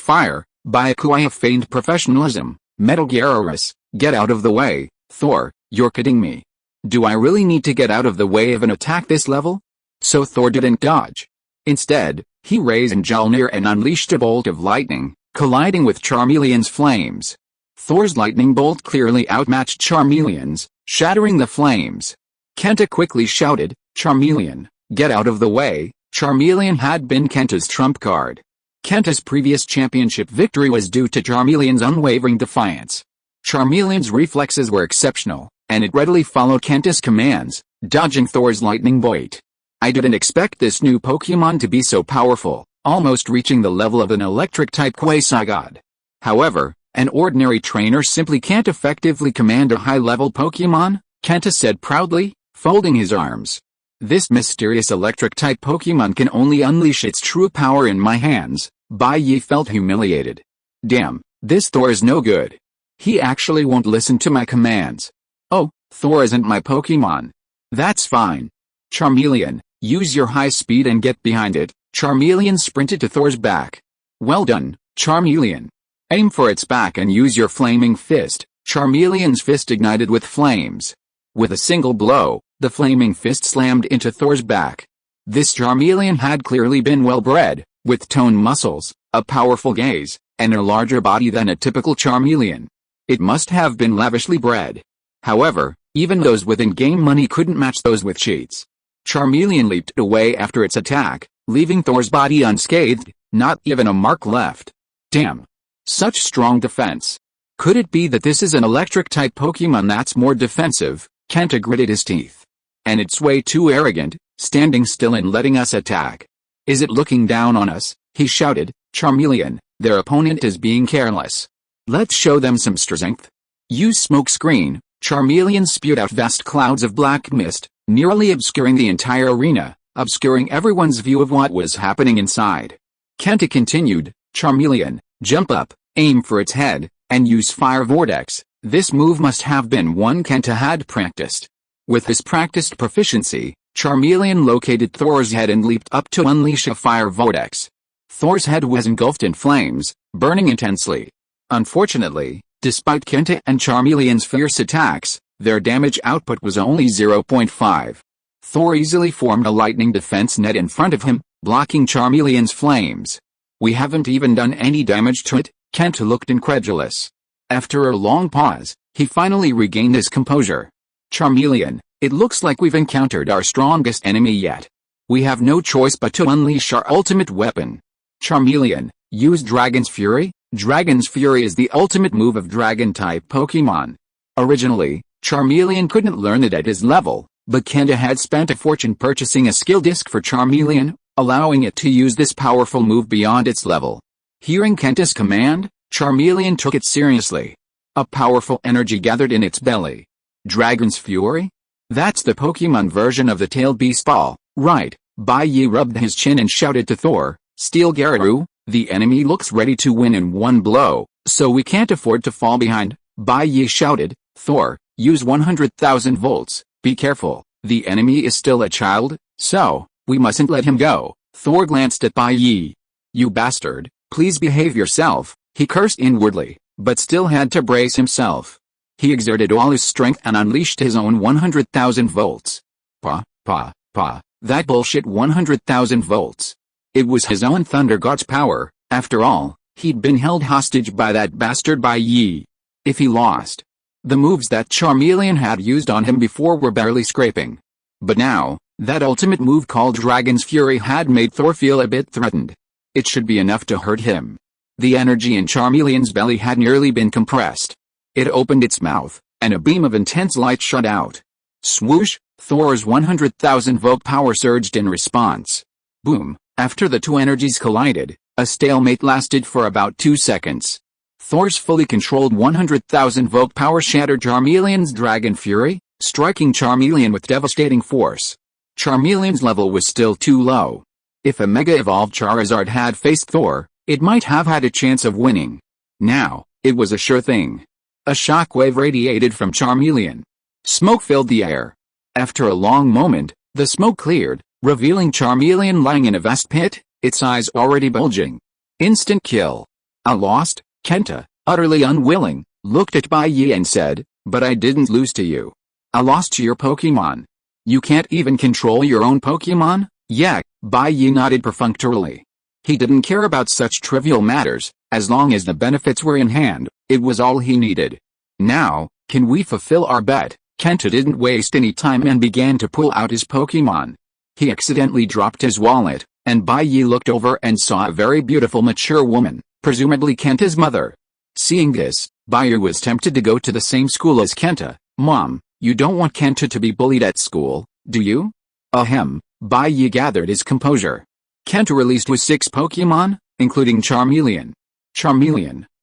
fire. Byakuya feigned professionalism, Metal Gearus, get out of the way. Thor, you're kidding me. Do I really need to get out of the way of an attack this level? So Thor didn't dodge. Instead, he raised Mjolnir and unleashed a bolt of lightning, colliding with Charmeleon's flames. Thor's lightning bolt clearly outmatched Charmeleon's, shattering the flames. Kenta quickly shouted, Charmeleon, get out of the way. Charmeleon had been Kenta's trump card. Kenta's previous championship victory was due to Charmeleon's unwavering defiance. Charmeleon's reflexes were exceptional, and it readily followed Kenta's commands, dodging Thor's lightning bolt. I didn't expect this new Pokemon to be so powerful, almost reaching the level of an electric-type quasi-god. However, an ordinary trainer simply can't effectively command a high-level Pokemon, Kenta said proudly, folding his arms. This mysterious electric-type Pokemon can only unleash its true power in my hands. Bai Yi felt humiliated. Damn, this Thor is no good. He actually won't listen to my commands. Oh, Thor isn't my Pokemon. That's fine. Charmeleon, use your high speed and get behind it. Charmeleon sprinted to Thor's back. Well done, Charmeleon. Aim for its back and use your flaming fist. Charmeleon's fist ignited with flames. With a single blow, the flaming fist slammed into Thor's back. This Charmeleon had clearly been well-bred, with toned muscles, a powerful gaze, and a larger body than a typical Charmeleon. It must have been lavishly bred. However, even those with in-game money couldn't match those with cheats. Charmeleon leaped away after its attack, leaving Thor's body unscathed, not even a mark left. Damn. Such strong defense. Could it be that this is an electric-type Pokemon that's more defensive? Kenta gritted his teeth. And it's way too arrogant, standing still and letting us attack. Is it looking down on us? He shouted, Charmeleon, their opponent is being careless. Let's show them some strength. Use smoke screen. Charmeleon spewed out vast clouds of black mist, nearly obscuring the entire arena, obscuring everyone's view of what was happening inside. Kenta continued, Charmeleon, jump up, aim for its head, and use Fire Vortex. This move must have been one Kenta had practiced. With his practiced proficiency, Charmeleon located Thor's head and leaped up to unleash a Fire Vortex. Thor's head was engulfed in flames, burning intensely. Unfortunately, despite Kenta and Charmeleon's fierce attacks, their damage output was only 0.5. Thor easily formed a lightning defense net in front of him, blocking Charmeleon's flames. We haven't even done any damage to it, Kenta looked incredulous. After a long pause, he finally regained his composure. Charmeleon, it looks like we've encountered our strongest enemy yet. We have no choice but to unleash our ultimate weapon. Charmeleon, use Dragon's Fury. Dragon's Fury is the ultimate move of Dragon-type Pokemon. Originally, Charmeleon couldn't learn it at his level, but Kenta had spent a fortune purchasing a skill disc for Charmeleon, allowing it to use this powerful move beyond its level. Hearing Kenta's command, Charmeleon took it seriously. A powerful energy gathered in its belly. Dragon's Fury? That's the Pokemon version of the tailed beast ball, right? Bai Yi rubbed his chin and shouted to Thor, Steel Garou, the enemy looks ready to win in one blow, so we can't afford to fall behind. Bai Yi shouted, Thor, use 100,000 volts, be careful, the enemy is still a child, so, we mustn't let him go. Thor glanced at Bai Yi. You bastard, please behave yourself, he cursed inwardly, but still had to brace himself. He exerted all his strength and unleashed his own 100,000 volts. That bullshit 100,000 volts. It was his own Thunder God's power, after all, he'd been held hostage by that bastard Bai Yi. If he lost, the moves that Charmeleon had used on him before were barely scraping. But now, that ultimate move called Dragon's Fury had made Thor feel a bit threatened. It should be enough to hurt him. The energy in Charmeleon's belly had nearly been compressed. It opened its mouth, and a beam of intense light shot out. Swoosh, Thor's 100,000 volt power surged in response. Boom, after the two energies collided, a stalemate lasted for about 2 seconds. Thor's fully controlled 100,000 volt power shattered Charmeleon's Dragon Fury, striking Charmeleon with devastating force. Charmeleon's level was still too low. If a Mega-Evolved Charizard had faced Thor, it might have had a chance of winning. Now, it was a sure thing. A shockwave radiated from Charmeleon. Smoke filled the air. After a long moment, the smoke cleared, revealing Charmeleon lying in a vast pit, its eyes already bulging. Instant kill. I lost. Kenta, utterly unwilling, looked at Bai Yi and said, but I didn't lose to you. I lost to your Pokemon. You can't even control your own Pokemon? Yeah, Bai Yi nodded perfunctorily. He didn't care about such trivial matters, as long as the benefits were in hand, it was all he needed. Now, can we fulfill our bet? Kenta didn't waste any time and began to pull out his Pokemon. He accidentally dropped his wallet, and Bai Yi looked over and saw a very beautiful mature woman, presumably Kenta's mother. Seeing this, Bai Yi was tempted to go to the same school as Kenta. Mom, you don't want Kenta to be bullied at school, do you? Ahem, Bai Yi gathered his composure. Kenta released his 6 Pokemon, including Charmeleon,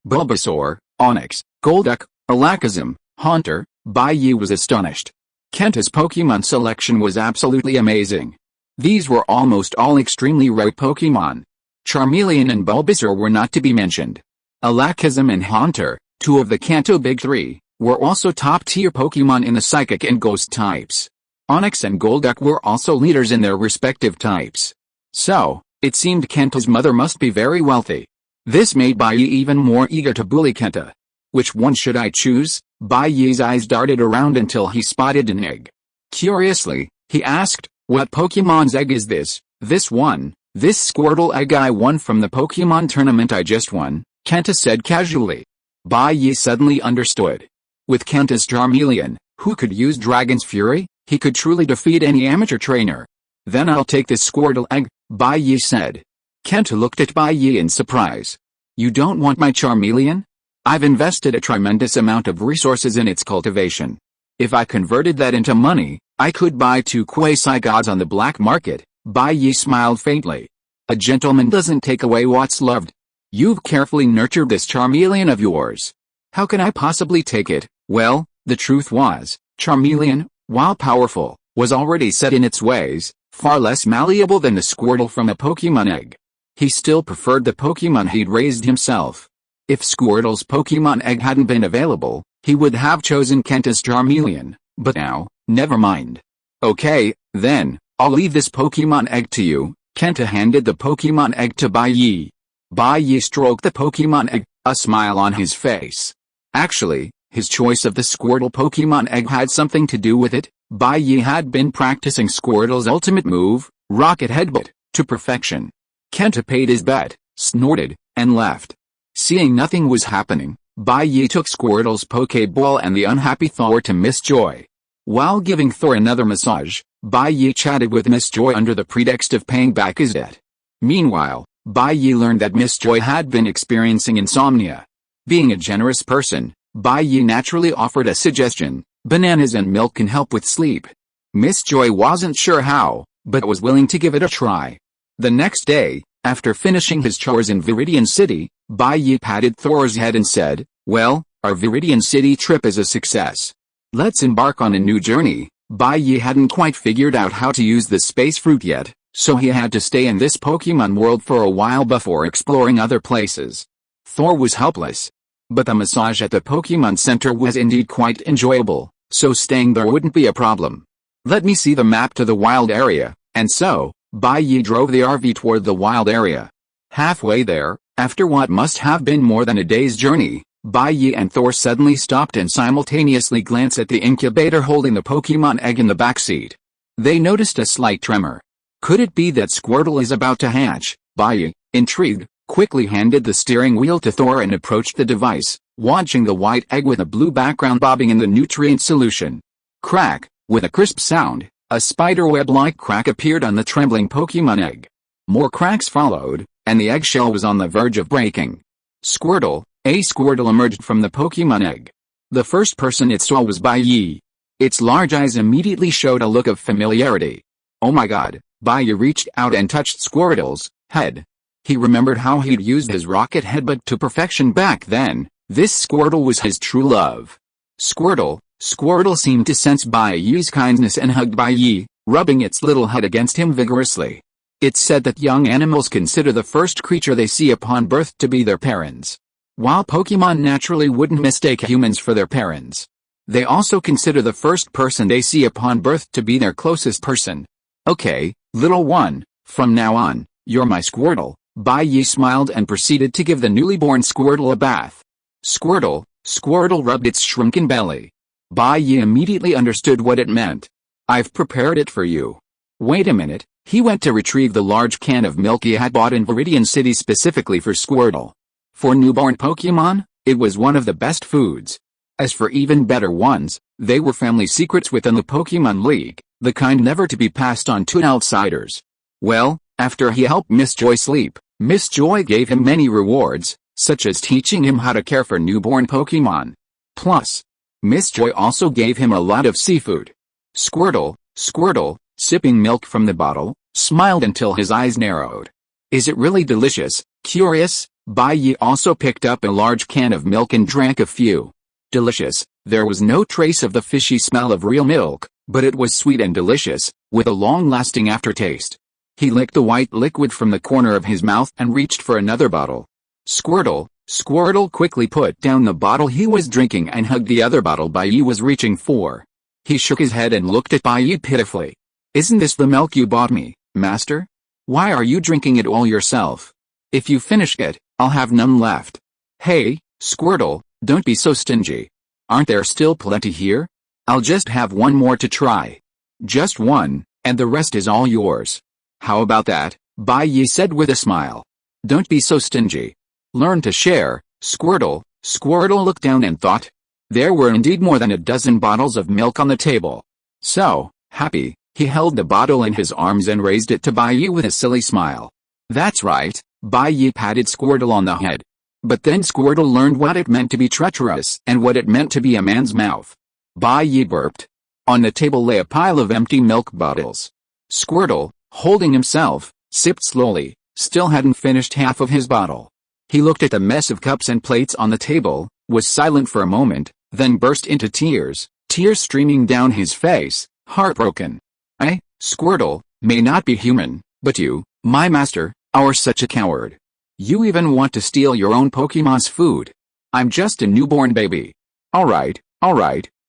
Bulbasaur, Onix, Golduck, Alakazam, Haunter. Bai Yi was astonished. Kenta's Pokemon selection was absolutely amazing. These were almost all extremely rare Pokemon. Charmeleon and Bulbasaur were not to be mentioned. Alakazam and Haunter, 2 of the Kanto Big 3, were also top-tier Pokemon in the Psychic and Ghost types. Onix and Golduck were also leaders in their respective types. So, it seemed Kenta's mother must be very wealthy. This made Bai Yi even more eager to bully Kenta. Which one should I choose? Bai Yi's eyes darted around until he spotted an egg. Curiously, he asked, what Pokemon's egg is this? This one, this Squirtle egg I won from the Pokemon tournament I just won, Kenta said casually. Bai Yi suddenly understood. With Kenta's Charmeleon, who could use Dragon's Fury, he could truly defeat any amateur trainer. Then I'll take this Squirtle egg, Bai Yi said. Kenta looked at Bai Yi in surprise. You don't want my Charmeleon? I've invested a tremendous amount of resources in its cultivation. If I converted that into money, I could buy 2 quasi-gods on the black market. Bai Yi smiled faintly. A gentleman doesn't take away what's loved. You've carefully nurtured this Charmeleon of yours. How can I possibly take it? Well, the truth was, Charmeleon, while powerful, was already set in its ways, far less malleable than the Squirtle from a Pokemon egg. He still preferred the Pokemon he'd raised himself. If Squirtle's Pokemon egg hadn't been available, he would have chosen Kenta's Charmeleon, but now, never mind. Okay, then, I'll leave this Pokemon egg to you. Kenta handed the Pokemon egg to Bai Yi. Bai Yi stroked the Pokemon egg, a smile on his face. Actually, his choice of the Squirtle Pokemon egg had something to do with it. Bai Yi had been practicing Squirtle's ultimate move, Rocket Headbutt, to perfection. Kenta paid his bet, snorted, and left. Seeing nothing was happening, Bai Yi took Squirtle's Pokeball and the unhappy Thor to Miss Joy. While giving Thor another massage, Bai Yi chatted with Miss Joy under the pretext of paying back his debt. Meanwhile, Bai Yi learned that Miss Joy had been experiencing insomnia. Being a generous person, Bai Yi naturally offered a suggestion: bananas and milk can help with sleep. Miss Joy wasn't sure how, but was willing to give it a try. The next day, after finishing his chores in Viridian City, Bai Yi patted Thor's head and said, "Well, our Viridian City trip is a success. Let's embark on a new journey." Bai Yi hadn't quite figured out how to use the space fruit yet, so he had to stay in this Pokemon world for a while before exploring other places. Thor was helpless. But the massage at the Pokemon Center was indeed quite enjoyable, so staying there wouldn't be a problem. "Let me see the map to the wild area," and so, Bai Yi drove the RV toward the wild area. Halfway there, after what must have been more than a day's journey, Bai Yi and Thor suddenly stopped and simultaneously glanced at the incubator holding the Pokemon egg in the backseat. They noticed a slight tremor. Could it be that Squirtle is about to hatch? Bai Yi, intrigued, quickly handed the steering wheel to Thor and approached the device, watching the white egg with a blue background bobbing in the nutrient solution. Crack! With a crisp sound, a spiderweb-like crack appeared on the trembling Pokemon egg. More cracks followed, and the eggshell was on the verge of breaking. Squirtle! A Squirtle emerged from the Pokemon egg. The first person it saw was Bai Yi. Its large eyes immediately showed a look of familiarity. Oh my god! Bai Yi reached out and touched Squirtle's head. He remembered how he'd used his rocket headbutt to perfection back then. This Squirtle was his true love. Squirtle seemed to sense Bai Yi's kindness and hugged Bai Yi, rubbing its little head against him vigorously. It's said that young animals consider the first creature they see upon birth to be their parents. While Pokemon naturally wouldn't mistake humans for their parents, they also consider the first person they see upon birth to be their closest person. "Okay, little one, from now on, you're my Squirtle." Bai Yi smiled and proceeded to give the newly born Squirtle a bath. Squirtle rubbed its shrunken belly. Bai Yi immediately understood what it meant. "I've prepared it for you." Wait a minute, he went to retrieve the large can of milk he had bought in Viridian City specifically for Squirtle. For newborn Pokemon, it was one of the best foods. As for even better ones, they were family secrets within the Pokemon League, the kind never to be passed on to outsiders. Well, after he helped Miss Joy sleep, Miss Joy gave him many rewards, such as teaching him how to care for newborn Pokemon. Plus, Miss Joy also gave him a lot of seafood. Squirtle, sipping milk from the bottle, smiled until his eyes narrowed. "Is it really delicious?" Curious, Bai Yi also picked up a large can of milk and drank a few. Delicious. There was no trace of the fishy smell of real milk, but it was sweet and delicious, with a long-lasting aftertaste. He licked the white liquid from the corner of his mouth and reached for another bottle. Squirtle quickly put down the bottle he was drinking and hugged the other bottle Bai Yi was reaching for. He shook his head and looked at Bai Yi pitifully. "Isn't this the milk you bought me, master? Why are you drinking it all yourself? If you finish it, I'll have none left." "Hey, Squirtle, don't be so stingy. Aren't there still plenty here? I'll just have one more to try." "Just one, and the rest is all yours." "How about that?" Bai Yi said with a smile. "Don't be so stingy. Learn to share, Squirtle." Squirtle looked down and thought. There were indeed more than a dozen bottles of milk on the table. So, happy, he held the bottle in his arms and raised it to Bai Yi with a silly smile. "That's right." Bai Yi patted Squirtle on the head. But then Squirtle learned what it meant to be treacherous and what it meant to be a man's mouth. Bai Yi burped. On the table lay a pile of empty milk bottles. Squirtle, holding himself, sipped slowly, still hadn't finished half of his bottle. He looked at the mess of cups and plates on the table, was silent for a moment, then burst into tears streaming down his face, heartbroken. "I, Squirtle, may not be human, but you, my master, are such a coward. You even want to steal your own Pokemon's food. I'm just a newborn baby." Alright,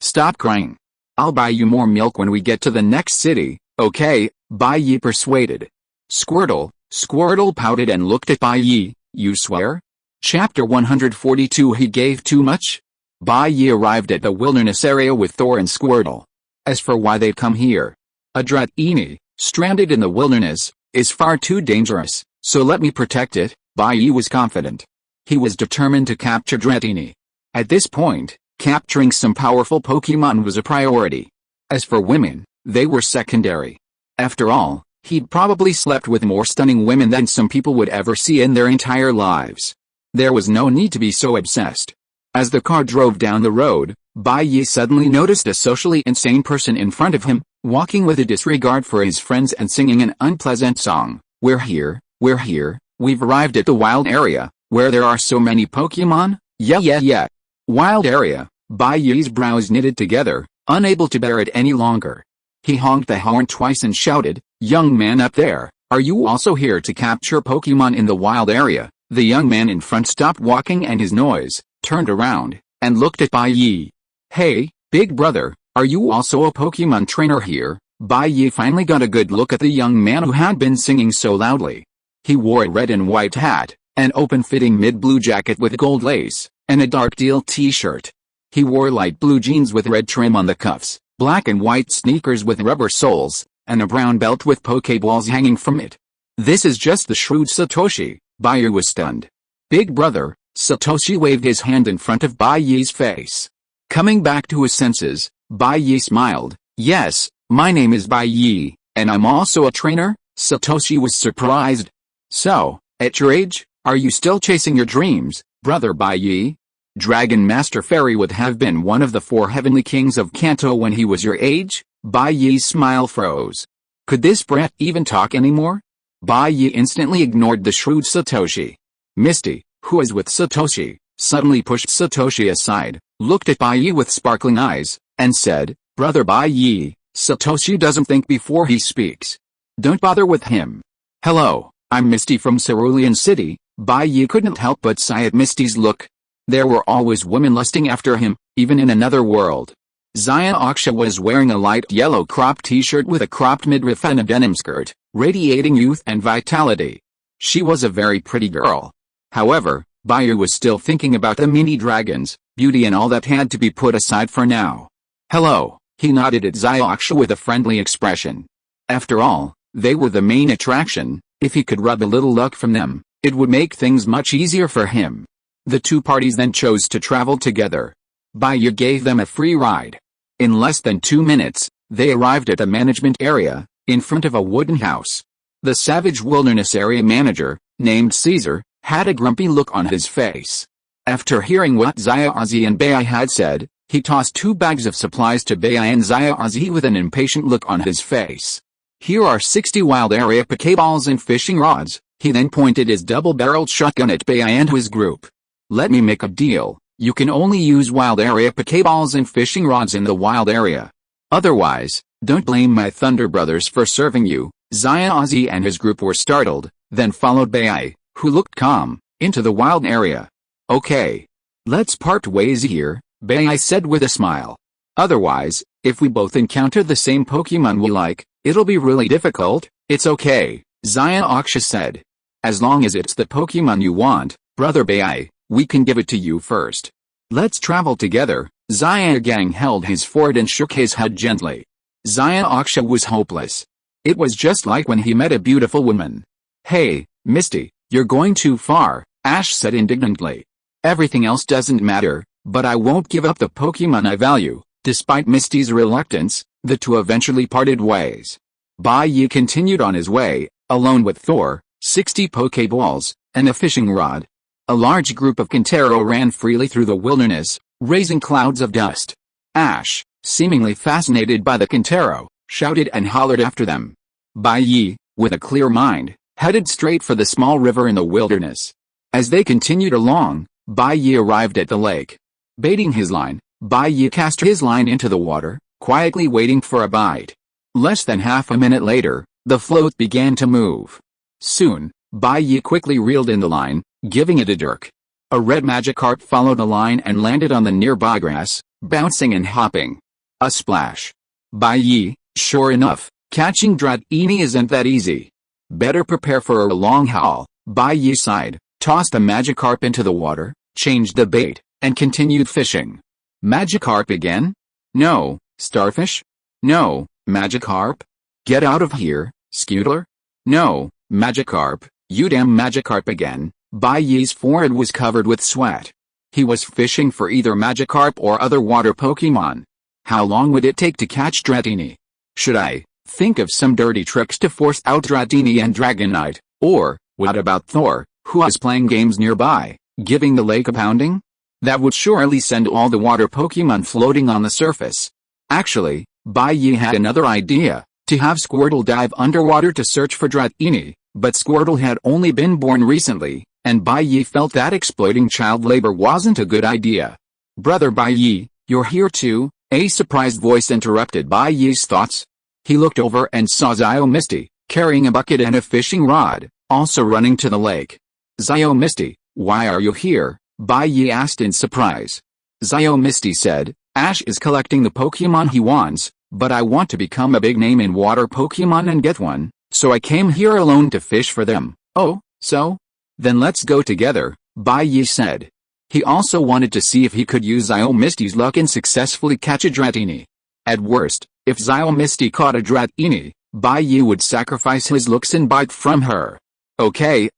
stop crying. I'll buy you more milk when we get to the next city, okay?" Bai Yi persuaded. Squirtle pouted and looked at Bai Yi. "You swear?" Chapter 142 He gave too much? Bai Yi arrived at the wilderness area with Thor and Squirtle. As for why they'd come here, a Dratini, stranded in the wilderness, is far too dangerous, so let me protect it. Bai Yi was confident. He was determined to capture Dratini. At this point, capturing some powerful Pokemon was a priority. As for women, They were secondary. After all, he'd probably slept with more stunning women than some people would ever see in their entire lives. There was no need to be so obsessed. As the car drove down the road, Bai Yi suddenly noticed a socially insane person in front of him, walking with a disregard for his friends and singing an unpleasant song. We're here, we've arrived at the wild area, where there are so many Pokemon, yeah. Wild area. Bai Yi's brows knitted together, unable to bear it any longer. He honked the horn twice and shouted, "Young man up there, are you also here to capture Pokemon in the wild area?" The young man in front stopped walking and his noise, turned around, and looked at Bai Yi. "Hey, big brother, are you also a Pokemon trainer here?" Bai Yi finally got a good look at the young man who had been singing so loudly. He wore a red and white hat, an open-fitting mid-blue jacket with gold lace, and a dark teal t-shirt. He wore light blue jeans with red trim on the cuffs, black and white sneakers with rubber soles, and a brown belt with Pokeballs hanging from it. "This is just the shrewd Satoshi." Bai Yi was stunned. "Big brother," Satoshi waved his hand in front of Bai Yi's face. Coming back to his senses, Bai Yi smiled. "Yes, my name is Bai Yi, and I'm also a trainer." Satoshi was surprised. "So, at your age, are you still chasing your dreams, brother Bai Yi? Dragon Master Fairy would have been one of the 4 heavenly kings of Kanto when he was your age?" Bai Yi's smile froze. Could this brat even talk anymore? Bai Yi instantly ignored the shrewd Satoshi. Misty, who was with Satoshi, suddenly pushed Satoshi aside, looked at Bai Yi with sparkling eyes, and said, "Brother Bai Yi, Satoshi doesn't think before he speaks. Don't bother with him." "Hello, I'm Misty from Cerulean City." Bai Yi couldn't help but sigh at Misty's look. There were always women lusting after him, even in another world. Zaya Aksha was wearing a light yellow cropped t-shirt with a cropped midriff and a denim skirt, radiating youth and vitality. She was a very pretty girl. However, Bai Yi was still thinking about the mini dragons, beauty and all that had to be put aside for now. "Hello," he nodded at Zaya Aksha with a friendly expression. After all, they were the main attraction. If he could rub a little luck from them, it would make things much easier for him. The two parties then chose to travel together. Bai Yi gave them a free ride. In less than 2 minutes, they arrived at the management area, in front of a wooden house. The Savage Wilderness Area Manager, named Caesar, had a grumpy look on his face. After hearing what Zaya-Ozzy and Bai had said, he tossed 2 bags of supplies to Bai and Zaya-Ozzy with an impatient look on his face. "Here are 60 wild area Pokeballs and fishing rods." He then pointed his double-barreled shotgun at Bai and his group. "Let me make a deal. You can only use wild area Pokeballs and fishing rods in the wild area. Otherwise, don't blame my Thunder Brothers for serving you." Zaya-Ozzy and his group were startled, then followed Bai, who looked calm, into the wild area. "Okay. Let's part ways here," Bai said with a smile. "Otherwise, if we both encounter the same Pokemon we like, it'll be really difficult." "It's okay," Zaya Aksha said. "As long as it's the Pokemon you want, brother Bai, we can give it to you first. Let's travel together." Zaya Gang held his forehead and shook his head gently. Zaya Aksha was hopeless. It was just like when he met a beautiful woman. "Hey, Misty, you're going too far," Ash said indignantly. "Everything else doesn't matter, but I won't give up the Pokemon I value." Despite Misty's reluctance, the two eventually parted ways. Bai Yi continued on his way, alone with Thor, 60 Pokeballs, and a fishing rod. A large group of Kintaro ran freely through the wilderness, raising clouds of dust. Ash, seemingly fascinated by the Kintaro, shouted and hollered after them. Bai Yi, with a clear mind, headed straight for the small river in the wilderness. As they continued along, Bai Yi arrived at the lake. Baiting his line, Bai Yi cast his line into the water, quietly waiting for a bite. Less than half a minute later, the float began to move. Soon, Bai Yi quickly reeled in the line, giving it a jerk. A red Magikarp followed the line and landed on the nearby grass, bouncing and hopping. A splash. Bai Yi, sure enough, catching Dratini isn't that easy. Better prepare for a long haul. Bai Yi sighed, tossed the Magikarp into the water, changed the bait, and continued fishing. Magikarp again? No. Starfish? No. Magikarp? Get out of here, Scooter? No. Magikarp, you damn Magikarp again. Bai Yi's forehead was covered with sweat. He was fishing for either Magikarp or other water Pokemon. How long would it take to catch Dratini? Should I think of some dirty tricks to force out Dratini and Dragonite? Or, what about Thor, who was playing games nearby, giving the lake a pounding? That would surely send all the water Pokemon floating on the surface. Actually, Bai Yi had another idea, to have Squirtle dive underwater to search for Dratini, but Squirtle had only been born recently, and Bai Yi felt that exploiting child labor wasn't a good idea. Brother Bai Yi, you're here too? A surprised voice interrupted Bai Yi's thoughts. He looked over and saw Zio Misty, carrying a bucket and a fishing rod, also running to the lake. Zio Misty, why are you here? Bai Yi asked in surprise. Zio Misty said, Ash is collecting the Pokemon he wants, but I want to become a big name in water Pokemon and get one, so I came here alone to fish for them. Oh, so? Then let's go together, Bai Yi said. He also wanted to see if he could use Zio Misty's luck and successfully catch a Dratini. At worst, if Zio Misty caught a Dratini, Bai Yi would sacrifice his looks and bite from her. Okay,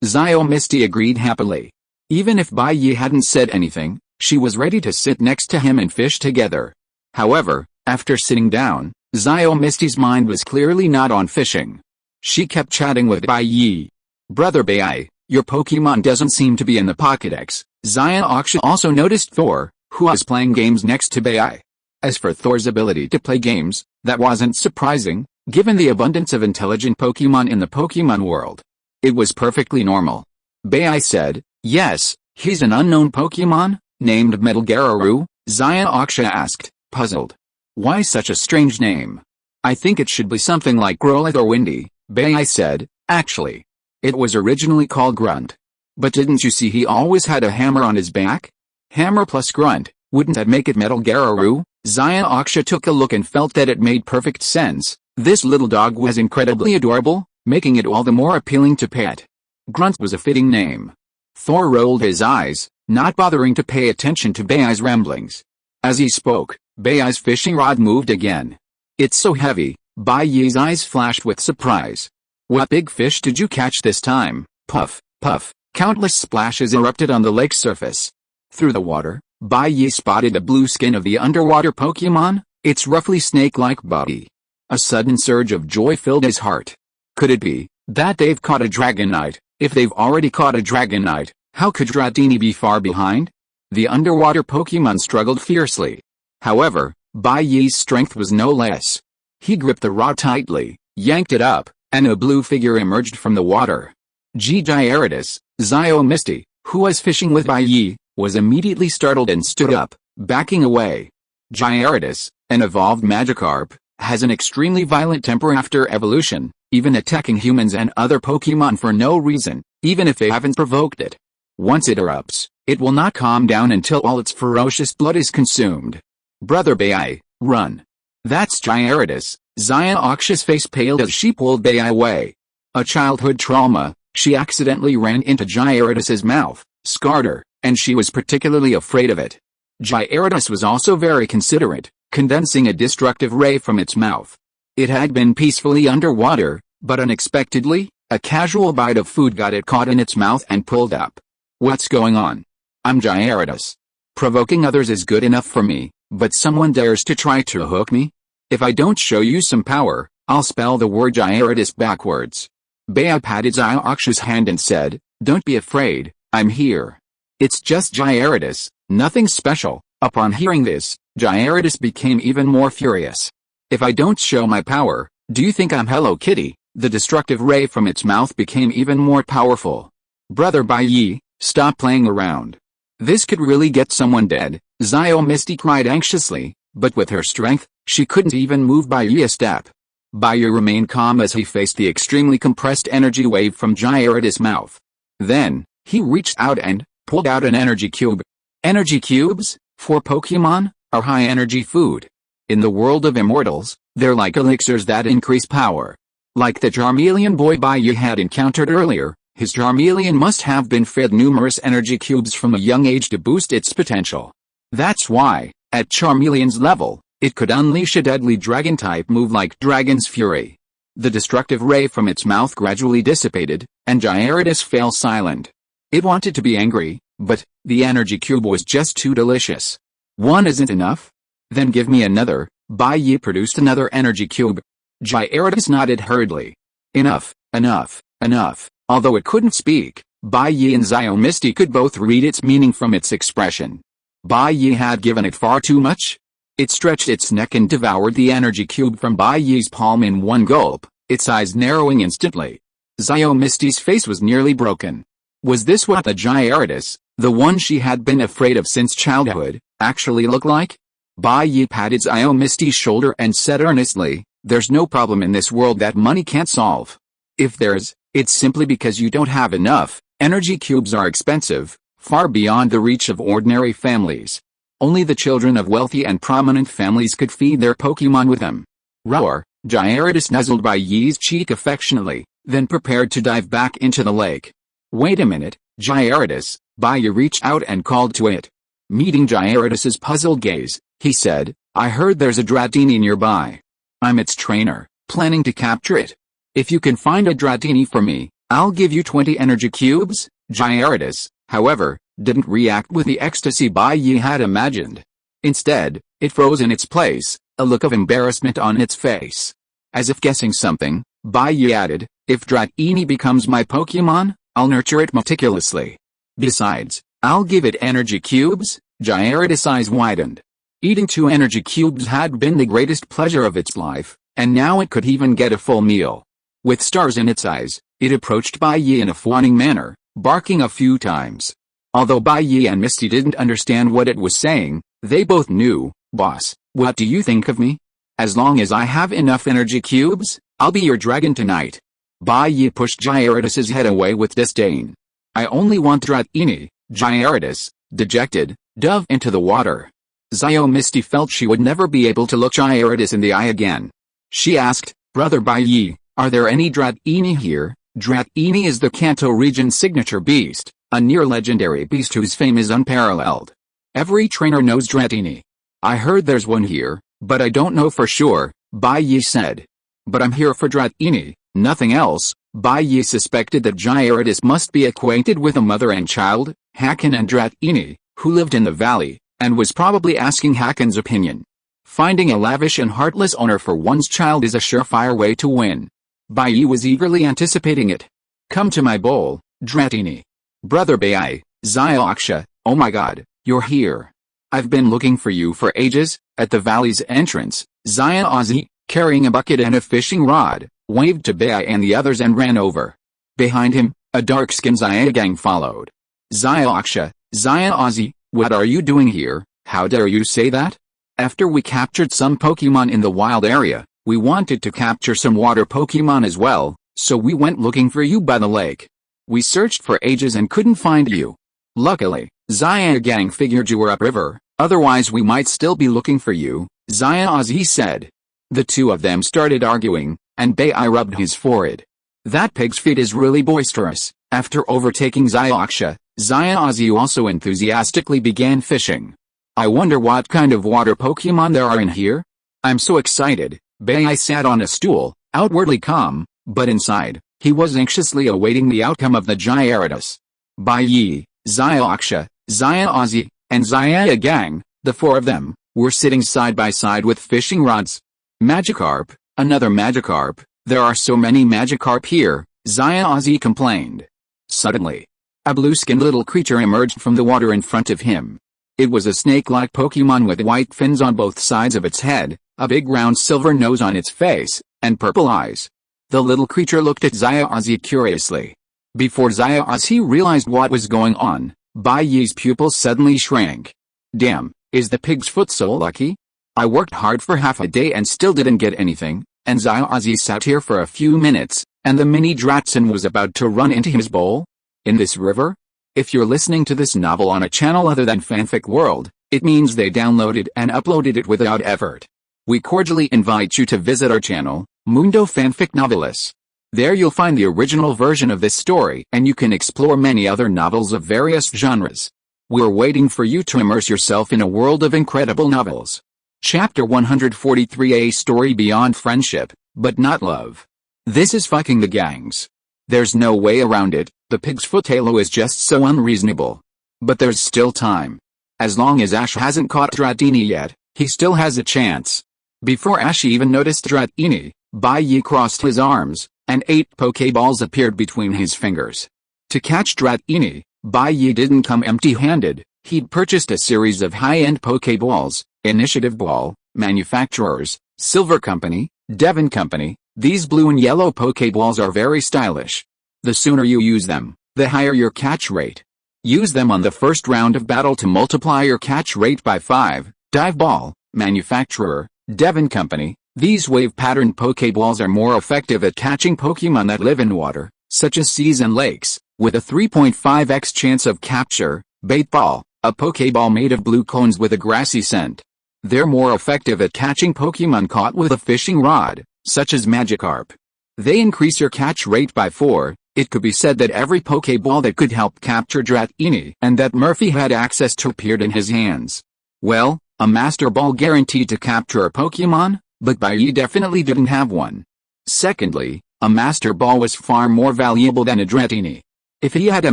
Zio Misty agreed happily. Even if Bai Yi hadn't said anything, she was ready to sit next to him and fish together. However, after sitting down, Zio Misty's mind was clearly not on fishing. She kept chatting with Bai Yi. Brother Bai, your Pokemon doesn't seem to be in the Pokédex. Zio also noticed Thor, who was playing games next to Bai. As for Thor's ability to play games, that wasn't surprising, given the abundance of intelligent Pokemon in the Pokemon world. It was perfectly normal. Bai said, yes, he's an unknown Pokemon, named Metalgararu. Zio asked, puzzled. Why such a strange name? I think it should be something like Growlithe or Windy, Bai said. Actually, it was originally called Grunt. But didn't you see he always had a hammer on his back? Hammer plus Grunt, wouldn't that make it Metalgararu? Zio took a look and felt that it made perfect sense. This little dog was incredibly adorable, making it all the more appealing to pet. Grunt was a fitting name. Thor rolled his eyes, not bothering to pay attention to Bai's ramblings. As he spoke, Bai's fishing rod moved again. It's so heavy. Bai Yi's eyes flashed with surprise. What big fish did you catch this time? Puff, puff. Countless splashes erupted on the lake's surface. Through the water, Bai Yi spotted the blue skin of the underwater Pokemon, its roughly snake-like body. A sudden surge of joy filled his heart. Could it be that they've caught a Dragonite? If they've already caught a Dragonite, how could Dratini be far behind? The underwater Pokemon struggled fiercely. However, Bai Yi's strength was no less. He gripped the rod tightly, yanked it up, and a blue figure emerged from the water. Gyarados, Zio Misty, who was fishing with Bai Yi, was immediately startled and stood up, backing away. Gyarados, an evolved Magikarp, has an extremely violent temper after evolution, even attacking humans and other Pokemon for no reason, even if they haven't provoked it. Once it erupts, it will not calm down until all its ferocious blood is consumed. Brother Bai, run. That's Gyarados. Zio face paled as she pulled Bai away. A childhood trauma, she accidentally ran into Gyarados' mouth, scarred her, and she was particularly afraid of it. Gyarados was also very considerate, condensing a destructive ray from its mouth. It had been peacefully underwater, but unexpectedly, a casual bite of food got it caught in its mouth and pulled up. What's going on? I'm Gyarados. Provoking others is good enough for me, but someone dares to try to hook me? If I don't show you some power, I'll spell the word Gyarados backwards. Bai patted Zio's hand and said, don't be afraid, I'm here. It's just Gyarados, nothing special. Upon hearing this, Gyarados became even more furious. If I don't show my power, do you think I'm Hello Kitty? The destructive ray from its mouth became even more powerful. Brother Bai Yi, stop playing around. This could really get someone dead, Zio Misty cried anxiously, but with her strength, she couldn't even move Bai Yi a step. Bai Yi remained calm as he faced the extremely compressed energy wave from Gyarados' mouth. Then, he reached out and pulled out an energy cube. Energy cubes, for Pokemon, are high-energy food. In the world of immortals, they're like elixirs that increase power. Like the Charmeleon boy Bai Yi had encountered earlier, his Charmeleon must have been fed numerous energy cubes from a young age to boost its potential. That's why, at Charmeleon's level, it could unleash a deadly dragon-type move like Dragon's Fury. The destructive ray from its mouth gradually dissipated, and Gyarados fell silent. It wanted to be angry, but the energy cube was just too delicious. One isn't enough? Then give me another, Bai Yi produced another energy cube. Gyarados nodded hurriedly. Enough, enough, enough. Although it couldn't speak, Bai Yi and SYNOPSIS could both read its meaning from its expression. Bai Yi had given it far too much. It stretched its neck and devoured the energy cube from Bai Yi's palm in one gulp, its eyes narrowing instantly. SYNOPSIS' face was nearly broken. Was this what the Gyarados, the one she had been afraid of since childhood, actually looked like? Bai Yi patted SYNOPSIS' shoulder and said earnestly, "There's no problem in this world that money can't solve. If there's, it's simply because you don't have enough. Energy cubes are expensive, far beyond the reach of ordinary families. Only the children of wealthy and prominent families could feed their Pokemon with them." Roar! Gyarados nuzzled Bai Yi's cheek affectionately, then prepared to dive back into the lake. "Wait a minute, Gyarados." Bai Yi reached out and called to it. Meeting Gyarados' puzzled gaze, he said, "I heard there's a Dratini nearby. I'm its trainer, planning to capture it. If you can find a Dratini for me, I'll give you 20 energy cubes." Gyarados, however, didn't react with the ecstasy Bai Yi had imagined. Instead, it froze in its place, a look of embarrassment on its face. As if guessing something, Bai Yi added, "If Dratini becomes my Pokemon, I'll nurture it meticulously. Besides, I'll give it energy cubes." Gyarados' eyes widened. Eating 2 energy cubes had been the greatest pleasure of its life, and now it could even get a full meal. With stars in its eyes, it approached Bai Yi in a fawning manner, barking a few times. Although Bai Yi and Misty didn't understand what it was saying, they both knew, "Boss, what do you think of me? As long as I have enough energy cubes, I'll be your dragon tonight." Bai Yi pushed Gyarados' head away with disdain. "I only want Dratini." Gyarados, dejected, dove into the water. SYNOPSIS felt she would never be able to look Gyarados in the eye again. She asked, "Brother Bai Yi, are there any Dratini here?" Dratini is the Kanto region's signature beast, a near-legendary beast whose fame is unparalleled. Every trainer knows Dratini. "I heard there's one here, but I don't know for sure," Bai Yi said. "But I'm here for Dratini, nothing else." Bai Yi suspected that Gyarados must be acquainted with a mother and child, Hakan and Dratini, who lived in the valley, and was probably asking Hakan's opinion. Finding a lavish and heartless owner for one's child is a surefire way to win. Bai Yi was eagerly anticipating it. "Come to my bowl, Dratini." "Brother Bai, SYNOPSIS, oh my god, you're here. I've been looking for you for ages." At the valley's entrance, SYNOPSIS, carrying a bucket and a fishing rod, waved to Bai and the others and ran over. Behind him, a dark-skinned Zygang followed. "SYNOPSIS, what are you doing here? How dare you say that? After we captured some Pokemon in the wild area, we wanted to capture some water Pokemon as well, so we went looking for you by the lake. We searched for ages and couldn't find you. Luckily, Zygang figured you were upriver, otherwise we might still be looking for you," SYNOPSIS said. The two of them started arguing, and Bai rubbed his forehead. "That pig's feet is really boisterous." After overtaking SYNOPSIS, SYNOPSIS also enthusiastically began fishing. "I wonder what kind of water Pokemon there are in here? I'm so excited." Bai sat on a stool, outwardly calm, but inside, he was anxiously awaiting the outcome of the Gyarados. Bai Yi, SYNOPSIS, and Zygang, the 4 of them, were sitting side by side with fishing rods. "Magikarp, another Magikarp, there are so many Magikarp here," SYNOPSIS complained. Suddenly, a blue-skinned little creature emerged from the water in front of him. It was a snake-like Pokemon with white fins on both sides of its head, a big round silver nose on its face, and purple eyes. The little creature looked at SYNOPSIS curiously. Before SYNOPSIS realized what was going on, Bai Yi's pupils suddenly shrank. "Damn, is the pig's foot so lucky? I worked hard for half a day and still didn't get anything," and SYNOPSIS sat here for a few minutes, and the mini Dratson was about to run into his bowl? In this river? If you're listening to this novel on a channel other than Fanfic World, it means they downloaded and uploaded it without effort. We cordially invite you to visit our channel, Mundo Fanfic Novelis. There you'll find the original version of this story and you can explore many other novels of various genres. We're waiting for you to immerse yourself in a world of incredible novels. Chapter 143: A Story Beyond Friendship, but Not Love. This is fucking the gangs. There's no way around it, the pig's foot halo is just so unreasonable. But there's still time. As long as Ash hasn't caught Dratini yet, he still has a chance. Before Ash even noticed Dratini, Bai Yi crossed his arms, and 8 Pokeballs appeared between his fingers. To catch Dratini, Bai Yi didn't come empty-handed. He'd purchased a series of high-end Pokeballs: Initiative Ball, Manufacturers, Silver Company, Devon Company. These blue and yellow Pokeballs are very stylish. The sooner you use them, the higher your catch rate. Use them on the first round of battle to multiply your catch rate by 5. Dive Ball, Manufacturer, Devon Company. These wave-patterned Pokeballs are more effective at catching Pokemon that live in water, such as seas and lakes, with a 3.5x chance of capture. Bait Ball, a Pokeball made of blue cones with a grassy scent. They're more effective at catching Pokemon caught with a fishing rod, such as Magikarp. They increase your catch rate by 4. It could be said that every Pokeball that could help capture Dratini and that Murphy had access to appeared in his hands. Well, a Master Ball guaranteed to capture a Pokemon, but Bai Yi definitely didn't have one. Secondly, a Master Ball was far more valuable than a Dratini. If he had a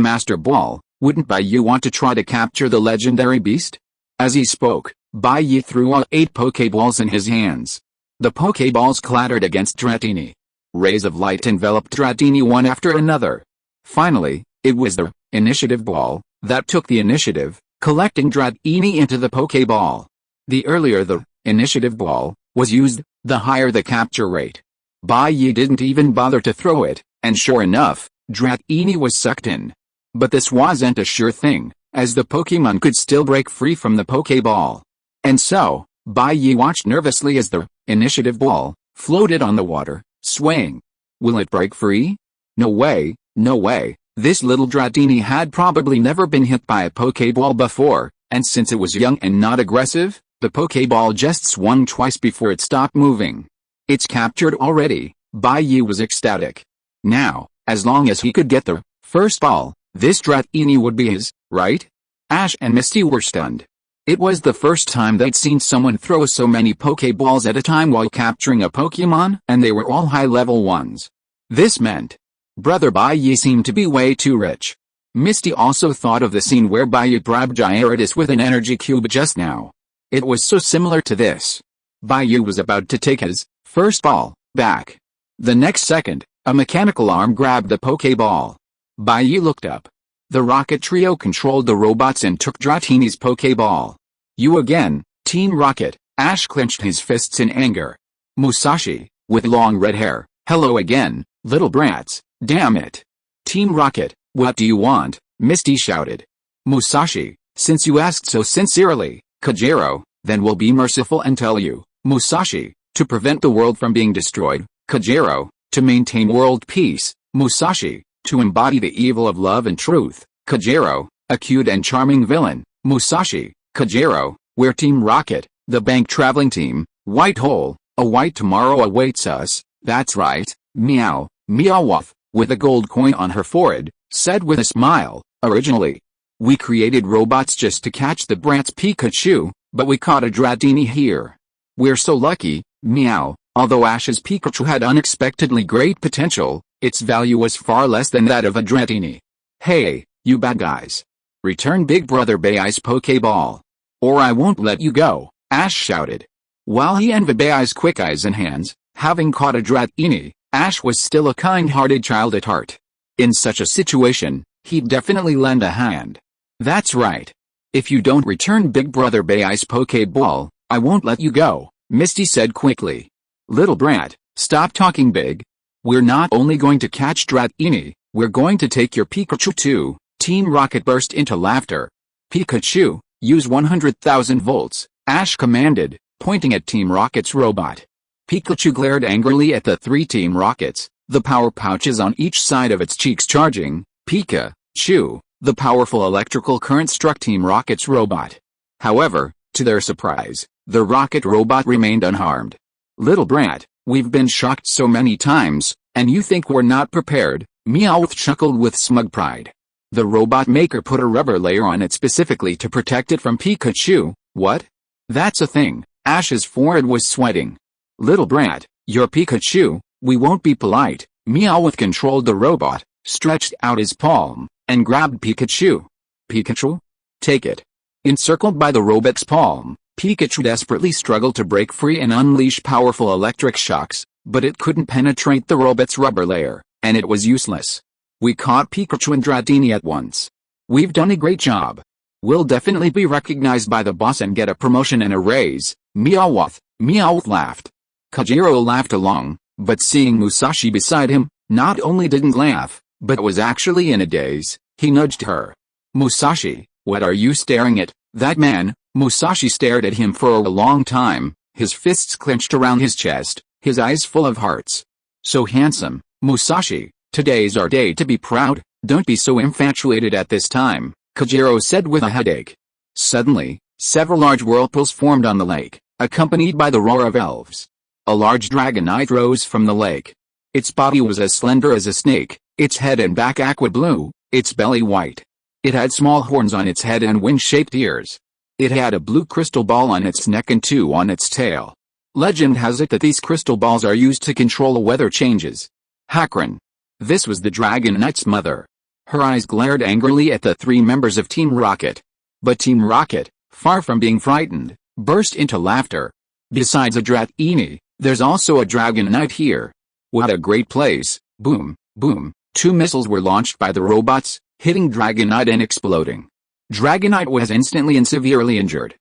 Master Ball, wouldn't Bai Yi want to try to capture the legendary beast? As he spoke, Bai Yi threw all 8 Pokeballs in his hands. The Pokeballs clattered against Dratini. Rays of light enveloped Dratini one after another. Finally, it was the Initiative Ball that took the initiative, collecting Dratini into the Pokeball. The earlier the Initiative Ball was used, the higher the capture rate. Bai Yi didn't even bother to throw it, and sure enough, Dratini was sucked in. But this wasn't a sure thing, as the Pokemon could still break free from the Pokeball. And so, Bai Yi watched nervously as the Initiative Ball floated on the water, swaying. Will it break free? No way, no way. This little Dratini had probably never been hit by a Pokeball before, and since it was young and not aggressive, the Pokeball just swung twice before it stopped moving. It's captured already. Bai Yi was ecstatic. Now, as long as he could get the first ball, this Dratini would be his, right? Ash and Misty were stunned. It was the first time they'd seen someone throw so many Pokeballs at a time while capturing a Pokemon, and they were all high-level ones. This meant Brother Bai Yi seemed to be way too rich. Misty also thought of the scene where Bai Yi bribed Gyarados with an energy cube just now. It was so similar to this. Bai Yi was about to take his first ball back. The next second, a mechanical arm grabbed the Pokeball. Bai Yi looked up. The Rocket Trio controlled the robots and took Dratini's Pokeball. You again, Team Rocket. Ash clenched his fists in anger. Musashi, with long red hair, hello again, little brats, damn it. Team Rocket, what do you want? Misty shouted. Musashi, since you asked so sincerely, Kajiro, then we'll be merciful and tell you. Musashi, to prevent the world from being destroyed. Kajiro, to maintain world peace. Musashi, to embody the evil of love and truth. Kajiro, a cute and charming villain. Musashi, Kajiro, we're Team Rocket, the bank traveling team. White hole, a white tomorrow awaits us. That's right, meow, Meowth, with a gold coin on her forehead, said with a smile. Originally, we created robots just to catch the brat's Pikachu, but we caught a Dratini here. We're so lucky, meow. Although Ash's Pikachu had unexpectedly great potential, its value was far less than that of a Dratini. Hey, you bad guys. Return Big Brother Bai's Pokeball. Or I won't let you go, Ash shouted. While he envied Bai's quick eyes and hands, having caught a Dratini, Ash was still a kind-hearted child at heart. In such a situation, he'd definitely lend a hand. That's right. If you don't return Big Brother Bai's Pokeball, I won't let you go, Misty said quickly. Little brat, stop talking big. We're not only going to catch Dratini, we're going to take your Pikachu too. Team Rocket burst into laughter. Pikachu, use 100,000 volts, Ash commanded, pointing at Team Rocket's robot. Pikachu glared angrily at the 3 Team Rockets, the power pouches on each side of its cheeks charging. Pikachu, the powerful electrical current struck Team Rocket's robot. However, to their surprise, the rocket robot remained unharmed. Little brat, we've been shocked so many times, and you think we're not prepared, Meowth chuckled with smug pride. The robot maker put a rubber layer on it specifically to protect it from Pikachu. What? That's a thing. Ash's forehead was sweating. Little brat, you're Pikachu, we won't be polite. Meowth controlled the robot, stretched out his palm, and grabbed Pikachu. Pikachu? Take it. Encircled by the robot's palm, Pikachu desperately struggled to break free and unleash powerful electric shocks, but it couldn't penetrate the robot's rubber layer, and it was useless. We caught Pikachu and Dratini at once. We've done a great job. We'll definitely be recognized by the boss and get a promotion and a raise. Meowth laughed. Kojiro laughed along, but seeing Musashi beside him, not only didn't laugh, but was actually in a daze. He nudged her. Musashi, what are you staring at? That man. Musashi stared at him for a long time, his fists clenched around his chest, his eyes full of hearts. So handsome, Musashi, today's our day to be proud. Don't be so infatuated at this time, Kojiro said with a headache. Suddenly, several large whirlpools formed on the lake, accompanied by the roar of elves. A large dragonite rose from the lake. Its body was as slender as a snake, its head and back aqua blue, its belly white. It had small horns on its head and wing-shaped ears. It had a blue crystal ball on its neck and 2 on its tail. Legend has it that these crystal balls are used to control weather changes. Hakron. This was the Dragonite's mother. Her eyes glared angrily at the 3 members of Team Rocket. But Team Rocket, far from being frightened, burst into laughter. Besides a Dratini, there's also a Dragonite here. What a great place. Boom, boom. 2 missiles were launched by the robots, hitting Dragonite and exploding. Dragonite was instantly and severely injured.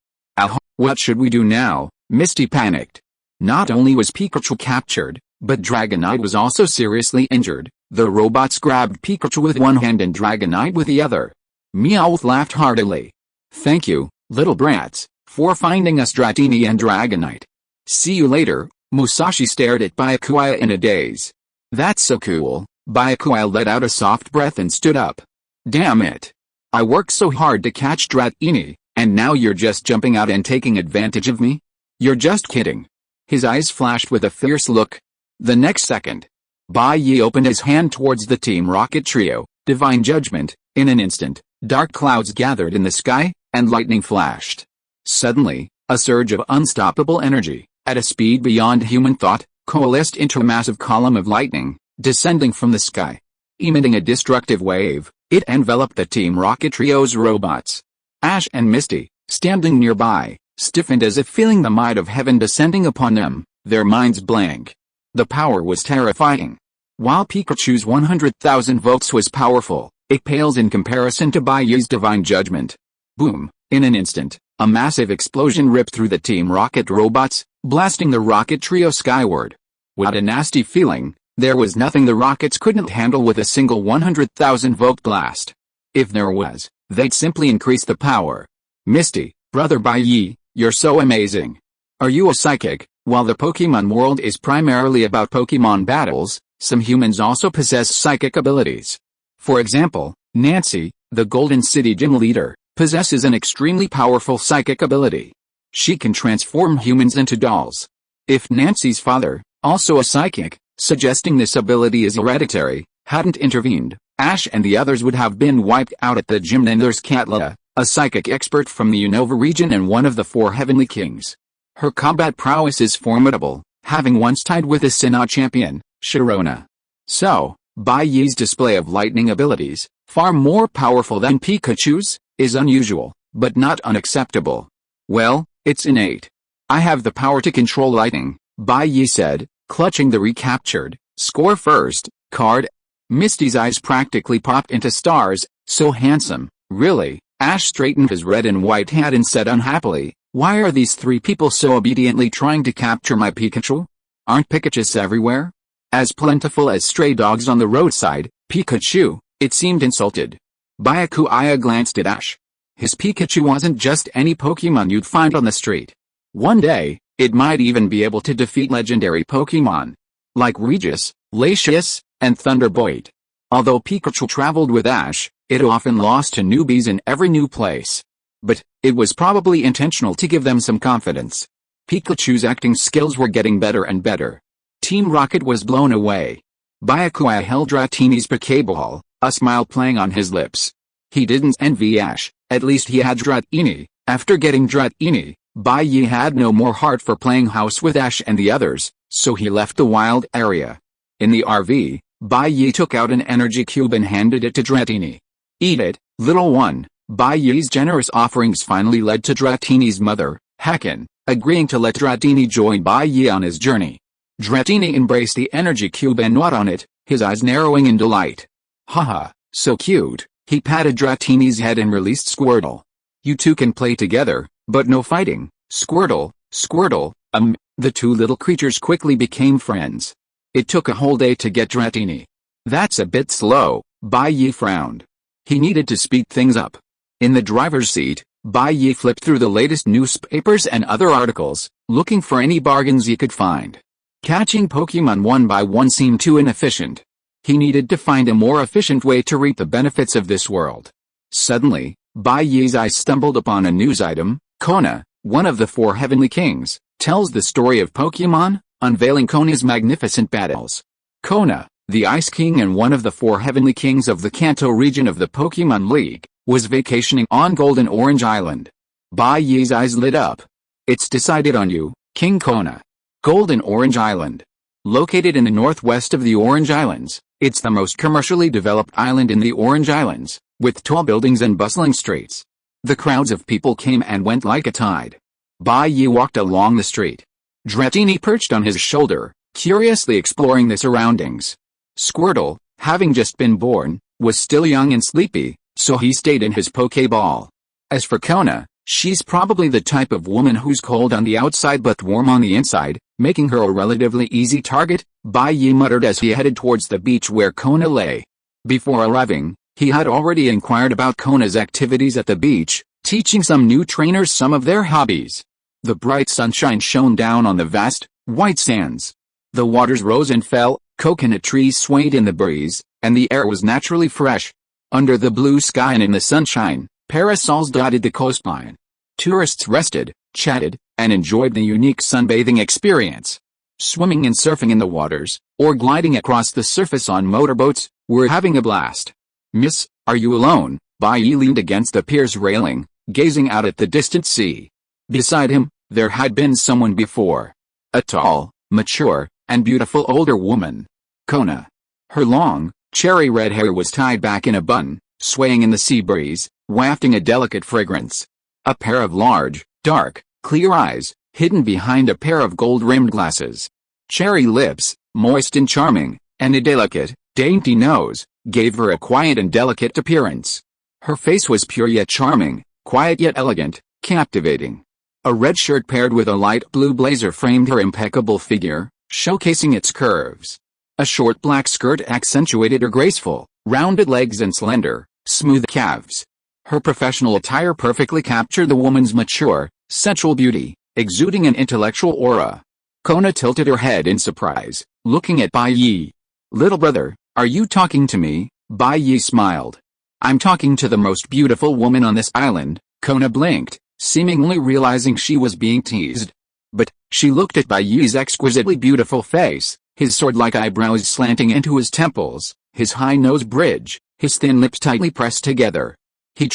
What should we do now? Misty panicked. Not only was Pikachu captured, but Dragonite was also seriously injured. The robots grabbed Pikachu with one hand and Dragonite with the other. Meowth laughed heartily. Thank you, little brats, for finding us Dratini and Dragonite. See you later. Musashi stared at Byakuya in a daze. That's so cool. Byakuya let out a soft breath and stood up. Damn it. I worked so hard to catch Dratini, and now you're just jumping out and taking advantage of me? You're just kidding. His eyes flashed with a fierce look. The next second, Bai Yi opened his hand towards the Team Rocket trio, Divine Judgment. In an instant, dark clouds gathered in the sky, and lightning flashed. Suddenly, a surge of unstoppable energy, at a speed beyond human thought, coalesced into a massive column of lightning, descending from the sky. Emitting a destructive wave, it enveloped the Team Rocket trio's robots. Ash and Misty, standing nearby, stiffened as if feeling the might of heaven descending upon them, their minds blank. The power was terrifying. While Pikachu's 100,000 volts was powerful, it pales in comparison to Bai Yi's Divine Judgment. Boom! In an instant, a massive explosion ripped through the Team Rocket robots, blasting the rocket trio skyward. What a nasty feeling. There was nothing the rockets couldn't handle with a single 100,000 volt blast. If there was, they'd simply increase the power. Misty, brother Bai Yi, you're so amazing. Are you a psychic? While the Pokemon world is primarily about Pokemon battles, some humans also possess psychic abilities. For example, Nancy, the Golden City gym leader, possesses an extremely powerful psychic ability. She can transform humans into dolls. If Nancy's father, also a psychic, suggesting this ability is hereditary, hadn't intervened, Ash and the others would have been wiped out at the gym. Then there's Katla, a psychic expert from the Unova region and one of the 4 Heavenly Kings. Her combat prowess is formidable, having once tied with a Sinnoh champion, Sharona. So, Bai Yi's display of lightning abilities, far more powerful than Pikachu's, is unusual, but not unacceptable. Well, it's innate. I have the power to control lightning, Bai Yi said, clutching the recaptured, score first, card. Misty's eyes practically popped into stars. So handsome, really. Ash straightened his red and white hat and said unhappily, why are these 3 people so obediently trying to capture my Pikachu? Aren't Pikachus everywhere? As plentiful as stray dogs on the roadside, Pikachu, it seemed insulted. Byakuya glanced at Ash. His Pikachu wasn't just any Pokemon you'd find on the street. One day, it might even be able to defeat legendary Pokemon, like Regis, Latias, and Thunderbolt. Although Pikachu traveled with Ash, it often lost to newbies in every new place. But, it was probably intentional to give them some confidence. Pikachu's acting skills were getting better and better. Team Rocket was blown away. Byakuya held Dratini's Pokeball, a smile playing on his lips. He didn't envy Ash, at least he had Dratini. After getting Dratini, Bai Yi had no more heart for playing house with Ash and the others, so he left the wild area. In the RV, Bai Yi took out an energy cube and handed it to Dratini. Eat it, little one. Bai Yi's generous offerings finally led to Dratini's mother, Hakan, agreeing to let Dratini join Bai Yi on his journey. Dratini embraced the energy cube and gnawed on it, his eyes narrowing in delight. Haha, so cute, he patted Dratini's head and released Squirtle. You two can play together, but no fighting, Squirtle, Squirtle. The two little creatures quickly became friends. It took a whole day to get Dratini. That's a bit slow, Bai Yi frowned. He needed to speed things up. In the driver's seat, Bai Yi flipped through the latest newspapers and other articles, looking for any bargains he could find. Catching Pokemon one by one seemed too inefficient. He needed to find a more efficient way to reap the benefits of this world. Suddenly, Bai Yi's eyes stumbled upon a news item. Kona, one of the 4 Heavenly Kings, tells the story of Pokemon, unveiling Kona's magnificent battles. Kona, the Ice King and one of the 4 Heavenly Kings of the Kanto region of the Pokemon League, was vacationing on Golden Orange Island. Bai Yi's eyes lit up. It's decided on you, King Kona. Golden Orange Island. Located in the northwest of the Orange Islands, it's the most commercially developed island in the Orange Islands, with tall buildings and bustling streets. The crowds of people came and went like a tide. Bai Yi walked along the street. Dratini perched on his shoulder, curiously exploring the surroundings. Squirtle, having just been born, was still young and sleepy, so he stayed in his Pokeball. As for Kona, she's probably the type of woman who's cold on the outside but warm on the inside, making her a relatively easy target, Bai Yi muttered as he headed towards the beach where Kona lay. Before arriving, he had already inquired about Kona's activities at the beach, teaching some new trainers some of their hobbies. The bright sunshine shone down on the vast, white sands. The waters rose and fell, coconut trees swayed in the breeze, and the air was naturally fresh. Under the blue sky and in the sunshine, parasols dotted the coastline. Tourists rested, chatted, and enjoyed the unique sunbathing experience. Swimming and surfing in the waters, or gliding across the surface on motorboats, were having a blast. Miss, are you alone? Bai Yi leaned against the pier's railing, gazing out at the distant sea. Beside him, there had been someone before. A tall, mature, and beautiful older woman. Kona. Her long, cherry red hair was tied back in a bun, swaying in the sea breeze, wafting a delicate fragrance. A pair of large, dark, clear eyes, hidden behind a pair of gold-rimmed glasses. Cherry lips, moist and charming, and a delicate, dainty nose, gave her a quiet and delicate appearance. Her face was pure yet charming, quiet yet elegant, captivating. A red shirt paired with a light blue blazer framed her impeccable figure, showcasing its curves. A short black skirt accentuated her graceful, rounded legs and slender, smooth calves. Her professional attire perfectly captured the woman's mature, sensual beauty, exuding an intellectual aura. Kona tilted her head in surprise, looking at Bai Yi. Little brother, are you talking to me? Bai Yi smiled. I'm talking to the most beautiful woman on this island. Kona blinked, seemingly realizing she was being teased. But, she looked at Bai Yi's exquisitely beautiful face, his sword-like eyebrows slanting into his temples, his high nose bridge, his thin lips tightly pressed together. He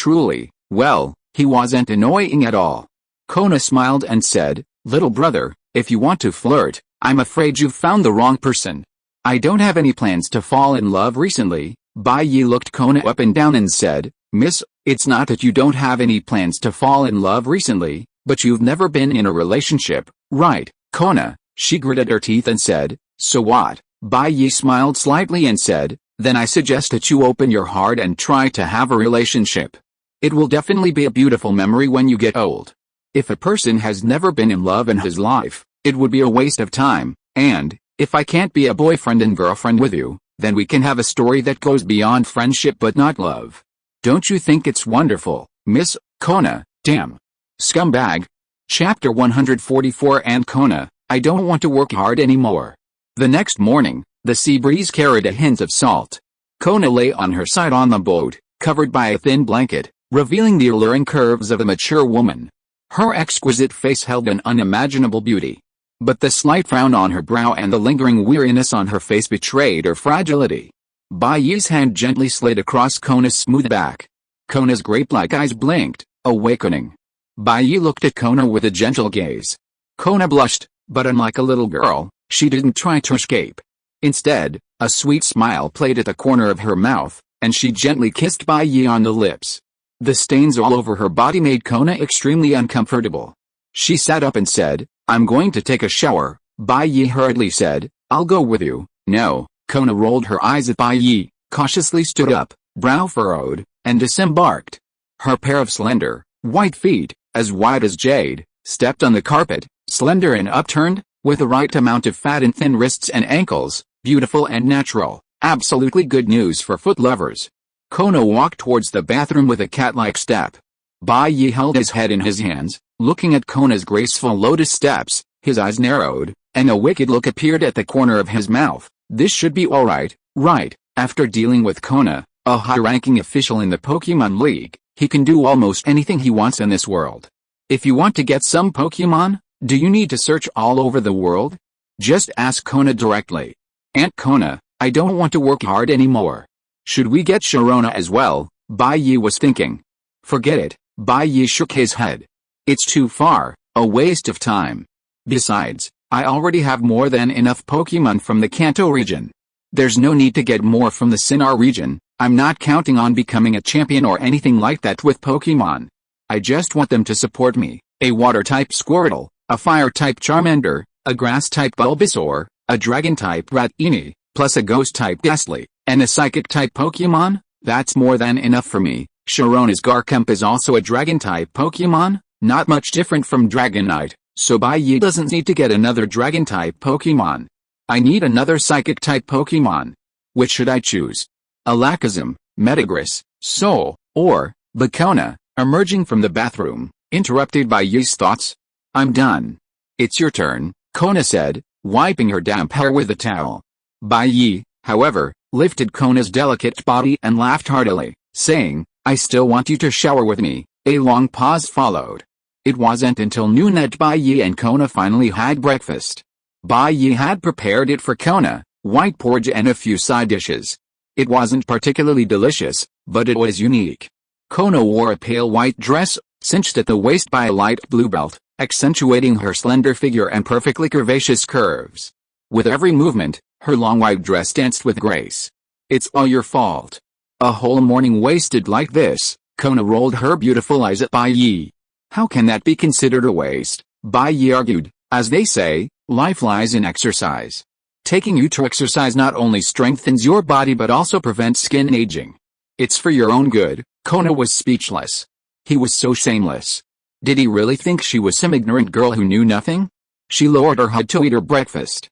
he wasn't annoying at all. Kona smiled and said, Little brother, if you want to flirt, I'm afraid you've found the wrong person. I don't have any plans to fall in love recently. Bai Yi looked Kona up and down and said, Miss, it's not that you don't have any plans to fall in love recently, but you've never been in a relationship, right, Kona? She gritted her teeth and said, So what? Bai Yi smiled slightly and said, Then I suggest that you open your heart and try to have a relationship. It will definitely be a beautiful memory when you get old. If a person has never been in love in his life, it would be a waste of time, and, if I can't be a boyfriend and girlfriend with you, then we can have a story that goes beyond friendship but not love. Don't you think it's wonderful, Miss Kona? Damn scumbag. Chapter 144 And Kona, I don't want to work hard anymore. The next morning, the sea breeze carried a hint of salt. Kona lay on her side on the boat, covered by a thin blanket, revealing the alluring curves of a mature woman. Her exquisite face held an unimaginable beauty. But the slight frown on her brow and the lingering weariness on her face betrayed her fragility. Bai Yi's hand gently slid across Kona's smooth back. Kona's grape-like eyes blinked, awakening. Bai Yi looked at Kona with a gentle gaze. Kona blushed, but unlike a little girl, she didn't try to escape. Instead, a sweet smile played at the corner of her mouth, and she gently kissed Bai Yi on the lips. The stains all over her body made Kona extremely uncomfortable. She sat up and said, "I'm going to take a shower." Bai Yi hurriedly said, "I'll go with you." "No." Kona rolled her eyes at Bai Yi, cautiously stood up, brow furrowed, and disembarked. Her pair of slender, white feet, as white as jade, stepped on the carpet, slender and upturned, with the right amount of fat and thin wrists and ankles, beautiful and natural, absolutely good news for foot lovers. Kona walked towards the bathroom with a cat-like step. Bai Yi held his head in his hands, looking at Kona's graceful lotus steps. His eyes narrowed, and a wicked look appeared at the corner of his mouth. This should be alright, right? After dealing with Kona, a high-ranking official in the Pokemon League, he can do almost anything he wants in this world. If you want to get some Pokemon, do you need to search all over the world? Just ask Kona directly. Aunt Kona, I don't want to work hard anymore. Should we get Sharona as well? Bai Yi was thinking. Forget it. Bai Yi shook his head. It's too far, a waste of time. Besides, I already have more than enough Pokemon from the Kanto region. There's no need to get more from the Sinnoh region. I'm not counting on becoming a champion or anything like that with Pokemon. I just want them to support me. A water-type Squirtle, a fire-type Charmander, a grass-type Bulbasaur, a dragon-type Ratini, plus a ghost-type Ghastly, and a psychic-type Pokemon? That's more than enough for me. Sharona's Garchomp is also a dragon-type Pokemon, not much different from Dragonite. So Bai Yi doesn't need to get another Dragon-type Pokemon. I need another Psychic-type Pokemon. Which should I choose? Alakazam, Metagross, Soul, or Bakona, emerging from the bathroom, interrupted Bai Yi's thoughts. I'm done. It's your turn, Kona said, wiping her damp hair with a towel. Bai Yi, however, lifted Kona's delicate body and laughed heartily, saying, I still want you to shower with me. A long pause followed. It wasn't until noon that Bai Yi and Kona finally had breakfast. Bai Yi had prepared it for Kona, white porridge and a few side dishes. It wasn't particularly delicious, but it was unique. Kona wore a pale white dress, cinched at the waist by a light blue belt, accentuating her slender figure and perfectly curvaceous curves. With every movement, her long white dress danced with grace. It's all your fault. A whole morning wasted like this. Kona rolled her beautiful eyes at Bai Yi. How can that be considered a waste? Bai Yi argued. As they say, life lies in exercise. Taking you to exercise not only strengthens your body but also prevents skin aging. It's for your own good. Kona was speechless. He was so shameless. Did he really think she was some ignorant girl who knew nothing? She lowered her head to eat her breakfast.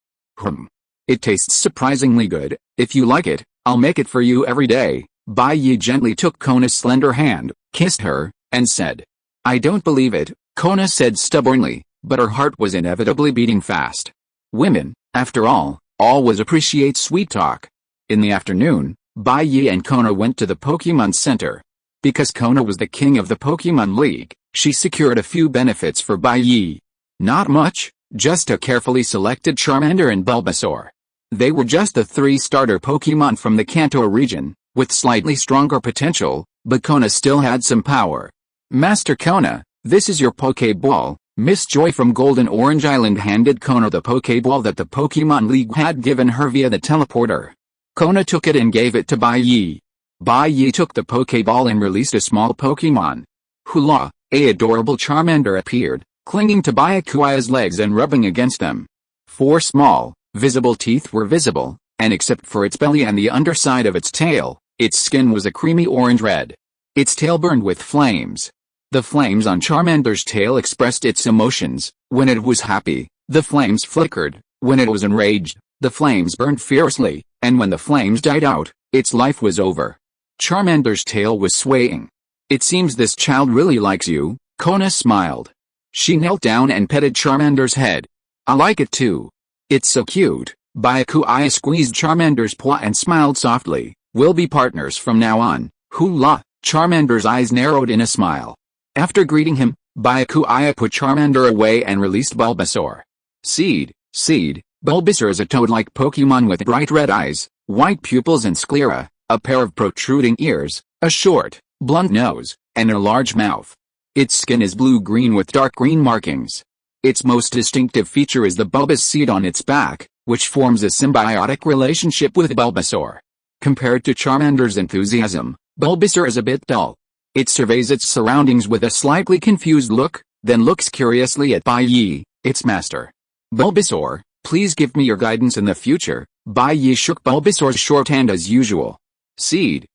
It tastes surprisingly good. If you like it, I'll make it for you every day. Bai Yi gently took Kona's slender hand, kissed her, and said, I don't believe it, Kona said stubbornly, but her heart was inevitably beating fast. Women, after all, always appreciate sweet talk. In the afternoon, Bai Yi and Kona went to the Pokemon Center. Because Kona was the king of the Pokemon League, she secured a few benefits for Bai Yi. Not much, just a carefully selected Charmander and Bulbasaur. They were just the 3 starter Pokemon from the Kanto region, with slightly stronger potential, but Kona still had some power. Master Kona, this is your Pokeball. Miss Joy from Golden Orange Island handed Kona the Pokeball that the Pokemon League had given her via the teleporter. Kona took it and gave it to Bai Yi. Bai Yi took the Pokeball and released a small Pokemon. Hula, a adorable Charmander appeared, clinging to Byakuya's legs and rubbing against them. 4 small, visible teeth were visible, and except for its belly and the underside of its tail, its skin was a creamy orange-red. Its tail burned with flames. The flames on Charmander's tail expressed its emotions. When it was happy, the flames flickered. When it was enraged, the flames burned fiercely, and when the flames died out, its life was over. Charmander's tail was swaying. It seems this child really likes you, Kona smiled. She knelt down and petted Charmander's head. I like it too. It's so cute. Byakuya squeezed Charmander's paw and smiled softly. We'll be partners from now on. Hula. Charmander's eyes narrowed in a smile. After greeting him, Byakuya put Charmander away and released Bulbasaur. Seed. Bulbasaur is a toad-like Pokemon with bright red eyes, white pupils and sclera, a pair of protruding ears, a short, blunt nose, and a large mouth. Its skin is blue-green with dark green markings. Its most distinctive feature is the bulbous seed on its back, which forms a symbiotic relationship with Bulbasaur. Compared to Charmander's enthusiasm, Bulbasaur is a bit dull. It surveys its surroundings with a slightly confused look. then looks curiously at Bai Yi, its master. Bulbasaur, please give me your guidance in the future. Bai Yi shook Bulbasaur's short hand as usual. Seed.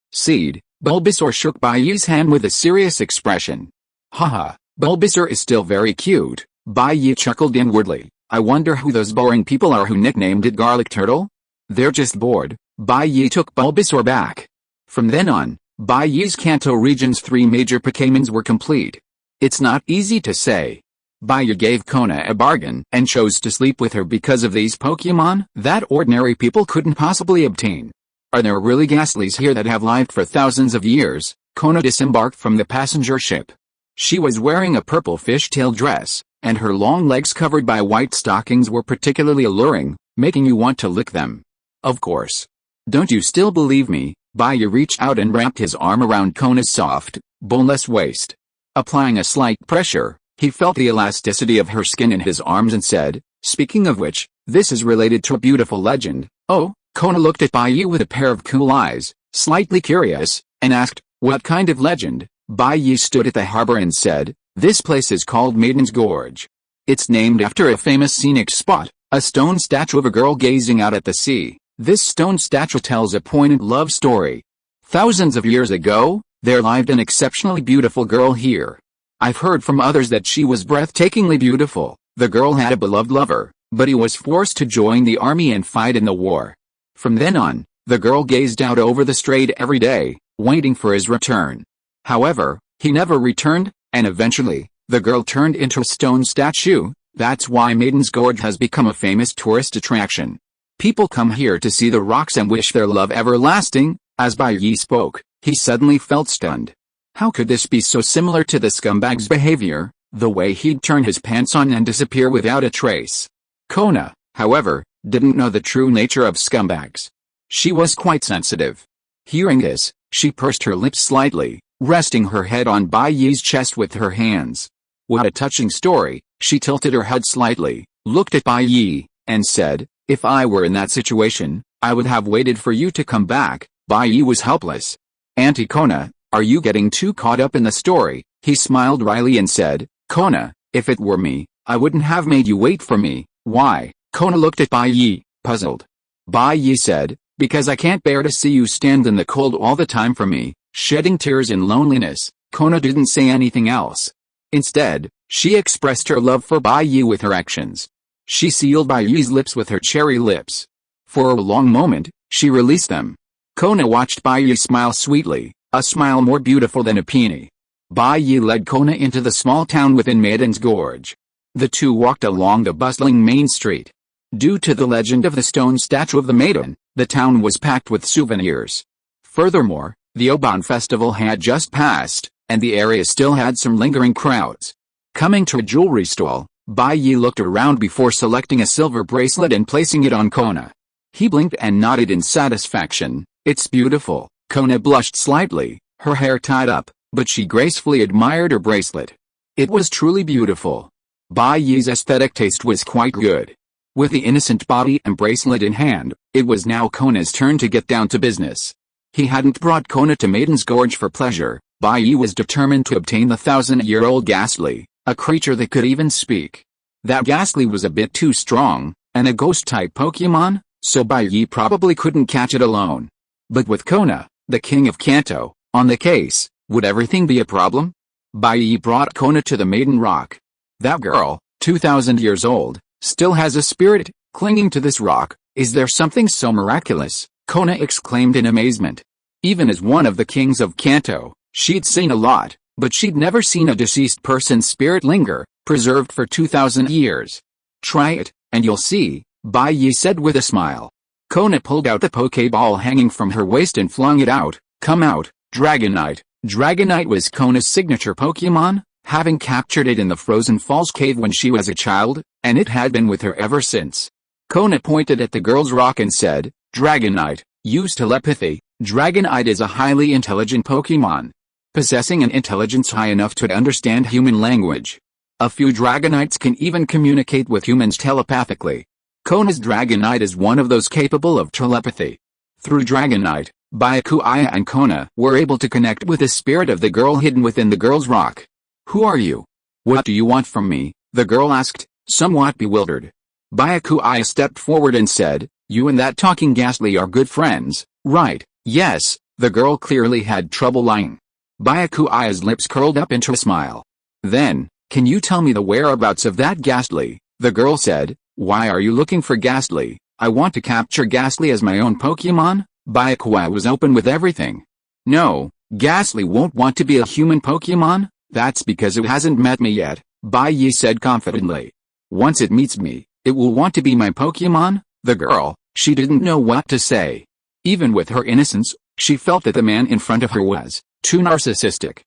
Bulbasaur shook Bai Yi's hand with a serious expression. Haha, Bulbasaur is still very cute. Bai Yi chuckled inwardly. I wonder who those boring people are who nicknamed it Garlic Turtle? They're just bored. Bai Yi took Bulbasaur back. From then on, Bai Yi's Kanto region's 3 major Pokémons were complete. It's not easy to say. Bai Yi gave Kona a bargain and chose to sleep with her because of these Pokémon that ordinary people couldn't possibly obtain. Are there really Ghastlies here that have lived for thousands of years? Kona disembarked from the passenger ship. She was wearing a purple fishtail dress, and her long legs covered by white stockings were particularly alluring, making you want to lick them. Of course. Don't you still believe me? Bai Yi reached out and wrapped his arm around Kona's soft, boneless waist. Applying a slight pressure, he felt the elasticity of her skin in his arms and said, speaking of which, this is related to a beautiful legend. Oh, Kona looked at Bai Yi with a pair of cool eyes, slightly curious, and asked, what kind of legend? Bai Yi stood at the harbor and said, this place is called Maiden's Gorge. It's named after a famous scenic spot, a stone statue of a girl gazing out at the sea. This stone statue tells a poignant love story. Thousands of years ago, there lived an exceptionally beautiful girl here. I've heard from others that she was breathtakingly beautiful. The girl had a beloved lover, but he was forced to join the army and fight in the war. From then on, the girl gazed out over the strait every day, waiting for his return. However, he never returned, and eventually, the girl turned into a stone statue. That's why Maiden's Gorge has become a famous tourist attraction. People come here to see the rocks and wish their love everlasting. As Bai Yi spoke, he suddenly felt stunned. How could this be so similar to the scumbag's behavior, the way he'd turn his pants on and disappear without a trace? Kona, however, didn't know the true nature of scumbags. She was quite sensitive. Hearing this, she pursed her lips slightly, resting her head on Bai Yi's chest with her hands. What a touching story. She tilted her head slightly, looked at Bai Yi, and said, if I were in that situation, I would have waited for you to come back. Bai Yi was helpless. Auntie Kona, are you getting too caught up in the story? He smiled wryly and said, Kona, if it were me, I wouldn't have made you wait for me. Why? Kona looked at Bai Yi, puzzled. Bai Yi said, because I can't bear to see you stand in the cold all the time for me, shedding tears in loneliness. Kona didn't say anything else. Instead, she expressed her love for Bai Yi with her actions. She sealed Bai Yi's lips with her cherry lips. For a long moment, she released them. Kona watched Bai Yi smile sweetly, a smile more beautiful than a peony. Bai Yi led Kona into the small town within Maiden's Gorge. The two walked along the bustling main street. Due to the legend of the stone statue of the maiden, the town was packed with souvenirs. Furthermore, the Obon festival had just passed, and the area still had some lingering crowds. Coming to a jewelry stall, Bai Yi looked around before selecting a silver bracelet and placing it on Kona. He blinked and nodded in satisfaction. It's beautiful. Kona blushed slightly, her hair tied up, but she gracefully admired her bracelet. It was truly beautiful. Bai Yi's aesthetic taste was quite good. With the innocent body and bracelet in hand, it was now Kona's turn to get down to business. He hadn't brought Kona to Maiden's Gorge for pleasure. Bai Yi was determined to obtain the 1,000-year-old Ghastly, a creature that could even speak. That Ghastly was a bit too strong, and a ghost-type Pokemon, so Bai Yi probably couldn't catch it alone. But with Kona, the king of Kanto, on the case, would everything be a problem? Bai Yi brought Kona to the Maiden Rock. That girl, 2,000 years old, still has a spirit, clinging to this rock. Is there something so miraculous? Kona exclaimed in amazement. Even as one of the kings of Kanto, she'd seen a lot, but she'd never seen a deceased person's spirit linger, preserved for 2,000 years. Try it, and you'll see, Bai Yi said with a smile. Kona pulled out the Pokeball hanging from her waist and flung it out. Come out, Dragonite. Dragonite was Kona's signature Pokemon, having captured it in the Frozen Falls cave when she was a child, and it had been with her ever since. Kona pointed at the girl's rock and said, Dragonite, use telepathy. Dragonite is a highly intelligent Pokemon, possessing an intelligence high enough to understand human language. A few Dragonites can even communicate with humans telepathically. Kona's Dragonite is one of those capable of telepathy. Through Dragonite, Byakuya and Kona were able to connect with the spirit of the girl hidden within the girl's rock. Who are you? What do you want from me? The girl asked, somewhat bewildered. Byakuya stepped forward and said, you and that talking Ghastly are good friends, right? Yes, the girl clearly had trouble lying. Byakuya's lips curled up into a smile. Then, can you tell me the whereabouts of that Ghastly? The girl said, why are you looking for Ghastly? I want to capture Ghastly as my own Pokemon? Byakuya was open with everything. No, Ghastly won't want to be a human Pokemon? That's because it hasn't met me yet, Baiyi said confidently. Once it meets me, it will want to be my Pokemon? The girl, she didn't know what to say. Even with her innocence, she felt that the man in front of her was too narcissistic.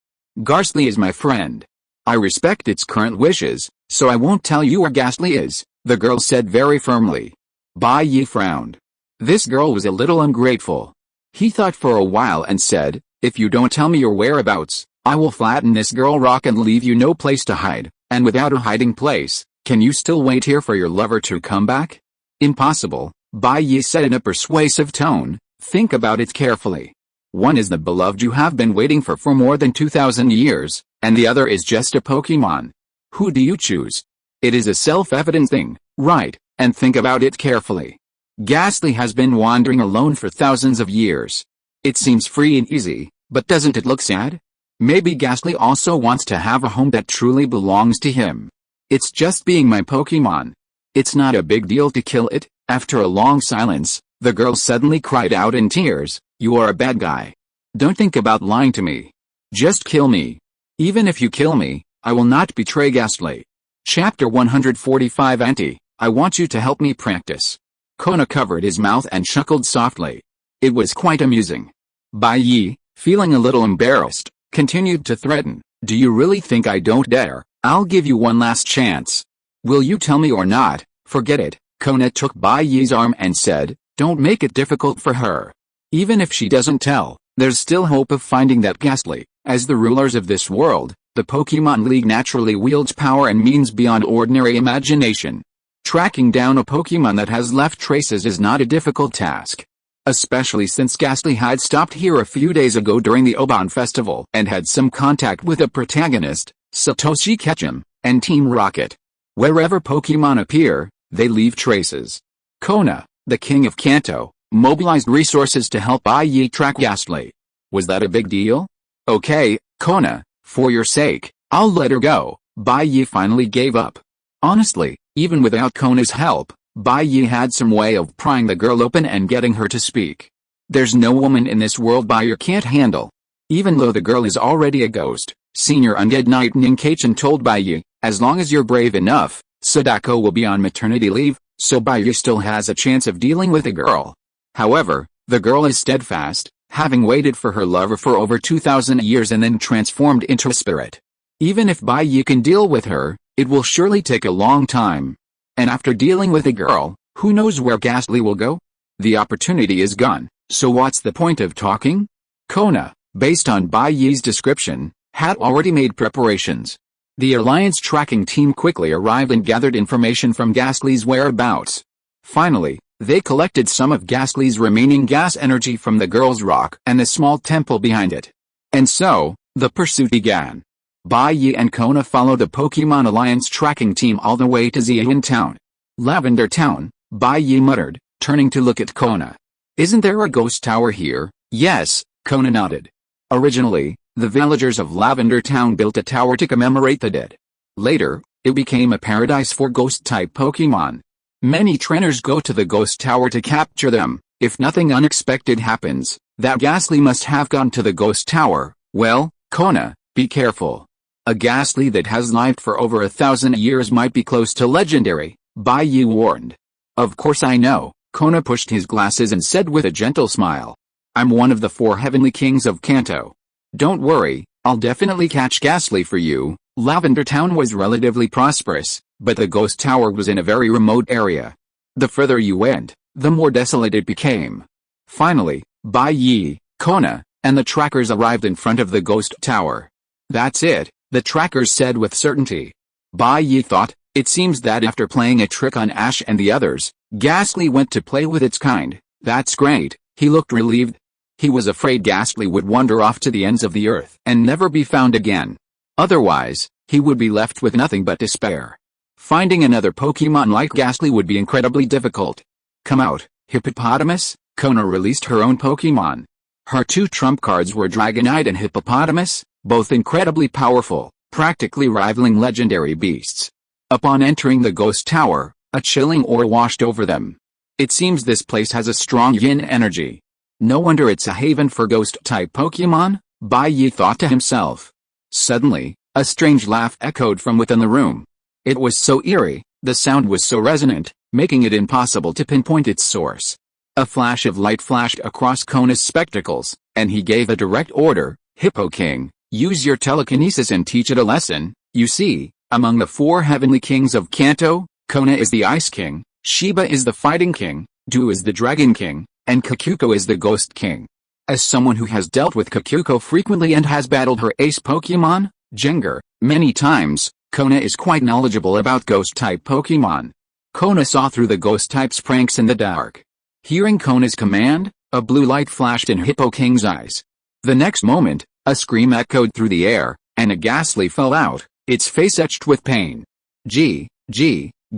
Ghastly is my friend. I respect its current wishes, so I won't tell you where Ghastly is, the girl said very firmly. Baiyi frowned. This girl was a little ungrateful. He thought for a while and said, if you don't tell me your whereabouts, I will flatten this girl rock and leave you no place to hide, and without a hiding place, can you still wait here for your lover to come back? Impossible, Baiyi said in a persuasive tone, think about it carefully. One is the beloved you have been waiting for more than 2,000 years, and the other is just a Pokemon. Who do you choose? It is a self-evident thing, right, and think about it carefully. Ghastly has been wandering alone for thousands of years. It seems free and easy, but doesn't it look sad? Maybe Ghastly also wants to have a home that truly belongs to him. It's just being my Pokemon. It's not a big deal to kill it. After a long silence, the girl suddenly cried out in tears, you are a bad guy. Don't think about lying to me. Just kill me. Even if you kill me, I will not betray Ghastly. Chapter 145 Auntie, I want you to help me practice. Kona covered his mouth and chuckled softly. It was quite amusing. Baiyi, feeling a little embarrassed, continued to threaten, do you really think I don't dare? I'll give you one last chance. Will you tell me or not? Forget it. Kona took Baiyi's arm and said, don't make it difficult for her. Even if she doesn't tell, there's still hope of finding that Ghastly. As the rulers of this world, the Pokemon League naturally wields power and means beyond ordinary imagination. Tracking down a Pokemon that has left traces is not a difficult task. Especially since Ghastly had stopped here a few days ago during the Oban Festival and had some contact with a protagonist, Satoshi Ketchum, and Team Rocket. Wherever Pokemon appear, they leave traces. Kona, the king of Kanto, mobilized resources to help Baiyi track Ghastly. Was that a big deal? Okay, Kona, for your sake, I'll let her go. Baiyi finally gave up. Honestly, even without Kona's help, Baiyi had some way of prying the girl open and getting her to speak. There's no woman in this world Baiyi can't handle. Even though the girl is already a ghost, Senior Undead Knight Ninkachan told Baiyi, as long as you're brave enough, Sadako will be on maternity leave, so Baiyi still has a chance of dealing with a girl. However, the girl is steadfast, having waited for her lover for over 2,000 years and then transformed into a spirit. Even if Baiyi can deal with her, it will surely take a long time. And after dealing with a girl, who knows where Ghastly will go? The opportunity is gone, so what's the point of talking? Kona, based on Baiyi's description, had already made preparations. The Alliance tracking team quickly arrived and gathered information from Ghastly's whereabouts. Finally, they collected some of Ghastly's remaining gas energy from the girl's rock and the small temple behind it. And so, the pursuit began. Baiyi and Kona followed the Pokemon Alliance tracking team all the way to Xian Town. Lavender Town, Baiyi muttered, turning to look at Kona. Isn't there a ghost tower here? Yes, Kona nodded. Originally, the villagers of Lavender Town built a tower to commemorate the dead. Later, it became a paradise for ghost-type Pokemon. Many trainers go to the ghost tower to capture them. If nothing unexpected happens, that Ghastly must have gone to the ghost tower. Well, Kona, be careful. A Ghastly that has lived for over 1,000 years might be close to legendary, Baiyi warned. Of course I know, Kona pushed his glasses and said with a gentle smile. I'm one of the 4 heavenly kings of Kanto. Don't worry, I'll definitely catch Ghastly for you. Lavender Town was relatively prosperous, but the ghost tower was in a very remote area. The further you went, the more desolate it became. Finally, Baiyi, Kona, and the trackers arrived in front of the ghost tower. That's it, the trackers said with certainty. Baiyi thought, it seems that after playing a trick on Ash and the others, Ghastly went to play with its kind. That's great, he looked relieved. He was afraid Ghastly would wander off to the ends of the earth and never be found again. Otherwise, he would be left with nothing but despair. Finding another Pokemon like Ghastly would be incredibly difficult. Come out, Hippopotamus. Kona released her own Pokemon. Her two trump cards were Dragonite and Hippopotamus, both incredibly powerful, practically rivaling legendary beasts. Upon entering the ghost tower, a chilling aura washed over them. It seems this place has a strong yin energy. No wonder it's a haven for ghost-type Pokemon, Bai Yi thought to himself. Suddenly, a strange laugh echoed from within the room. It was so eerie, the sound was so resonant, making it impossible to pinpoint its source. A flash of light flashed across Kona's spectacles, and he gave a direct order, Hippo King, use your telekinesis and teach it a lesson. You see, among the 4 heavenly kings of Kanto, Kona is the Ice King, Shiba is the Fighting King, Du is the Dragon King, and Kikuko is the Ghost King. As someone who has dealt with Kikuko frequently and has battled her ace Pokemon, Jengar, many times, Kona is quite knowledgeable about ghost-type Pokemon. Kona saw through the ghost-type's pranks in the dark. Hearing Kona's command, a blue light flashed in Hippo King's eyes. The next moment, a scream echoed through the air, and a Ghastly fell out, its face etched with pain. Gee.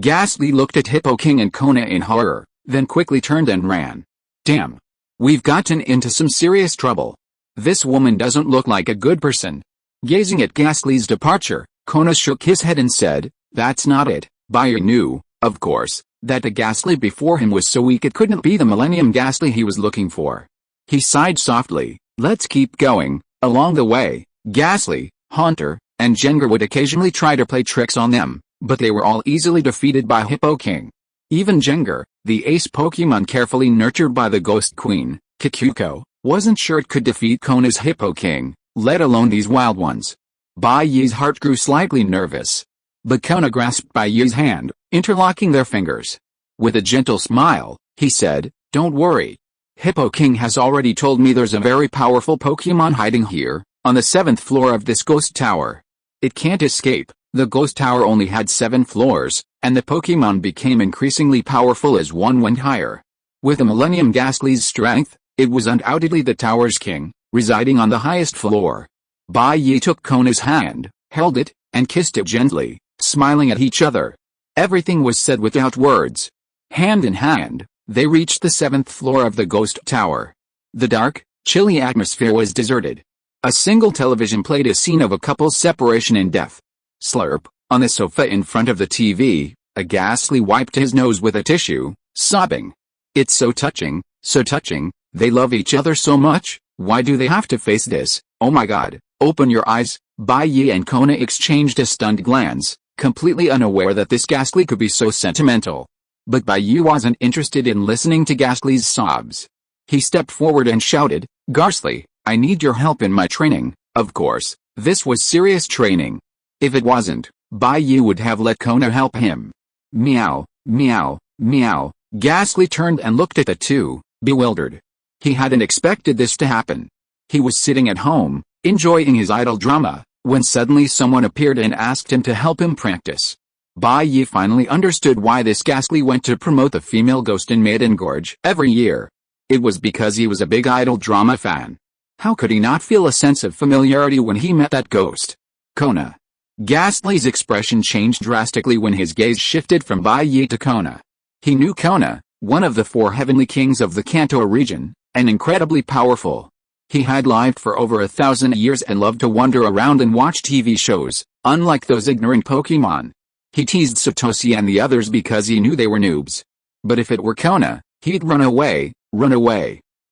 Ghastly looked at Hippo King and Kona in horror, then quickly turned and ran. Damn. We've gotten into some serious trouble. This woman doesn't look like a good person. Gazing at Ghastly's departure, Kona shook his head and said, that's not it. Bai Yi knew, of course, that the Ghastly before him was so weak it couldn't be the Millennium Ghastly he was looking for. He sighed softly, let's keep going. Along the way, Ghastly, Haunter, and Jengar would occasionally try to play tricks on them, but they were all easily defeated by Hippo King. Even Jengar, the ace Pokemon carefully nurtured by the Ghost Queen, Kikuko, wasn't sure it could defeat Kona's Hippo King, let alone these wild ones. Bai Yi's heart grew slightly nervous. But Kona grasped Bai Yi's hand, interlocking their fingers. With a gentle smile, he said, don't worry. Hippo King has already told me there's a very powerful Pokemon hiding here, on the 7th floor of this ghost tower. It can't escape. The ghost tower only had 7 floors, and the Pokemon became increasingly powerful as one went higher. With the Millennium Ghastly's strength, it was undoubtedly the tower's king, residing on the highest floor. Bai Yi took Kona's hand, held it, and kissed it gently, smiling at each other. Everything was said without words. Hand in hand, they reached the 7th floor of the ghost tower. The dark, chilly atmosphere was deserted. A single television played a scene of a couple's separation and death. Slurp, on the sofa in front of the TV, a Ghastly wiped his nose with a tissue, sobbing. It's so touching, they love each other so much, why do they have to face this? Oh my god, open your eyes. Bai Yi and Kona exchanged a stunned glance, completely unaware that this Ghastly could be so sentimental. But Bai Yi wasn't interested in listening to Ghastly's sobs. He stepped forward and shouted, Ghastly, I need your help in my training. Of course, this was serious training. If it wasn't, Bai Yi would have let Kona help him. Meow, meow, meow. Ghastly turned and looked at the two, bewildered. He hadn't expected this to happen. He was sitting at home, enjoying his idle drama, when suddenly someone appeared and asked him to help him practice. Bai Yi finally understood why this Ghastly went to promote the female ghost in Maiden Gorge every year. It was because he was a big idle drama fan. How could he not feel a sense of familiarity when he met that ghost? Kona. Ghastly's expression changed drastically when his gaze shifted from Bai Yi to Kona. He knew Kona, one of the 4 heavenly kings of the Kanto region, and incredibly powerful. He had lived for over 1,000 years and loved to wander around and watch TV shows, unlike those ignorant Pokemon. He teased Satoshi and the others because he knew they were noobs. But if it were Kona, he'd run away.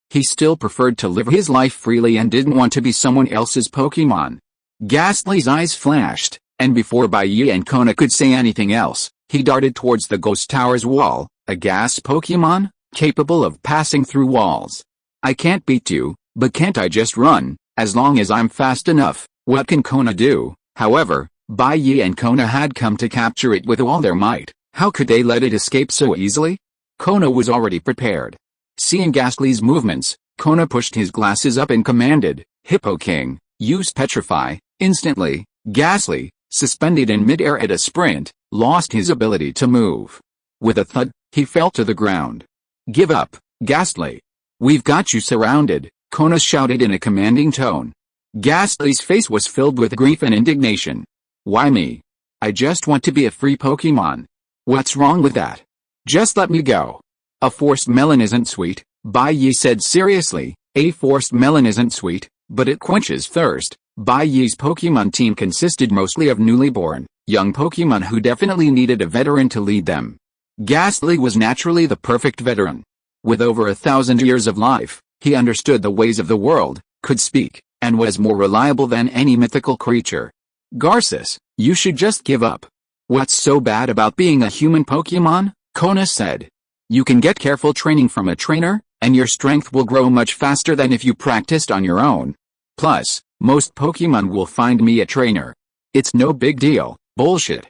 He still preferred to live his life freely and didn't want to be someone else's Pokemon. Ghastly's eyes flashed, and before Bai Yi and Kona could say anything else, he darted towards the ghost tower's wall, a gas Pokemon, capable of passing through walls. I can't beat you, but can't I just run, as long as I'm fast enough? What can Kona do? However, Bai Yi and Kona had come to capture it with all their might. How could they let it escape so easily? Kona was already prepared. Seeing Ghastly's movements, Kona pushed his glasses up and commanded, Hippo King, use Petrify. Instantly, Ghastly, suspended in midair at a sprint, lost his ability to move. With a thud, he fell to the ground. Give up, Ghastly. We've got you surrounded, Kona shouted in a commanding tone. Ghastly's face was filled with grief and indignation. Why me? I just want to be a free Pokemon. What's wrong with that? Just let me go. A forced melon isn't sweet, Bai Yi said seriously. A forced melon isn't sweet, but it quenches thirst. Bai Yi's Pokemon team consisted mostly of newly born, young Pokemon who definitely needed a veteran to lead them. Ghastly was naturally the perfect veteran. With over 1,000 years of life, he understood the ways of the world, could speak, and was more reliable than any mythical creature. Garces, you should just give up. What's so bad about being a human Pokemon? Kona said. You can get careful training from a trainer, and your strength will grow much faster than if you practiced on your own. Plus, most Pokemon will find me a trainer. It's no big deal. Bullshit.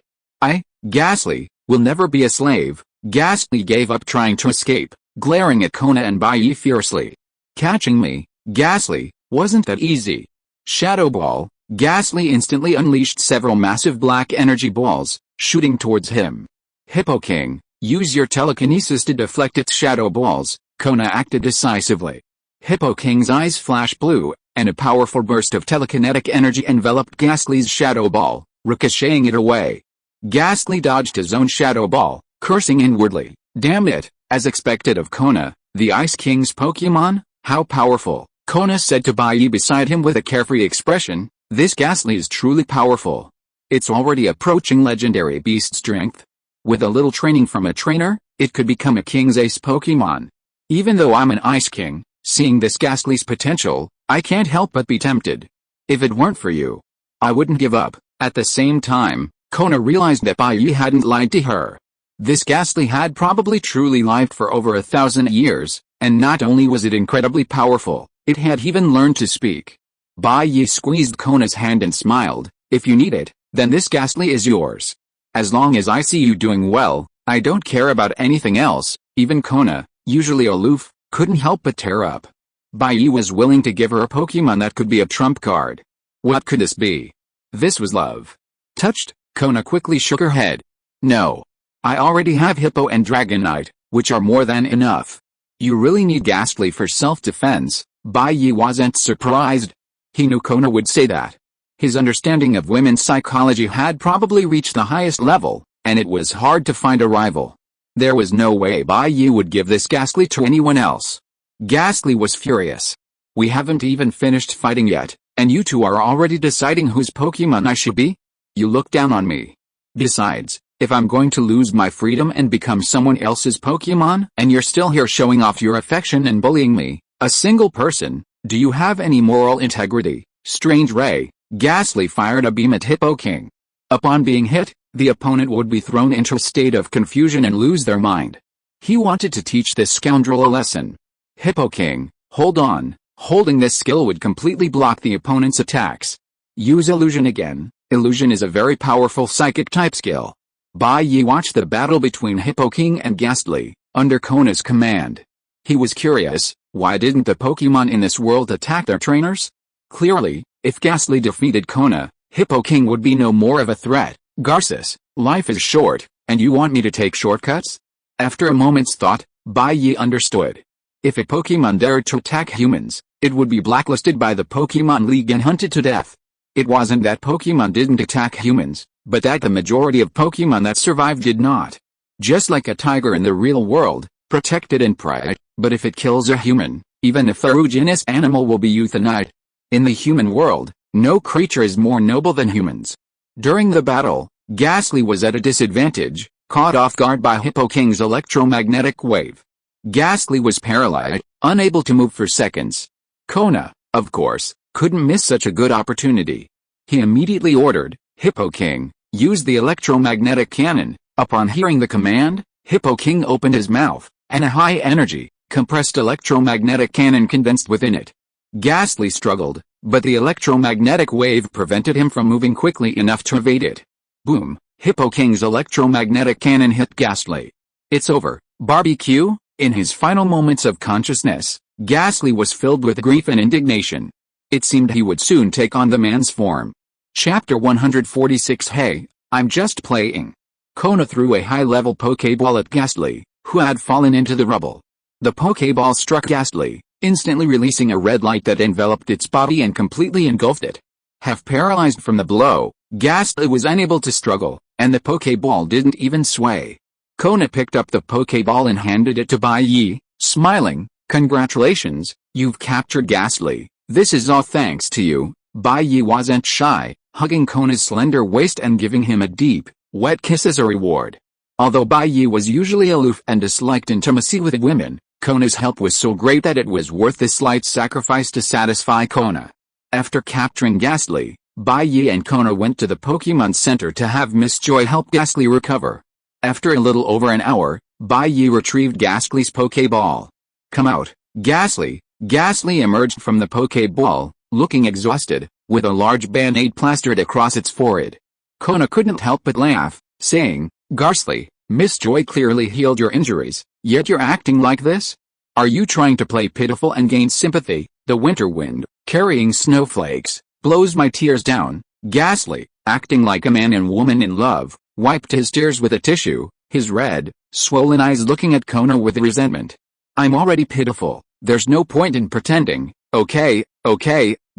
Ghastly, will never be a slave. Ghastly gave up trying to escape, glaring at Kona and Bai Yi fiercely. Catching me, Ghastly, wasn't that easy. Shadow Ball. Ghastly instantly unleashed several massive black energy balls, shooting towards him. Hippo King, use your telekinesis to deflect its shadow balls. Kona acted decisively. Hippo King's eyes flashed blue, and a powerful burst of telekinetic energy enveloped Ghastly's shadow ball, ricocheting it away. Ghastly dodged his own shadow ball, cursing inwardly. Damn it, as expected of Kona, the Ice King's Pokemon? How powerful, Kona said to Bai Yi beside him with a carefree expression. This Ghastly is truly powerful. It's already approaching legendary beast strength. With a little training from a trainer, it could become a King's Ace Pokemon. Even though I'm an Ice King, seeing this Ghastly's potential, I can't help but be tempted. If it weren't for you, I wouldn't give up. At the same time, Kona realized that Bai Yi hadn't lied to her. This Ghastly had probably truly lived for over 1,000 years, and not only was it incredibly powerful, it had even learned to speak. Bai Yi squeezed Kona's hand and smiled. If you need it, then this Ghastly is yours. As long as I see you doing well, I don't care about anything else. Even Kona, usually aloof, couldn't help but tear up. Bai Yi was willing to give her a Pokemon that could be a trump card. What could this be? This was love. Touched, Kona quickly shook her head. No. I already have Hippo and Dragonite, which are more than enough. You really need Ghastly for self-defense. Bai Yi wasn't surprised. He knew Kona would say that. His understanding of women's psychology had probably reached the highest level, and it was hard to find a rival. There was no way Bai Yi would give this Ghastly to anyone else. Ghastly was furious. We haven't even finished fighting yet, and you two are already deciding whose Pokemon I should be? You look down on me. Besides, if I'm going to lose my freedom and become someone else's Pokemon, and you're still here showing off your affection and bullying me, a single person, do you have any moral integrity? Strange Ray. Ghastly fired a beam at Hippo King. Upon being hit, the opponent would be thrown into a state of confusion and lose their mind. He wanted to teach this scoundrel a lesson. Hippo King, hold on. Holding this skill would completely block the opponent's attacks. Use Illusion again. Illusion is a very powerful psychic type skill. Bai Yi watched the battle between Hippo King and Ghastly, under Kona's command. He was curious, why didn't the Pokemon in this world attack their trainers? Clearly, if Ghastly defeated Kona, Hippo King would be no more of a threat. Garces, life is short, and you want me to take shortcuts? After a moment's thought, Bai Yi understood. If a Pokemon dared to attack humans, it would be blacklisted by the Pokemon League and hunted to death. It wasn't that Pokemon didn't attack humans, but that the majority of Pokemon that survived did not. Just like a tiger in the real world, protected and prized, but if it kills a human, even a ferruginous animal will be euthanized. In the human world, no creature is more noble than humans. During the battle, Ghastly was at a disadvantage, caught off guard by Hippo King's electromagnetic wave. Ghastly was paralyzed, unable to move for seconds. Kona, of course, couldn't miss such a good opportunity. He immediately ordered, Hippo King, use the electromagnetic cannon. Upon hearing the command, Hippo King opened his mouth, and a high-energy, compressed electromagnetic cannon condensed within it. Ghastly struggled, but the electromagnetic wave prevented him from moving quickly enough to evade it. Boom! Hippo King's electromagnetic cannon hit Ghastly. It's over, barbecue? In his final moments of consciousness, Ghastly was filled with grief and indignation. It seemed he would soon take on the man's form. Chapter 146 Hey, I'm just playing. Kona threw a high-level Pokeball at Ghastly, who had fallen into the rubble. The Pokeball struck Ghastly, instantly releasing a red light that enveloped its body and completely engulfed it. Half paralyzed from the blow, Ghastly was unable to struggle, and the Pokeball didn't even sway. Kona picked up the Pokeball and handed it to Bai Yi, smiling. "Congratulations, you've captured Ghastly. This is all thanks to you." Bai Yi wasn't shy, hugging Kona's slender waist and giving him a deep, wet kiss as a reward. Although Bai Yi was usually aloof and disliked intimacy with women, Kona's help was so great that it was worth the slight sacrifice to satisfy Kona. After capturing Ghastly, Bai Yi and Kona went to the Pokemon Center to have Miss Joy help Ghastly recover. After a little over an hour, Bai Yi retrieved Ghastly's Pokeball. "Come out, Ghastly." Ghastly emerged from the Pokeball, looking exhausted, with a large band-aid plastered across its forehead. Kona couldn't help but laugh, saying, "Ghastly, Miss Joy clearly healed your injuries, yet you're acting like this? Are you trying to play pitiful and gain sympathy?" "The winter wind, carrying snowflakes, blows my tears down." Ghastly, acting like a man and woman in love, wiped his tears with a tissue, his red, swollen eyes looking at Kona with resentment. "I'm already pitiful, there's no point in pretending." Okay,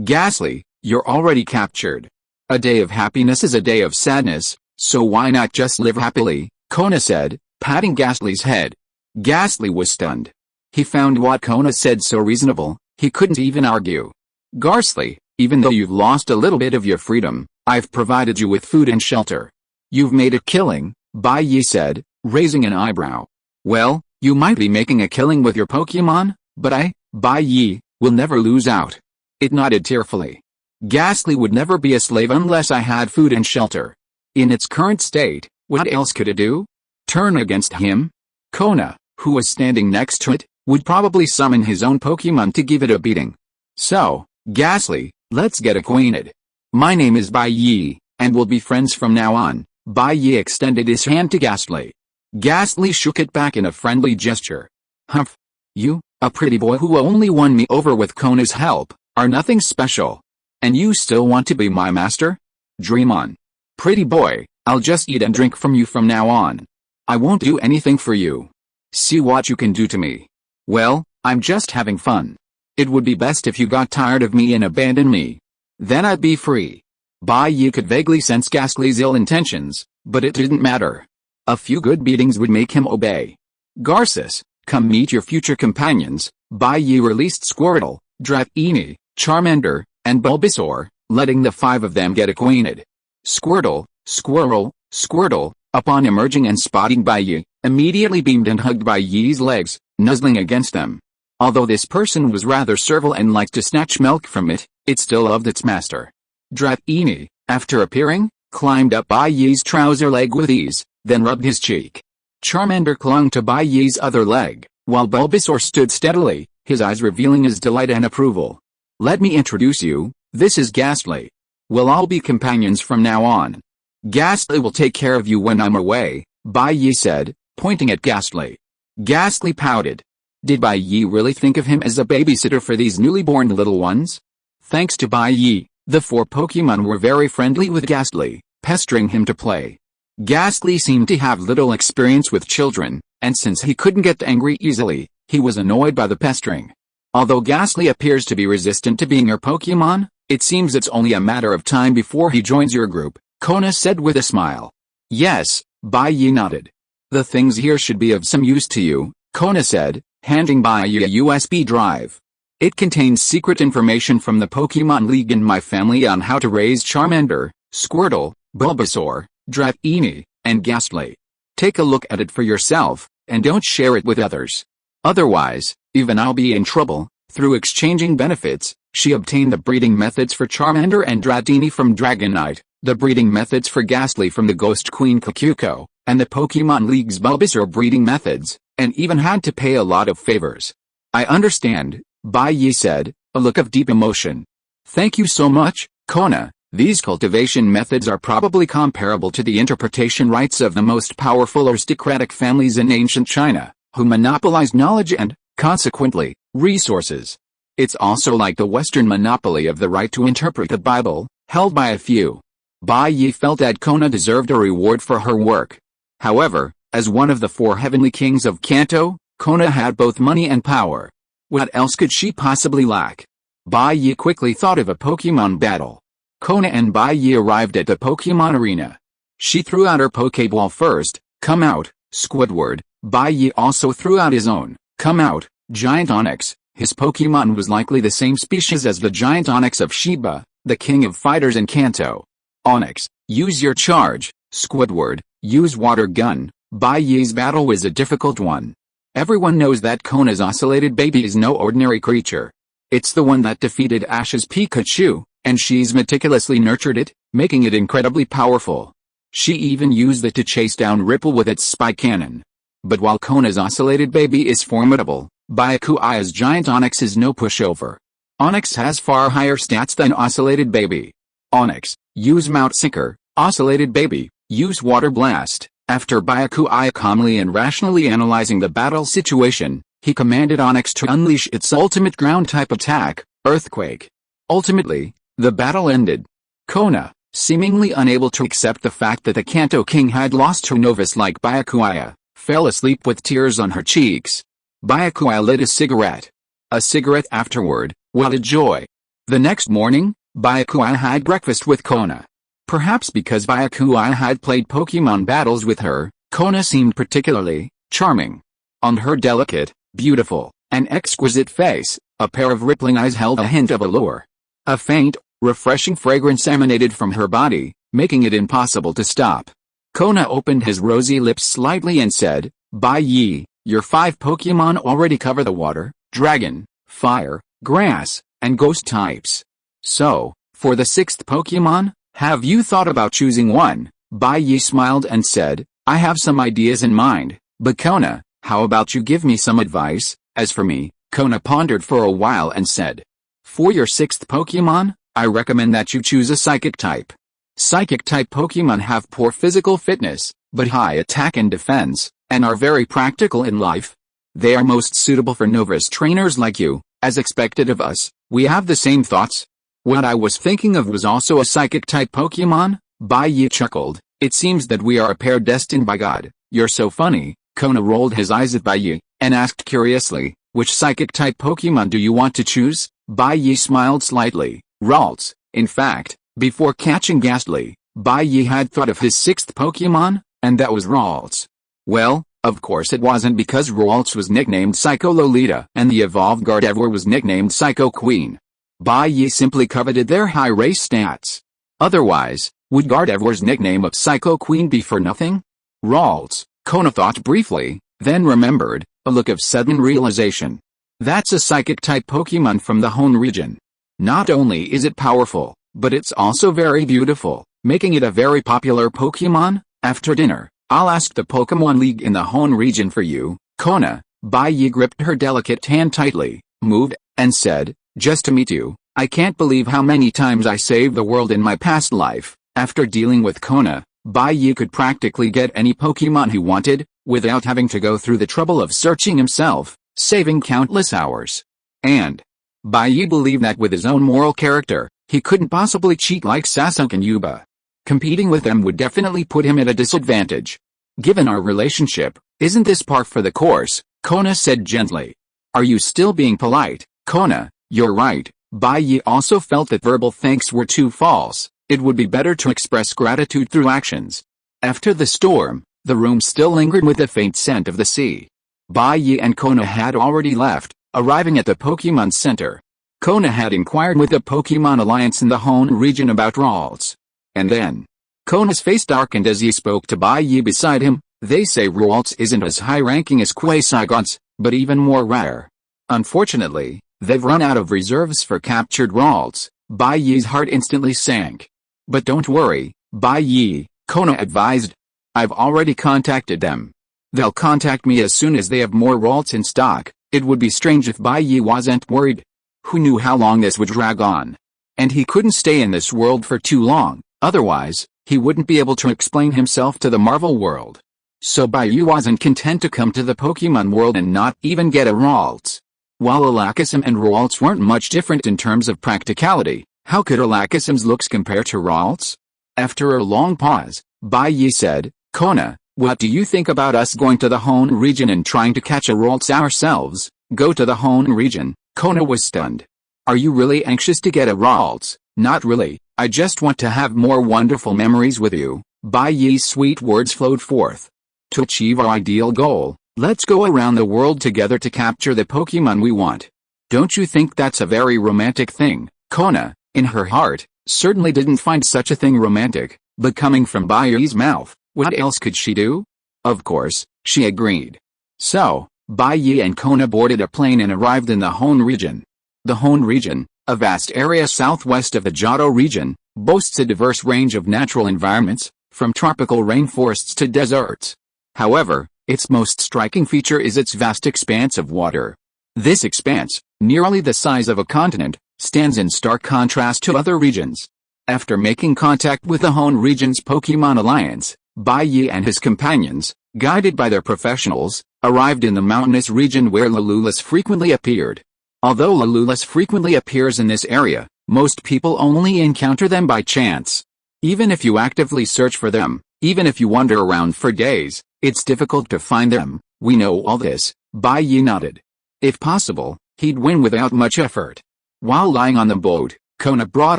Ghastly, you're already captured. A day of happiness is a day of sadness, so why not just live happily?" Kona said, patting Ghastly's head. Ghastly was stunned. He found what Kona said so reasonable, he couldn't even argue. "Ghastly, even though you've lost a little bit of your freedom, I've provided you with food and shelter. You've made a killing," Bai Yi said, raising an eyebrow. "Well, you might be making a killing with your Pokemon, but Bai Yi, will never lose out." It nodded tearfully. "Ghastly would never be a slave unless I had food and shelter. In its current state, what else could it do? Turn against him?" Kona, who was standing next to it, would probably summon his own Pokemon to give it a beating. "So, Ghastly, let's get acquainted. My name is Bai Yi, and we'll be friends from now on." Bai Yi extended his hand to Ghastly. Ghastly shook it back in a friendly gesture. "Humph. You, a pretty boy who only won me over with Kona's help, are nothing special. And you still want to be my master? Dream on. Pretty boy, I'll just eat and drink from you from now on. I won't do anything for you. See what you can do to me." "Well, I'm just having fun. It would be best if you got tired of me and abandoned me. Then I'd be free." Bai Yi could vaguely sense Ghastly's ill intentions, but it didn't matter. A few good beatings would make him obey. "Garces, come meet your future companions." Bai Yi released Squirtle, Dratini, Charmander, and Bulbasaur, letting the 5 of them get acquainted. Squirtle, Squirtle, upon emerging and spotting Bai Yi, immediately beamed and hugged Bai Yi's legs, nuzzling against them. Although this person was rather servile and liked to snatch milk from it, it still loved its master. Dratini, after appearing, climbed up Bai Yi's trouser leg with ease, then rubbed his cheek. Charmander clung to Bai Yi's other leg, while Bulbasaur stood steadily, his eyes revealing his delight and approval. "Let me introduce you, this is Ghastly. We'll all be companions from now on. Ghastly will take care of you when I'm away," Bai Yi said, pointing at Ghastly. Ghastly pouted. Did Bai Yi really think of him as a babysitter for these newly born little ones? Thanks to Bai Yi, the 4 Pokemon were very friendly with Ghastly, pestering him to play. Ghastly seemed to have little experience with children, and since he couldn't get angry easily, he was annoyed by the pestering. Although Ghastly appears to be resistant to being your Pokemon, it seems it's only a matter of time before he joins your group, Kona said with a smile. "Yes," Bai Yi nodded. "The things here should be of some use to you," Kona said, handing Bai Yi a USB drive. "It contains secret information from the Pokemon League and my family on how to raise Charmander, Squirtle, Bulbasaur, Dratini, and Ghastly. Take a look at it for yourself, and don't share it with others. Otherwise, even I'll be in trouble." Through exchanging benefits, she obtained the breeding methods for Charmander and Dratini from Dragonite, the breeding methods for Ghastly from the Ghost Queen Kikuko, and the Pokemon League's Bulbasaur breeding methods, and even had to pay a lot of favors. "I understand," Bai Yi said, a look of deep emotion. "Thank you so much, Kona. These cultivation methods are probably comparable to the interpretation rights of the most powerful aristocratic families in ancient China, who monopolized knowledge and, consequently, resources. It's also like the Western monopoly of the right to interpret the Bible, held by a few." Bai Yi felt that Kona deserved a reward for her work. However, as one of the 4 heavenly kings of Kanto, Kona had both money and power. What else could she possibly lack? Bai Yi quickly thought of a Pokemon battle. Kona and Bai Yi arrived at the Pokemon Arena. She threw out her Pokeball first. Come out, Squidward. Bai Yi also threw out his own. Come out, Giant Onix. His Pokemon was likely the same species as the Giant Onix of Shiba, the king of fighters in Kanto. Onix, use your charge. Squidward, use water gun. Bai Yi's battle was a difficult one. Everyone knows that Kona's ocellated baby is no ordinary creature. It's the one that defeated Ash's Pikachu, and she's meticulously nurtured it, making it incredibly powerful. She even used it to chase down Ripple with its spike cannon. But while Kona's ocellated baby is formidable, Byakuya's Giant Onix is no pushover. Onix has far higher stats than ocellated baby. Onix, use Mount Sinker. Ocellated baby, use Water Blast. After Byakuya calmly and rationally analyzing the battle situation, he commanded Onix to unleash its ultimate ground-type attack, Earthquake. Ultimately, the battle ended. Kona, seemingly unable to accept the fact that the Kanto King had lost her novice like Byakuya, fell asleep with tears on her cheeks. Byakuya lit a cigarette. A cigarette afterward, what a joy. The next morning, Byakuya had breakfast with Kona. Perhaps because Byakuya had played Pokemon battles with her, Kona seemed particularly charming. On her delicate, beautiful, and exquisite face, a pair of rippling eyes held a hint of allure. A faint, refreshing fragrance emanated from her body, making it impossible to stop. Kona opened his rosy lips slightly and said, Bai Yi, your 5 Pokemon already cover the water, dragon, fire, grass, and ghost types. So, for the 6th Pokemon, have you thought about choosing one? Bai Yi smiled and said, I have some ideas in mind, but Kona, how about you give me some advice? As for me, Kona pondered for a while and said, for your 6th Pokemon, I recommend that you choose a Psychic type. Psychic type Pokemon have poor physical fitness, but high attack and defense, and are very practical in life. They are most suitable for novice trainers like you, as expected of us. We have the same thoughts. What I was thinking of was also a Psychic-type Pokemon. Bai Yi chuckled. It seems that we are a pair destined by God. You're so funny. Kona rolled his eyes at Bai Yi, and asked curiously, which Psychic-type Pokemon do you want to choose? Bai Yi smiled slightly. Ralts. In fact, before catching Ghastly, Bai Yi had thought of his 6th Pokemon, and that was Ralts. Well, of course it wasn't because Ralts was nicknamed Psycho Lolita, and the evolved Gardevoir was nicknamed Psycho Queen. Bai Yi simply coveted their high race stats. Otherwise, would Gardevoir's nickname of Psycho Queen be for nothing? Ralts, Kona thought briefly, then remembered, a look of sudden realization. That's a Psychic-type Pokemon from the Hoenn region. Not only is it powerful, but it's also very beautiful, making it a very popular Pokemon. After dinner, I'll ask the Pokemon League in the Hoenn region for you, Kona. Bai Yi gripped her delicate hand tightly, moved, and said, just to meet you. I can't believe how many times I saved the world in my past life. After dealing with Kona, Bai Yi could practically get any Pokemon he wanted, without having to go through the trouble of searching himself, saving countless hours. And Bai Yi believed that with his own moral character, he couldn't possibly cheat like Sasuke and Yuba. Competing with them would definitely put him at a disadvantage. Given our relationship, isn't this par for the course? Kona said gently. Are you still being polite, Kona? You're right. Bai Yi also felt that verbal thanks were too false. It would be better to express gratitude through actions. After the storm, the room still lingered with the faint scent of the sea. Bai Yi and Kona had already left, arriving at the Pokemon Center. Kona had inquired with the Pokemon Alliance in the Hoenn region about Ralts. And then, Kona's face darkened as he spoke to Bai Yi beside him. They say Ralts isn't as high-ranking as Quasagods, but even more rare. Unfortunately, they've run out of reserves for captured Ralts. Bai Yi's heart instantly sank. But don't worry, Bai Yi, Kona advised. I've already contacted them. They'll contact me as soon as they have more Ralts in stock. It would be strange if Bai Yi wasn't worried. Who knew how long this would drag on? And he couldn't stay in this world for too long, otherwise, he wouldn't be able to explain himself to the Marvel world. So Bai Yi wasn't content to come to the Pokemon world and not even get a Ralts. While Alakazam and Ralts weren't much different in terms of practicality, how could Alakazam's looks compare to Ralts? After a long pause, Bai Yi said, Kona, what do you think about us going to the Hoenn region and trying to catch a Ralts ourselves? Go to the Hoenn region? Kona was stunned. Are you really anxious to get a Ralts? Not really, I just want to have more wonderful memories with you. Bai Yi's sweet words flowed forth. To achieve our ideal goal, let's go around the world together to capture the Pokemon we want. Don't you think that's a very romantic thing? Kona, in her heart, certainly didn't find such a thing romantic, but coming from Bai Yi's mouth, what else could she do? Of course, she agreed. So, Bai Yi and Kona boarded a plane and arrived in the Hone region. The Hone region, a vast area southwest of the Johto region, boasts a diverse range of natural environments, from tropical rainforests to deserts. However, its most striking feature is its vast expanse of water. This expanse, nearly the size of a continent, stands in stark contrast to other regions. After making contact with the Hone region's Pokemon Alliance, Bai Yi and his companions, guided by their professionals, arrived in the mountainous region where Lululus frequently appeared. Although Lululus frequently appears in this area, most people only encounter them by chance. Even if you actively search for them, even if you wander around for days, it's difficult to find them. We know all this, Bai Yi nodded. If possible, he'd win without much effort. While lying on the boat, Kona brought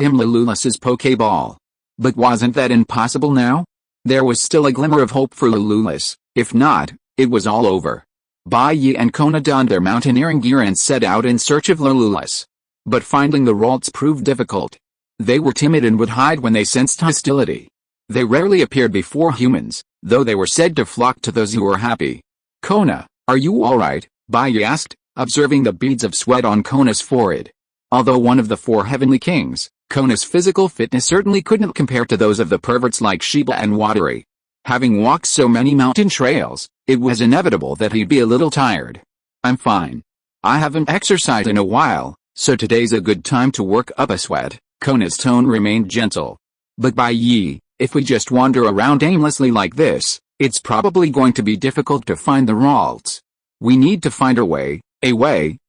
him Lululus's Pokeball. But wasn't that impossible now? There was still a glimmer of hope for Lululus. If not, it was all over. Bai Yi and Kona donned their mountaineering gear and set out in search of Lululus. But finding the Ralts proved difficult. They were timid and would hide when they sensed hostility. They rarely appeared before humans, though they were said to flock to those who were happy. Kona, are you alright? Bai Yi asked, observing the beads of sweat on Kona's forehead. Although one of the 4 heavenly kings, Kona's physical fitness certainly couldn't compare to those of the perverts like Shiba and Wateri. Having walked so many mountain trails, it was inevitable that he'd be a little tired. I'm fine. I haven't exercised in a while, so today's a good time to work up a sweat. Kona's tone remained gentle. But Bai Yi, if we just wander around aimlessly like this, it's probably going to be difficult to find the Ralts. We need to find a way.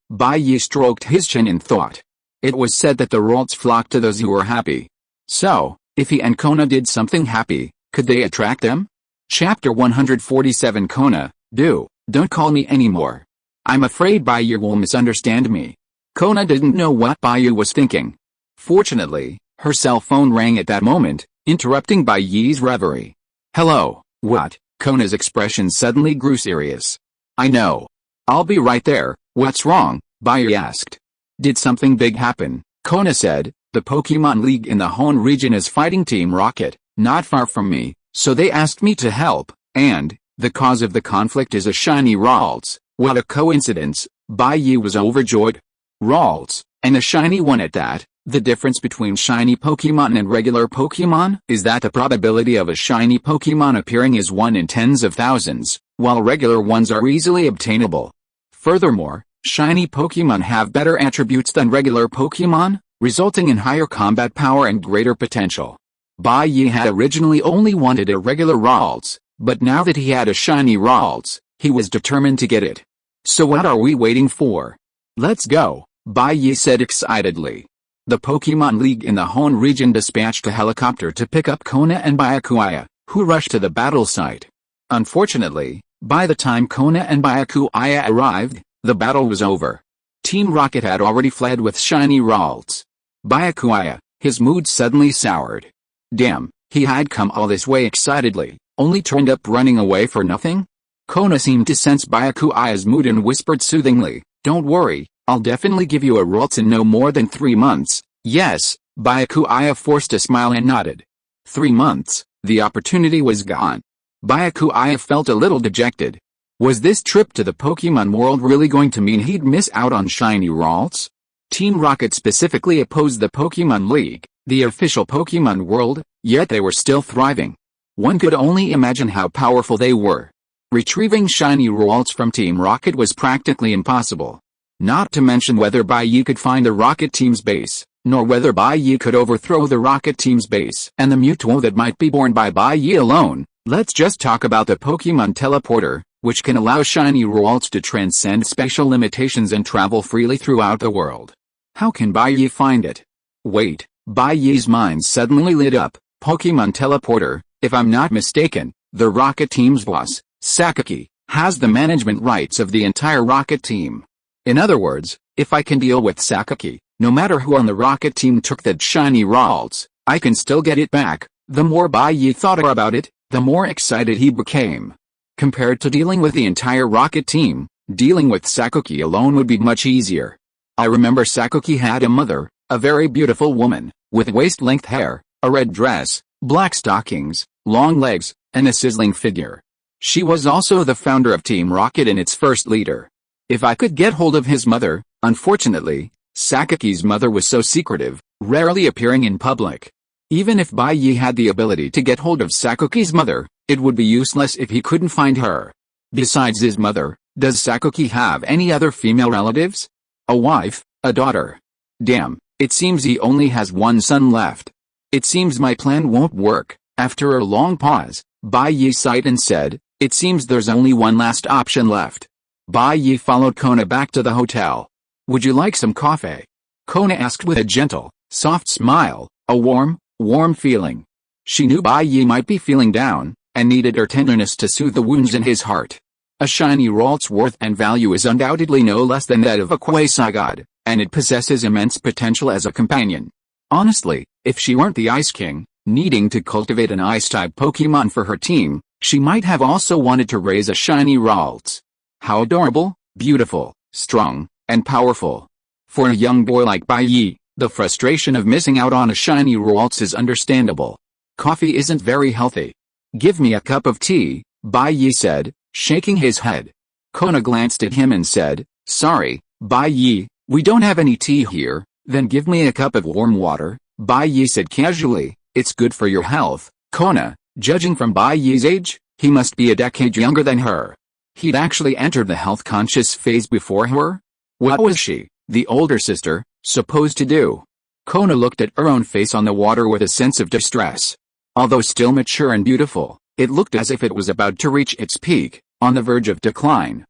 Bai Yi stroked his chin in thought. It was said that the Ralts flocked to those who were happy. So, if he and Kona did something happy, could they attract them? Chapter 147 Kona, don't call me anymore. I'm afraid Bai Yi will misunderstand me. Kona didn't know what Bai Yi was thinking. Fortunately, her cell phone rang at that moment, interrupting Bai Yi's reverie. Hello, what? Kona's expression suddenly grew serious. I know. I'll be right there. What's wrong? Bai Yi asked. Did something big happen? Kona said, the Pokemon League in the Hone region is fighting Team Rocket, not far from me, so they asked me to help, and, the cause of the conflict is a shiny Ralts. What a coincidence. Bai Yi was overjoyed. Ralts, and a shiny one at that. The difference between shiny Pokemon and regular Pokemon is that the probability of a shiny Pokemon appearing is 1 in tens of thousands, while regular ones are easily obtainable. Furthermore, shiny Pokemon have better attributes than regular Pokemon, resulting in higher combat power and greater potential. Bai Yi had originally only wanted a regular Ralts, but now that he had a shiny Ralts, he was determined to get it. So what are we waiting for? Let's go, Bai Yi said excitedly. The Pokemon League in the Hone region dispatched a helicopter to pick up Kona and Byakuya, who rushed to the battle site. Unfortunately, by the time Kona and Byakuya arrived, the battle was over. Team Rocket had already fled with shiny Ralts. Byakuya, his mood suddenly soured. Damn, he had come all this way excitedly, only turned up running away for nothing? Kona seemed to sense Byakuya's mood and whispered soothingly, don't worry, I'll definitely give you a Ralts in no more than 3 months. Yes, Byakuya forced a smile and nodded. 3 months, the opportunity was gone. Byakuya felt a little dejected. Was this trip to the Pokemon world really going to mean he'd miss out on shiny Ralts? Team Rocket specifically opposed the Pokemon League, the official Pokemon world, yet they were still thriving. One could only imagine how powerful they were. Retrieving shiny Ralts from Team Rocket was practically impossible. Not to mention whether Bai Yi could find the Rocket Team's base, nor whether Bai Yi could overthrow the Rocket Team's base and the Mewtwo that might be born by Bai Yi alone. Let's just talk about the Pokemon Teleporter, which can allow shiny Ralts to transcend spatial limitations and travel freely throughout the world. How can Bai Yi find it? Wait, Bai Yi's mind suddenly lit up. Pokemon Teleporter, if I'm not mistaken, the Rocket Team's boss, Sakaki, has the management rights of the entire Rocket Team. In other words, if I can deal with Sakaki, No matter who on the rocket team took that shiny Ralts, I can still get it back. The more Bai Yi thought about it, the more excited he became. Compared to dealing with the entire rocket team, dealing with Sakuki alone would be much easier. I remember Sakuki had a mother, a very beautiful woman, with waist-length hair, a red dress, black stockings, long legs, and a sizzling figure. She was also the founder of Team Rocket and its first leader. If I could get hold of his mother, unfortunately, Sakuki's mother was so secretive, rarely appearing in public. Even if Bai Yi had the ability to get hold of Sakuki's mother, it would be useless if he couldn't find her. Besides his mother, does Sakuki have any other female relatives? A wife, a daughter? Damn, it seems he only has one son left. It seems my plan won't work. After a long pause, Bai Yi sighed and said, it seems there's only one last option left. Bai Yi followed Kona back to the hotel. Would you like some coffee? Kona asked with a gentle, soft smile, a warm feeling. She knew Bai Yi might be feeling down, and needed her tenderness to soothe the wounds in his heart. A shiny Ralt's worth and value is undoubtedly no less than that of a quasi-god, and it possesses immense potential as a companion. Honestly, if she weren't the Ice King, needing to cultivate an Ice-type Pokemon for her team, she might have also wanted to raise a shiny Ralts. How adorable, beautiful, strong, and powerful. For a young boy like Bai Yi, the frustration of missing out on a shiny Ralts is understandable. Coffee isn't very healthy. Give me a cup of tea, Bai Yi said, shaking his head. Kona glanced at him and said, sorry, Bai Yi, we don't have any tea here. Then give me a cup of warm water, Bai Yi said casually. It's good for your health, Kona. Judging from Bai Yi's age, he must be a decade younger than her. He'd actually entered the health-conscious phase before her? What was she, the older sister, supposed to do? Kona looked at her own face on the water with a sense of distress. Although still mature and beautiful, it looked as if it was about to reach its peak, on the verge of decline,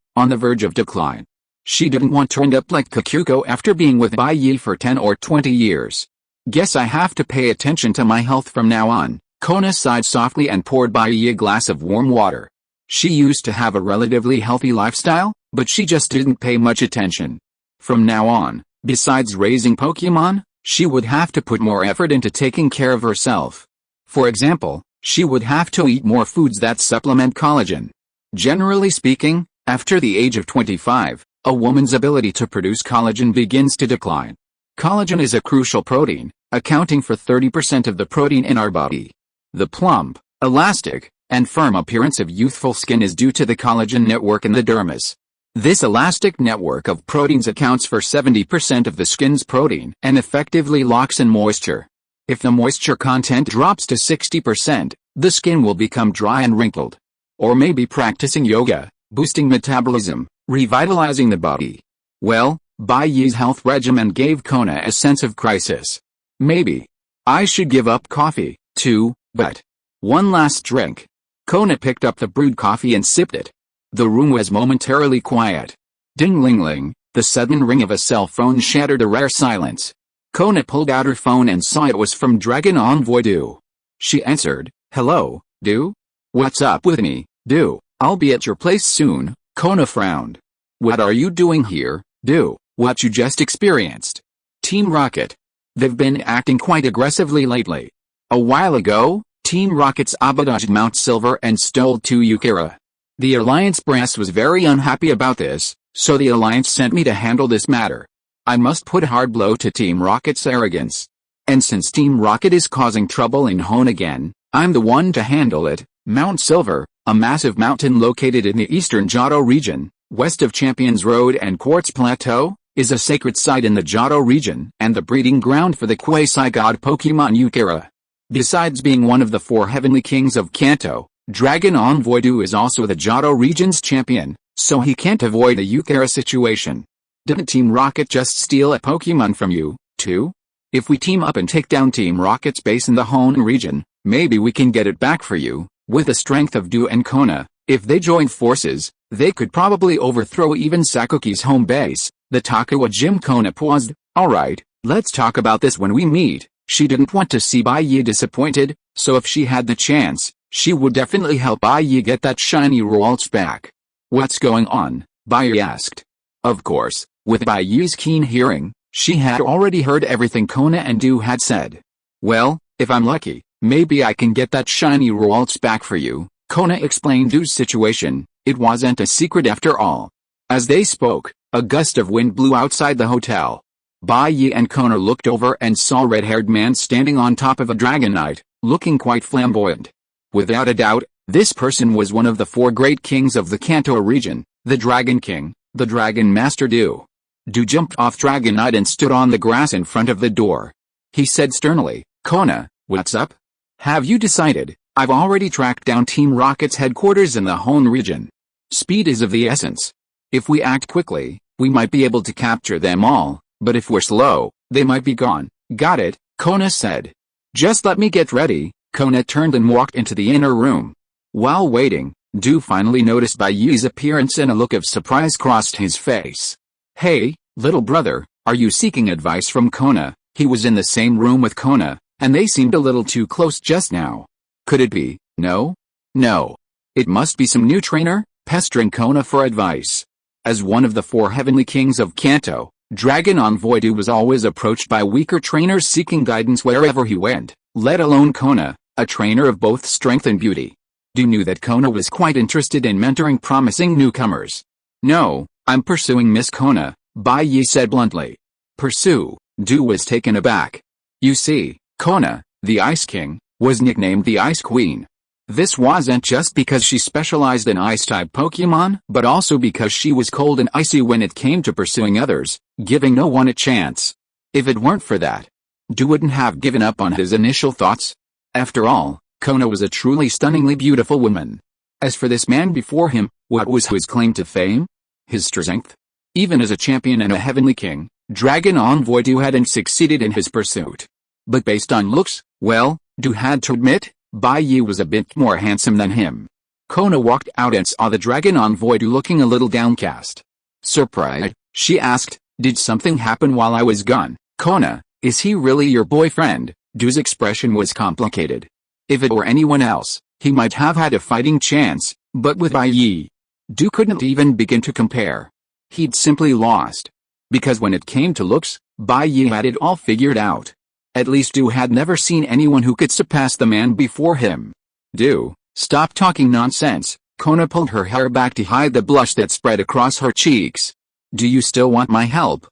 She didn't want to end up like Kikuko after being with Bai Yi for 10 or 20 years. Guess I have to pay attention to my health from now on. Kona sighed softly and poured Bai Yi a glass of warm water. She used to have a relatively healthy lifestyle, but she just didn't pay much attention. From now on, besides raising Pokemon, she would have to put more effort into taking care of herself. For example, she would have to eat more foods that supplement collagen. Generally speaking, after the age of 25, a woman's ability to produce collagen begins to decline. Collagen is a crucial protein, accounting for 30% of the protein in our body. The plump, elastic, and firm appearance of youthful skin is due to the collagen network in the dermis. This elastic network of proteins accounts for 70% of the skin's protein and effectively locks in moisture. If the moisture content drops to 60%, the skin will become dry and wrinkled. Or maybe practicing yoga, boosting metabolism, revitalizing the body. Well, Bai Yi's health regimen gave Kona a sense of crisis. Maybe I should give up coffee, too, but one last drink. Kona picked up the brewed coffee and sipped it. The room was momentarily quiet. Ding-ling-ling, the sudden ring of a cell phone shattered a rare silence. Kona pulled out her phone and saw it was from Dragon Envoy Du. She answered, hello, Du? What's up with me, Du? I'll be at your place soon. Kona frowned. What are you doing here, Du? What you just experienced? Team Rocket. They've been acting quite aggressively lately. A while ago, Team Rocket's sabotaged Mount Silver and stole 2 Yukira. The Alliance brass was very unhappy about this, so the Alliance sent me to handle this matter. I must put a hard blow to Team Rocket's arrogance. And since Team Rocket is causing trouble in Hone again, I'm the one to handle it. Mount Silver, a massive mountain located in the eastern Johto region, west of Champions Road and Quartz Plateau, is a sacred site in the Johto region and the breeding ground for the quasi-god Pokemon Yukira. Besides being one of the 4 heavenly kings of Kanto, Dragon Envoy Du is also the Johto region's champion, so he can't avoid a Yukira situation. Didn't Team Rocket just steal a Pokemon from you, too? If we team up and take down Team Rocket's base in the Hone region, maybe we can get it back for you. With the strength of Du and Kona, if they join forces, they could probably overthrow even Sakuki's home base. The Takawa Gym. Kona paused. Alright, let's talk about this when we meet. She didn't want to see Bai Yi disappointed, so if she had the chance, she would definitely help Bai Yi get that shiny Ralts back. What's going on? Bai Yi asked. Of course, with Bai Yi's keen hearing, She had already heard everything Kona and Du had said. Well, if I'm lucky, maybe I can get that shiny waltz back for you, Kona explained Du's situation. It wasn't a secret after all. As they spoke, a gust of wind blew outside the hotel. Bai Yi and Kona looked over and saw a red-haired man standing on top of a dragon knight, looking quite flamboyant. Without a doubt, this person was one of the 4 great kings of the Kanto region, the Dragon King, the Dragon Master Du. Du jumped off Dragon Knight and stood on the grass in front of the door. He said sternly, Kona, what's up? Have you decided? I've already tracked down Team Rocket's headquarters in the Hone region. Speed is of the essence. If we act quickly, we might be able to capture them all, but if we're slow, they might be gone. Got it, Kona said. Just let me get ready. Kona turned and walked into the inner room. While waiting, Du finally noticed Bai Yi's appearance and a look of surprise crossed his face. Hey, little brother, are you seeking advice from Kona? He was in the same room with Kona, and they seemed a little too close just now. Could it be? No? No. It must be some new trainer, pestering Kona for advice. As one of the 4 heavenly kings of Kanto, Dragon Envoy Du was always approached by weaker trainers seeking guidance wherever he went, let alone Kona, a trainer of both strength and beauty. Du knew that Kona was quite interested in mentoring promising newcomers. No, I'm pursuing Miss Kona, Bai Yi said bluntly. Pursue? Du was taken aback. You see, Kona, the Ice King, was nicknamed the Ice Queen. This wasn't just because she specialized in ice-type Pokemon, but also because she was cold and icy when it came to pursuing others, giving no one a chance. If it weren't for that, Du wouldn't have given up on his initial thoughts. After all, Kona was a truly stunningly beautiful woman. As for this man before him, what was his claim to fame? His strength? Even as a champion and a heavenly king, Dragon Envoy Du hadn't succeeded in his pursuit. But based on looks, well, Du had to admit, Bai Yi was a bit more handsome than him. Kona walked out and saw the Dragon Envoy Du looking a little downcast. Surprised, she asked, did something happen while I was gone? Kona, is he really your boyfriend? Du's expression was complicated. If it were anyone else, he might have had a fighting chance, but with Bai Yi, Du couldn't even begin to compare. He'd simply lost. Because when it came to looks, Bai Yi had it all figured out. At least Du had never seen anyone who could surpass the man before him. Du, stop talking nonsense. Kona pulled her hair back to hide the blush that spread across her cheeks. Do you still want my help?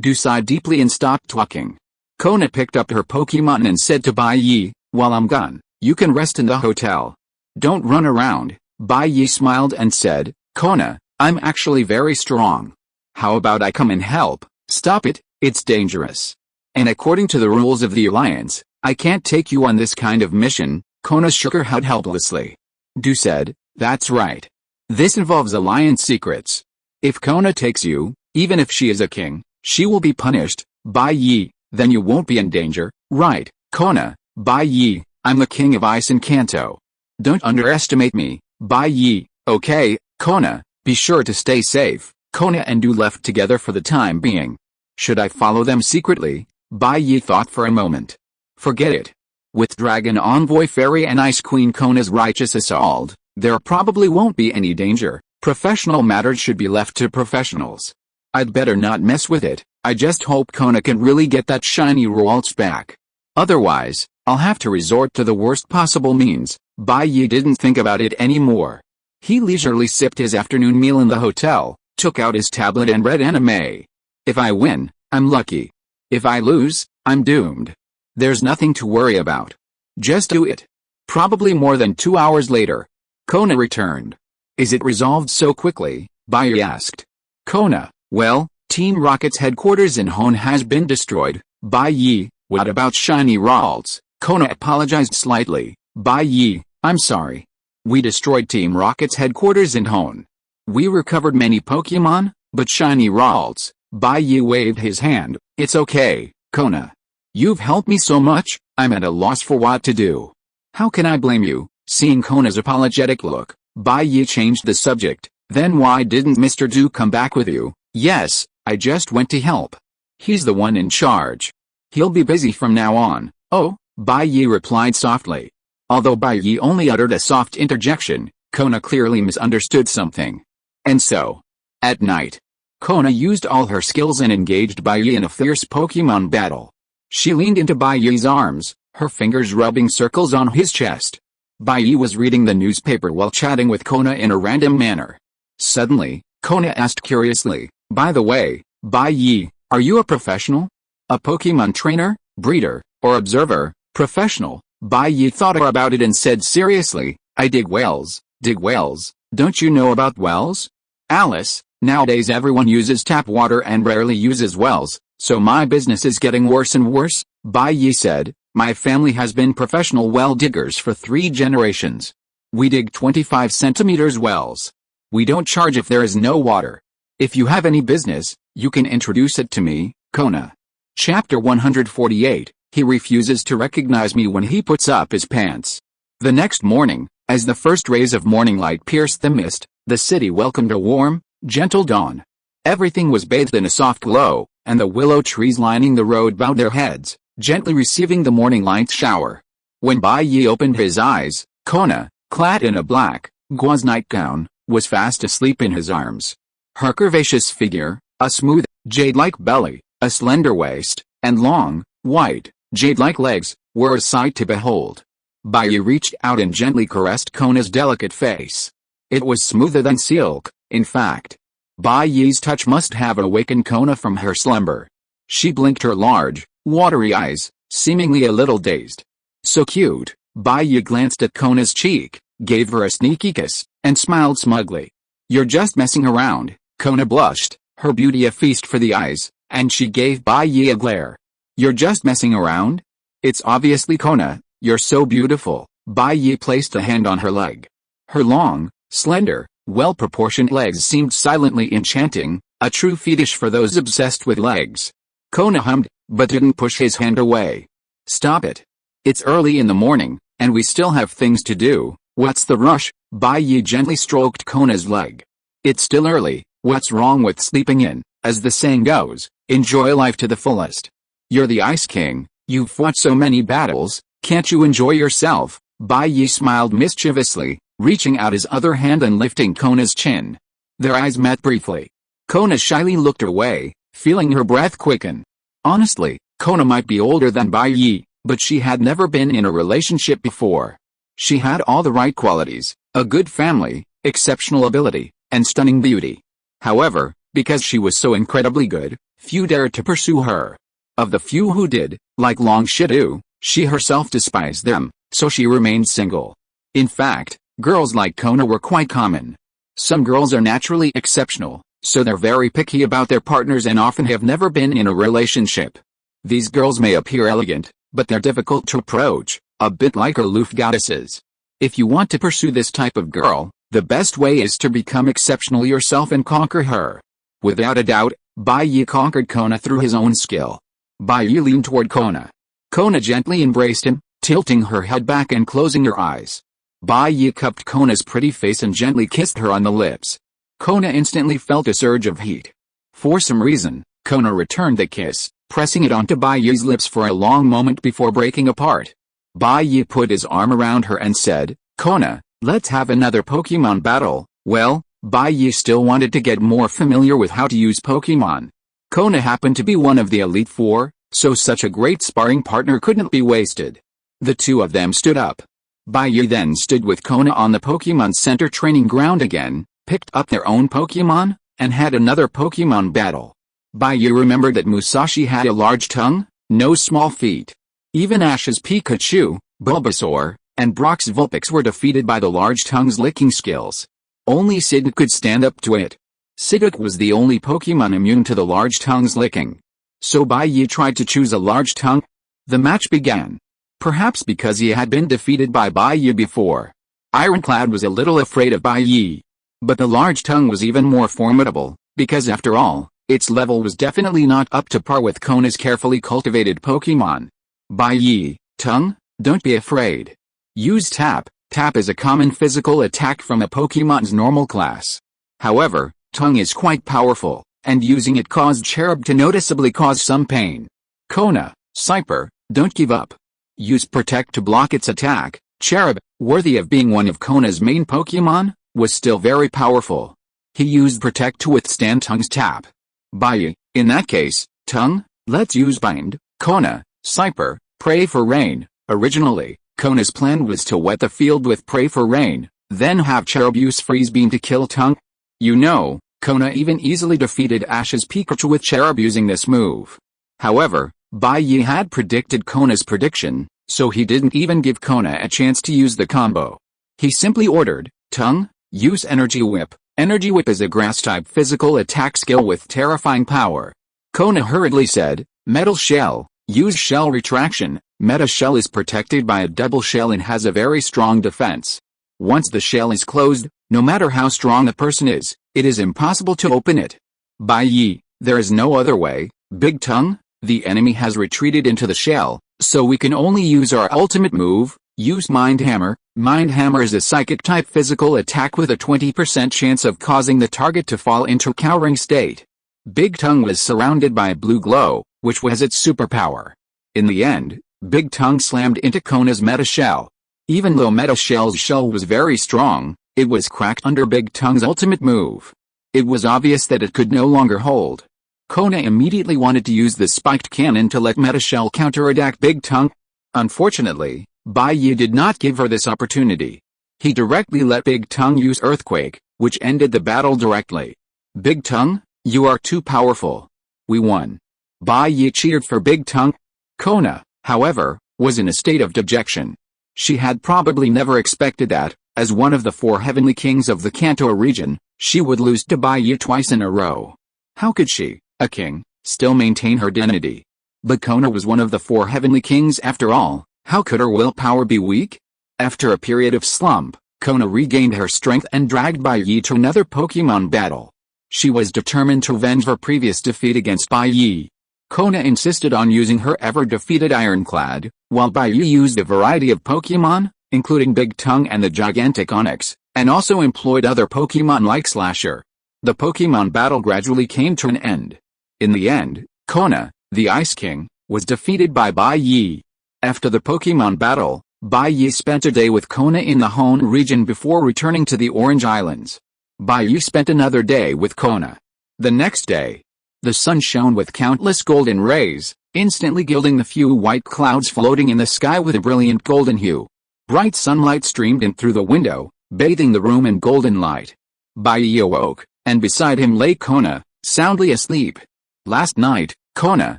Du sighed deeply and stopped talking. Kona picked up her Pokemon and said to Bai Yi, while I'm gone, you can rest in the hotel. Don't run around. Bai Yi smiled and said, Kona, I'm actually very strong. How about I come and help? Stop it, it's dangerous. And according to the rules of the Alliance, I can't take you on this kind of mission. Kona shook her head helplessly. Du said, that's right. This involves Alliance secrets. If Kona takes you, even if she is a king, she will be punished. Bai Yi, then you won't be in danger, right, Kona? Bai Yi, I'm the king of ice in Kanto. Don't underestimate me, Bai Yi. Okay, Kona, be sure to stay safe. Kona and Du left together for the time being. Should I follow them secretly? Bai Yi thought for a moment. Forget it. With Dragon Envoy Fairy and Ice Queen Kona's righteous assault, there probably won't be any danger. Professional matters should be left to professionals. I'd better not mess with it. I just hope Kona can really get that shiny waltz back. Otherwise, I'll have to resort to the worst possible means. Bai Yi didn't think about it anymore. He leisurely sipped his afternoon meal in the hotel, took out his tablet and read anime. If I win, I'm lucky. If I lose, I'm doomed. There's nothing to worry about. Just do it. Probably more than 2 hours later, Kona returned. Is it resolved so quickly? Bai Yi asked. Kona, well, Team Rocket's headquarters in Hone has been destroyed. Bai Yi, what about shiny waltz? Kona apologized slightly. Bai Yi, I'm sorry. We destroyed Team Rocket's headquarters in Hone. We recovered many Pokemon, but shiny waltz. Bai Yi waved his hand. It's okay, Kona. You've helped me so much, I'm at a loss for what to do. How can I blame you? Seeing Kona's apologetic look, Bai Yi changed the subject. Then why didn't Mr. Du come back with you? Yes, I just went to help. He's the one in charge. He'll be busy from now on. Oh, Bai Yi replied softly. Although Bai Yi only uttered a soft interjection, Kona clearly misunderstood something. And so, at night, Kona used all her skills and engaged Baiyi in a fierce Pokemon battle. She leaned into Baiyi's arms, her fingers rubbing circles on his chest. Baiyi was reading the newspaper while chatting with Kona in a random manner. Suddenly, Kona asked curiously, "By the way, Baiyi, are you a professional? A Pokemon trainer, breeder, or observer?" "Professional." Baiyi thought about it and said seriously, "I dig wells." "Dig wells? Don't you know about wells?" "Alice, nowadays everyone uses tap water and rarely uses wells, so my business is getting worse and worse," Baiyi said. "My family has been professional well diggers for 3 generations. We dig 25 centimeters wells. We don't charge if there is no water. If you have any business, you can introduce it to me." Kona. Chapter 148, He refuses to recognize me when he puts up his pants. The next morning, as the first rays of morning light pierced the mist, the city welcomed a warm, gentle dawn. Everything was bathed in a soft glow, and the willow trees lining the road bowed their heads, gently receiving the morning light shower. When Baiyi opened his eyes, Kona, clad in a black, gauze nightgown, was fast asleep in his arms. Her curvaceous figure, a smooth, jade-like belly, a slender waist, and long, white, jade-like legs, were a sight to behold. Baiyi reached out and gently caressed Kona's delicate face. It was smoother than silk, in fact. Baiyi's touch must have awakened Kona from her slumber. She blinked her large, watery eyes, seemingly a little dazed. "So cute." Baiyi glanced at Kona's cheek, gave her a sneaky kiss, and smiled smugly. "You're just messing around." Kona blushed, her beauty a feast for the eyes, and she gave Baiyi a glare. "You're just messing around? It's obviously Kona, you're so beautiful." Baiyi placed a hand on her leg. Her long, slender, well-proportioned legs seemed silently enchanting, a true fetish for those obsessed with legs. Kona hummed, but didn't push his hand away. "Stop it. It's early in the morning, and we still have things to do. What's the rush?" Baiyi gently stroked Kona's leg. "It's still early, what's wrong with sleeping in? As the saying goes, enjoy life to the fullest. You're the Ice King, you've fought so many battles, can't you enjoy yourself?" Baiyi smiled mischievously, reaching out his other hand and lifting Kona's chin. Their eyes met briefly. Kona shyly looked away, feeling her breath quicken. Honestly, Kona might be older than Baiyi, but she had never been in a relationship before. She had all the right qualities, a good family, exceptional ability, and stunning beauty. However, because she was so incredibly good, few dared to pursue her. Of the few who did, like Long Shidu, she herself despised them, so she remained single. In fact, girls like Kona were quite common. Some girls are naturally exceptional, so they're very picky about their partners and often have never been in a relationship. These girls may appear elegant, but they're difficult to approach, a bit like aloof goddesses. If you want to pursue this type of girl, the best way is to become exceptional yourself and conquer her. Without a doubt, Baiyi conquered Kona through his own skill. Baiyi leaned toward Kona. Kona gently embraced him, tilting her head back and closing her eyes. Baiyi cupped Kona's pretty face and gently kissed her on the lips. Kona instantly felt a surge of heat. For some reason, Kona returned the kiss, pressing it onto Baiyi's lips for a long moment before breaking apart. Baiyi put his arm around her and said, "Kona, let's have another Pokemon battle." Well, Baiyi still wanted to get more familiar with how to use Pokemon. Kona happened to be one of the Elite Four, so such a great sparring partner couldn't be wasted. The two of them stood up. Baiyi then stood with Kona on the Pokemon Center training ground again, picked up their own Pokemon, and had another Pokemon battle. Baiyi remembered that Musashi had a large tongue, no small feet. Even Ash's Pikachu, Bulbasaur, and Brock's Vulpix were defeated by the large tongue's licking skills. Only Psyduck could stand up to it. Psyduck was the only Pokemon immune to the large tongue's licking. So Baiyi tried to choose a large tongue. The match began. Perhaps because he had been defeated by Baiyi before, Ironclad was a little afraid of Baiyi. But the large tongue was even more formidable, because after all, its level was definitely not up to par with Kona's carefully cultivated Pokemon. Baiyi, tongue, don't be afraid. Use Tap. Tap is a common physical attack from a Pokemon's normal class. However, tongue is quite powerful, and using it caused Cherub to noticeably cause some pain. Kona, Cyper, don't give up. Use Protect to block its attack. Cherub, worthy of being one of Kona's main Pokemon, was still very powerful. He used Protect to withstand Tongue's tap. Bye. In that case, Tongue, let's use Bind, Kona, Cyper, Pray for Rain. Originally, Kona's plan was to wet the field with Pray for Rain, then have Cherub use Freeze Beam to kill Tongue. You know, Kona even easily defeated Ash's Pikachu with Cherub using this move. However, Bai Yi had predicted Kona's prediction, so he didn't even give Kona a chance to use the combo. He simply ordered, Tongue, use Energy Whip. Energy Whip is a grass-type physical attack skill with terrifying power. Kona hurriedly said, Metal Shell, use Shell Retraction. Meta Shell is protected by a double shell and has a very strong defense. Once the shell is closed, no matter how strong a person is, it is impossible to open it. Bai Yi, there is no other way. Big Tongue, the enemy has retreated into the shell, so we can only use our ultimate move, use Mind Hammer. Mind Hammer is a psychic-type physical attack with a 20% chance of causing the target to fall into a cowering state. Big Tongue was surrounded by blue glow, which was its superpower. In the end, Big Tongue slammed into Kona's Meta Shell. Even though Meta Shell's shell was very strong, it was cracked under Big Tongue's ultimate move. It was obvious that it could no longer hold. Kona immediately wanted to use the spiked cannon to let Meta Shell counterattack Big Tongue. Unfortunately, Bai Yi did not give her this opportunity. He directly let Big Tongue use Earthquake, which ended the battle directly. Big Tongue, you are too powerful. We won. Bai Yi cheered for Big Tongue. Kona, however, was in a state of dejection. She had probably never expected that, as one of the 4 heavenly kings of the Kanto region, she would lose to Bai Yi twice in a row. How could she, a king, still maintain her dignity? But Kona was one of the 4 heavenly kings after all. How could her willpower be weak? After a period of slump, Kona regained her strength and dragged Bai Yi to another Pokemon battle. She was determined to avenge her previous defeat against Bai Yi. Kona insisted on using her ever-defeated Ironclad, while Bai Yi used a variety of Pokemon, including Big Tongue and the gigantic Onix, and also employed other Pokemon like Slasher. The Pokemon battle gradually came to an end. In the end, Kona, the Ice King, was defeated by Bai Yi. After the Pokemon battle, Bai Yi spent a day with Kona in the Hoenn region before returning to the Orange Islands. Bai Yi spent another day with Kona. The next day, the sun shone with countless golden rays, instantly gilding the few white clouds floating in the sky with a brilliant golden hue. Bright sunlight streamed in through the window, bathing the room in golden light. Bai Yi awoke, and beside him lay Kona, soundly asleep. Last night, Kona,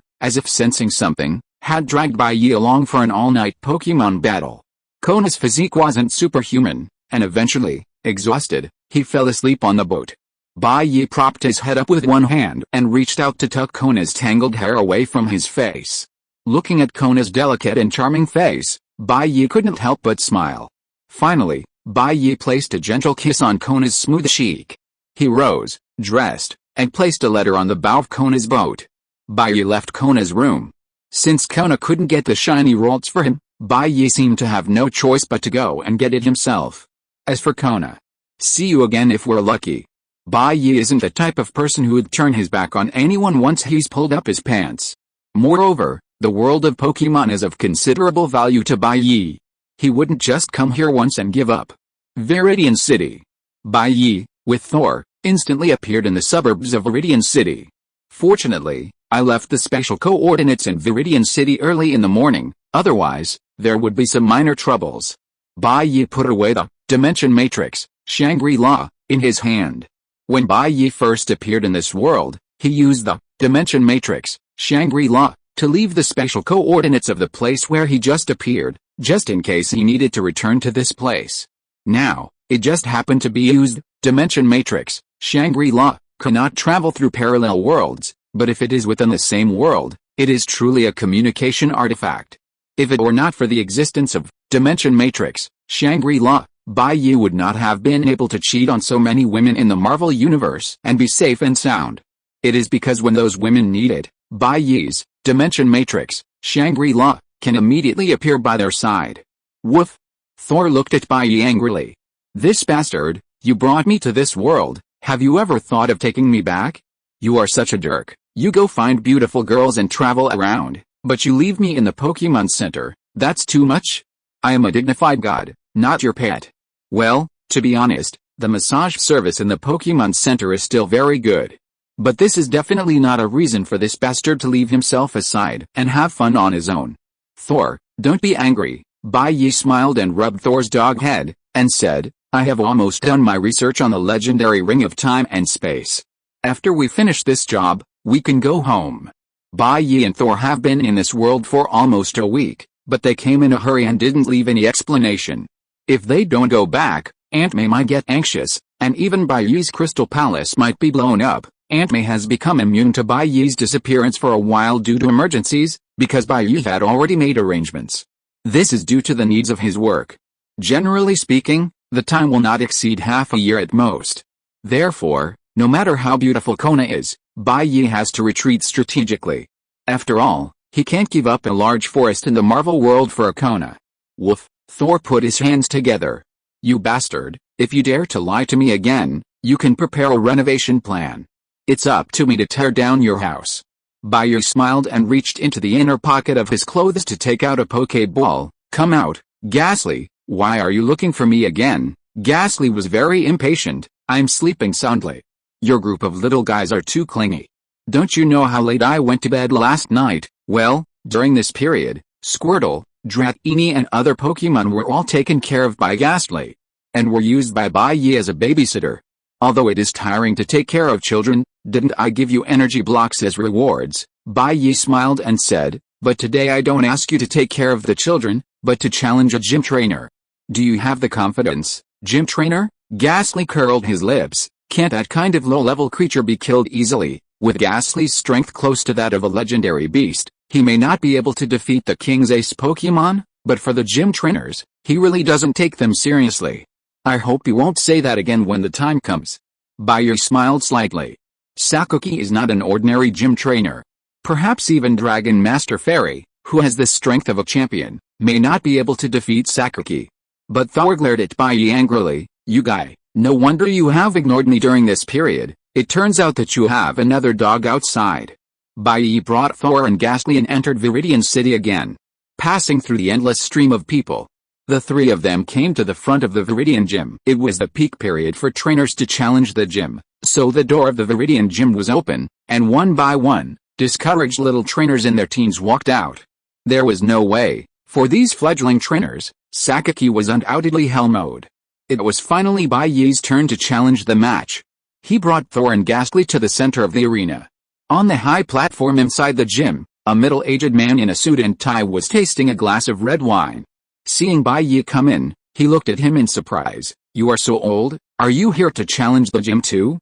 as if sensing something, had dragged Bai Yi along for an all-night Pokemon battle. Kona's physique wasn't superhuman, and eventually, exhausted, he fell asleep on the boat. Bai Yi propped his head up with one hand and reached out to tuck Kona's tangled hair away from his face. Looking at Kona's delicate and charming face, Bai Yi couldn't help but smile. Finally, Bai Yi placed a gentle kiss on Kona's smooth cheek. He rose, dressed, and placed a letter on the bow of Kona's boat. Bai Yi left Kona's room. Since Kona couldn't get the shiny rolls for him, Bai Yi seemed to have no choice but to go and get it himself. As for Kona, see you again if we're lucky. Bai Yi isn't the type of person who would turn his back on anyone once he's pulled up his pants. Moreover, the world of Pokemon is of considerable value to Bai Yi. He wouldn't just come here once and give up. Viridian City. Bai Yi, with Thor, instantly appeared in the suburbs of Viridian City. Fortunately, I left the special coordinates in Viridian City early in the morning, otherwise, there would be some minor troubles. Bai Yi put away the Dimension Matrix, Shangri-La, in his hand. When Bai Yi first appeared in this world, he used the Dimension Matrix, Shangri-La, to leave the special coordinates of the place where he just appeared, just in case he needed to return to this place. Now, it just happened to be used. Dimension Matrix, Shangri-La, cannot travel through parallel worlds, but if it is within the same world, it is truly a communication artifact. If it were not for the existence of Dimension Matrix, Shangri-La, Bai Yi would not have been able to cheat on so many women in the Marvel Universe and be safe and sound. It is because when those women need it, Bai Yi's Dimension Matrix, Shangri-La, can immediately appear by their side. Woof! Thor looked at Bai Yi angrily. This bastard, you brought me to this world, have you ever thought of taking me back? You are such a jerk. You go find beautiful girls and travel around, but you leave me in the Pokemon Center. That's too much? I am a dignified god, not your pet. Well, to be honest, The massage service in the Pokemon Center is still very good. But this is definitely not a reason for this bastard to leave himself aside and have fun on his own. Thor, don't be angry. Bai Yi smiled and rubbed Thor's dog head, and said, I have almost done my research on the legendary Ring of Time and Space. After we finish this job, we can go home. Bai Yi and Thor have been in this world for almost a week, but they came in a hurry and didn't leave any explanation. If they don't go back, Aunt May might get anxious, and even Bai Yi's Crystal Palace might be blown up. Aunt May has become immune to Bai Yi's disappearance for a while due to emergencies, because Bai Yi had already made arrangements. This is due to the needs of his work. Generally speaking, the time will not exceed half a year at most. Therefore, no matter how beautiful Kona is, Bai Yi has to retreat strategically. After all, he can't give up a large forest in the Marvel world for a Kona. Woof, Thor put his hands together. You bastard, if you dare to lie to me again, you can prepare a renovation plan. It's up to me to tear down your house. Bai Yi smiled and reached into the inner pocket of his clothes to take out a Pokeball. Come out, Ghastly, why are you looking for me again? Ghastly was very impatient. I'm sleeping soundly. Your group of little guys are too clingy. Don't you know how late I went to bed last night? Well, during this period, Squirtle, Dratini and other Pokemon were all taken care of by Ghastly, and were used by Bai Yi as a babysitter. Although it is tiring to take care of children, didn't I give you energy blocks as rewards? Bai Yi smiled and said, but today I don't ask you to take care of the children, but to challenge a gym trainer. Do you have the confidence, gym trainer? Ghastly curled his lips. Can't that kind of low-level creature be killed easily? With Ghastly's strength close to that of a legendary beast, he may not be able to defeat the King's Ace Pokemon, but for the gym trainers, he really doesn't take them seriously. I hope you won't say that again when the time comes. Bai Yi smiled slightly. Sakuki is not an ordinary gym trainer. Perhaps even Dragon Master Fairy, who has the strength of a champion, may not be able to defeat Sakuki. But Thor glared at Bai Yi angrily. You guy, no wonder you have ignored me during this period. It turns out that you have another dog outside. Bai Yi brought Thor and Ghastly and entered Viridian City again. Passing through the endless stream of people, the three of them came to the front of the Viridian Gym. It was the peak period for trainers to challenge the gym, so the door of the Viridian Gym was open, and one by one, discouraged little trainers in their teens walked out. There was no way, for these fledgling trainers, Sakuki was undoubtedly hell mode. It was finally Bai Yi's turn to challenge the match. He brought Thor and Ghastly to the center of the arena. On the high platform inside the gym, a middle-aged man in a suit and tie was tasting a glass of red wine. Seeing Bai Yi come in, he looked at him in surprise. You are so old? Are you here to challenge the gym too?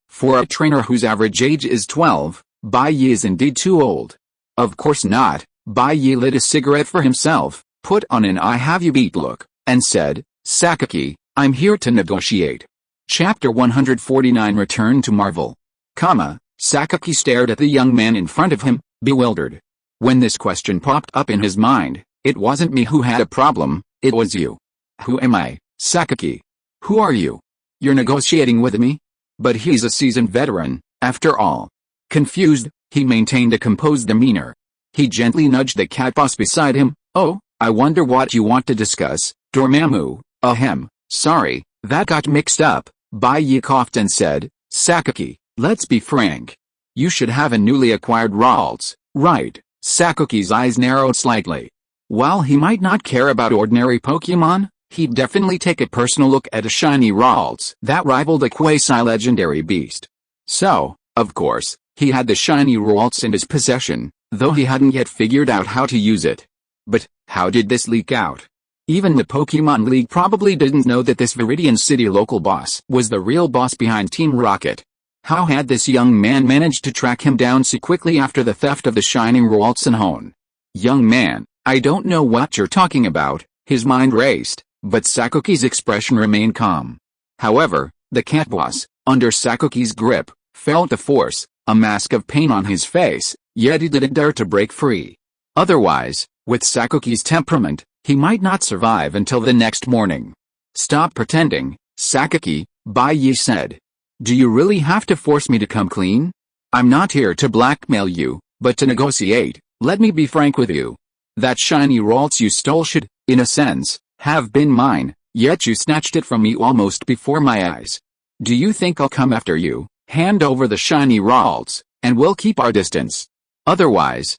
For a trainer whose average age is 12, Bai Yi is indeed too old. Of course not. Bai Yi lit a cigarette for himself, put on an I have you beat look, and said, Sakuki, I'm here to negotiate. Chapter 149 Return to Marvel. Sakuki stared at the young man in front of him, bewildered. When this question popped up in his mind, it wasn't me who had a problem, it was you. Who am I, Sakuki? Who are you? You're negotiating with me? But he's a seasoned veteran, after all. Confused, he maintained a composed demeanor. He gently nudged the cat boss beside him. Oh, I wonder what you want to discuss, Dormammu. Ahem, sorry, that got mixed up. Bai Yi coughed and said, Sakuki, let's be frank. You should have a newly acquired Ralts, right? Sakuki's eyes narrowed slightly. While he might not care about ordinary Pokemon, he'd definitely take a personal look at a shiny Ralts that rivaled a quasi-legendary beast. So, of course, he had the shiny Ralts in his possession, though he hadn't yet figured out how to use it. But, how did this leak out? Even the Pokemon League probably didn't know that this Viridian City local boss was the real boss behind Team Rocket. How had this young man managed to track him down so quickly after the theft of the shining Ralts and Hone? Young man, I don't know what you're talking about, his mind raced, but Sakuki's expression remained calm. However, the cat boss, under Sakuki's grip, felt the force, a mask of pain on his face, yet he didn't dare to break free. Otherwise, with Sakuki's temperament, he might not survive until the next morning. Stop pretending, Sakuki, Bai Yi said. Do you really have to force me to come clean? I'm not here to blackmail you, but to negotiate. Let me be frank with you. That shiny Ralts you stole should, in a sense, have been mine, Yet you snatched it from me almost before my eyes. Do you think I'll come after you? Hand over the shiny Ralts, and we'll keep our distance. Otherwise,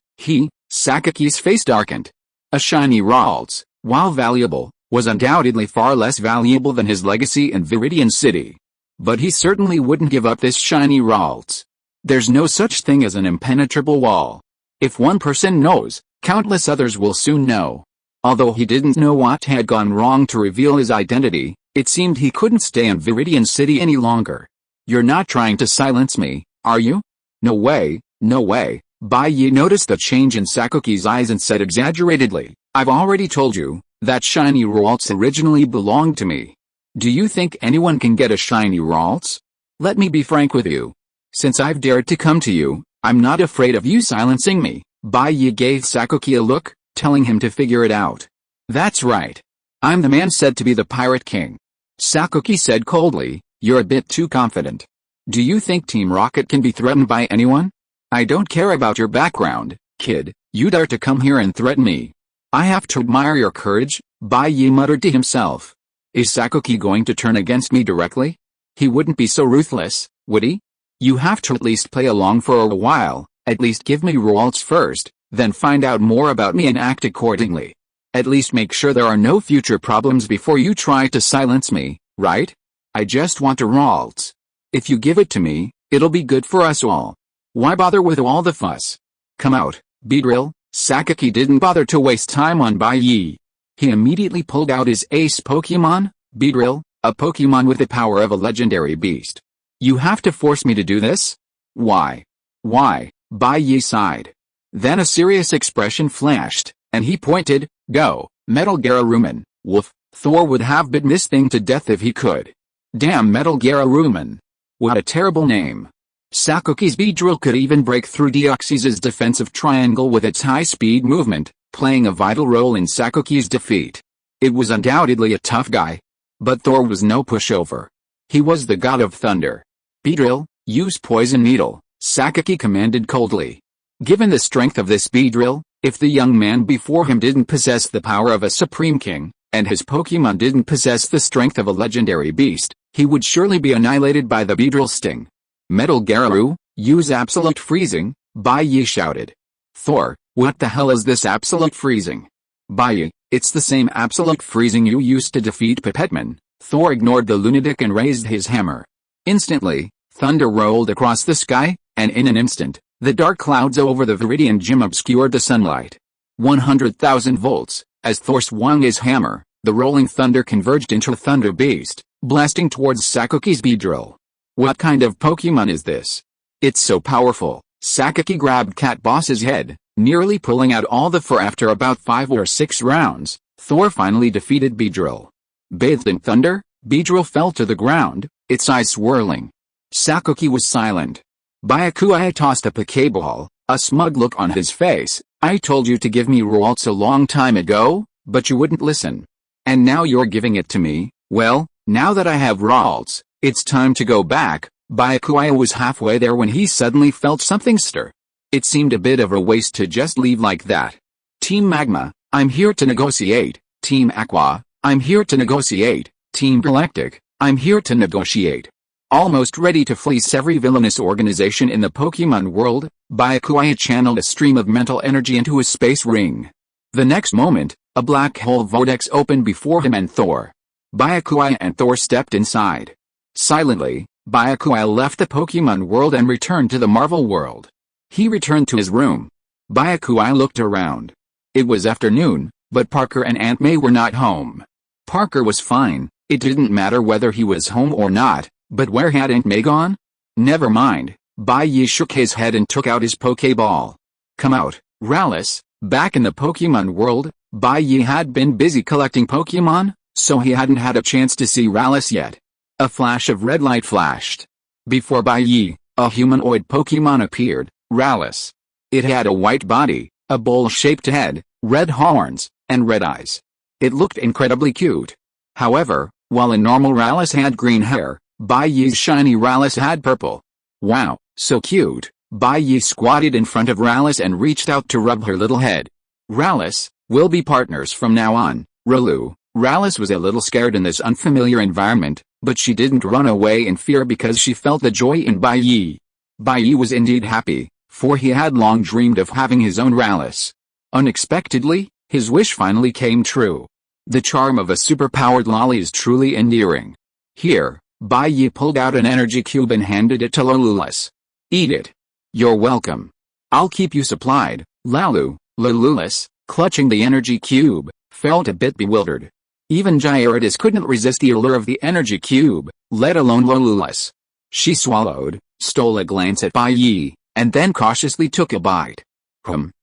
Sakaki's face darkened. A shiny Ralts, while valuable, was undoubtedly far less valuable than his legacy in Viridian City. But he certainly wouldn't give up this shiny Ralts. There's no such thing as an impenetrable wall. If one person knows, countless others will soon know. Although he didn't know what had gone wrong to reveal his identity, it seemed he couldn't stay in Viridian City any longer. You're not trying to silence me, are you? No way, no way. Bai Yi noticed the change in Sakuki's eyes and said exaggeratedly, I've already told you, that shiny Ralts originally belonged to me. Do you think anyone can get a shiny Ralts? Let me be frank with you. Since I've dared to come to you, I'm not afraid of you silencing me. Bai Yi gave Sakuki a look, telling him to figure it out. That's right. I'm the man said to be the Pirate King. Sakuki said coldly, you're a bit too confident. Do you think Team Rocket can be threatened by anyone? I don't care about your background, kid. You dare to come here and threaten me. I have to admire your courage, Bai Yi muttered to himself. Is Sakuki going to turn against me directly? He wouldn't be so ruthless, would he? You have to at least play along for a while, at least give me Ralts first, then find out more about me and act accordingly. At least make sure there are no future problems before you try to silence me, right? I just want a Ralts. If you give it to me, it'll be good for us all. Why bother with all the fuss? Come out, Beedrill. Sakuki didn't bother to waste time on Bai Yi. He immediately pulled out his ace Pokemon, Beedrill, a Pokemon with the power of a legendary beast. You have to force me to do this? Why? Why? Bai Yi sighed. Then a serious expression flashed, and he pointed, go, Metal Gararuman, woof. Thor would have bitten this thing to death if he could. Damn Metal Gararuman. What a terrible name. Sakuki's Beedrill could even break through Deoxys's defensive triangle with its high-speed movement, playing a vital role in Sakuki's defeat. It was undoubtedly a tough guy. But Thor was no pushover. He was the god of thunder. Beedrill, use Poison Needle, Sakuki commanded coldly. Given the strength of this Beedrill, if the young man before him didn't possess the power of a Supreme King, and his Pokemon didn't possess the strength of a legendary beast, he would surely be annihilated by the Beedrill sting. Metal Gararu, use Absolute Freezing, Bai Yi shouted. Thor, what the hell is this Absolute Freezing? Bai Yi, it's the same Absolute Freezing you used to defeat Pipetman. Thor ignored the lunatic and raised his hammer. Instantly, thunder rolled across the sky, and in an instant, the dark clouds over the Viridian Gym obscured the sunlight. 100,000 volts. As Thor swung his hammer, the rolling thunder converged into a thunder beast, blasting towards Sakuki's Beedrill. What kind of Pokemon is this? It's so powerful. Sakuki grabbed Cat Boss's head, nearly pulling out all the fur. After about 5 or 6 rounds, Thor finally defeated Beedrill. Bathed in thunder, Beedrill fell to the ground, its eyes swirling. Sakuki was silent. Byakuya tossed a Pokeball, a smug look on his face. I told you to give me Ralts a long time ago, but you wouldn't listen. And now you're giving it to me. Well, now that I have Ralts, it's time to go back. Byakuya was halfway there when he suddenly felt something stir. It seemed a bit of a waste to just leave like that. Team Magma, I'm here to negotiate. Team Aqua, I'm here to negotiate. Team Galactic, I'm here to negotiate. Almost ready to fleece every villainous organization in the Pokemon world, Byakuya channeled a stream of mental energy into his space ring. The next moment, a black hole vortex opened before him and Thor. Byakuya and Thor stepped inside. Silently, Byakuya left the Pokemon world and returned to the Marvel world. He returned to his room. Byakuya looked around. It was afternoon, but Parker and Aunt May were not home. Parker was fine, it didn't matter whether he was home or not, but where had Aunt May gone? Never mind, Bai Yi shook his head and took out his Pokeball. Come out, Rallis. Back in the Pokemon world, Bai Yi had been busy collecting Pokemon, so he hadn't had a chance to see Rallis yet. A flash of red light flashed. Before Bai Yi, a humanoid Pokemon appeared, Rallis. It had a white body, a bowl-shaped head, red horns, and red eyes. It looked incredibly cute. However, while a normal Rallis had green hair, Bai Yi's shiny Rallis had purple. Wow, so cute. Bai Yi squatted in front of Rallis and reached out to rub her little head. Rallis, we'll be partners from now on, Ralu. Rallis was a little scared in this unfamiliar environment, but she didn't run away in fear because she felt the joy in Bai Yi. Bai Yi was indeed happy, for he had long dreamed of having his own Rallis. Unexpectedly, his wish finally came true. The charm of a superpowered lolly is truly endearing. Here, Bai Yi pulled out an energy cube and handed it to Lululas. Eat it. You're welcome. I'll keep you supplied. Lululas, clutching the energy cube, felt a bit bewildered. Even Gyarados couldn't resist the allure of the energy cube, let alone Lululas. She swallowed, stole a glance at Bai Yi, and then cautiously took a bite.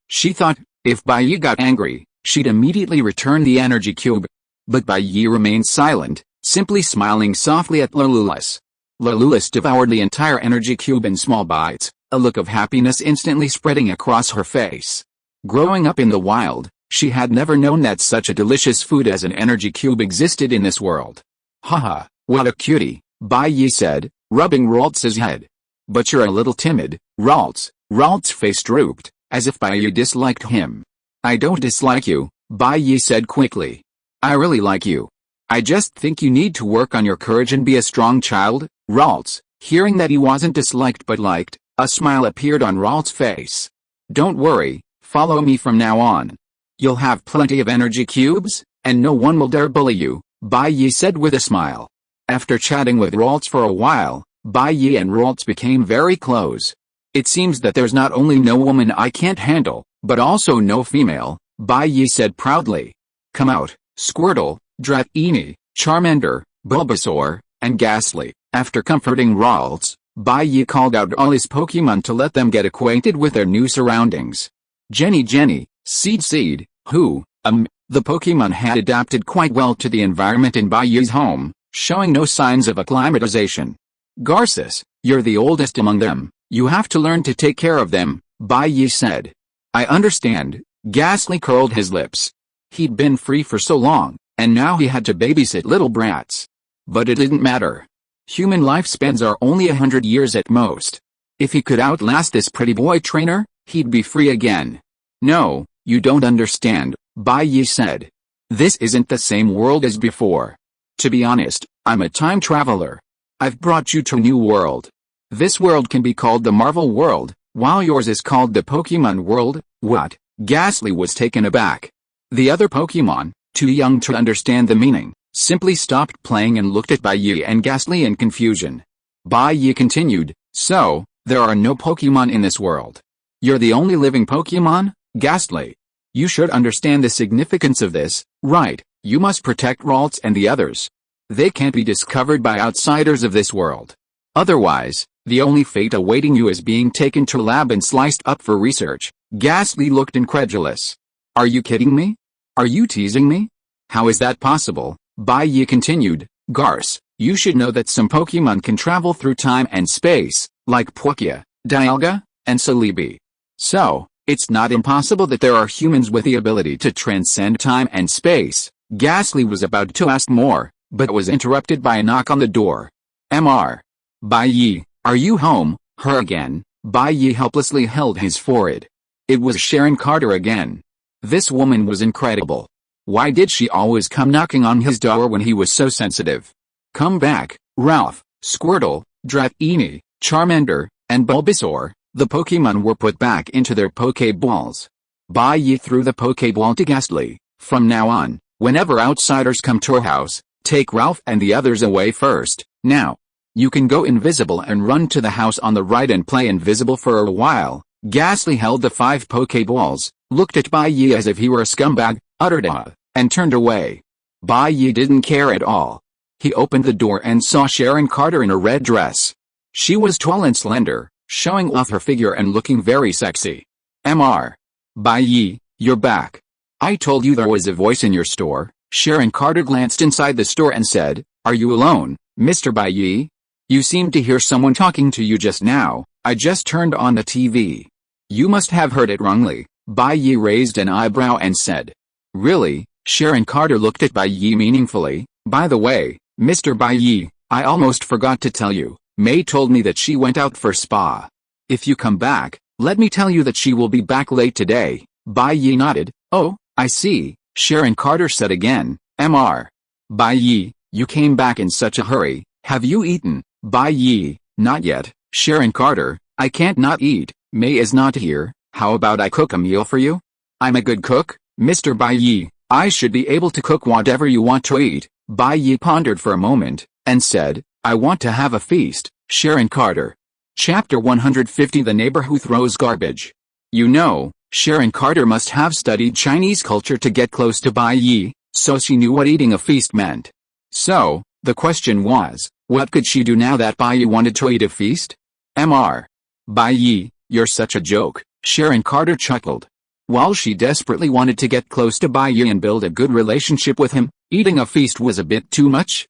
She thought, if Bai Yi got angry, she'd immediately return the energy cube. But Bai Yi remained silent, simply smiling softly at Lululas. Lululas devoured the entire energy cube in small bites, a look of happiness instantly spreading across her face. Growing up in the wild, she had never known that such a delicious food as an energy cube existed in this world. Haha, what a cutie, Bai Yi said, rubbing Ralts's head. But you're a little timid, Ralts. Ralts' face drooped, as if Bai Yi disliked him. I don't dislike you, Bai Yi said quickly. I really like you. I just think you need to work on your courage and be a strong child. Ralts, hearing that he wasn't disliked but liked, a smile appeared on Ralts' face. Don't worry, follow me from now on. You'll have plenty of energy cubes, and no one will dare bully you, Bai Yi said with a smile. After chatting with Ralts for a while, Bai Yi and Ralts became very close. It seems that there's not only no woman I can't handle, but also no female, Bai Yi said proudly. Come out, Squirtle, Dratini, Charmander, Bulbasaur, and Ghastly. After comforting Ralts, Bai Yi called out all his Pokemon to let them get acquainted with their new surroundings. Jenny, Seed, who, the Pokemon had adapted quite well to the environment in Bai Yi's home, showing no signs of acclimatization. Garces, you're the oldest among them, you have to learn to take care of them, Bai Yi said. I understand, Ghastly curled his lips. He'd been free for so long, and now he had to babysit little brats. But it didn't matter. Human lifespans are only 100 years at most. If he could outlast this pretty boy trainer, he'd be free again. No, you don't understand, Bai Yi said. This isn't the same world as before. To be honest, I'm a time traveler. I've brought you to a new world. This world can be called the Marvel world, while yours is called the Pokemon world. What? Ghastly was taken aback. The other Pokemon, too young to understand the meaning, simply stopped playing and looked at Bai Yi and Ghastly in confusion. Bai Yi continued, so, there are no Pokemon in this world. You're the only living Pokemon, Ghastly. You should understand the significance of this, right? You must protect Ralts and the others. They can't be discovered by outsiders of this world. Otherwise, the only fate awaiting you is being taken to a lab and sliced up for research. Ghastly looked incredulous. Are you kidding me? Are you teasing me? How is that possible? Bai Yi continued, Garce, you should know that some Pokemon can travel through time and space, like Palkia, Dialga, and Celebi. So, it's not impossible that there are humans with the ability to transcend time and space. Ghastly was about to ask more, but was interrupted by a knock on the door. Mr. Bai Yi, are you home? Her again. Bai Yi helplessly held his forehead. It was Sharon Carter again. This woman was incredible. Why did she always come knocking on his door when he was so sensitive? Come back, Ralph, Squirtle, Dratini, Charmander, and Bulbasaur. The Pokemon were put back into their Pokeballs. Bai Yi threw the Pokeball to Ghastly. From now on, whenever outsiders come to our house, take Ralph and the others away first. Now, you can go invisible and run to the house on the right and play invisible for a while. Ghastly held the 5 Pokeballs, looked at Bai Yi as if he were a scumbag, uttered and turned away. Bai Yi didn't care at all. He opened the door and saw Sharon Carter in a red dress. She was tall and slender, showing off her figure and looking very sexy. Mr. Bai Yi, you're back. I told you there was a voice in your store. Sharon Carter glanced inside the store and said, are you alone, Mr. Bai Yi? You seemed to hear someone talking to you just now. I just turned on the TV. You must have heard it wrongly. Bai Yi raised an eyebrow and said. Really? Sharon Carter looked at Bai Yi meaningfully. By the way, Mr. Bai Yi, I almost forgot to tell you. May told me that she went out for spa. If you come back, let me tell you that she will be back late today. Bai Yi nodded. Oh, I see, Sharon Carter said again. Mr. Bai Yi, you came back in such a hurry, have you eaten? Bai Yi, not yet, Sharon Carter, I can't not eat, May is not here, how about I cook a meal for you? I'm a good cook, Mr. Bai Yi, I should be able to cook whatever you want to eat. Bai Yi pondered for a moment, and said, I want to have a feast, Sharon Carter. Chapter 150 The Neighbor Who Throws Garbage. You know, Sharon Carter must have studied Chinese culture to get close to Bai Yi, so she knew what eating a feast meant. So, the question was, what could she do now that Bai Yi wanted to eat a feast? Mr. Bai Yi, you're such a joke, Sharon Carter chuckled. While she desperately wanted to get close to Bai Yi and build a good relationship with him, eating a feast was a bit too much.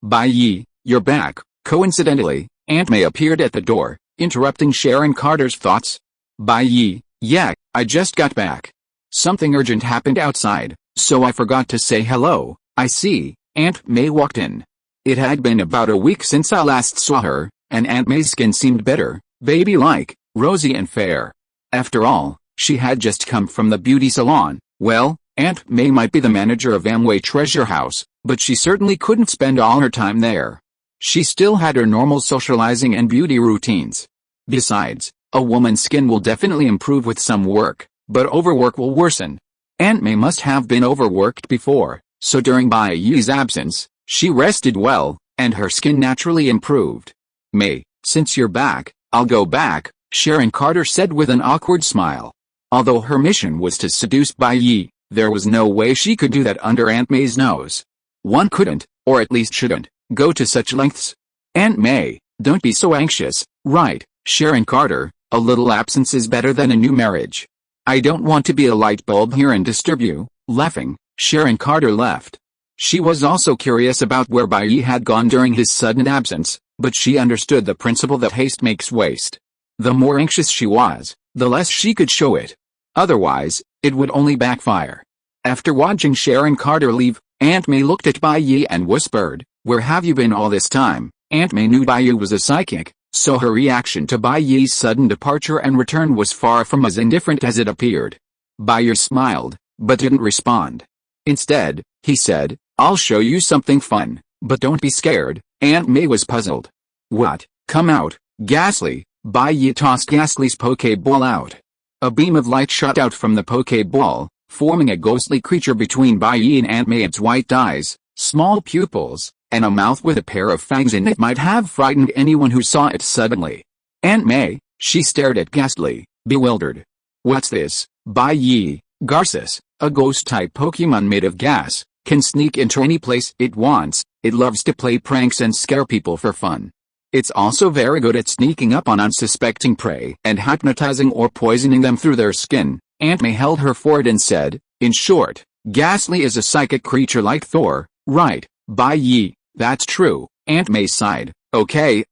Bai Yi, you're back. Coincidentally, Aunt May appeared at the door, interrupting Sharon Carter's thoughts. Bai Yi, yeah, I just got back. Something urgent happened outside, so I forgot to say hello. I see. Aunt May walked in. It had been about a week since I last saw her, and Aunt May's skin seemed better, baby-like, rosy and fair. After all, she had just come from the beauty salon. Well, Aunt May might be the manager of Amway Treasure House, but she certainly couldn't spend all her time there. She still had her normal socializing and beauty routines. Besides, a woman's skin will definitely improve with some work, but overwork will worsen. Aunt May must have been overworked before, so during Bai Yi's absence, she rested well, and her skin naturally improved. May, since you're back, I'll go back, Sharon Carter said with an awkward smile. Although her mission was to seduce Bai Yi, there was no way she could do that under Aunt May's nose. One couldn't, or at least shouldn't, go to such lengths. Aunt May, don't be so anxious, right, Sharon Carter, a little absence is better than a new marriage. I don't want to be a light bulb here and disturb you. Laughing, Sharon Carter left. She was also curious about where Bai Yi had gone during his sudden absence, but she understood the principle that haste makes waste. The more anxious she was, the less she could show it. Otherwise, it would only backfire. After watching Sharon Carter leave, Aunt May looked at Bai Yi and whispered, where have you been all this time? Aunt May knew Bai Yi was a psychic, so her reaction to Bai Yi's sudden departure and return was far from as indifferent as it appeared. Bai Yi smiled, but didn't respond. Instead, he said, I'll show you something fun, but don't be scared. Aunt May was puzzled. What? Come out, Ghastly. Bai Yi tossed Ghastly's Pokeball out. A beam of light shot out from the Pokeball, forming a ghostly creature between Bai Yi and Aunt May. Its white eyes, small pupils, and a mouth with a pair of fangs in it might have frightened anyone who saw it suddenly. Aunt May, she stared at Ghastly, bewildered. What's this? Bai Yi, Garces, a ghost-type Pokemon made of gas, can sneak into any place it wants. It loves to play pranks and scare people for fun. It's also very good at sneaking up on unsuspecting prey and hypnotizing or poisoning them through their skin. Aunt May held her forward and said, in short, Ghastly is a psychic creature like Thor, right? Bai Yi, that's true. Aunt May sighed. Okay,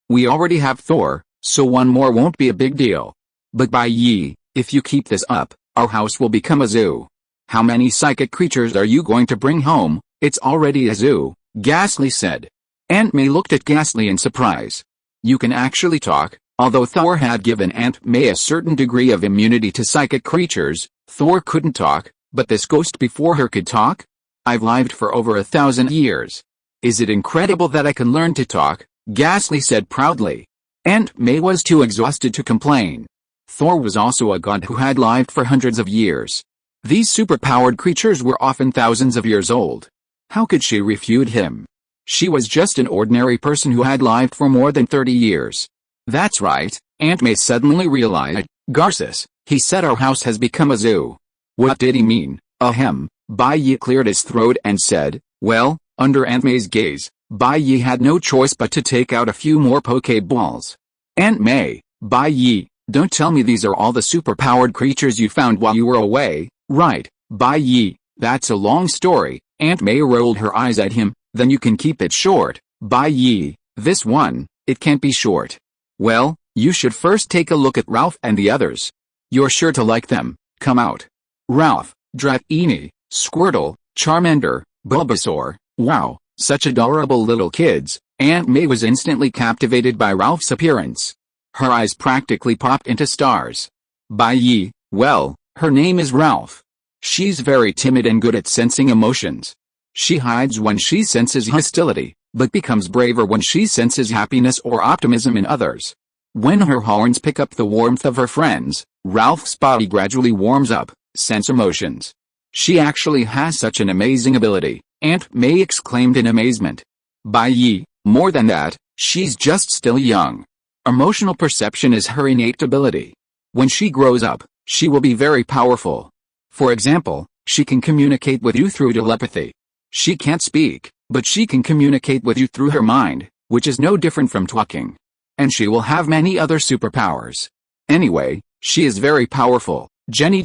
we already have Thor, so one more won't be a big deal. But Bai Yi, if you keep this up, our house will become a zoo. How many psychic creatures are you going to bring home? It's already a zoo, Ghastly said. Aunt May looked at Ghastly in surprise. You can actually talk. Although Thor had given Aunt May a certain degree of immunity to psychic creatures, Thor couldn't talk, but this ghost before her could talk? I've lived for over 1,000 years. Is it incredible that I can learn to talk? Ghastly said proudly. Aunt May was too exhausted to complain. Thor was also a god who had lived for hundreds of years. These superpowered creatures were often thousands of years old. How could she refute him? She was just an ordinary person who had lived for more than 30 years. That's right, Aunt May suddenly realized. Garces, he said our house has become a zoo. What did he mean? Ahem. Bai Yi cleared his throat and said, well, under Aunt May's gaze, Bai Yi had no choice but to take out a few more Pokeballs. Aunt May, Bai Yi, don't tell me these are all the superpowered creatures you found while you were away, right? Bai Yi, that's a long story. Aunt May rolled her eyes at him. Then you can keep it short. Bai Yi, this one, it can't be short. Well, you should first take a look at Ralph and the others. You're sure to like them. Come out. Ralph, Dratini, Squirtle, Charmander, Bulbasaur, wow, such adorable little kids. Aunt May was instantly captivated by Ralph's appearance. Her eyes practically popped into stars. Bai Yi, well, her name is Ralph. She's very timid and good at sensing emotions. She hides when she senses hostility, but becomes braver when she senses happiness or optimism in others. When her horns pick up the warmth of her friends, Ralph's body gradually warms up, sense emotions. She actually has such an amazing ability, Aunt May exclaimed in amazement. By ye, more than that, she's just still young. Emotional perception is her innate ability. When she grows up, she will be very powerful. For example, she can communicate with you through telepathy. She can't speak, but she can communicate with you through her mind, which is no different from talking. And she will have many other superpowers. Anyway, she is very powerful. Jenny,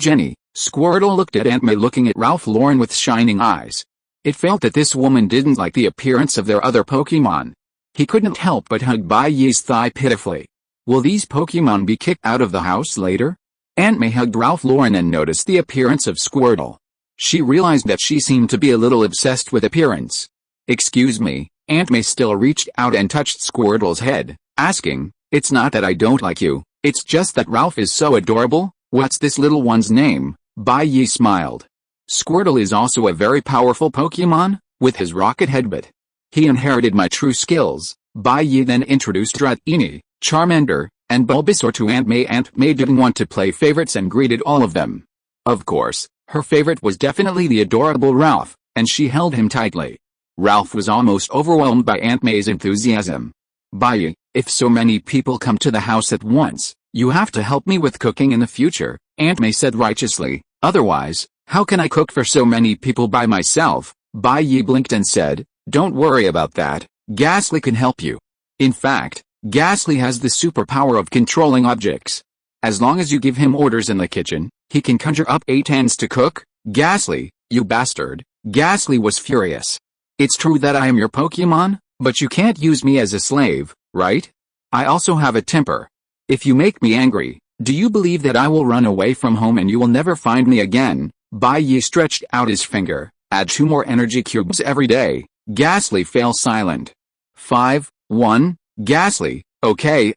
Squirtle looked at Aunt May looking at Ralph Lauren with shining eyes. It felt that this woman didn't like the appearance of their other Pokemon. He couldn't help but hug Bai Yi's thigh pitifully. Will these Pokemon be kicked out of the house later? Aunt May hugged Ralph Lauren and noticed the appearance of Squirtle. She realized that she seemed to be a little obsessed with appearance. Excuse me, Aunt May still reached out and touched Squirtle's head, asking, "It's not that I don't like you, it's just that Ralph is so adorable." "What's this little one's name?" Bai Yi smiled. "Squirtle is also a very powerful Pokemon, with his rocket headbutt. He inherited my true skills." Bai Yi then introduced Dratini, Charmander, and Bulbasaur to Aunt May. Aunt May didn't want to play favorites and greeted all of them. Of course, her favorite was definitely the adorable Ralph, and she held him tightly. Ralph was almost overwhelmed by Aunt May's enthusiasm. "Bai Yi, if so many people come to the house at once, you have to help me with cooking in the future," Aunt May said righteously. "Otherwise, how can I cook for so many people by myself?" Bai Yi blinked and said, "Don't worry about that, Ghastly can help you. In fact, Ghastly has the superpower of controlling objects. As long as you give him orders in the kitchen, he can conjure up 8 hands to cook." "Ghastly, you bastard!" Ghastly was furious. "It's true that I am your Pokemon, but you can't use me as a slave, right? I also have a temper. If you make me angry, do you believe that I will run away from home and you will never find me again?" Bai Yi stretched out his finger. "Add 2 more energy cubes every day." Ghastly fell silent. 5, 1, Ghastly, okay,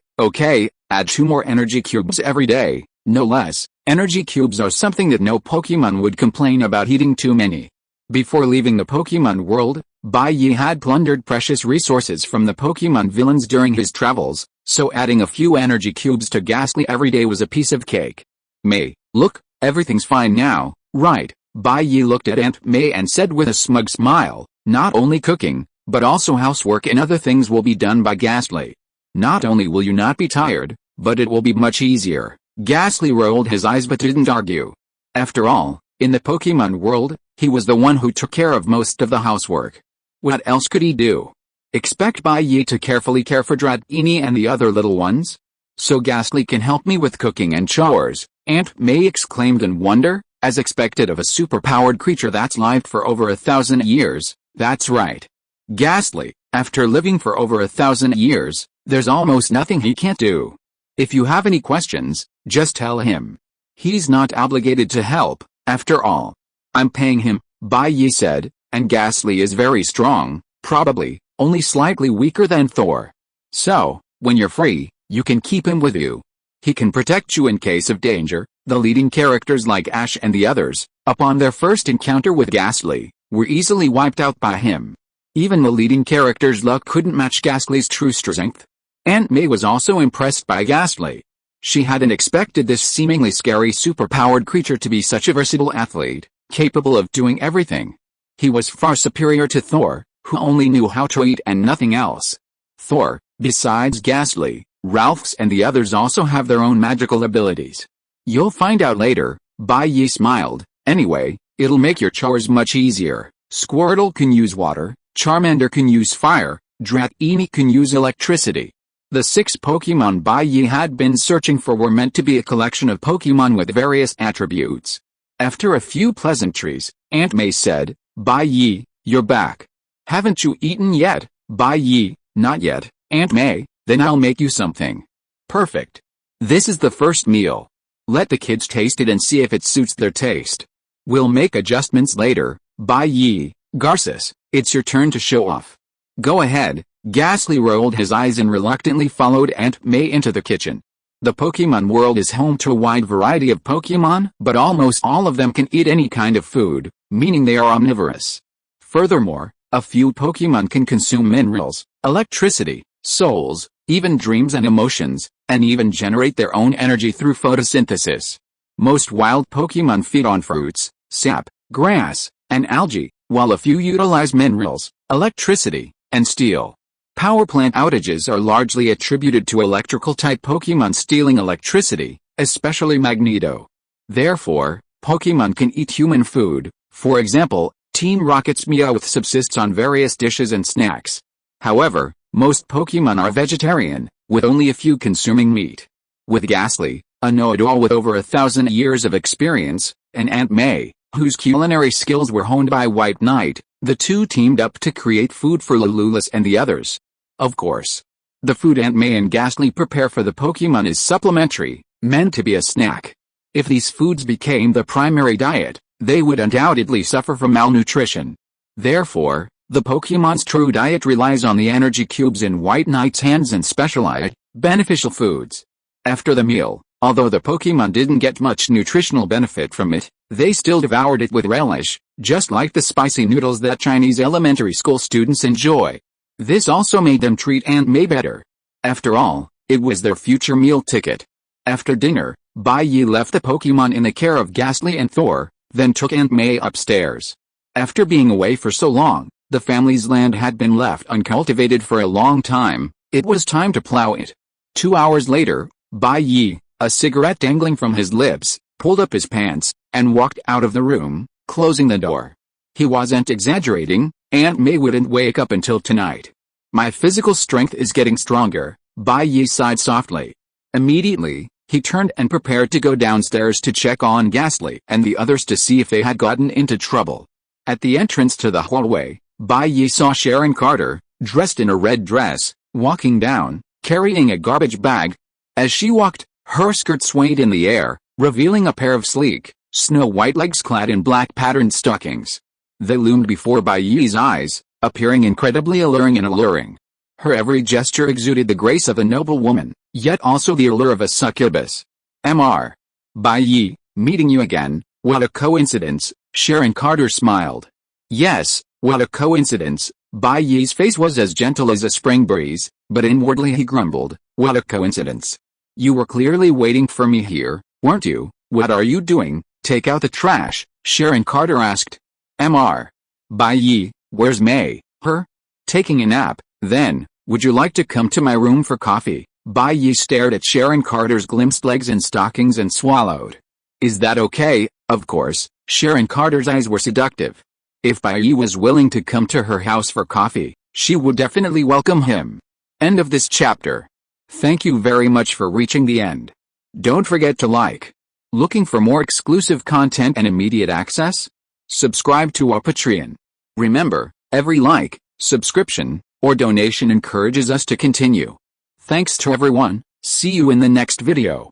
add 2 more energy cubes every day, no less. Energy cubes are something that no Pokemon would complain about eating too many. Before leaving the Pokemon world, Bai Yi had plundered precious resources from the Pokemon villains during his travels, so adding a few energy cubes to Ghastly every day was a piece of cake. "May, look, everything's fine now, right?" Bai Yi looked at Aunt May and said with a smug smile, "Not only cooking, but also housework and other things will be done by Ghastly. Not only will you not be tired, but it will be much easier." Ghastly rolled his eyes but didn't argue. After all, in the Pokemon world, he was the one who took care of most of the housework. What else could he do? Expect Bai Yi to carefully care for Dratini and the other little ones? "So Ghastly can help me with cooking and chores," Aunt May exclaimed in wonder, as expected of a superpowered creature that's lived for over 1,000 years. "That's right. Ghastly, after living for over 1,000 years, there's almost nothing he can't do. If you have any questions, just tell him. He's not obligated to help, after all. I'm paying him," Bai Yi said, "and Ghastly is very strong, probably, only slightly weaker than Thor. So, when you're free, you can keep him with you. He can protect you in case of danger." The leading characters like Ash and the others, upon their first encounter with Ghastly, were easily wiped out by him. Even the leading character's luck couldn't match Ghastly's true strength. Aunt May was also impressed by Ghastly. She hadn't expected this seemingly scary superpowered creature to be such a versatile athlete, capable of doing everything. He was far superior to Thor, who only knew how to eat and nothing else. Thor, besides Ghastly, Ralph's and the others also have their own magical abilities. You'll find out later, Bai Yi smiled. Anyway, it'll make your chores much easier. Squirtle can use water, Charmander can use fire, Dratini can use electricity. The 6 Pokemon Bai Yi had been searching for were meant to be a collection of Pokemon with various attributes. After a few pleasantries, Aunt May said, "Bai Yi, you're back. Haven't you eaten yet?" Bai Yi, "Not yet, Aunt May." "Then I'll make you something." "Perfect. This is the first meal. Let the kids taste it and see if it suits their taste. We'll make adjustments later." "Bai Yi, Garces, it's your turn to show off." "Go ahead." Ghastly rolled his eyes and reluctantly followed Aunt May into the kitchen. The Pokemon world is home to a wide variety of Pokemon, but almost all of them can eat any kind of food, meaning they are omnivorous. Furthermore, a few Pokemon can consume minerals, electricity, souls, even dreams and emotions, and even generate their own energy through photosynthesis. Most wild Pokemon feed on fruits, sap, grass, and algae, while a few utilize minerals, electricity, and steel. Power plant outages are largely attributed to electrical-type Pokemon stealing electricity, especially Magneto. Therefore, Pokemon can eat human food. For example, Team Rocket's Meowth subsists on various dishes and snacks. However, most Pokemon are vegetarian, with only a few consuming meat. With Ghastly, a know-it-all with over 1,000 years of experience, and Aunt May, whose culinary skills were honed by White Knight, the two teamed up to create food for Lululus and the others. Of course, the food Aunt May and Ghastly prepare for the Pokemon is supplementary, meant to be a snack. If these foods became the primary diet, they would undoubtedly suffer from malnutrition. Therefore, the Pokemon's true diet relies on the energy cubes in White Knight's hands and specialized, beneficial foods. After the meal, although the Pokemon didn't get much nutritional benefit from it, they still devoured it with relish, just like the spicy noodles that Chinese elementary school students enjoy. This also made them treat Aunt May better. After all, it was their future meal ticket. After dinner, Bai Yi left the Pokemon in the care of Ghastly and Thor, then took Aunt May upstairs. After being away for so long, the family's land had been left uncultivated for a long time. It was time to plow it. 2 hours later, Bai Yi, a cigarette dangling from his lips, pulled up his pants, and walked out of the room, closing the door. He wasn't exaggerating, Aunt May wouldn't wake up until tonight. My physical strength is getting stronger, Bai Yi sighed softly. Immediately, he turned and prepared to go downstairs to check on Ghastly and the others to see if they had gotten into trouble. At the entrance to the hallway, Bai Yi saw Sharon Carter, dressed in a red dress, walking down, carrying a garbage bag. As she walked, her skirt swayed in the air, revealing a pair of sleek, snow-white legs clad in black patterned stockings. They loomed before Bai Yi's eyes, appearing incredibly alluring and alluring. Her every gesture exuded the grace of a noble woman, yet also the allure of a succubus. Mr. Bai Yi, meeting you again, what a coincidence, Sharon Carter smiled. Yes, what a coincidence. Bai Yi's face was as gentle as a spring breeze, but inwardly he grumbled, what a coincidence. You were clearly waiting for me here, weren't you? What are you doing? Take out the trash, Sharon Carter asked. Mr. Bai Yi, where's May? Her? Taking a nap. Then, would you like to come to my room for coffee? Bai Yi stared at Sharon Carter's glimpsed legs and stockings and swallowed. Is that okay? Of course, Sharon Carter's eyes were seductive. If Bai Yi was willing to come to her house for coffee, she would definitely welcome him. End of this chapter. Thank you very much for reaching the end. Don't forget to like. Looking for more exclusive content and immediate access? Subscribe to our Patreon. Remember, every like, subscription, or donation encourages us to continue. Thanks to everyone, see you in the next video.